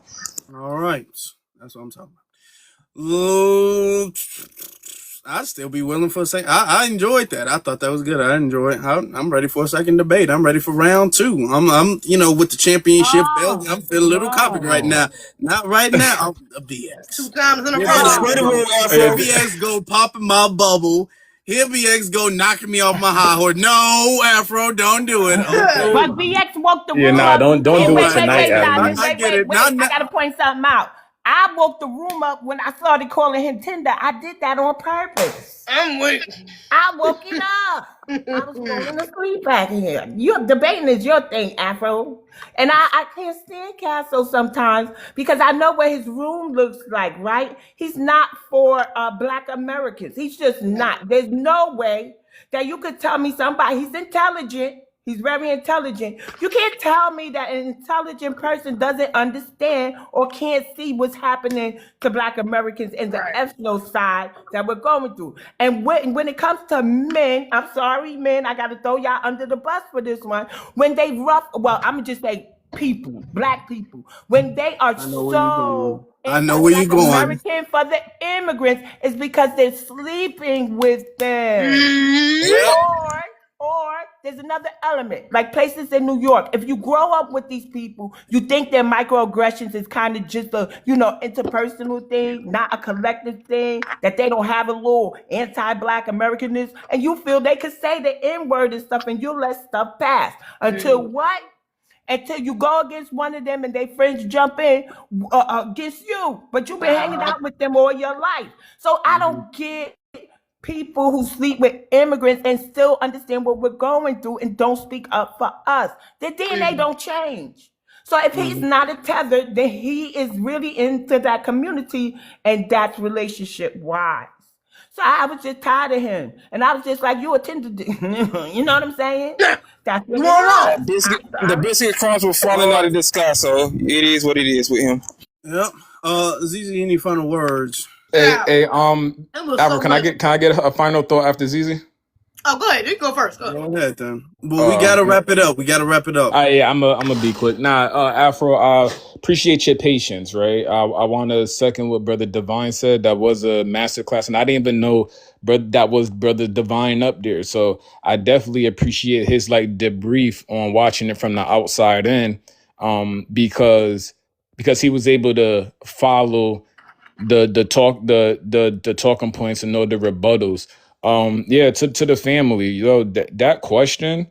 All right. That's what I'm talking about. I'd still be willing for a second. I enjoyed that. I thought that was good. I enjoyed it. I'm ready for a second debate. I'm ready for round two. I'm with the championship belt. I'm feeling a little cocky right now. Not right now. BX. 2 times in a row. Here BX go popping my bubble. Here BX go knocking me off my high horse. No, Afro, don't do it. Okay. But BX woke the room Yeah, nah, up. don't do it tonight, Wait, I get it. I gotta point something out. I woke the room up when I started calling him Tinder. I did that on purpose. I'm waiting. I woke him up. I was falling asleep back here. You're debating is your thing, Afro. And I can't stand Castro sometimes because I know what his room looks like, right? He's not for Black Americans. He's just not. There's no way that you could tell me somebody, he's intelligent. He's very intelligent. You can't tell me that an intelligent person doesn't understand or can't see what's happening to Black Americans in the ethno side that we're going through. And when it comes to men, I'm sorry, men, I got to throw y'all under the bus for this one. When they I'm going to just say people, Black people, when they are so American for the immigrants, it's because they're sleeping with them. Or there's another element, like places in New York. If you grow up with these people, you think their microaggressions is kind of just a, interpersonal thing, not a collective thing, that they don't have a little anti-Black Americanism, and you feel they could say the N-word and stuff, and you let stuff pass. Until what? Until you go against one of them and their friends jump in against you. But you've been hanging out with them all your life. So I don't get people who sleep with immigrants and still understand what we're going through and don't speak up for us. Their DNA don't change. So if he's not a tether, then he is really into that community, and that's relationship wise. So I was just tired of him, and I was just like, you attended you know what I'm saying? That's what the biscuit crumbs were falling out of the sky, so it is what it is with him. Yep. ZZ, any final words? Hey, Albert, can I get a final thought after ZZ? Oh, go ahead. You go first. Go ahead then. Well, we gotta wrap it up. Yeah, I'm gonna be quick. Afro, appreciate your patience, right? I want to second what Brother Divine said. That was a masterclass, and I didn't even know that was Brother Divine up there. So I definitely appreciate his like debrief on watching it from the outside in, because he was able to follow the talking points and know the rebuttals. Yeah, to the family, that question,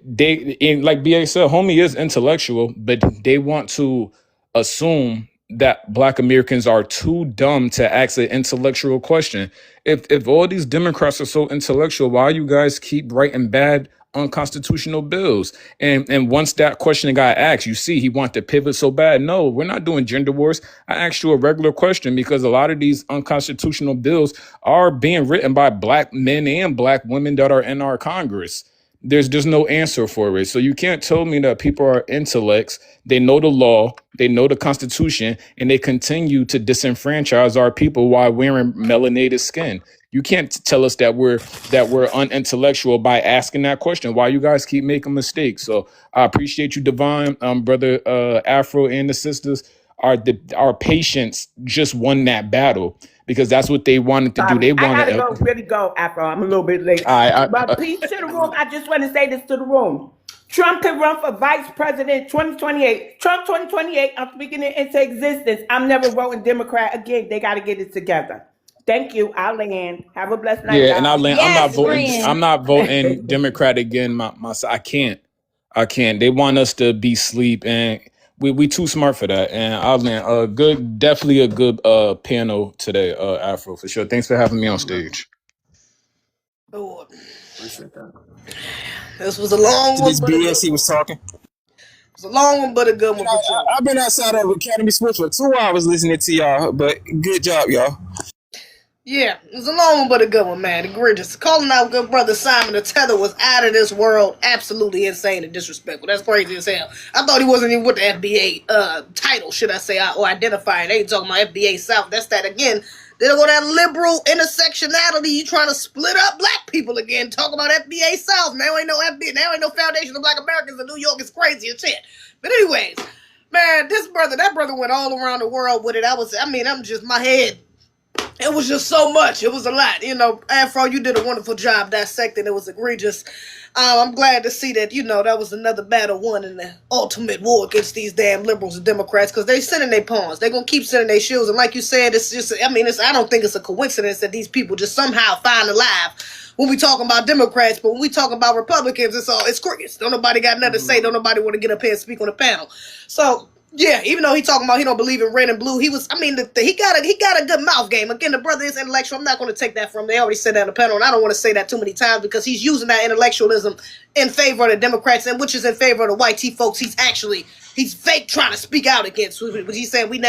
they, in like BA said, homie is intellectual, but they want to assume that Black Americans are too dumb to ask an intellectual question. If all these Democrats are so intellectual, why you guys keep writing bad unconstitutional bills? And once that question got asked, you see he wanted to pivot so bad. No, we're not doing gender wars. I asked you a regular question because a lot of these unconstitutional bills are being written by Black men and Black women that are in our Congress. There's no answer for it. So you can't tell me that people are intellects, they know the law, they know the Constitution, and they continue to disenfranchise our people while wearing melanated skin. You can't tell us that we're unintellectual by asking that question. Why you guys keep making mistakes? So I appreciate you, Divine, brother Afro, and the sisters. Our patience just won that battle because that's what they wanted to do. They I wanted. gotta go, really go, Afro. I'm a little bit late. But peace to the room. I just want to say this to the room. Trump can run for vice president 2028. Trump 2028, I'm speaking it into existence. I'm never voting Democrat again. They got to get it together. Thank you. I'll land. Have a blessed night. Yeah, and y'all. I'm not voting Democrat again. I can't. They want us to be sleep, and we too smart for that. And I'll land. Definitely a good panel today, Afro, for sure. Thanks for having me on stage. Lord. Appreciate that. This was a long one. This BS he was talking. It was a long one, but a good one. I've been outside of Academy Sports for 2 hours listening to y'all, but good job, y'all. Yeah, it was a long one, but a good one, man. Egregious. Calling out good brother Simon the Tether was out of this world. Absolutely insane and disrespectful. That's crazy as hell. I thought he wasn't even with the FBA title, should I say, or identifying. They ain't talking about FBA South. That's that again. They don't go that liberal intersectionality. You trying to split up Black people again. Talk about FBA South. Now ain't no FBA. Now ain't no Foundation of Black Americans in New York. It's crazy as shit. But anyways, man, that brother went all around the world with it. I'm just, my head. It was just so much. It was a lot. Afro, you did a wonderful job dissecting. It was egregious. I'm glad to see that, that was another battle won in the ultimate war against these damn liberals and Democrats, because they sending their pawns. They're going to keep sending their shields. And like you said, it's just, I don't think it's a coincidence that these people just somehow find alive when we talking about Democrats, but when we talking about Republicans, it's crickets. Don't nobody got nothing to say. Don't nobody want to get up here and speak on the panel. So, yeah, even though he talking about he don't believe in red and blue, he got a good mouth game. Again, the brother is intellectual. I'm not going to take that from him. They already said that on the panel, and I don't want to say that too many times because he's using that intellectualism in favor of the Democrats, and which is in favor of the white T folks. He's fake trying to speak out against. But he's saying we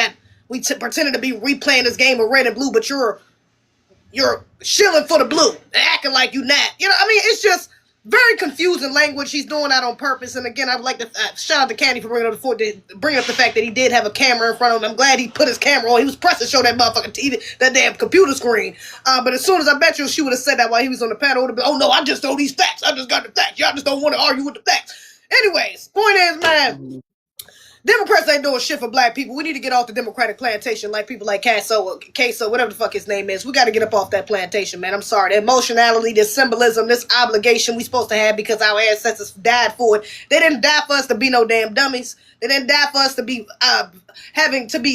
pretending to be replaying this game of red and blue, but you're shilling for the blue, acting like you not. It's just very confusing language. He's doing that on purpose. And again, I would like to shout out to Candy for bringing up the fact that he did have a camera in front of him. I'm glad he put his camera on. He was pressed to show that motherfucking TV, that damn computer screen. But as soon as I bet you she would have said that while he was on the panel, it would have been, oh no, I just know these facts. I just got the facts. Y'all just don't want to argue with the facts. Anyways, point is, man, Democrats ain't doing shit for Black people. We need to get off the Democratic plantation like people like Queso, whatever the fuck his name is. We got to get up off that plantation, man. I'm sorry. The emotionality, this symbolism, this obligation we supposed to have because our ancestors died for it. They didn't die for us to be no damn dummies. They didn't die for us to be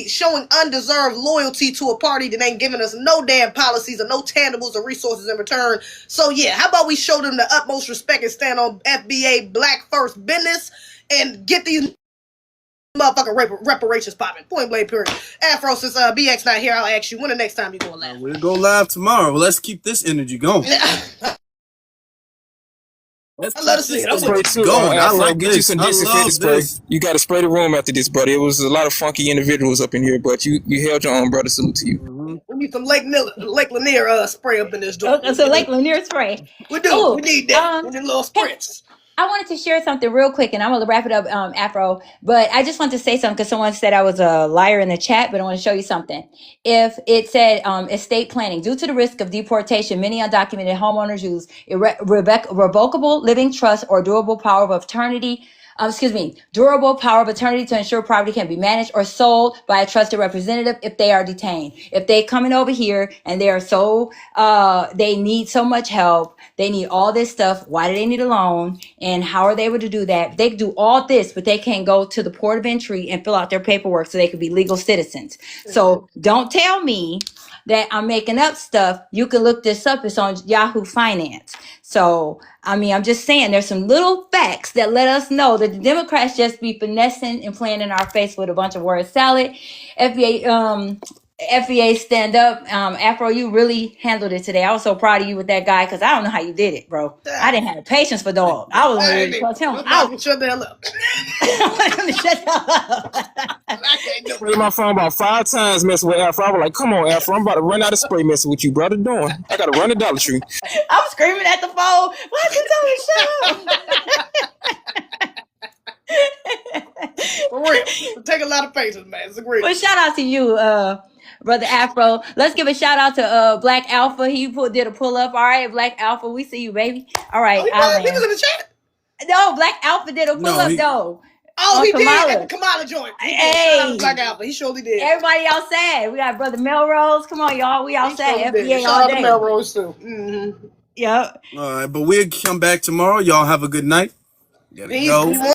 showing undeserved loyalty to a party that ain't giving us no damn policies or no tangibles or resources in return. So yeah, how about we show them the utmost respect and stand on FBA Black First business and get these motherfucking reparations popping. Point blank period. Afro, since BX not here, I'll ask you, when the next time you going live? We'll go live tomorrow. Well, let's keep this energy going. I love to see it. I'm going. I like get you some disinfectant spray. You got to spray the room after this, buddy. It was a lot of funky individuals up in here, but you held your own, brother. Salute to you. Mm-hmm. We need some Lake Lanier spray up in this joint. So Lake Lanier spray. We do. Ooh, we need that. We need little spritz. I wanted to share something real quick, and I'm going to wrap it up, Afro. But I just want to say something because someone said I was a liar in the chat, but I want to show you something. If it said estate planning, due to the risk of deportation, many undocumented homeowners use revocable living trust or durable power of attorney durable power of attorney to ensure property can be managed or sold by a trusted representative if they are detained. If they coming over here and they are they need so much help, they need all this stuff. Why do they need a loan? And how are they able to do that? They can do all this, but they can't go to the port of entry and fill out their paperwork so they could be legal citizens. So don't tell me that I'm making up stuff. You can look this up. It's on Yahoo Finance. So, I mean, I'm just saying there's some little facts that let us know that the Democrats just be finessing and playing in our face with a bunch of word salad. FBA stand up. Afro, you really handled it today. I was so proud of you with that guy because I don't know how you did it, bro. I didn't have the patience for dog. I was ready to cuss him out. Shut the hell up. Shut up. Played my phone about 5 times messing with Afro. I was like, come on, Afro, I'm about to run out of spray messing with you, brother. Doing. I gotta run to Dollar Tree. I'm screaming at the phone. Why is he telling me shut up? For real. It take a lot of patience, man. It's a great. Well, shout out to you, Brother Afro. Let's give a shout out to Black Alpha. He did a pull up. All right, Black Alpha, we see you, baby. All right. He was in the chat. No, Black Alpha did a pull up though. Oh, he Kamala. did at the Kamala joint. Hey, shout out to Black Alpha. He surely did. Everybody outside. We got Brother Melrose. Come on, y'all. We outside. FBA all day. Shout out to Melrose too. Mm-hmm. Yep. All right, but we'll come back tomorrow. Y'all have a good night. Gotta go.